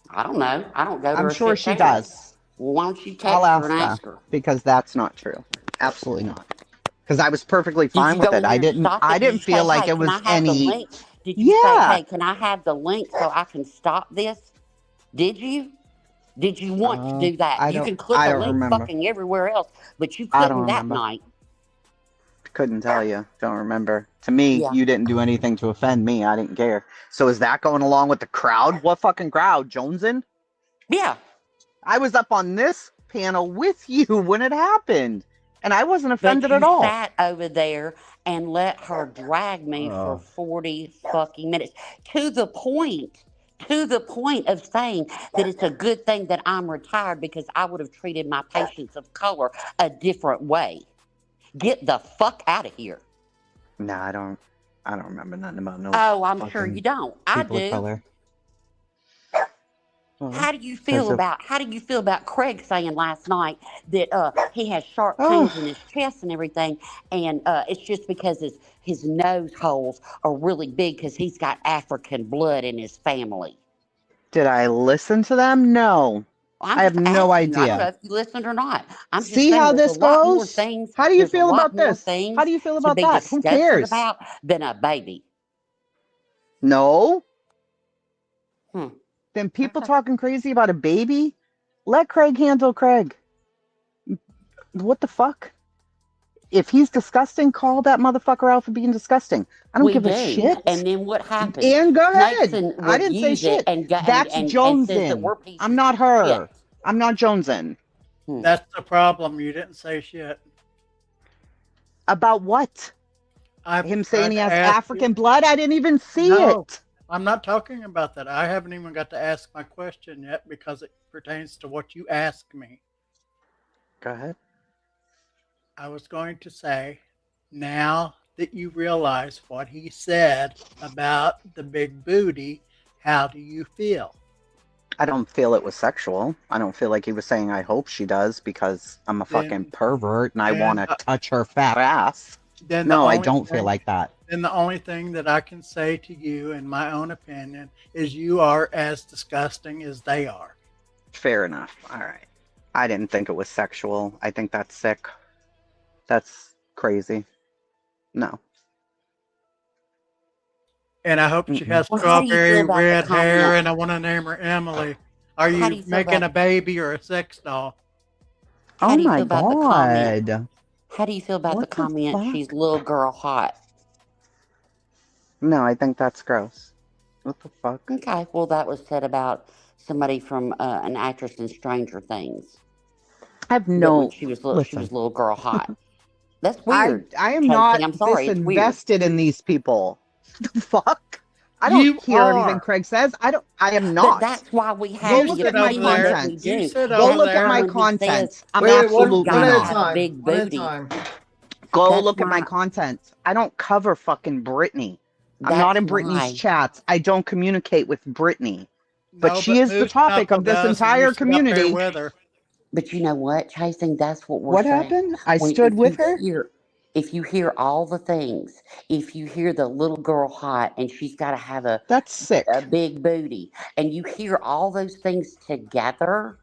I don't know. I don't go to I'm her sure shit she channel. does. Well, why don't you text I'll her and ask her? because that's not true. Absolutely not. Because I was perfectly Did fine you with go it. in I there and didn't. stop it? I Did you didn't feel say, like hey, it was can I have the any. link? Did you say, Yeah. hey, can I have the link so I can stop this? Did you? Did you want to do that? You can click I a don't link remember. fucking everywhere else, but you I couldn't don't that remember. night. Couldn't tell you. Don't remember. To me, Yeah. you didn't do anything to offend me. I didn't care. So is that going along with the crowd? What fucking crowd? Joneson? Yeah. I was up on this panel with you when it happened, and I wasn't offended But at you all. sat over there and let her drag me for 40 fucking minutes to the point of saying that it's a good thing that I'm retired because I would have treated my patients of color a different way. Get the fuck out of here. No, I don't remember nothing about no. Oh, I'm sure fucking you don't. I people of do. color. How do you feel about Craig saying last night that he has sharp Oh. pains in his chest and everything, and it's just because his nose holes are really big because he's got African blood in his family? Did I listen to them? No. I'm I have just no asking you. I don't know idea. if you listened or not. I'm just See saying how there's this a lot more goes? things. How do you There's a feel lot about more this? things How do you feel to about be that? Who disgusted cares? about than a baby. No. Hmm. Then people talking crazy about a baby? Let Craig handle Craig. What the fuck? If he's disgusting, call that motherfucker out for being disgusting. I don't We give a do. shit. And then what happens? And go ahead. Snakeson I would didn't say use it shit. and go That's and says that Jonesin. we're pieces I'm not of her. shit. I'm not Jonesin. That's the problem. You didn't say shit. About what? Him saying he has African blood? I didn't even see it. I'm not talking about that. I haven't even got to ask my question yet because it pertains to what you asked me. Go ahead. I was going to say, now that you realize what he said about the big booty, how do you feel? I don't feel it was sexual. I don't feel like he was saying, I hope she does because I'm a fucking pervert and I want to touch her fat ass. No, I don't feel like that. Then the only thing that I can say to you, in my own opinion, is you are as disgusting as they are. Fair enough. All right. I didn't think it was sexual. I think that's sick. That's crazy. No. And I hope she has Well, how do you feel strawberry about the red hair, comment? and I want to name her Emily. Are How do you you feel making about- a baby or a sex doll? How Oh do you my feel about the comment? God. How do you feel about What the the comment? fuck? She's little girl hot. No, I think that's gross. What the fuck? Okay, well, that was said about somebody from an actress in Stranger Things. I have That no. when she was little girl hot. That's weird. I am Casey, not I'm sorry, it's weird. disinvested in these people. The fuck? I don't You hear are. anything Craig says. I am But not. that's why we Go have look the at my opinion that we content. You do. sit Go over look at there. my When he content. says I'm Wait, absolutely one gotta at a not. have time. big One at a booty. time. Go That's look at my why. content. I don't cover fucking Britney. I'm That's not in Britney's why. chats. I don't communicate with Britney. But No, she is the Moose topic Knuckle of this does, and you entire sit up there community. with her. But you know what, Chasing? That's what we're What saying. happened? I When stood with her? if you hear all the things, if you hear the little girl hot and she's got to have That's sick. a big booty, and you hear all those things together,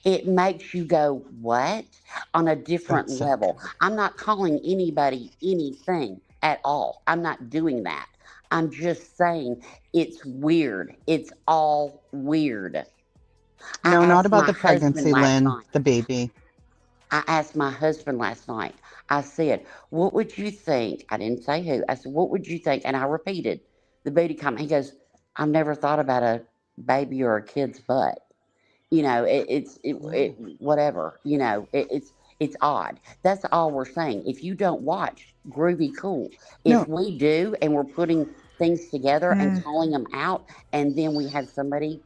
it makes you go, what? On a different That's sick. level. I'm not calling anybody anything at all. I'm not doing that. I'm just saying it's weird. It's all weird. No, I not asked about my the pregnancy, husband last Lynn. night. The baby. I asked my husband last night. I said, what would you think? I didn't say who. I said, what would you think? And I repeated the booty comment. He goes, I've never thought about a baby or a kid's butt. You know, it's whatever. You know, it's odd. That's all we're saying. If you don't watch, groovy cool. No. If we do, and we're putting things together and Mm. calling them out, and then we have somebody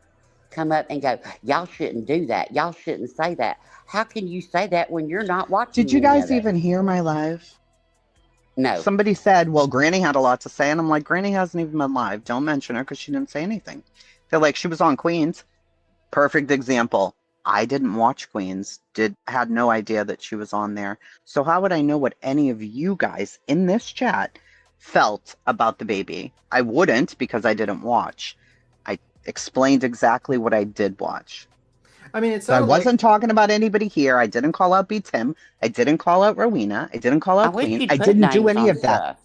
come up and go, y'all shouldn't do that. Y'all shouldn't say that. How can you say that when you're not watching? Did you any of guys it? even hear my live? No. Somebody said, well, Granny had a lot to say. And I'm like, Granny hasn't even been live. Don't mention her because she didn't say anything. They're like, she was on Queens. Perfect example. I didn't watch Queens. Had no idea that she was on there. So how would I know what any of you guys in this chat felt about the baby? I wouldn't because I didn't watch. I explained exactly what I did watch. I mean, it So I sounded wasn't talking about anybody here. I didn't call out B. Tim. I didn't call out Rowena. I didn't call I out wish Queen. you'd I put didn't do names any on of that. stuff.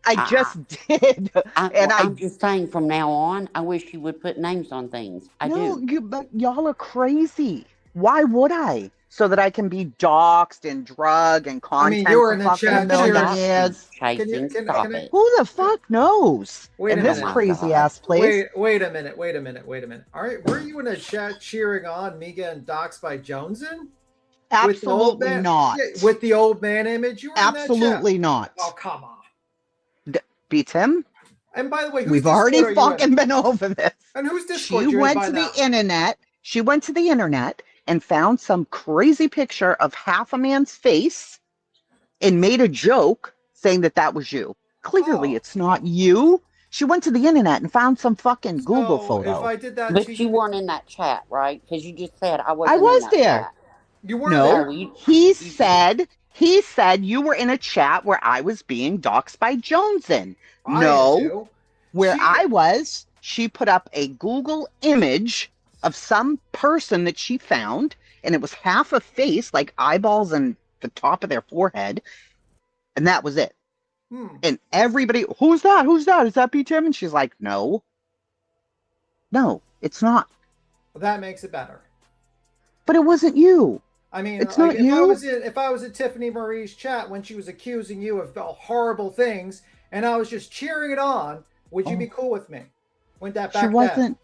I just did. And I'm just saying from now on, I wish you would put names on things. I no, do. but y'all are crazy. Why would I? So that I can be doxxed and drugged and I mean, content you were for in the fucking chat a million cheering. years. Stop it. Who the fuck knows? Wait in a this minute. crazy ass place. Wait a minute. All right, were you in a chat cheering on me getting doxxed by Jonesin? Absolutely not. With the old man image? You were Absolutely in that chat. not. Oh, come on. Beat him? And by the way, whose We've Discord already are you in? fucking been over this. And whose Discord She you're in went by to now? the internet. She went to the internet and found some crazy picture of half a man's face and made a joke saying that that was you. Clearly, it's not you. She went to the internet and found some fucking Google photo. If I did that But you weren't in that chat, right? Because you just said I wasn't I was in that there. chat. You were No, there. he said you were in a chat where I was being doxxed by Jonesin. No, where I was, she put up a Google image of some person that she found, and it was half a face, like eyeballs and the top of their forehead, and that was it. And everybody, who's that? Who's that? Is that B. Tim? And she's like, no, it's not. Well, that makes it better. But it wasn't you. I mean, it's like, not you. If I was at Tiffany Marie's chat when she was accusing you of horrible things, and I was just cheering it on, would you be cool with me? Wouldn't that back She wasn't. then?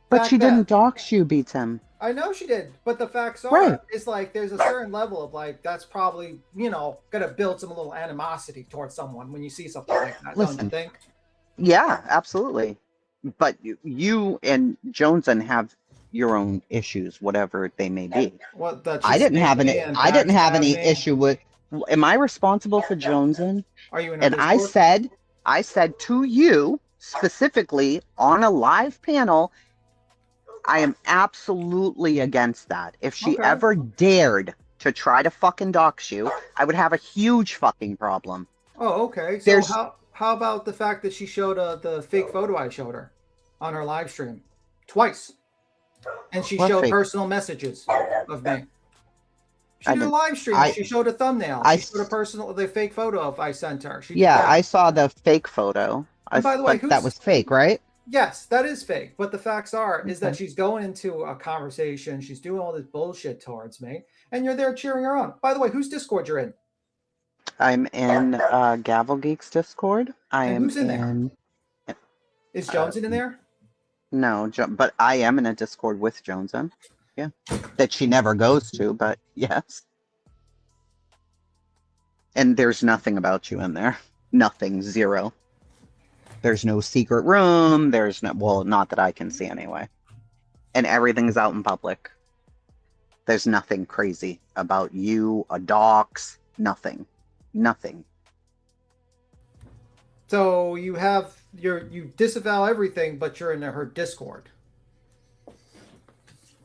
But Back she then. didn't dox you, B. Tim. I know she did, but the facts are, Right. it's like there's a certain level of like that's probably gonna build some little animosity towards someone when you see something like that. Don't you Listen. think? Yeah, absolutely. But you and Joneson have your own issues, whatever they may be. What? That I she didn't have snaked any. me and I didn't have backstabbed any me? issue with. Am I responsible for Joneson? Are you in a And Discord? I said to you specifically on a live panel, I am absolutely against that. If she Okay. ever dared to try to fucking dox you, I would have a huge fucking problem. Oh, okay. So There's- how about the fact that she showed the fake photo I showed her on her live stream twice, and she What showed fake? personal messages of me. She I did a didn't- live stream. I- She showed a thumbnail. I She showed the fake photo of I sent her. She did Yeah, that. I saw the fake photo. And by the way, but that was fake, right? Yes, that is fake. But the facts are is that Okay. she's going into a conversation. She's doing all this bullshit towards me, and you're there cheering her on. By the way, whose Discord you're in? I'm in Gavel Geeks Discord. I And am who's in there? in. Is Joneson in there? No, but I am in a Discord with Joneson. Yeah, that she never goes to, but yes. And there's nothing about you in there. Nothing. Zero. There's no secret room. There's no. Well, not that I can see anyway. And everything's out in public. There's nothing crazy about you, a docs. Nothing. Nothing. So you disavow everything, but you're in her Discord.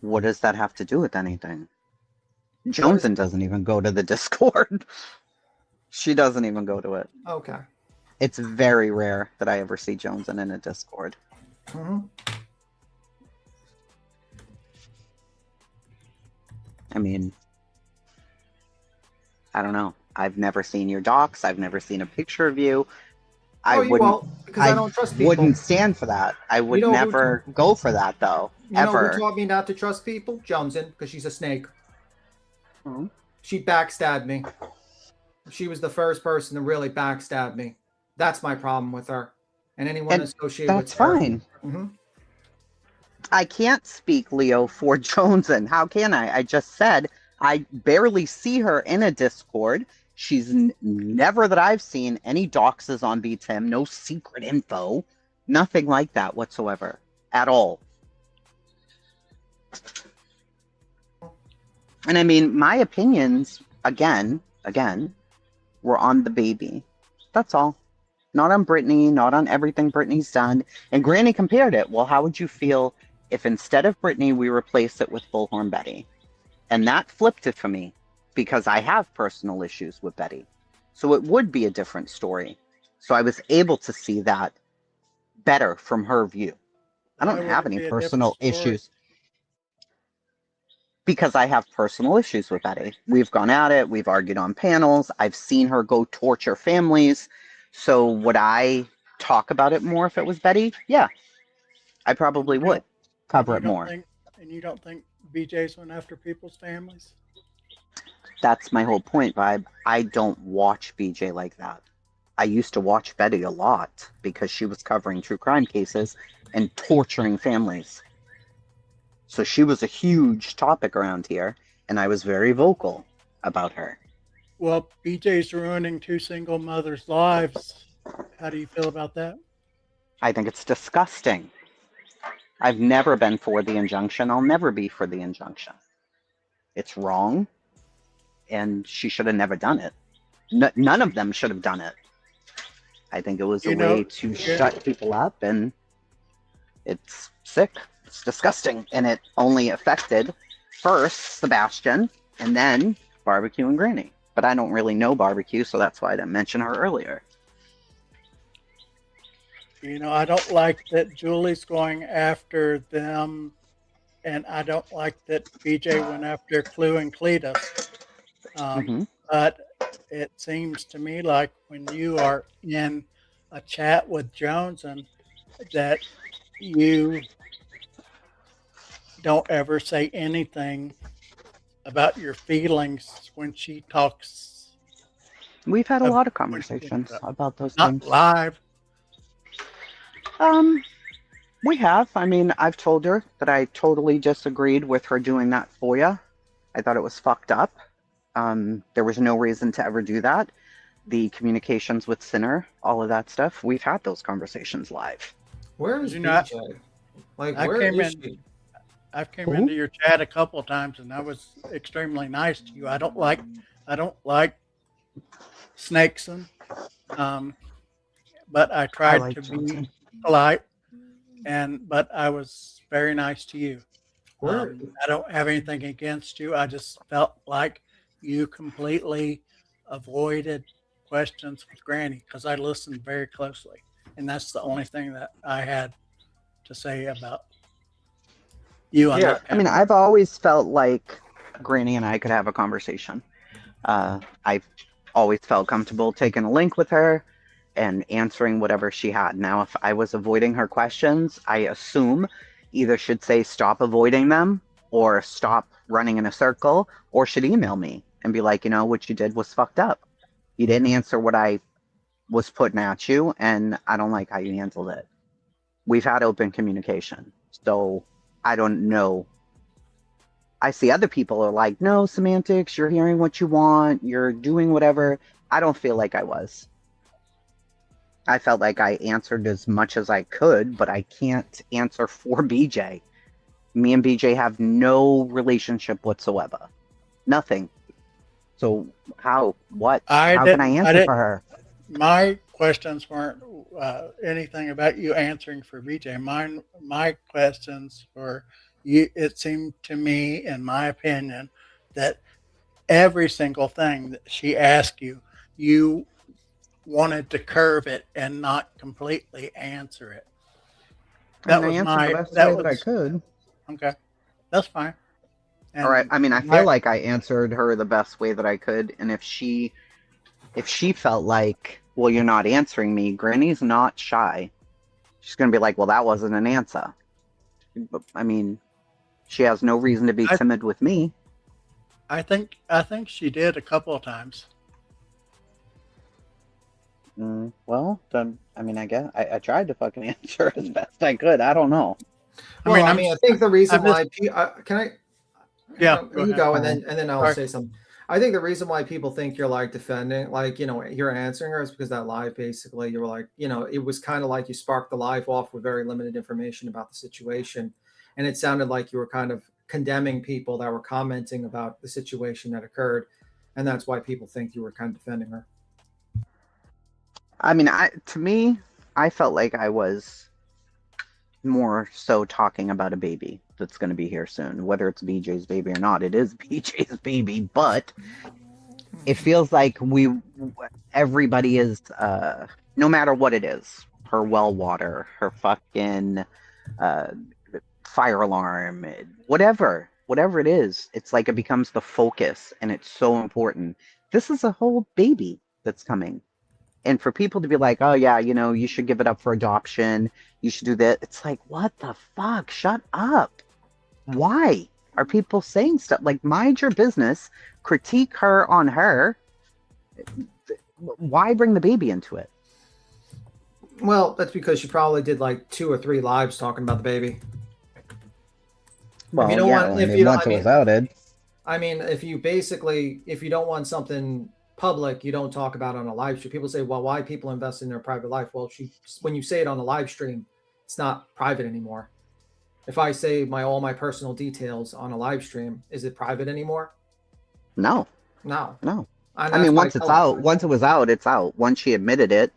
What does that have to do with anything? Joneson doesn't even go to the Discord. She doesn't even go to it. Okay. It's very rare that I ever see Joneson in a Discord. Mm-hmm. I mean, I don't know. I've never seen your docs. I've never seen a picture of you. I you wouldn't. won't, because I don't trust people. Wouldn't stand for that. I would know who never go for that though. You know ever. who taught me not to trust people? Joneson, because she's a snake. Mhm. She backstabbed me. She was the first person to really backstab me. That's my problem with her. And anyone And associated with that's her. fine. Mm-hmm. I can't speak, Leo, for Joneson. How can I? I just said I barely see her in a Discord. She's never that I've seen any doxes on BTM, no secret info, nothing like that whatsoever at all. And I mean, my opinions, again, were on the baby. That's all. Not on Brittany, not on everything Brittany's done. And Granny compared it. Well, how would you feel if instead of Brittany, we replaced it with Bullhorn Betty? And that flipped it for me because I have personal issues with Betty. So it would be a different story. So I was able to see that better from her view. I don't Why would have it any be a personal different story? issues. Because I have personal issues with Betty. We've gone at it. We've argued on panels. I've seen her go torture families. So would I talk about it more if it was Betty? Yeah, I probably would cover it more. And you don't think BJ's went after people's families? That's my whole point, Vibe. I don't watch BJ like that. I used to watch Betty a lot because she was covering true crime cases and torturing families. So she was a huge topic around here, and I was very vocal about her. Well, BJ's ruining two single mothers' lives. How do you feel about that? I think it's disgusting. I've never been for the injunction. I'll never be for the injunction. It's wrong, and she should have never done it. None of them should have done it. I think it was a way to shut people up, and it's sick. It's disgusting, and it only affected first Sebastian, and then Barbecue and Granny. But I don't really know Barbecue, so that's why I didn't mention her earlier. You know, I don't like that Julie's going after them and I don't like that BJ went after Clue and Cletus. Mhm. But it seems to me like when you are in a chat with Jones and that you don't ever say anything about your feelings when she talks. We've had a lot of when she brings conversations up. about those Not things. live. We have. I mean, I've told her that I totally disagreed with her doing that FOIA. I thought it was fucked up. There was no reason to ever do that. The communications with Sinner, all of that stuff, we've had those conversations live. Where is You know, BJ? Like, I where came is in. she? I've came Who? into your chat a couple of times, and I was extremely nice to you. I don't like snakesing, but I tried like to be Johnson. polite, but I was very nice to you. Where? I don't have anything against you. I just felt like you completely avoided questions with Granny because I listened very closely, and that's the only thing that I had to say about you on that I mean, panel. I've always felt like Granny and I could have a conversation. I've always felt comfortable taking a link with her and answering whatever she had. Now, if I was avoiding her questions, I assume either should say stop avoiding them or stop running in a circle, or should email me and be like, what you did was fucked up. You didn't answer what I was putting at you, and I don't like how you handled it. We've had open communication, so I don't know. I see other people are like, no, semantics, you're hearing what you want, you're doing whatever. I don't feel like I was. I felt like I answered as much as I could, but I can't answer for BJ. Me and BJ have no relationship whatsoever. Nothing. So how can I answer for her? My questions weren't anything about you answering for BJ. My questions were you. It seemed to me, in my opinion, that every single thing that she asked you, you wanted to curve it and not completely answer it. I answered the best way that I could. Okay, that's fine. All right. I mean, I feel like I answered her the best way that I could, and if she felt like, well, you're not answering me, Granny's not shy. She's gonna be like, well, that wasn't an answer. But, I mean, she has no reason to be timid with me. I think she did a couple of times. Well, then, I mean, I guess I tried to fucking answer as best I could. I don't know. Well, I think the reason why can I? Yeah, you go, and then I'll Sorry. say something. I think the reason why people think you're like defending, like, you're answering her is because that live, basically, you were like, it was kind of like you sparked the live off with very limited information about the situation. And it sounded like you were kind of condemning people that were commenting about the situation that occurred. And that's why people think you were kind of defending her. I mean, to me, I felt like I was more so talking about a baby that's going to be here soon. Whether it's BJ's baby or not, it is BJ's baby, but it feels like everybody is, no matter what it is, her well water, her fucking fire alarm, whatever it is, it's like it becomes the focus, and it's so important. This is a whole baby that's coming. And for people to be like, oh yeah, you should give it up for adoption, you should do that. It's like, what the fuck? Shut up. Why are people saying stuff? Like, mind your business, critique her on her. Why bring the baby into it? Well, that's because she probably did like 2 or 3 lives talking about the baby. Well, if you don't want, if you don't, once it was outed. I mean, if you don't want something public, you don't talk about it on a live stream. People say, well, why people invest in their private life? Well, when you say it on a live stream, it's not private anymore. If I say all my personal details on a live stream, is it private anymore? No. And I mean, once once it was out, it's out. Once she admitted it,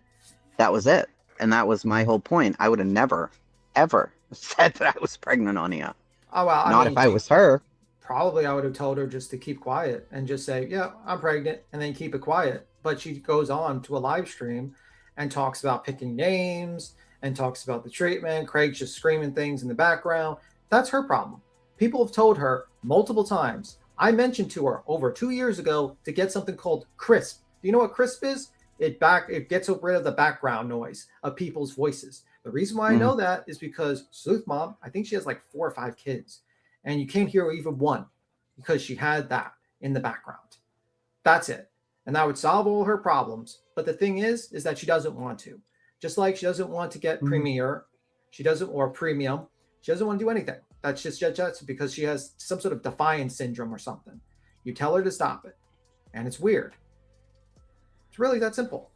that was it. And that was my whole point. I would have never, ever said that I was pregnant on you. Oh, well, Not if I was her. Probably I would have told her just to keep quiet and just say, yeah, I'm pregnant, and then keep it quiet. But she goes on to a live stream and talks about picking names and talks about the treatment. Craig's just screaming things in the background. That's her problem. People have told her multiple times. I mentioned to her over 2 years ago to get something called Crisp. Do you know what Crisp is? It gets rid of the background noise of people's voices. The reason why I know that is because Sleuth Mom, I think she has like 4 or 5 kids, and you can't hear even one because she had that in the background. That's it. And that would solve all her problems. But the thing is that she doesn't want to. Just like she doesn't want to get Premiere, or Premium. She doesn't want to do anything. That's just because she has some sort of defiance syndrome or something. You tell her to stop it. And it's weird. It's really that simple.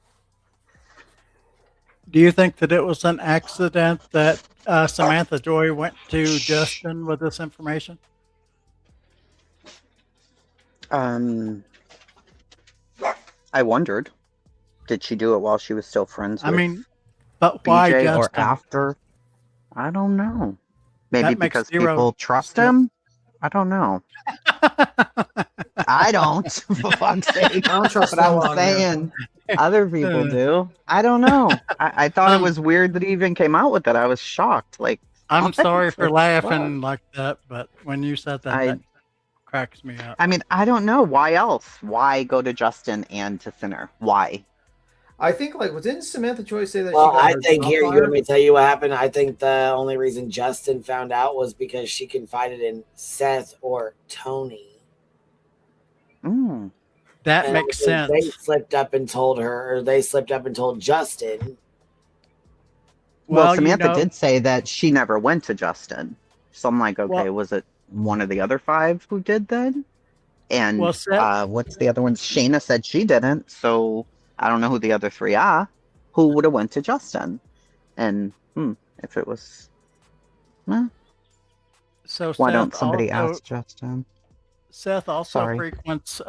Do you think that it was an accident that Samantha Joy went to Justin with this information? I wondered. Did she do it while she was still friends with but why BJ Justin? or after? I don't know. Maybe That makes because zero people trust him? I don't know. I don't, for fuck's sake. I don't trust But no I'm one, man. saying other people do. I don't know. I thought it was weird that he even came out with it. I was shocked. Like, I'm what? sorry for Like, laughing like that, but when you said that, that cracks me up. I mean, I don't know. Why else? Why go to Justin and to Sinner? Why? I think, like, didn't Samantha Joy say that Well, she got I her think job here, you fired? want me to tell you what happened? I think the only reason Justin found out was because she confided in Seth or Tony. That And makes because They sense. slipped up and told her, or they slipped up and told Justin. Well, Samantha did say that she never went to Justin. So I'm like, okay, Well- was it one of the other 5 who did then? And Well, Seth- what's the other one? Shayna said she didn't. So I don't know who the other 3 are. Who would have went to Justin? And if it was, So why Seth don't somebody also- ask Justin? Seth also Sorry. frequents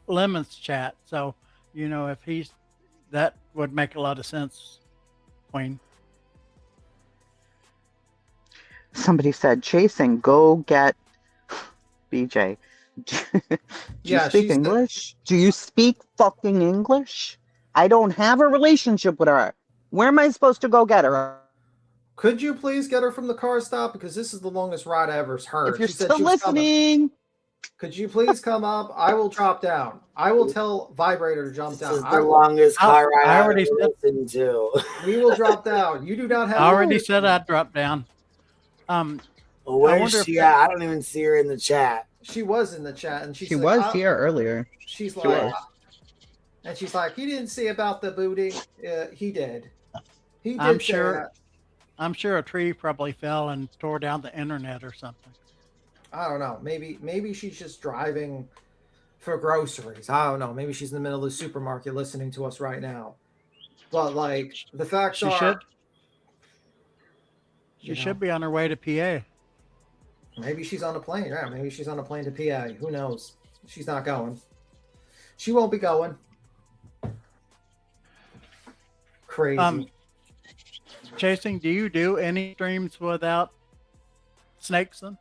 Lemon's chat, so if he's that would make a lot of sense, Queen. Somebody said, Chasing, go get BJ. Do you Yeah, speak she's the- English? Do you speak fucking English? I don't have a relationship with her. Where am I supposed to go get her? Could you please get her from the car stop? Because this is the longest ride I ever heard. If you're She said still she was coming. listening. Could you please come up? I will drop down. I will tell Vibrator to jump down. This is the longest car ride I I've already ever said- listened to. We will drop down. You do not have. I already said I'd drop down. Well, I where's wonder if she that- at? I don't even see her in the chat. She was in the chat, and She like, was here earlier. She's She like, was. and she's like, he didn't see about the booty. He did. He did. I'm say sure. that. I'm sure a tree probably fell and tore down the internet or something. I don't know. Maybe she's just driving for groceries. I don't know. Maybe she's in the middle of the supermarket listening to us right now. But like the facts She are, should. She you know. should be on her way to PA. Maybe she's on a plane. Yeah, maybe she's on a plane to PA. Who knows? She's not going. She won't be going. Crazy. Chasing, do you do any streams without snakes in?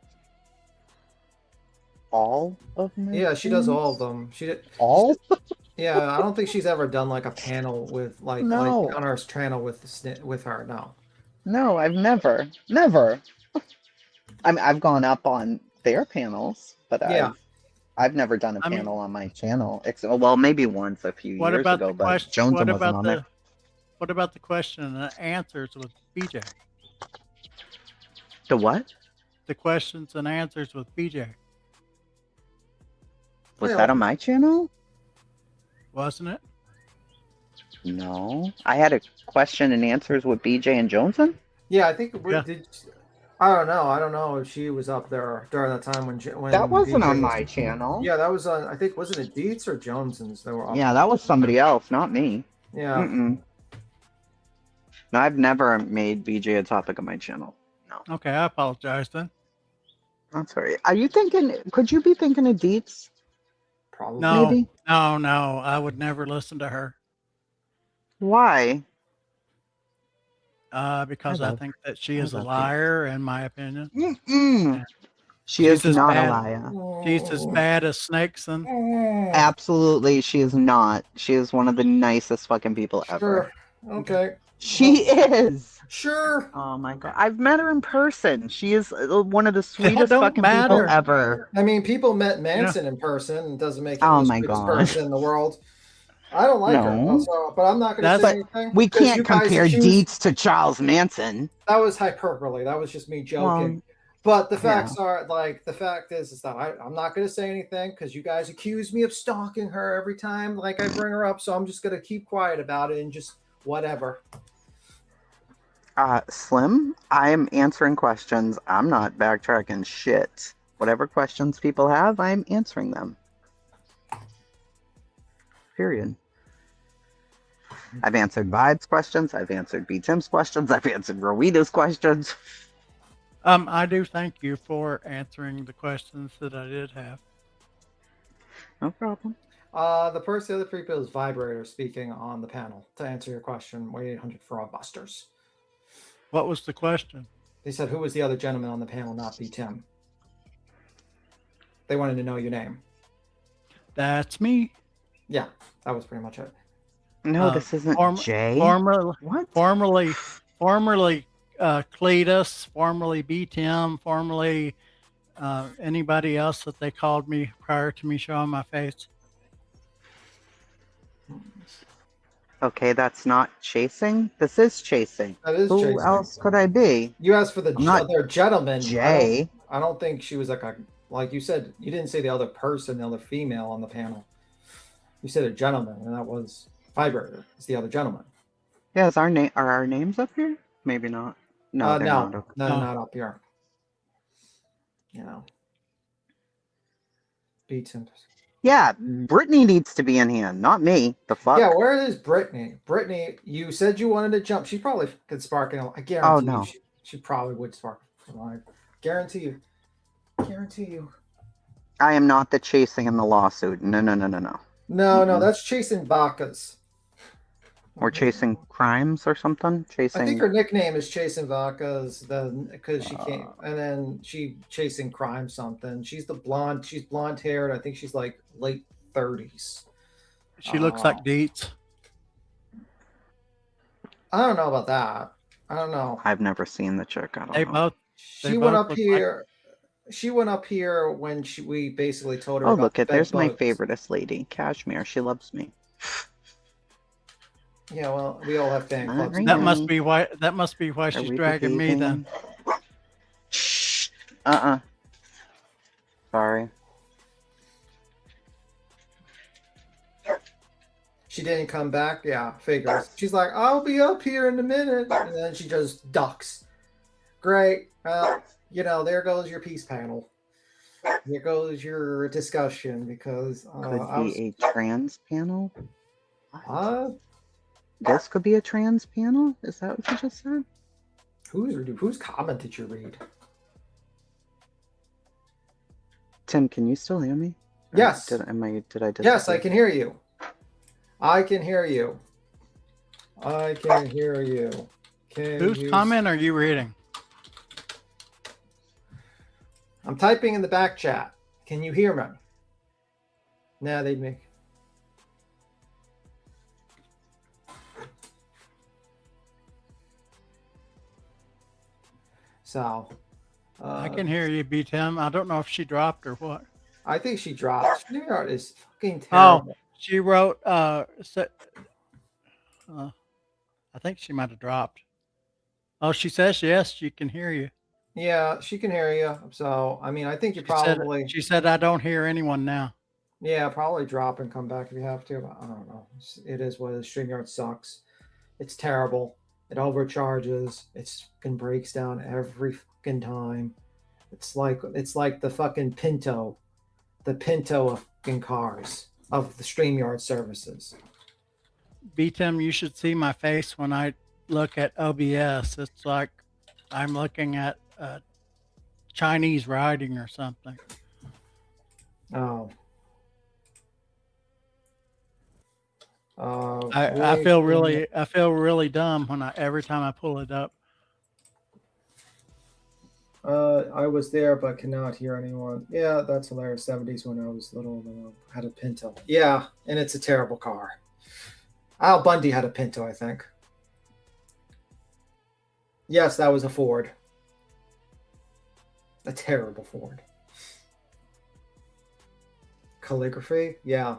All of them? Yeah, she does all of them. She did all. Yeah, I don't think she's ever done like a panel with like No. on our channel with her. No. No, I've never. I mean, I've gone up on their panels, but Yeah. I've never done a panel on my channel. Well, maybe once a few What years about ago, the but question? Jones What wasn't about on the? there. What about the question and answers with BJ? The what? The questions and answers with BJ, Was that on my channel? wasn't it? No, I had a question and answers with BJ and Joneson. Yeah, I think we Yeah. did. I don't know. I don't know if she was up there during that time when That wasn't BJ on was- my channel. Yeah, that was on. I think wasn't it Dietz or Joneson's that were up? Yeah, that was somebody else, not me. Yeah. Mm-mm. No, I've never made BJ a topic of my channel. Okay, I apologize then. I'm sorry. Are you thinking? Could you be thinking of Dietz? Probably. No, Maybe. no, I would never listen to her. Why? Because I I love- think that she I is a love liar, in my opinion. Mm-mm. She She's is as not bad- a liar. She's as bad as snakes and Absolutely, she is not. She is one of the nicest fucking people ever. Sure. Okay. She is. Sure. Oh my god, I've met her in person. She is one of the sweetest don't fucking matter. people ever. I mean, people met Manson in person. It doesn't make him Oh the my sweetest gosh. person in the world. I don't like her, No. so, but I'm not going to say But anything. we 'cause you can't guys compare accuse- Dietz to Charles Manson. That was hyperbole. That was just me joking. But the facts are the fact is that I'm not going to say anything because you guys accuse me of stalking her every time I bring her up. So I'm just going to keep quiet about it and just whatever. Slim, I am answering questions. I'm not backtracking shit. Whatever questions people have, I'm answering them. Period. I've answered Vibe's questions. I've answered B. Tim's questions. I've answered Roweda's questions. I do thank you for answering the questions that I did have. No problem. The other three people is Vibrator speaking on the panel to answer your question. 1-800 Fraud Busters. What was the question? They said, who was the other gentleman on the panel, not B. Tim? They wanted to know your name. That's me. Yeah, that was pretty much it. No, this isn't Jay. Formerly Cletus, formerly B. Tim, formerly anybody else that they called me prior to me showing my face. Okay, that's not chasing. This is chasing. That is Who chasing. else could I be? You asked for the I'm not other gentleman. Jay. I don't think she was like you said. You didn't say the other person, the other female on the panel. You said a gentleman, and that was Vibrator. It's the other gentleman. Yeah, are our names up here? Maybe not. No, they're not up. No, not up here. You know, beats him. Yeah, Brittany needs to be in here, not me. The fuck? Yeah, where is Brittany? Brittany, you said you wanted to jump. She probably could spark it. I guarantee no. you she probably would spark it. I guarantee you. I am not the chasing in the lawsuit. No. No, that's chasing Vacas. Or chasing crimes or something. Chasing. I think her nickname is Chasing Vacas, because she can't, and then she chasing crime something. She's blonde haired. I think she's like late 30s. She looks like Dietz. I don't know about that. I don't know. I've never seen the chick. I don't know. She went up here. She went up here when we basically told her. Oh, about look the at there's my boats. favoriteest lady, Cashmere. She loves me. Yeah, well, we all have fan clubs. That must be why. That must be why Are she's we dragging me then. Sorry. She didn't come back. Yeah, figures. She's like, I'll be up here in a minute, and then she just ducks. Great. Well, there goes your peace panel. There goes your discussion because Could be a trans panel. This could be a trans panel. Is that what you just said? Whose comment did you read? Tim, can you still hear me? Yes. Did I Yes, I can hear you. I can hear you. I can hear you. Whose comment are you reading? I'm typing in the back chat. Can you hear me? Nah, they'd make. So. I can hear you, B. Tim. I don't know if she dropped or what. I think she dropped. StreamYard is fucking Oh, terrible. she wrote. I think she might have dropped. Oh, she says yes. She can hear you. Yeah, she can hear you. So, I mean, I think you probably. She said, I don't hear anyone now. Yeah, probably drop and come back if you have to. But I don't know. It is what it is. StreamYard sucks. It's terrible. It overcharges. It fucking breaks down every fucking time. It's like the fucking Pinto, the Pinto of fucking cars of the StreamYard services. B-Tim, you should see my face when I look at OBS. It's like I'm looking at Chinese writing or something. Oh. I feel really dumb when every time I pull it up. I was there but cannot hear anyone. Yeah, that's hilarious. 70s when I was little, had a Pinto. Yeah, and it's a terrible car. Al Bundy had a Pinto, I think. Yes, that was a Ford. A terrible Ford. Calligraphy? Yeah.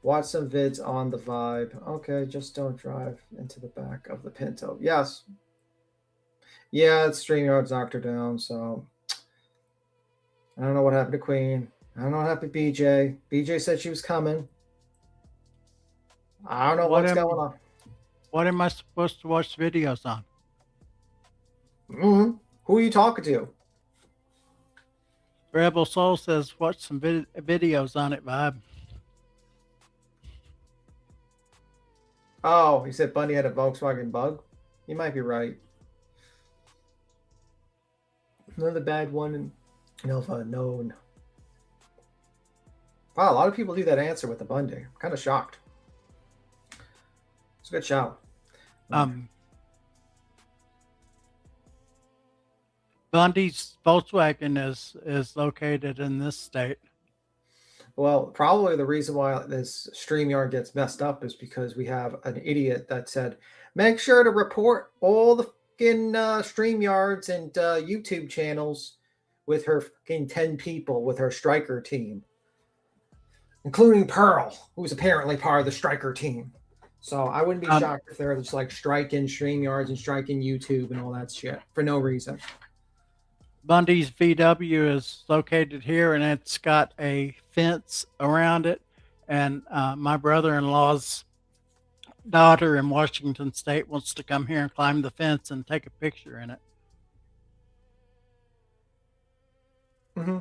Watch some vids on the Vibe. Okay, just don't drive into the back of the Pinto. Yes. Yeah, it's StreamYard's knocked her down, so I don't know what happened to Queen. I don't know what happened to BJ. BJ said she was coming. I don't know what's going on. What am I supposed to watch videos on? Who are you talking to? Rebel Soul says watch some videos on it, Vibe. Oh, he said Bundy had a Volkswagen Bug. You might be right. Another bad one in Nova known. Wow, a lot of people do that answer with the Bundy. I'm kind of shocked. It's a good shout. Bundy's Volkswagen is located in this state. Well, probably the reason why this StreamYard gets messed up is because we have an idiot that said, make sure to report all the fucking StreamYards and YouTube channels with her fucking 10 people with her striker team, including Pearl, who's apparently part of the striker team. So I wouldn't be shocked if they're just like striking StreamYards and striking YouTube and all that shit for no reason. Bundy's VW is located here, and it's got a fence around it. And my brother-in-law's daughter in Washington State wants to come here and climb the fence and take a picture in it. Mm-hmm.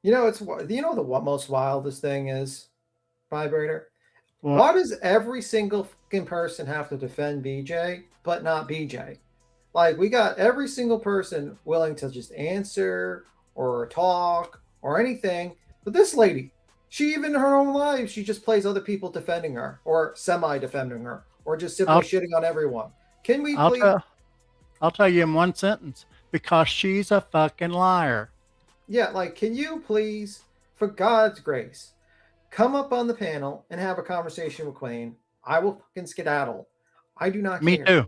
You know, the most wildest thing is, Vibrator? Why does every single fucking person have to defend BJ, but not BJ? Like, we got every single person willing to just answer or talk or anything. But this lady, she even in her own life, she just plays other people defending her or semi-defending her or just simply shitting on everyone. Can we please? I'll tell you in one sentence, because she's a fucking liar. Yeah, like, can you please, for God's grace, come up on the panel and have a conversation with Queen? I will fucking skedaddle. I do not care. Me too.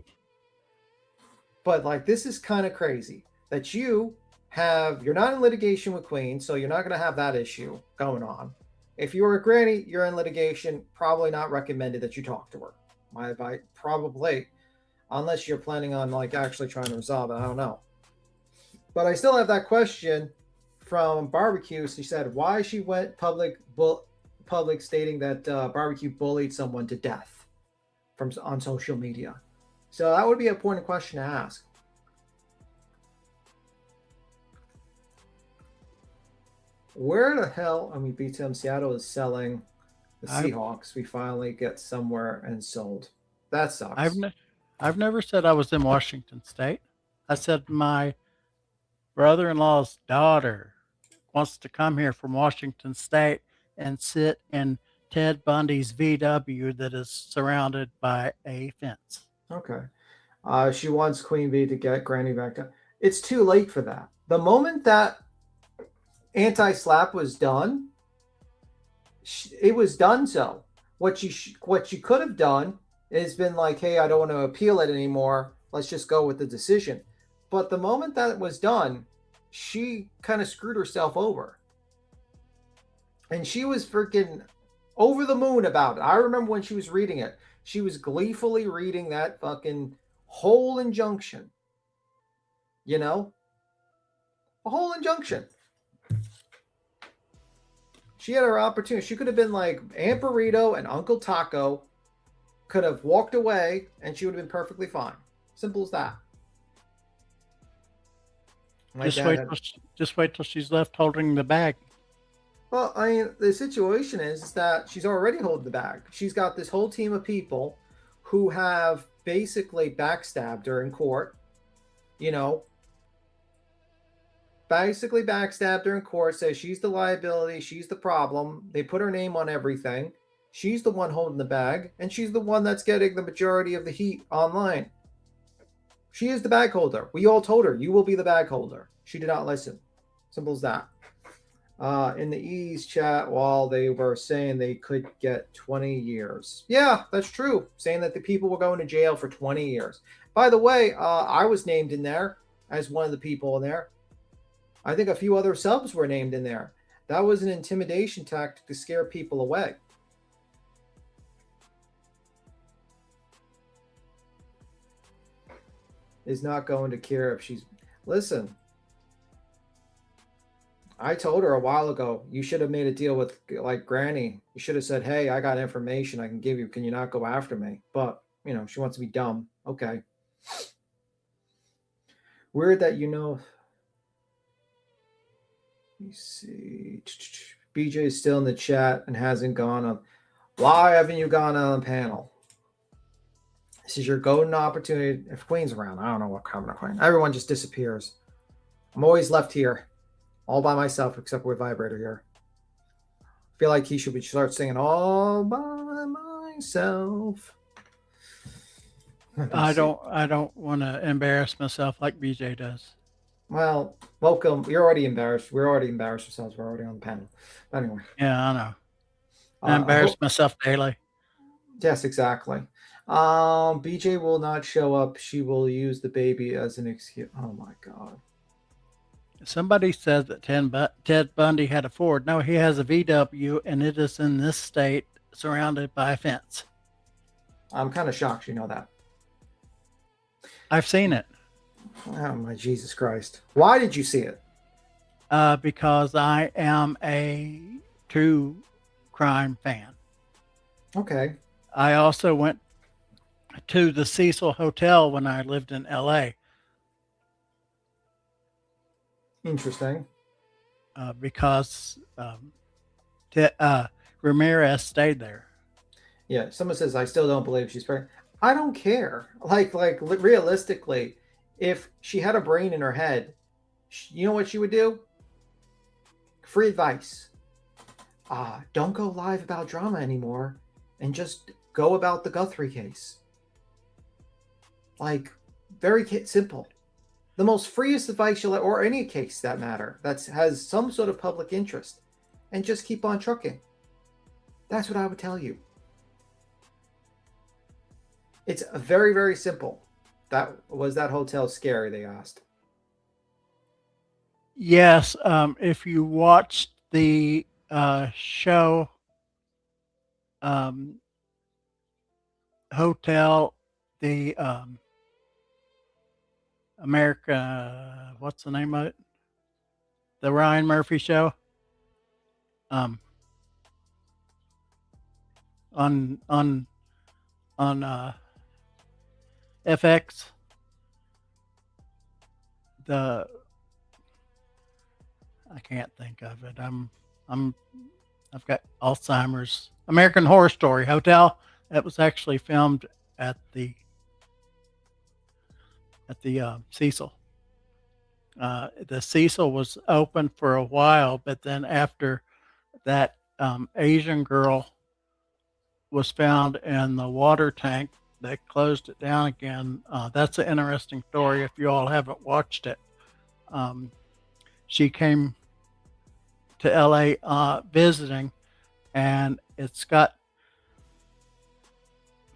But like, this is kind of crazy that you're not in litigation with Queen, so you're not going to have that issue going on. If you're a granny, you're in litigation, probably not recommended that you talk to her. My advice, probably, unless you're planning on like actually trying to resolve it. I don't know. But I still have that question from Barbecue. She said why she went public stating that Barbecue bullied someone to death on social media. So that would be a point of question to ask. Where the hell, BTM Seattle is selling the Seahawks. We finally get somewhere and sold. That sucks. I've never said I was in Washington State. I said my brother-in-law's daughter wants to come here from Washington State and sit in Ted Bundy's VW that is surrounded by a fence. Okay. She wants Queen Bee to get Granny back down. It's too late for that. The moment that anti-slap was done, it was done so. What you could have done is been like, hey, I don't want to appeal it anymore. Let's just go with the decision. But the moment that it was done, she kind of screwed herself over. And she was freaking over the moon about it. I remember when she was reading it. She was gleefully reading that fucking whole injunction. You know? A whole injunction. She had her opportunity. She could have been like Aunt Burrito and Uncle Taco, could have walked away and she would have been perfectly fine. Simple as that. Just wait till she's left holding the bag. Well, I mean, the situation is that she's already holding the bag. She's got this whole team of people who have basically backstabbed her in court. You know, basically backstabbed her in court, says she's the liability, she's the problem. They put her name on everything. She's the one holding the bag, and she's the one that's getting the majority of the heat online. She is the bag holder. We all told her, you will be the bag holder. She did not listen. Simple as that. In the E's chat, while they were saying they could get 20 years. Yeah, that's true. Saying that the people were going to jail for 20 years. By the way, I was named in there as one of the people in there. I think a few other subs were named in there. That was an intimidation tactic to scare people away. Is not going to care if she's... Listen, I told her a while ago, you should have made a deal with like Granny. You should have said, hey, I got information I can give you. Can you not go after me? But, you know, she wants to be dumb. Okay. Weird that you know... Let me see. BJ is still in the chat and hasn't gone on. Why haven't you gone on the panel? This is your golden opportunity. If Queen's around, I don't know what kind of Queen. Everyone just disappears. I'm always left here, all by myself, except with Vibrator here. I feel like he should start singing all by myself. I don't want to embarrass myself like BJ does. Well, welcome. You're already embarrassed. We're already embarrassed ourselves. We're already on the panel. But anyway. Yeah, I know. I embarrass myself daily. Yes, exactly. BJ will not show up. She will use the baby as an excuse. Oh my God. Somebody says that Ted Bundy had a Ford. No, he has a VW, and it is in this state, surrounded by a fence. I'm kind of shocked you know that. I've seen it. Oh my Jesus Christ. Why did you see it? Because I am a true crime fan. Okay. I also went to the Cecil Hotel when I lived in LA. Interesting. Because Ramirez stayed there. Yeah, someone says, I still don't believe she's pregnant. I don't care. Like realistically, if she had a brain in her head, you know what she would do? Free advice. Don't go live about drama anymore and just go about the Guthrie case. Like, very simple. The most freest advice you'll, or any case that matter, that has some sort of public interest, and just keep on trucking. That's what I would tell you. It's very, very simple. Was that hotel scary, they asked. Yes, if you watched the show Hotel, the America, what's the name of it? The Ryan Murphy show. On FX. I can't think of it. I've got Alzheimer's. American Horror Story Hotel. That was actually filmed at the Cecil. The Cecil was open for a while, but then after that Asian girl was found in the water tank, they closed it down again. That's an interesting story if you all haven't watched it. She came to LA visiting, and it's got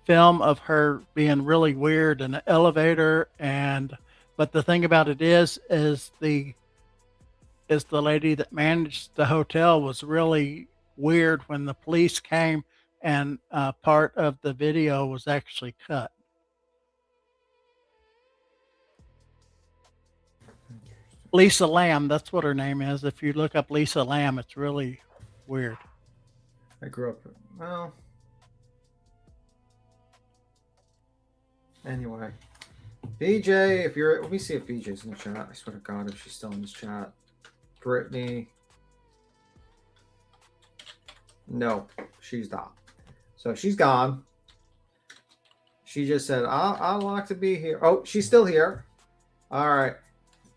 film of her being really weird in an elevator. But the thing about it is the lady that managed the hotel was really weird when the police came, and part of the video was actually cut. Lisa Lamb, that's what her name is. If you look up Lisa Lamb, it's really weird. I grew up, well, anyway. BJ, if you're, let me see if BJ's in the chat. I swear to God, if she's still in this chat. Brittany. No, she's not. So she's gone. She just said, I'd like to be here. Oh, she's still here. All right.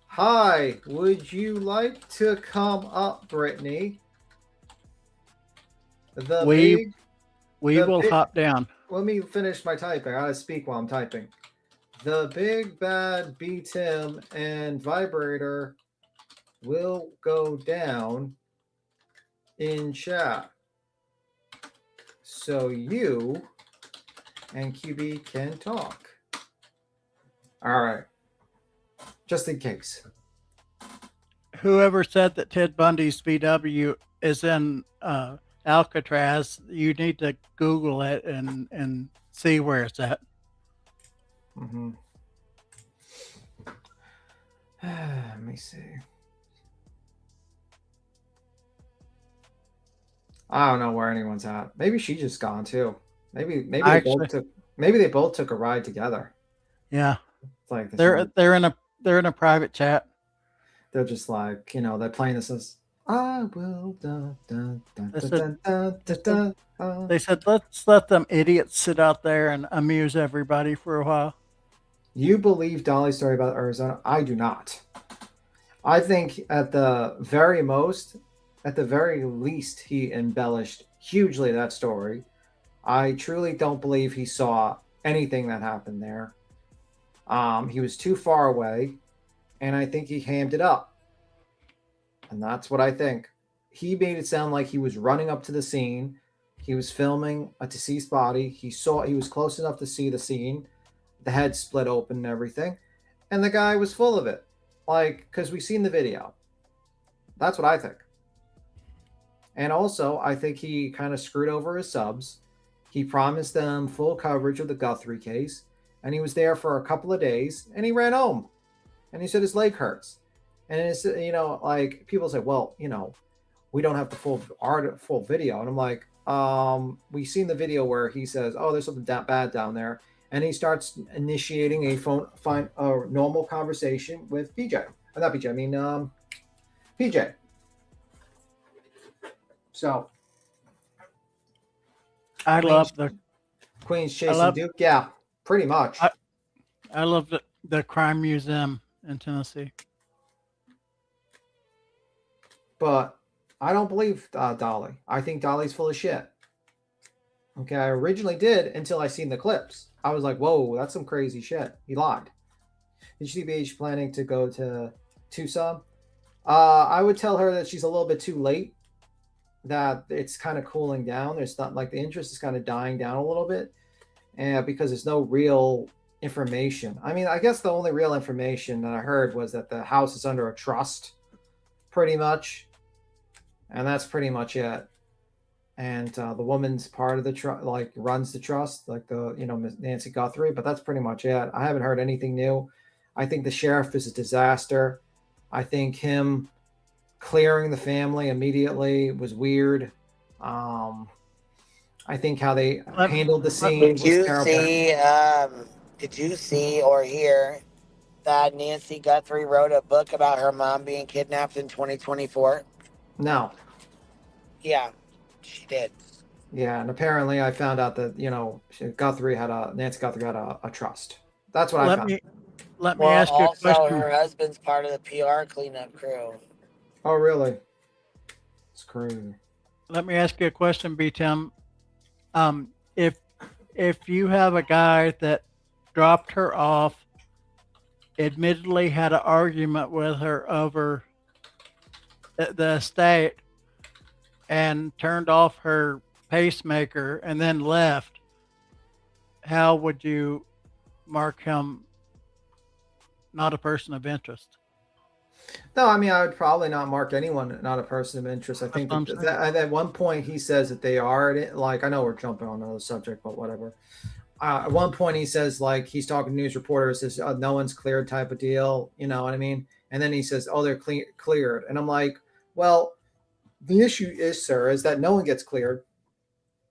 Hi, would you like to come up, Brittany? We will hop down. Let me finish my typing. I gotta speak while I'm typing. The big bad B Tim and Vibrator will go down in chat, so you and QB can talk. All right. Just in case. Whoever said that Ted Bundy's VW is in Alcatraz, you need to Google it and see where it's at. Mm-hmm. Let me see. I don't know where anyone's at. Maybe she just gone too. Maybe they both took a ride together. Yeah. It's like they're in a private chat. They're just like, they're playing this as I will They said let's let them idiots sit out there and amuse everybody for a while. You believe Dolly's story about Arizona? I do not. I think at the very least, he embellished hugely that story. I truly don't believe he saw anything that happened there. He was too far away, and I think he hammed it up. And that's what I think. He made it sound like he was running up to the scene. He was filming a deceased body. He was close enough to see the scene. The head split open and everything. And the guy was full of it. Like, because we've seen the video. That's what I think. And also, I think he kind of screwed over his subs. He promised them full coverage of the Guthrie case. And he was there for a couple of days. And he ran home. And he said his leg hurts. And it's, like, people say, well, we don't have the full video. And I'm like, we've seen the video where he says, oh, there's something bad down there. And he starts initiating a normal conversation with PJ. Not PJ, I mean, PJ. So. I love the Queen's chasing Duke. Yeah, pretty much. I love the crime museum in Tennessee. But I don't believe Dolly. I think Dolly's full of shit. Okay, I originally did until I seen the clips. I was like, whoa, that's some crazy shit. He lied. Is GBH planning to go to Tucson? I would tell her that she's a little bit too late, that it's kind of cooling down. There's not, like, the interest is kind of dying down a little bit, and because there's no real information. I mean, I guess the only real information that I heard was that the house is under a trust, pretty much. And that's pretty much it. And the woman's part of the trust, like, runs the trust, like Nancy Guthrie, but that's pretty much it. I haven't heard anything new. I think the sheriff is a disaster. I think him clearing the family immediately was weird. I think how they handled the scene was terrible. Did you see or hear that Nancy Guthrie wrote a book about her mom being kidnapped in 2024? No. Yeah, she did. Yeah, and apparently I found out that, Nancy Guthrie had a trust. That's what I found. Let me ask you a question. Also, her husband's part of the PR cleanup crew. Oh, really? It's crazy. Let me ask you a question, B-Tim. If you have a guy that dropped her off, admittedly had an argument with her over the estate, and turned off her pacemaker and then left, how would you mark him not a person of interest? No, I mean, I would probably not mark anyone not a person of interest. I think that at one point he says that they are, like, I know we're jumping on another subject, but whatever. At one point he says, like, he's talking to news reporters, says no one's cleared type of deal, you know what I mean? And then he says, oh, they're cleared. And I'm like, well, the issue is, sir, is that no one gets cleared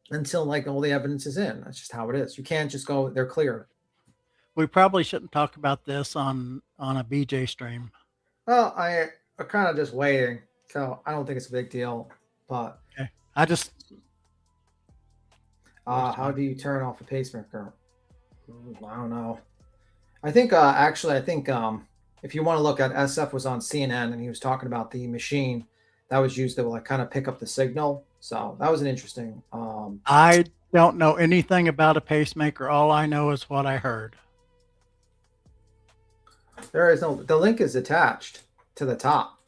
until, like, all the evidence is in. That's just how it is. You can't just go, they're cleared. We probably shouldn't talk about this on a BJ stream. Well, I'm kind of just waiting, so I don't think it's a big deal. But okay. I just how do you turn off a pacemaker? I don't know. I think if you want to look at, SF was on CNN and he was talking about the machine that was used to, like, kind of pick up the signal. So that was an interesting. I don't know anything about a pacemaker. All I know is what I heard. There is no. The link is attached to the top.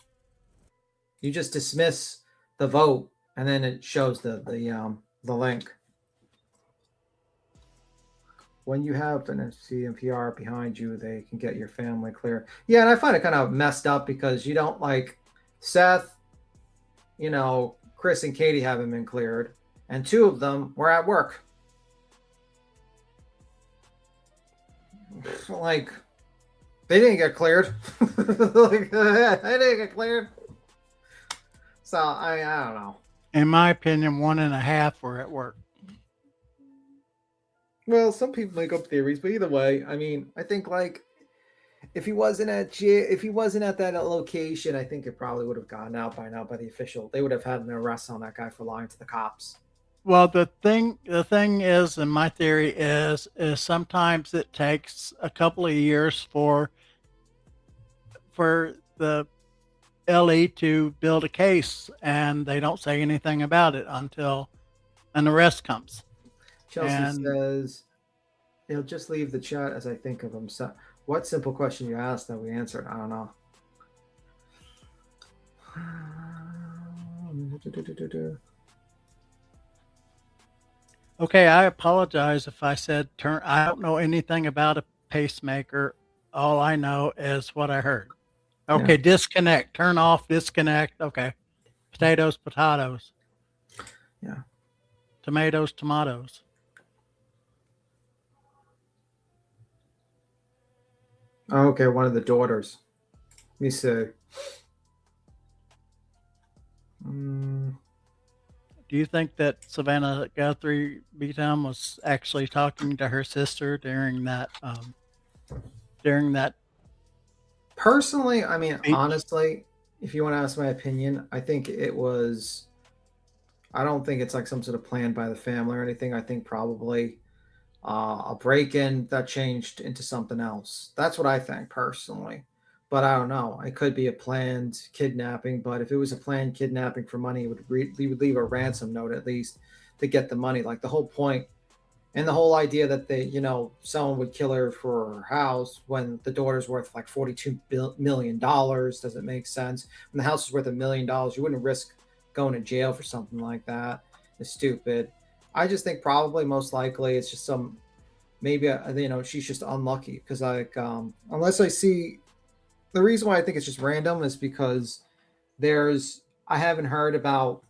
You just dismiss the vote, and then it shows the link. when you have an CMPR behind you, they can get your family clear. Yeah, and I find it kind of messed up because you don't like Seth, Chris and Katie haven't been cleared, and 2 of them were at work. Like, they didn't get cleared. They didn't get cleared. So I don't know. In my opinion, 1.5 were at work. Well, some people make up theories, but either way, I mean, I think like if he wasn't at that location, I think it probably would have gone out by now by the official. They would have had an arrest on that guy for lying to the cops. Well, the thing is, and my theory is sometimes it takes a couple of years for the LE to build a case, and they don't say anything about it until an arrest comes. Chelsea says he'll just leave the chat as I think of him. So, what simple question you asked that we answered? I don't know. Okay, I apologize if I said I don't know anything about a pacemaker. All I know is what I heard. Okay, disconnect, turn off, disconnect. Okay, potatoes, potatoes. Yeah. Tomatoes, tomatoes. Oh, okay, one of the daughters. Let me see. Do you think that Savannah Guthrie Beatham was actually talking to her sister during that? Personally, I mean, honestly, if you want to ask my opinion, I think it was. I don't think it's like some sort of plan by the family or anything. I think probably a break-in that changed into something else. That's what I think personally. But I don't know. It could be a planned kidnapping. But if it was a planned kidnapping for money, he would leave a ransom note at least to get the money. Like the whole point and the whole idea that someone would kill her for her house when the daughter's worth like $42 million doesn't make sense. When the house is worth $1 million, you wouldn't risk going to jail for something like that. It's stupid. I just think probably most likely it's just she's just unlucky because unless I see. The reason why I think it's just random is because I haven't heard about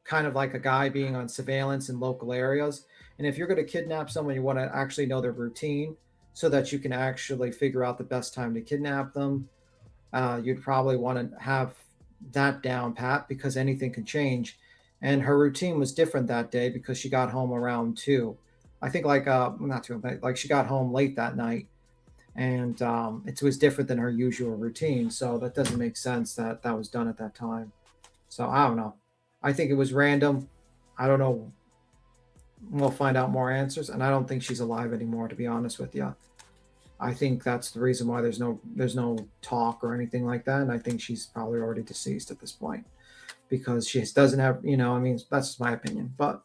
kind of like a guy being on surveillance in local areas. And if you're going to kidnap someone, you want to actually know their routine so that you can actually figure out the best time to kidnap them. You'd probably want to have that down pat because anything can change. And her routine was different that day because she got home around 2. I think not 2, but like she got home late that night. And it was different than her usual routine. So that doesn't make sense that was done at that time. So I don't know. I think it was random. I don't know. We'll find out more answers. And I don't think she's alive anymore, to be honest with you. I think that's the reason why there's no talk or anything like that. And I think she's probably already deceased at this point because she doesn't have, that's just my opinion. But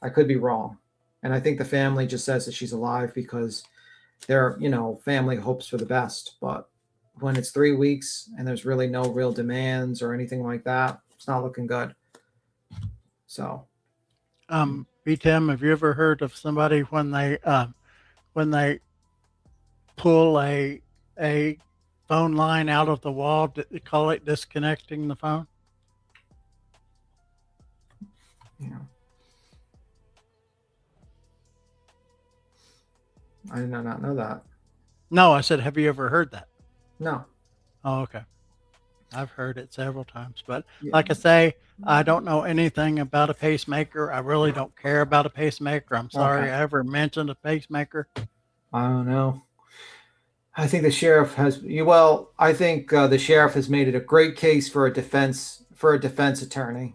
I could be wrong. And I think the family just says that she's alive because their family hopes for the best, but when it's 3 weeks and there's really no real demands or anything like that, it's not looking good. So BTM, have you ever heard of somebody when they pull a phone line out of the wall, they call it disconnecting the phone? Yeah. I did not know that. No, I said, have you ever heard that? No. Oh, okay. I've heard it several times, but like I say, I don't know anything about a pacemaker. I really don't care about a pacemaker. I'm sorry I ever mentioned a pacemaker. I don't know. I think the sheriff has made it a great case for a defense attorney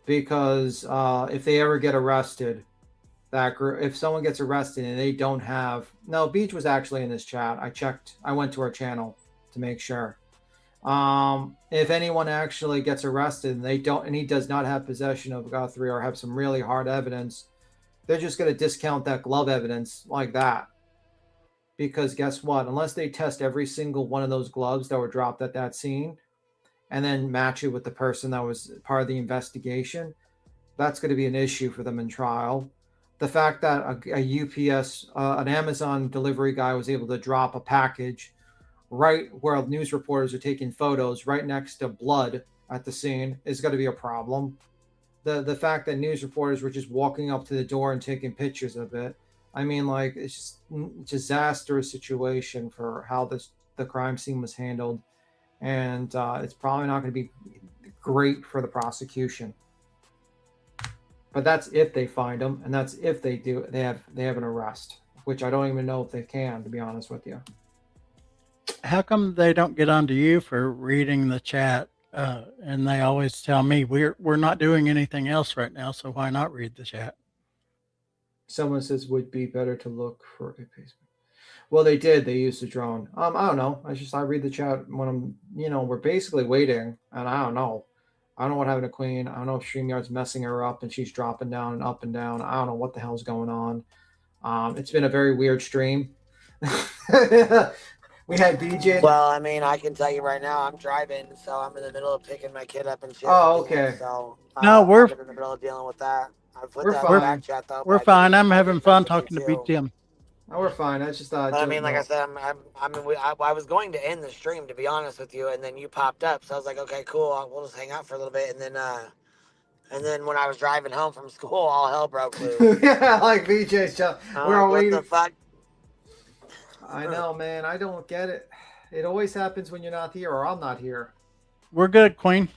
because if they ever get arrested, if someone gets arrested and they don't have Beach was actually in this chat. I went to her channel to make sure. If anyone actually gets arrested and he does not have possession of Guthrie or have some really hard evidence, they're just going to discount that glove evidence like that. Because guess what? Unless they test every single one of those gloves that were dropped at that scene and then match it with the person that was part of the investigation, that's going to be an issue for them in trial. the fact that a UPS, an Amazon delivery guy was able to drop a package right where news reporters are taking photos right next to blood at the scene is going to be a problem. The fact that news reporters were just walking up to the door and taking pictures of it. I mean, like, it's just a disastrous situation for how the crime scene was handled. And it's probably not going to be great for the prosecution. But that's if they find them, and that's if they have an arrest, which I don't even know if they can, to be honest with you. How come they don't get onto you for reading the chat? And they always tell me we're not doing anything else right now, so why not read the chat? Someone says would be better to look for a basement. Well, they did. They used a drone. I don't know. I read the chat when I'm, we're basically waiting, and I don't know. I don't know what happened to Queen. I don't know if StreamYard's messing her up and she's dropping down and up and down. I don't know what the hell's going on. It's been a very weird stream. We had BJ. Well, I mean, I can tell you right now, I'm driving, so I'm in the middle of picking my kid up and shit. Oh, okay. So No, we're I'm in the middle of dealing with that. I put we're that fine. in the back chat though. We're fine. I'm having fun talking to BTM. Oh, we're fine. I just thought. But I mean, like I said, I was going to end the stream, to be honest with you, and then you popped up, so I was like, okay, cool, we'll just hang out for a little bit, and then when I was driving home from school, all hell broke loose. Yeah, like BJ's job. We're all waiting. What the fuck? I know, man. I don't get it. It always happens when you're not here or I'm not here. We're good, Queen.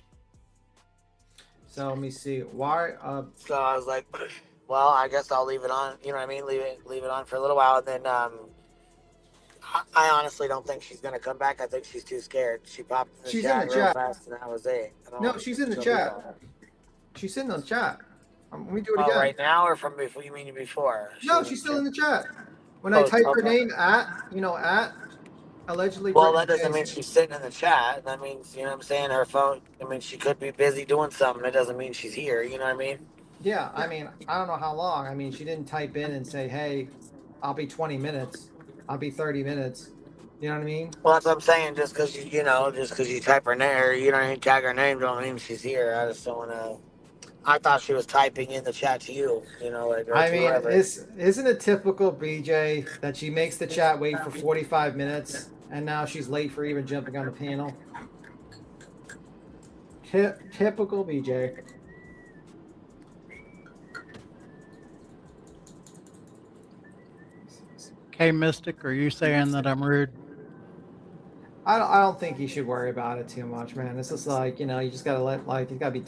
So let me see. Why? So I was like, well, I guess I'll leave it on. You know what I mean? Leave it on for a little while, and then I honestly don't think she's gonna come back. I think she's too scared. She popped in the chat real fast, and that was it. No, she's in the chat. She's in the chat. Let me do it again. Right now or from before? You mean before? No, she's still in the chat. When I type her name at allegedly. Well, that doesn't mean she's sitting in the chat. That means, you know what I'm saying, her phone. I mean, she could be busy doing something. It doesn't mean she's here. You know what I mean? Yeah, I mean, I don't know how long. I mean, she didn't type in and say, hey, I'll be 20 minutes. I'll be 30 minutes. You know what I mean? Well, that's what I'm saying. Just because you type her name, or you don't tag her name, don't mean she's here. I just don't want to. I thought she was typing in the chat to you. I mean, isn't it typical BJ that she makes the chat wait for 45 minutes and now she's late for even jumping on the panel? Typical BJ. Okay, Mystic, are you saying that I'm rude? I don't think you should worry about it too much, man. This is like, you just gotta you gotta be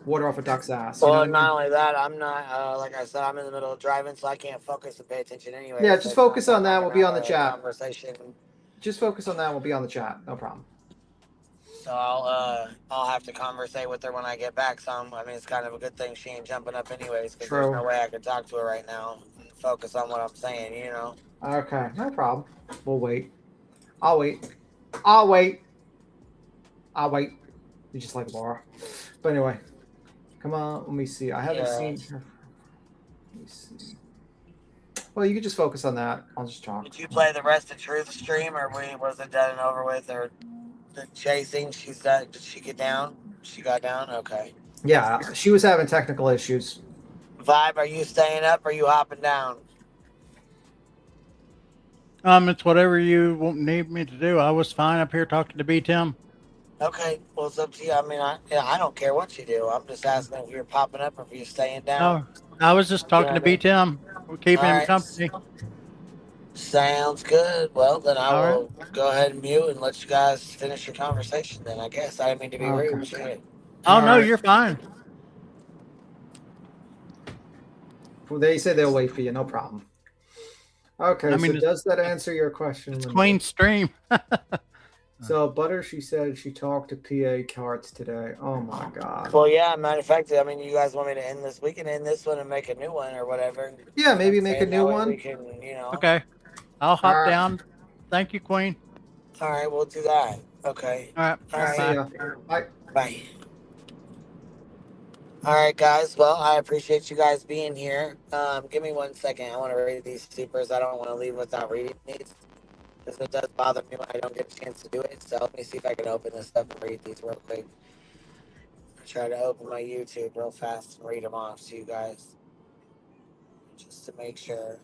water off a duck's ass. Well, not only that, I'm not, like I said, I'm in the middle of driving, so I can't focus and pay attention anyway. Yeah, just focus on that. We'll be on the chat. Conversation. Just focus on that. We'll be on the chat. No problem. So I'll have to conversate with her when I get back. I mean, it's kind of a good thing she ain't jumping up anyways, because there's no way I can talk to her right now and focus on what I'm saying, Okay, no problem. We'll wait. I'll wait. You just like Laura. But anyway, come on. Let me see. I haven't seen her. Let me see. Well, you can just focus on that. I'll just talk. Did you play the rest of Truth stream, or was it done and over with, or the chasing? She's done. Did she get down? She got down. Okay. Yeah, she was having technical issues. Vibe, are you staying up or are you hopping down? It's whatever you need me to do. I was fine up here talking to B-Tim. Okay, well, it's up to you. I mean, I don't care what you do. I'm just asking if you're popping up or if you're staying down. No, I was just talking to B-Tim. We're keeping him company. Sounds good. Well, then I will go ahead and mute and let you guys finish your conversation then, I guess. I didn't mean to be rude. Shit. Oh, no, you're fine. Well, they say they'll wait for you. No problem. Okay, I mean, so does that answer your question? It's Queen stream. So Butter, she said she talked to PA Carts today. Oh my God. Well, yeah, matter of fact, I mean, you guys want me to end this? We can end this one and make a new one or whatever. Yeah, maybe make a new one. We can, Okay, I'll hop down. Thank you, Queen. All right, we'll do that. Okay. All right. All right. Bye. Bye. Bye. All right, guys. Well, I appreciate you guys being here. Give me 1 second. I want to read these supers. I don't want to leave without reading these, because it does bother me when I don't get a chance to do it. So let me see if I can open this up and read these real quick. Try to open my YouTube real fast and read them off to you guys. just to make sure.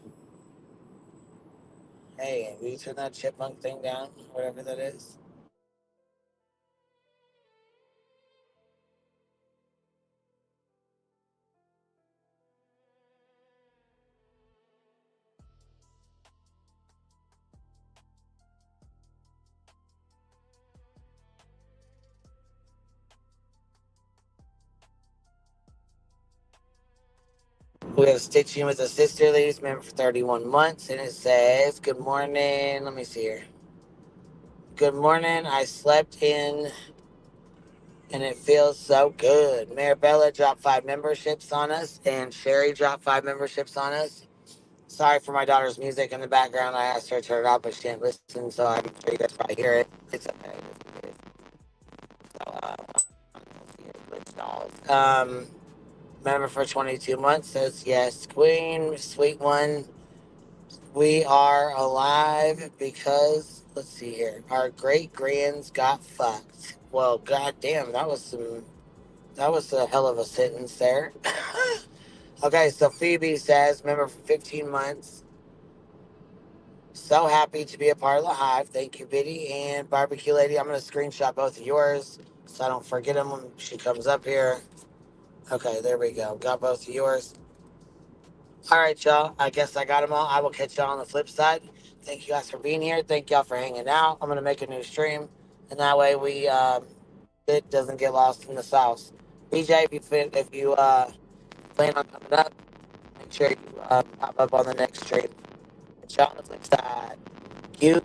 Hey, will you turn that chipmunk thing down? Whatever that is. We have Stitching with a Sister, ladies, member for 31 months, and it says, good morning. Let me see here. Good morning. I slept in, and it feels so good. Marabella dropped 5 memberships on us, and Sherry dropped 5 memberships on us. Sorry for my daughter's music in the background. I asked her to turn it off, but she didn't listen, so I'm sure you guys probably hear it. It's okay. So, member for 22 months says, yes, Queen, sweet one. We are alive because, let's see here, our great grands got fucked. Well, goddamn, that was a hell of a sentence there. Okay, so Phoebe says, member for 15 months. So happy to be a part of the Hive. Thank you, Biddy. And Barbecue Lady, I'm going to screenshot both of yours so I don't forget them when she comes up here. Okay, there we go. Got both of yours. All right, y'all. I guess I got them all. I will catch y'all on the flip side. Thank you guys for being here. Thank y'all for hanging out. I'm going to make a new stream. And that way it doesn't get lost in the sauce. BJ, if you plan on coming up, make sure you pop up on the next stream. Catch y'all on the flip side. You